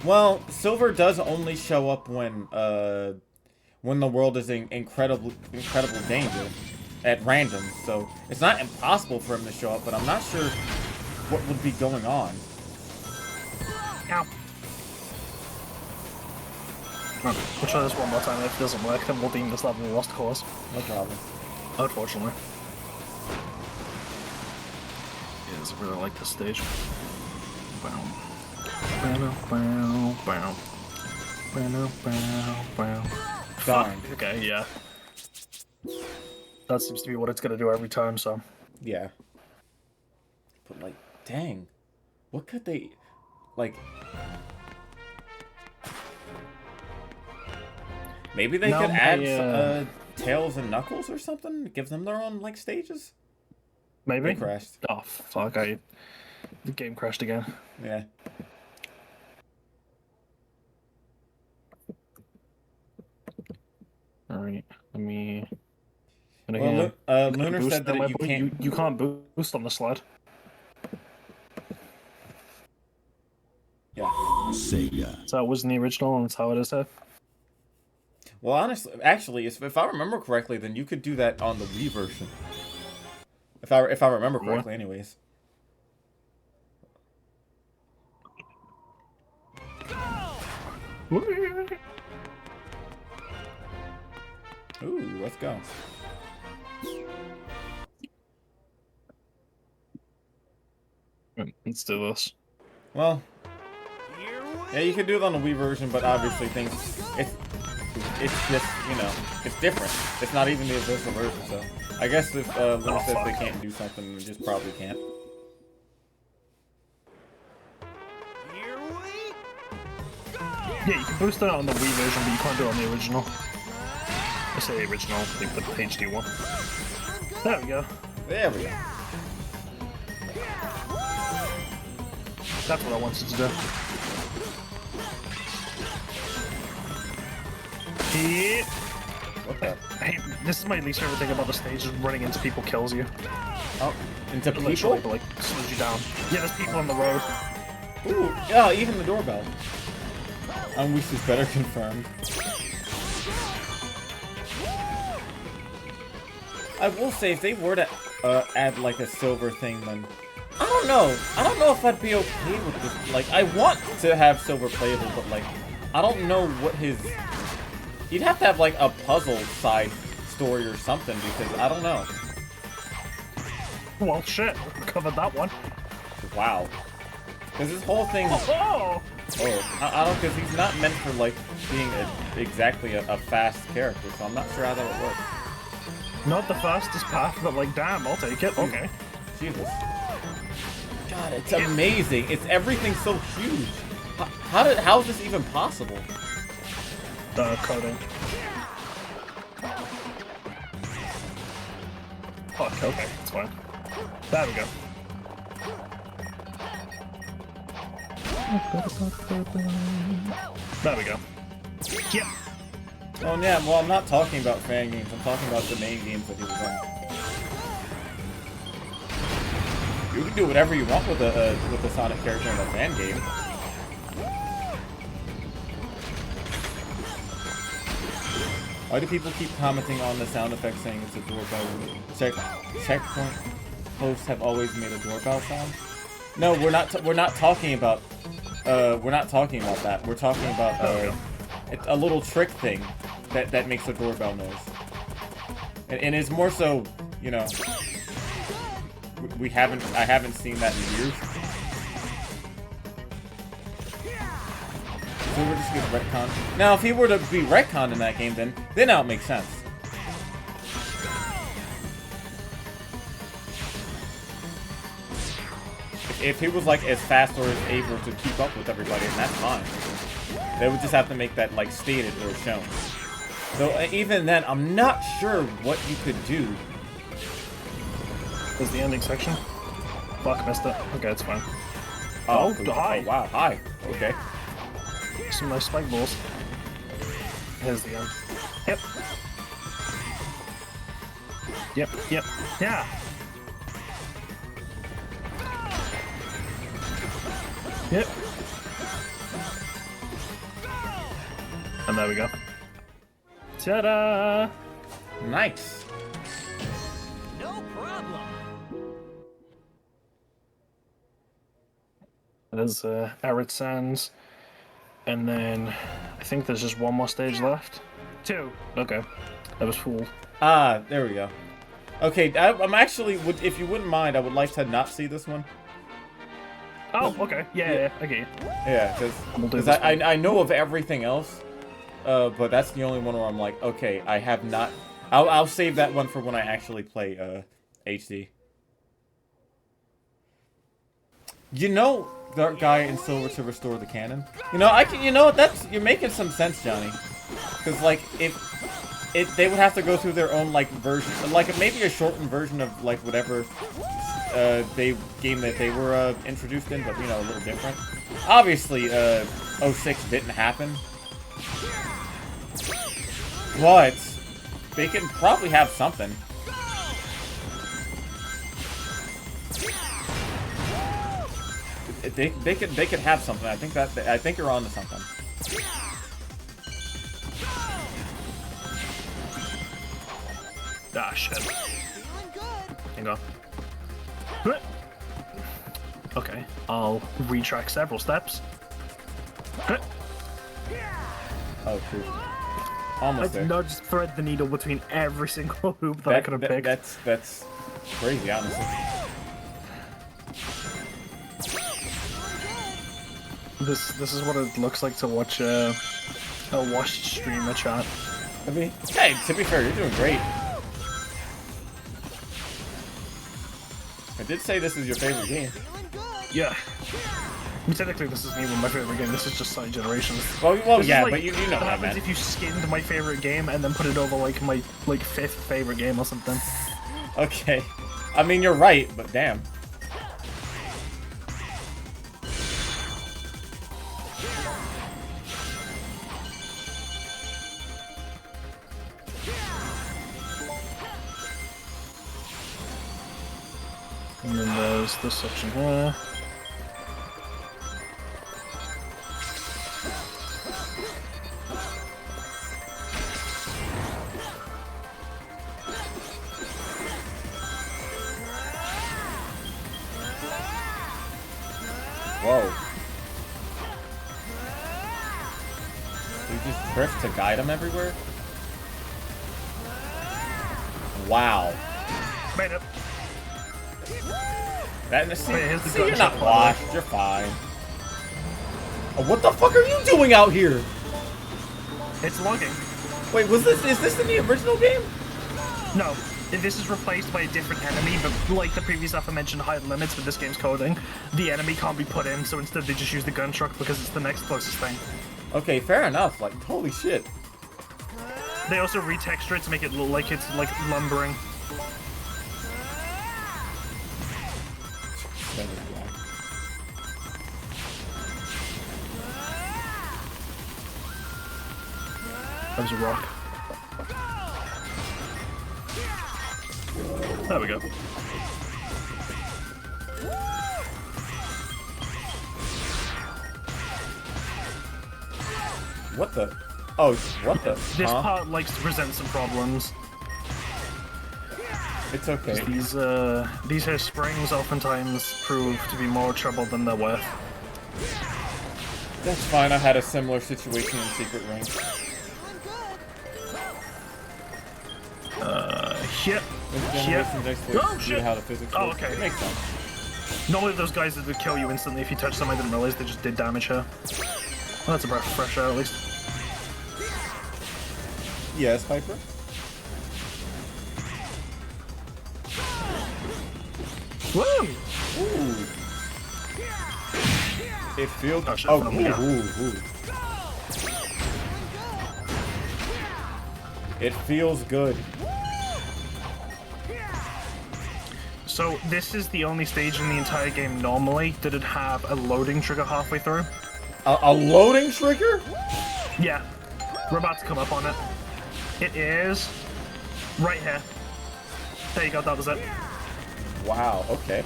Well, Silver does only show up when the world is in incredible danger at random, so it's not impossible for him to show up, but I'm not sure what would be going on. Ow. Right, we'll try this one more time. If it doesn't work, then we'll deem this level a lost cause. No problem. Unfortunately. Yes, I really like this stage. Bow. Bow, bow, bow. Bow, bow, bow. Darn. Okay, yeah. That seems to be what it's gonna do every time, so. Yeah. But, like, dang. What could they... Like... Maybe they could add Tails and Knuckles or something? Give them their own, like, stages? Maybe? They crashed. Oh, fuck, the game crashed again. Yeah. Alright, let me... Well, Lunar said that you can't... You can't boost on the sled. Yeah. Sega. So it was in the original, and that's how it is here. Well, honestly, actually, if I remember correctly, then you could do that on the Wii version. If I remember correctly, anyways. Ooh, let's go. Let's do this. Well, yeah, you could do it on the Wii version, but obviously it's just, you know, it's different. It's not even the official version, so I guess if Luna says they can't do something, they just probably can't. Yeah, you can boost it on the Wii version, but you can't do it on the original. I say original, they put the HD one. There we go. There we go. That's what I wanted to do. Yeah. What the? Hey, this is my least favorite thing about the stage, is running into people kills you. Oh, into Literally, people? but, like, slows you down. Yeah, there's people on the road. Ooh, yeah, even the doorbell. Unleash is better confirmed. I will say, if they were to add like a silver thing, then I don't know. I don't know if I'd be okay with this. Like, I want to have silver playable, but like, I don't know what his. You'd have to have like a puzzle side story or something, because I don't know. Well, shit, covered that one. Wow. Because this whole thing. Oh! I don't, because he's not meant for like being exactly a fast character, so I'm not sure how that would work. Not the fastest path, but like, damn, I'll take it. Okay. Jesus. God, it's amazing. It's everything so huge. How is this even possible? Coding. Fuck, okay, it's fine. There we go. There we go. Yep. Oh yeah, well I'm not talking about fan games, I'm talking about the main games that he was on. You can do whatever you want with the Sonic character in a fan game. Why do people keep commenting on the sound effect saying it's a doorbell? Checkpoint hosts have always made a doorbell sound. No, we're not talking about that. We're talking about a little trick thing that makes a doorbell noise. And it's more so, you know, I haven't seen that in years. So we're just gonna retcon. Now, if he were to be retconned in that game, then that would make sense. If he was like as fast or as able to keep up with everybody, then that's fine. They would just have to make that like stated or shown. So even then, I'm not sure what you could do There's the ending section. Fuck, missed it. Okay, it's fine. Oh, hi. Oh, wow, hi. Okay. Some nice spike balls. Here's the end. Yep. Yep, yep. Yeah. Yep. And there we go. Ta-da! Nice. No problem. There's Arid Sands. And then I think there's just one more stage left. 2. Okay. I was fooled. Ah, there we go. Okay, I'm actually, if you wouldn't mind, I would like to not see this one. Oh, okay. Yeah, okay. Yeah, because I know of everything else, but that's the only one where I'm like, okay, I have not. I'll save that one for when I actually play HD. You know, that guy in silver to restore the cannon. You know, You know, you're making some sense, Johnny. Because like they would have to go through their own like version, like maybe a shortened version of like whatever game that they were introduced in, but you know, a little different. Obviously, 06 didn't happen, but they can probably have something. They could have something. I think you're on to something. Ah, shit. Hang on. Okay, I'll retrack several steps. Oh, shoot. Almost there. No, just thread the needle between every single hoop that I could have picked. That's crazy, honestly. This is what it looks like to watch a washed streamer chat. I mean, hey, to be fair, you're doing great. I did say this is your favorite game. Yeah. I mean, technically, this isn't even my favorite game. This is just Side Generations. Well, This yeah, is like but you know what what I happens meant. if you skinned my favorite game and then put it over like my 5th favorite game or something. Okay. I mean, you're right, but damn. And then there's this section here. Whoa. You just drift to guide them everywhere? Wow. Made it. That in the Wait, here's the see, you're gunshot not button. washed. You're fine. Oh, what the fuck are you doing out here? It's logging. Wait, is this in the original game? No, this is replaced by a different enemy, but like the previous aforementioned height limits with this game's coding, the enemy can't be put in, so instead they just use the gun truck because it's the next closest thing. Okay, fair enough. Like, holy shit. They also retexture it to make it look like it's like lumbering. That was a rock. There we go. What the? Oh, what the? This huh? part likes to present some problems. It's okay. These here springs oftentimes prove to be more trouble than they're worth. That's fine. I had a similar situation in Secret Ring. Shit. Oh, shit. How the physics Oh, work. okay. It makes sense. Normally those guys that would kill you instantly if you touch them, I didn't realize they just did damage her. Well, that's a breath of fresh air at least. Yes, Piper. Woo! Ooh. It feels. Oh, shit, Oh, phenomenal, yeah. ooh. It feels good. So this is the only stage in the entire game normally that it have a loading trigger halfway through. A loading trigger? Yeah, we're about to come up on it. It is right here. There you go, that was it. Wow, okay.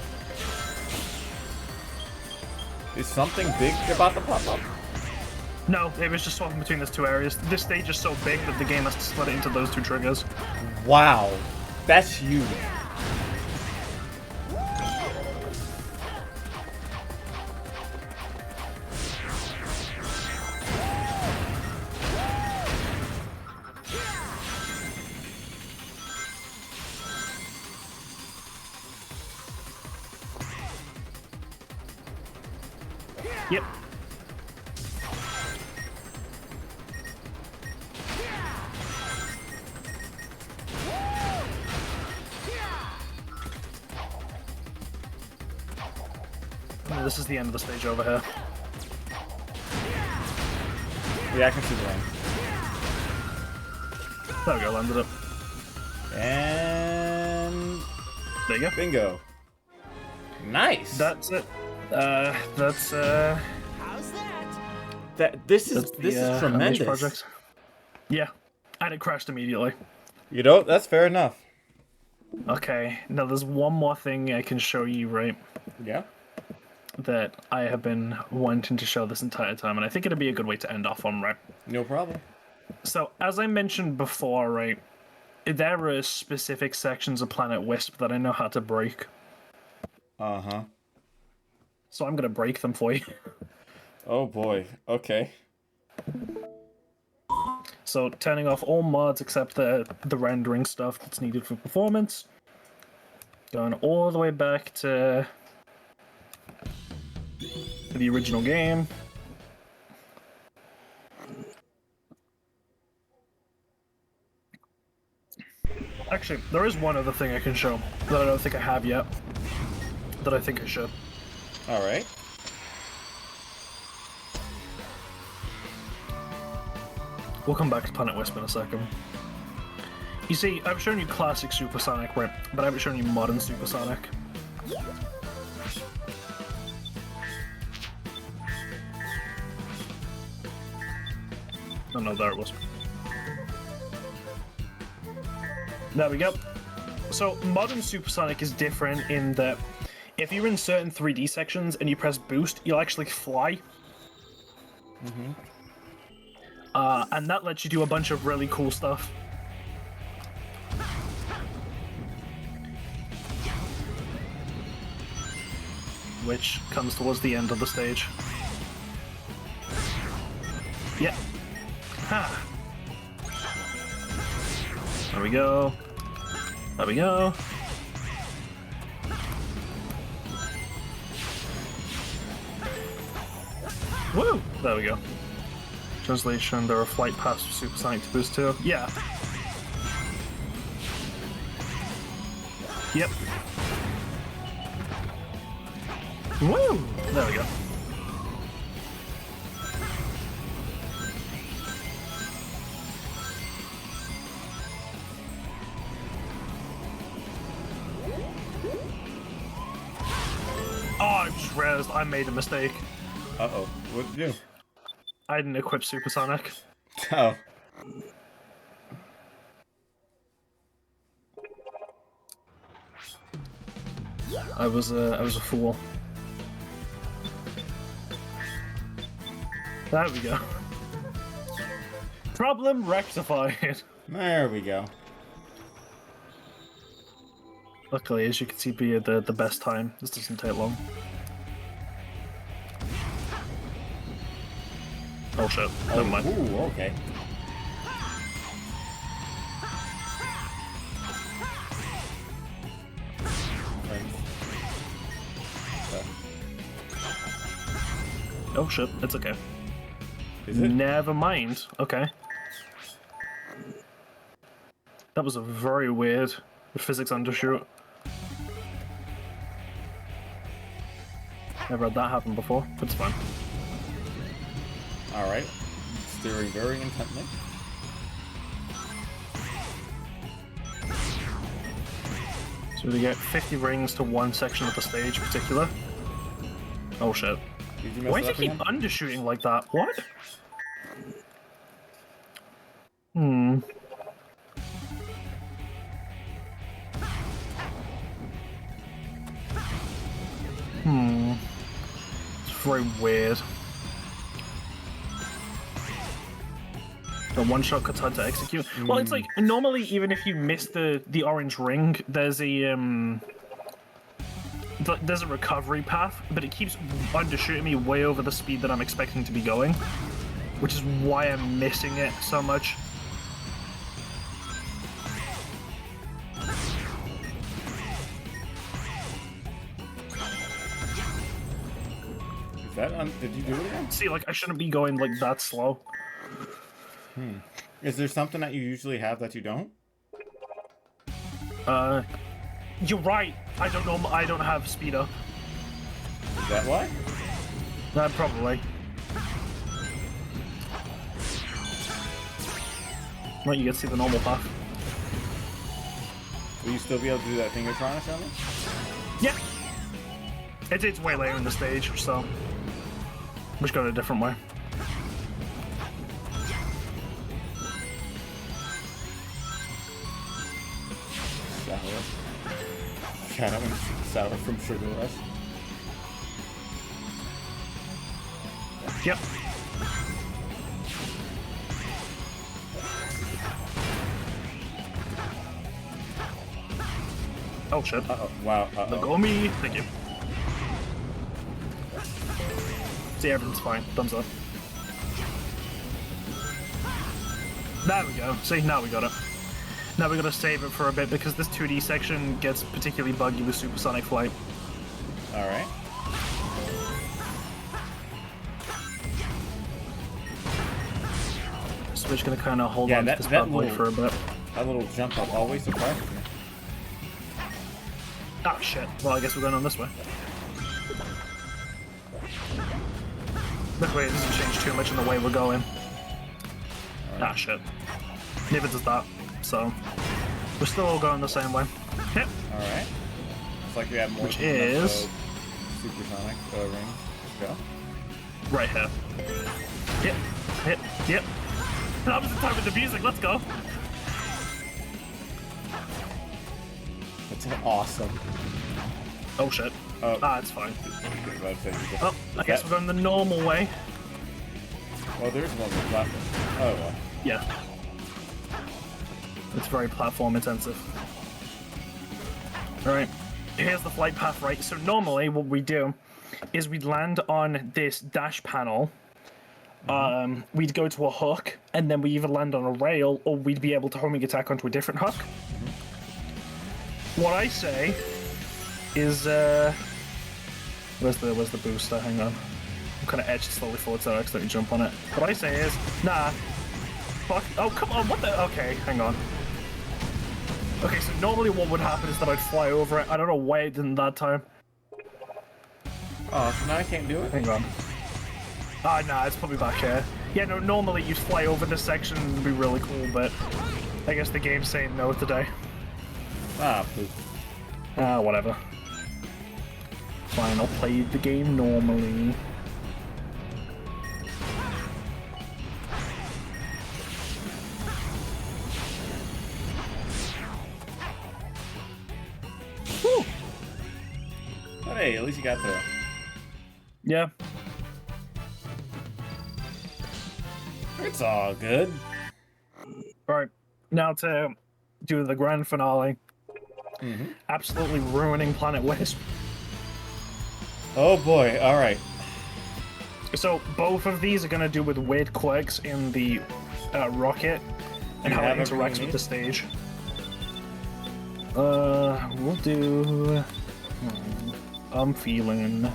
Is something big about to pop up? No, it was just swapping between those two areas. This stage is so big that the game has to split it into those two triggers. Wow, that's huge. Yep. Oh, this is the end of the stage over here. Yeah, I can see the line. There we go, landed it. And There you go. bingo. Nice. That's it. That's How's that? This is that's the, this is Unleashed tremendous. project. Yeah, and it crashed immediately. You know, that's fair enough. Okay, now there's one more thing I can show you, right? Yeah. That I have been wanting to show this entire time, and I think it'd be a good way to end off on, right? No problem. So, as I mentioned before, right, there are specific sections of Planet Wisp that I know how to break. Uh-huh. So I'm gonna break them for you. Oh boy. Okay. So turning off all mods except the rendering stuff that's needed for performance. Going all the way back to the original game. Actually, there is one other thing I can show that I don't think I have yet. That I think I should. All right. We'll come back to Planet Wisp in a second. You see, I've shown you classic Supersonic, right? But I haven't shown you modern Supersonic. Oh no, there it was. There we go. So, modern Supersonic is different in that if you're in certain 3D sections and you press boost, you'll actually fly. And that lets you do a bunch of really cool stuff. Which comes towards the end of the stage. Yeah. Ha! There we go. There we go. Woo! There we go. Translation, there are flight paths for Supersonic to boost to. Yeah. Yep. Woo! There we go. Oh, I just realized I made a mistake. Uh-oh. What'd you do? I didn't equip Supersonic. Oh. I was a fool. There we go. Problem rectified. There we go. Luckily, as you can see, be the best time. This doesn't take long. Oh shit! Never mind. Ooh, okay. Oh shit! It's okay. Is it? Never mind. Okay. That was a very weird physics undershoot. Never had that happen before. It's fine. All right. Steering very intently. So we get 50 rings to one section of the stage in particular. Oh shit. Did you mess Why it does up he keep again? undershooting like that? What? Hmm. It's very weird. The one shot cuts hard to execute. Well, it's like normally even if you miss the orange ring, there's a there's a recovery path, but it keeps undershooting me way over the speed that I'm expecting to be going, which is why I'm missing it so much. Is that did you do it again? See, like I shouldn't be going like that slow. Is there something that you usually have that you don't? You're right. I don't know. I don't have speed up. Is that why? Probably. Well, you get to see the normal path. Will you still be able to do that thing you're trying to show me? Yeah. It's way later in the stage, so we're just going a different way. Sour from Sugar Rush. Yep. Oh shit. Uh-oh. Wow. Look on me. Thank you. See, everything's fine. Thumbs up. There we go. See, now we got it. Now we gotta save it for a bit because this 2D section gets particularly buggy with supersonic flight. Alright. So we're just gonna kind of hold on to this bad boy for a bit. That little jump up always surprises me. Ah, shit. Well, I guess we're going on this way. Luckily, it doesn't change too much in the way we're going. Ah, shit. Neither does that. So, we're still all going the same way. Yep. Alright. Looks like we have more Which is supersonic rings. Let's go. right here. Yep. Yep. Yep. That was the time with the music. Let's go. That's awesome. Oh shit. Oh. Ah, it's fine. Oh, Oh, I guess we're going the normal way. well, there's one with platform. Oh, well. Yeah. It's very platform intensive. Alright, here's the flight path, right? So normally what we do is we'd land on this dash panel, we'd go to a hook, and then we either land on a rail or we'd be able to homing attack onto a different hook. What I say is, where's the booster? Hang on. I'm kind of edged slowly forward so I accidentally jump on it. What I say is, nah, fuck, oh come on, what the, okay, hang on. Okay, so normally what would happen is that I'd fly over it. I don't know why it didn't that time. Oh, so now I can't do it? Hang on. Ah, nah, it's probably back here. Yeah, no, normally you'd fly over this section and it'd be really cool, but I guess the game's saying no today. Ah, poop. Ah, whatever. Fine, I'll play the game normally. Woo! But hey, at least you got there. Yeah. It's all good. Right. Now to do the grand finale. Absolutely ruining Planet Wisp. Oh boy, alright. So both of these are going to do with weird quirks in the rocket and how it have everything interacts you with the stage. We'll do... I'm feeling...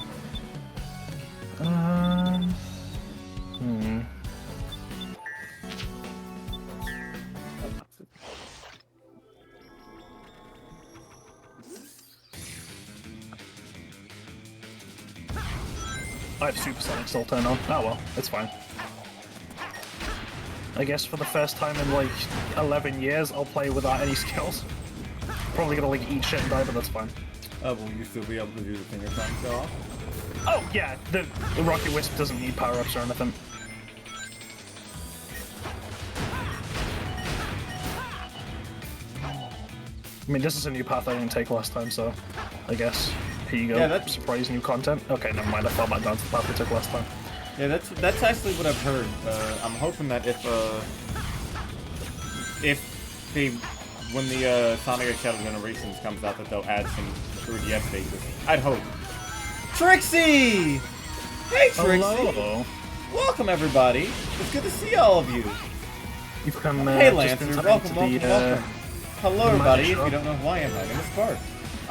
I have supersonic still turned on. Oh well, it's fine. I guess for the first time in like 11 years, I'll play without any skills. probably gonna like eat shit and die, but that's fine. Will you still be able to do the finger flying so off? Oh yeah, the Rocket Wisp doesn't need power-ups or anything. I mean, this is a new path I didn't take last time, so I guess here you go. Yeah, that's... Surprise new content. Okay, never mind. I fell back down to the path I took last time. Yeah, that's actually what I've heard. I'm hoping that if they, when the Sonic X Shadow Generations comes out, that they'll add some 3DS stages. I'd hope. Trixie! Hey, Trixie! Hello. Welcome, everybody. It's good to see all of you. You've come. Hey, just Lancer. in time Welcome, to welcome, the, welcome. Hello, the everybody. If magic you don't know who I am, my name is Spark.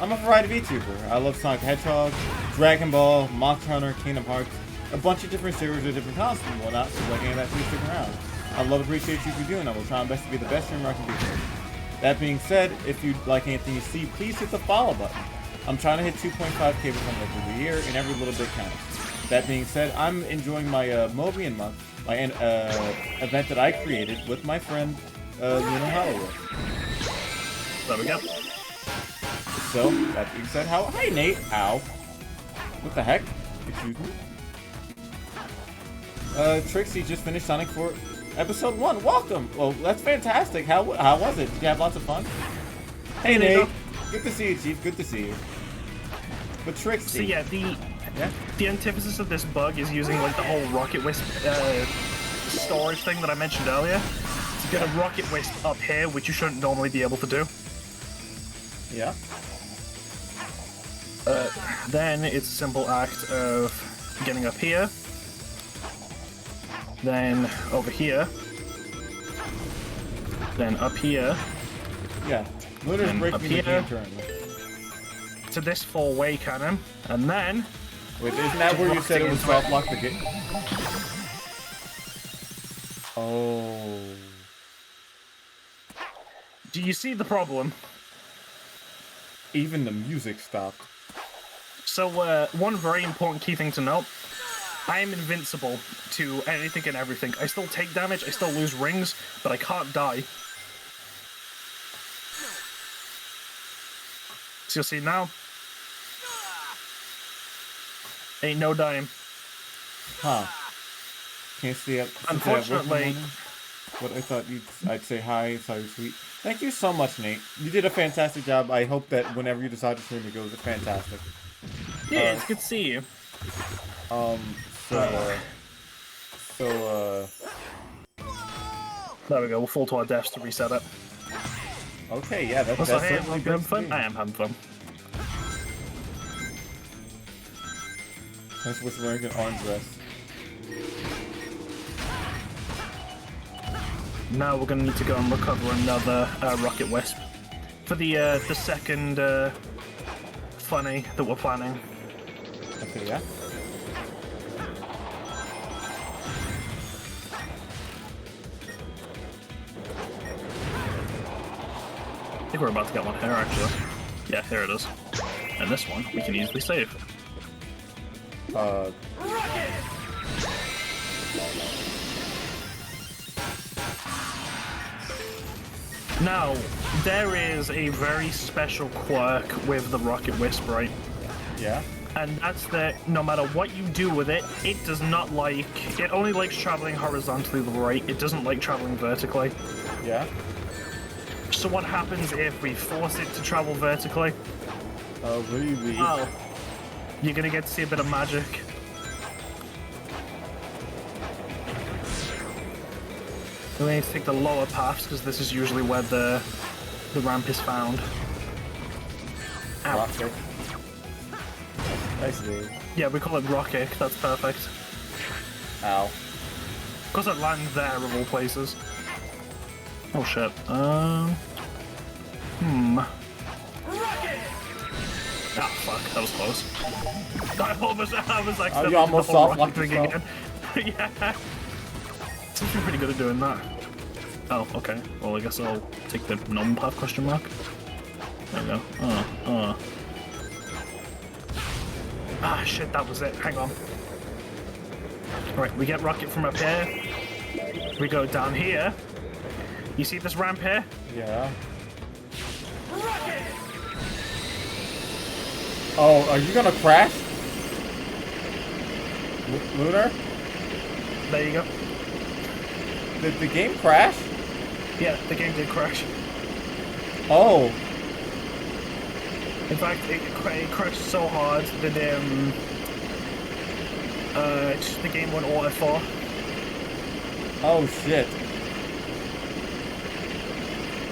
I'm a variety VTuber. I love Sonic the Hedgehog, Dragon Ball, Monster Hunter, Kingdom Hearts, a bunch of different series of different consoles and whatnot, so like any of that, please stick around. I love and appreciate you for doing. I will try my best to be the best streamer I can be. That being said, if you like anything you see, please hit the follow button. I'm trying to hit 2.5k before the end of the year, and every little bit counts. That being said, I'm enjoying my Mobian month, my event that I created with my friend Lunar Hollywood. There we go. So, that being said, hey Nate, ow. What the heck? Excuse me? Trixie just finished Sonic 4 Episode 1. Welcome! Well, that's fantastic. How was it? Did you have lots of fun? Hey Nate! Good to see you, Chief. Good to see you. But Trixie... So yeah, the antithesis of this bug is using like the whole Rocket Wisp storage thing that I mentioned earlier. To get a Rocket Wisp up here, which you shouldn't normally be able to do. Yeah. Then it's a simple act of getting up here. Then over here. Then up here. Yeah. Lunar's And breaking up the here. game currently. To this four-way cannon. And then... Wait, isn't that where you said it would soft lock the game? Oh. Do you see the problem? Even the music stopped. So, one very important key thing to note. I am invincible to anything and everything. I still take damage, I still lose rings, but I can't die. So you'll see now. Ain't no dying. Huh. Can't stay up. Unfortunately... What I thought I'd say hi, so you're sweet. Thank you so much, Nate. You did a fantastic job. I hope that whenever you decide to stream, it goes fantastic. Yeah, it's good to see you. There we go, we'll fall to our deaths to reset it. Okay, yeah, that's Also, hey, certainly I'm good having to fun. see. I am having fun. That's what's wearing an orange dress. Now we're gonna need to go and recover another Rocket Wisp for the second funny that we're planning. Okay, yeah. I think we're about to get one here, actually. Yeah, here it is. And this one we can easily save. Now, there is a very special quirk with the Rocket Wisp, right? Yeah. And that's that no matter what you do with it, it does not like... It only likes traveling horizontally to the right. It doesn't like traveling vertically. Yeah. So what happens if we force it to travel vertically? Oh, really? Oh. You're gonna get to see a bit of magic. We need to take the lower paths, because this is usually where the ramp is found. Ow. Rock kick. Nice, dude. Yeah, we call it rock kick, that's perfect. Ow. Because it lands there of all places. Oh shit. Ah, fuck, that was close. I was accidentally you almost did the whole soft rocket locked thing yourself. again. Yeah. Seems to be pretty good at doing that. Oh, okay. Well, I guess I'll take the normal path question mark. There we go. Ah, shit, that was it. Hang on. Alright, we get rocket from up here. We go down here. You see this ramp here? Yeah. Oh, are you gonna crash? Lunar? There you go. Did the game crash? Yeah, the game did crash. Oh. In fact, it crashed so hard that the game went auto-4. Oh shit.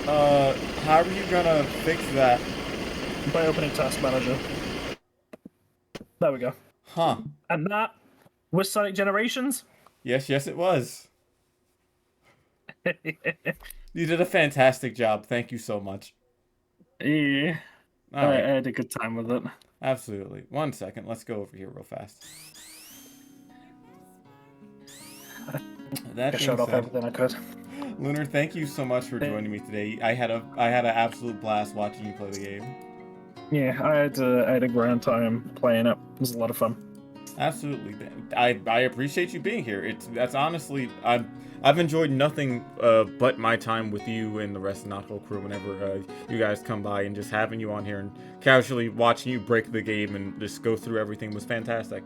How are you gonna fix that? By opening Task Manager. There we go. Huh. And that was Sonic Generations. Yes, it was. You did a fantastic job. Thank you so much. Yeah. All right. I had a good time with it. Absolutely. 1 second. Let's go over here real fast. That I showed being off said, everything I could. Lunar, thank you so much for joining me today. I had an absolute blast watching you play the game. Yeah, I had a grand time playing it. It was a lot of fun. Absolutely. I appreciate you being here. That's honestly, I've enjoyed nothing but my time with you and the rest of the Nautical crew whenever you guys come by, and just having you on here and casually watching you break the game and just go through everything was fantastic.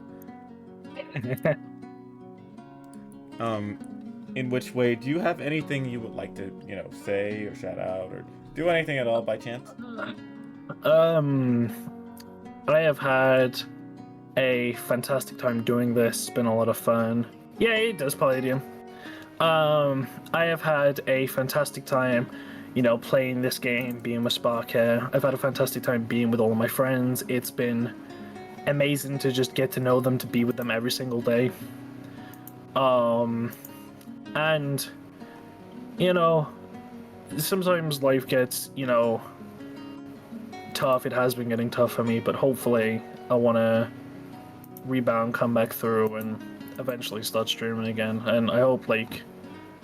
In which way, do you have anything you would like to, say or shout out or do anything at all by chance? I have had a fantastic time doing this. It's been a lot of fun. Yeah, it does, Palladium. I have had a fantastic time, playing this game, being with Spark here. I've had a fantastic time being with all of my friends. It's been amazing to just get to know them, to be with them every single day. And, sometimes life gets, tough. It has been getting tough for me, but hopefully I want to rebound, come back through, and eventually start streaming again. And I hope,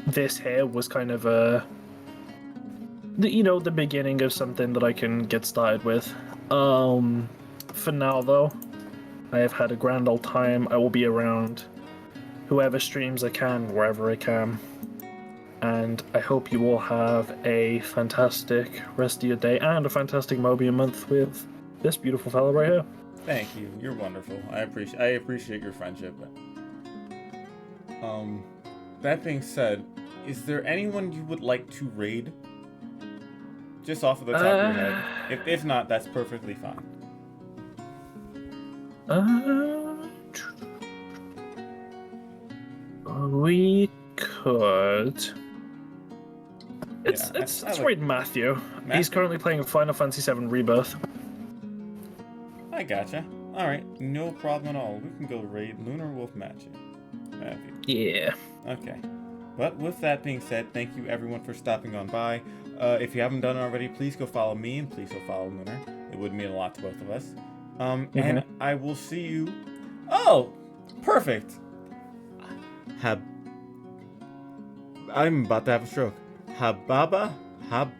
this here was kind of the beginning of something that I can get started with. For now, though, I have had a grand old time. I will be around whoever streams I can, wherever I can. And I hope you all have a fantastic rest of your day and a fantastic Mobian month with this beautiful fellow right here. Thank you. You're wonderful. I appreciate your friendship. That being said, is there anyone you would like to raid? Just off of the top of your head. If not, that's perfectly fine. We could. Let's raid Matthew. He's currently playing Final Fantasy VII Rebirth. I gotcha. Alright, no problem at all. We can go raid Lunar Wolf Matthew. Yeah. Okay. But with that being said, thank you everyone for stopping on by. If you haven't done it already, please go follow me and please go follow Lunar. It would mean a lot to both of us. And I will see you. Oh, perfect. I'm about to have a stroke. Habiba Apple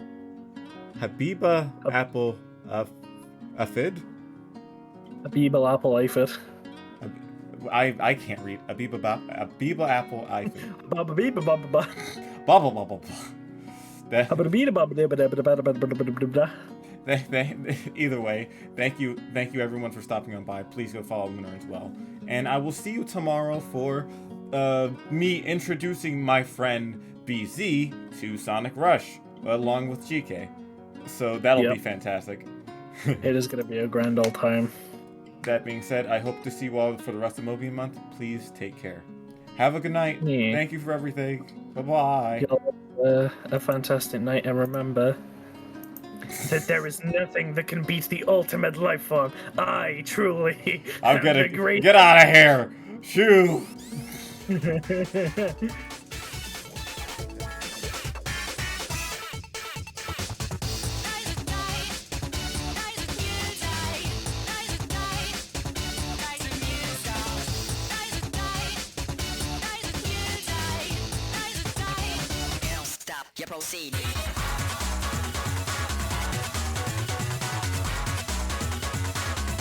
Afid? Habiba Apple Aphid. I can't read. Abiba Apple Ifid. Baba Biba Baba Baba. Bubble bubble. Either way, thank you everyone for stopping on by. Please go follow Lunar as well. And I will see you tomorrow for me introducing my friend BZ to Sonic Rush along with GK. So that'll be fantastic. It is going to be a grand old time. That being said, I hope to see you all for the rest of Mobian month. Please take care. Have a good night. Yeah. Thank you for everything. Bye-bye. A fantastic night, and remember that there is nothing that can beat the ultimate life form. I truly I'm gonna get out of here. Shoo. Proceed.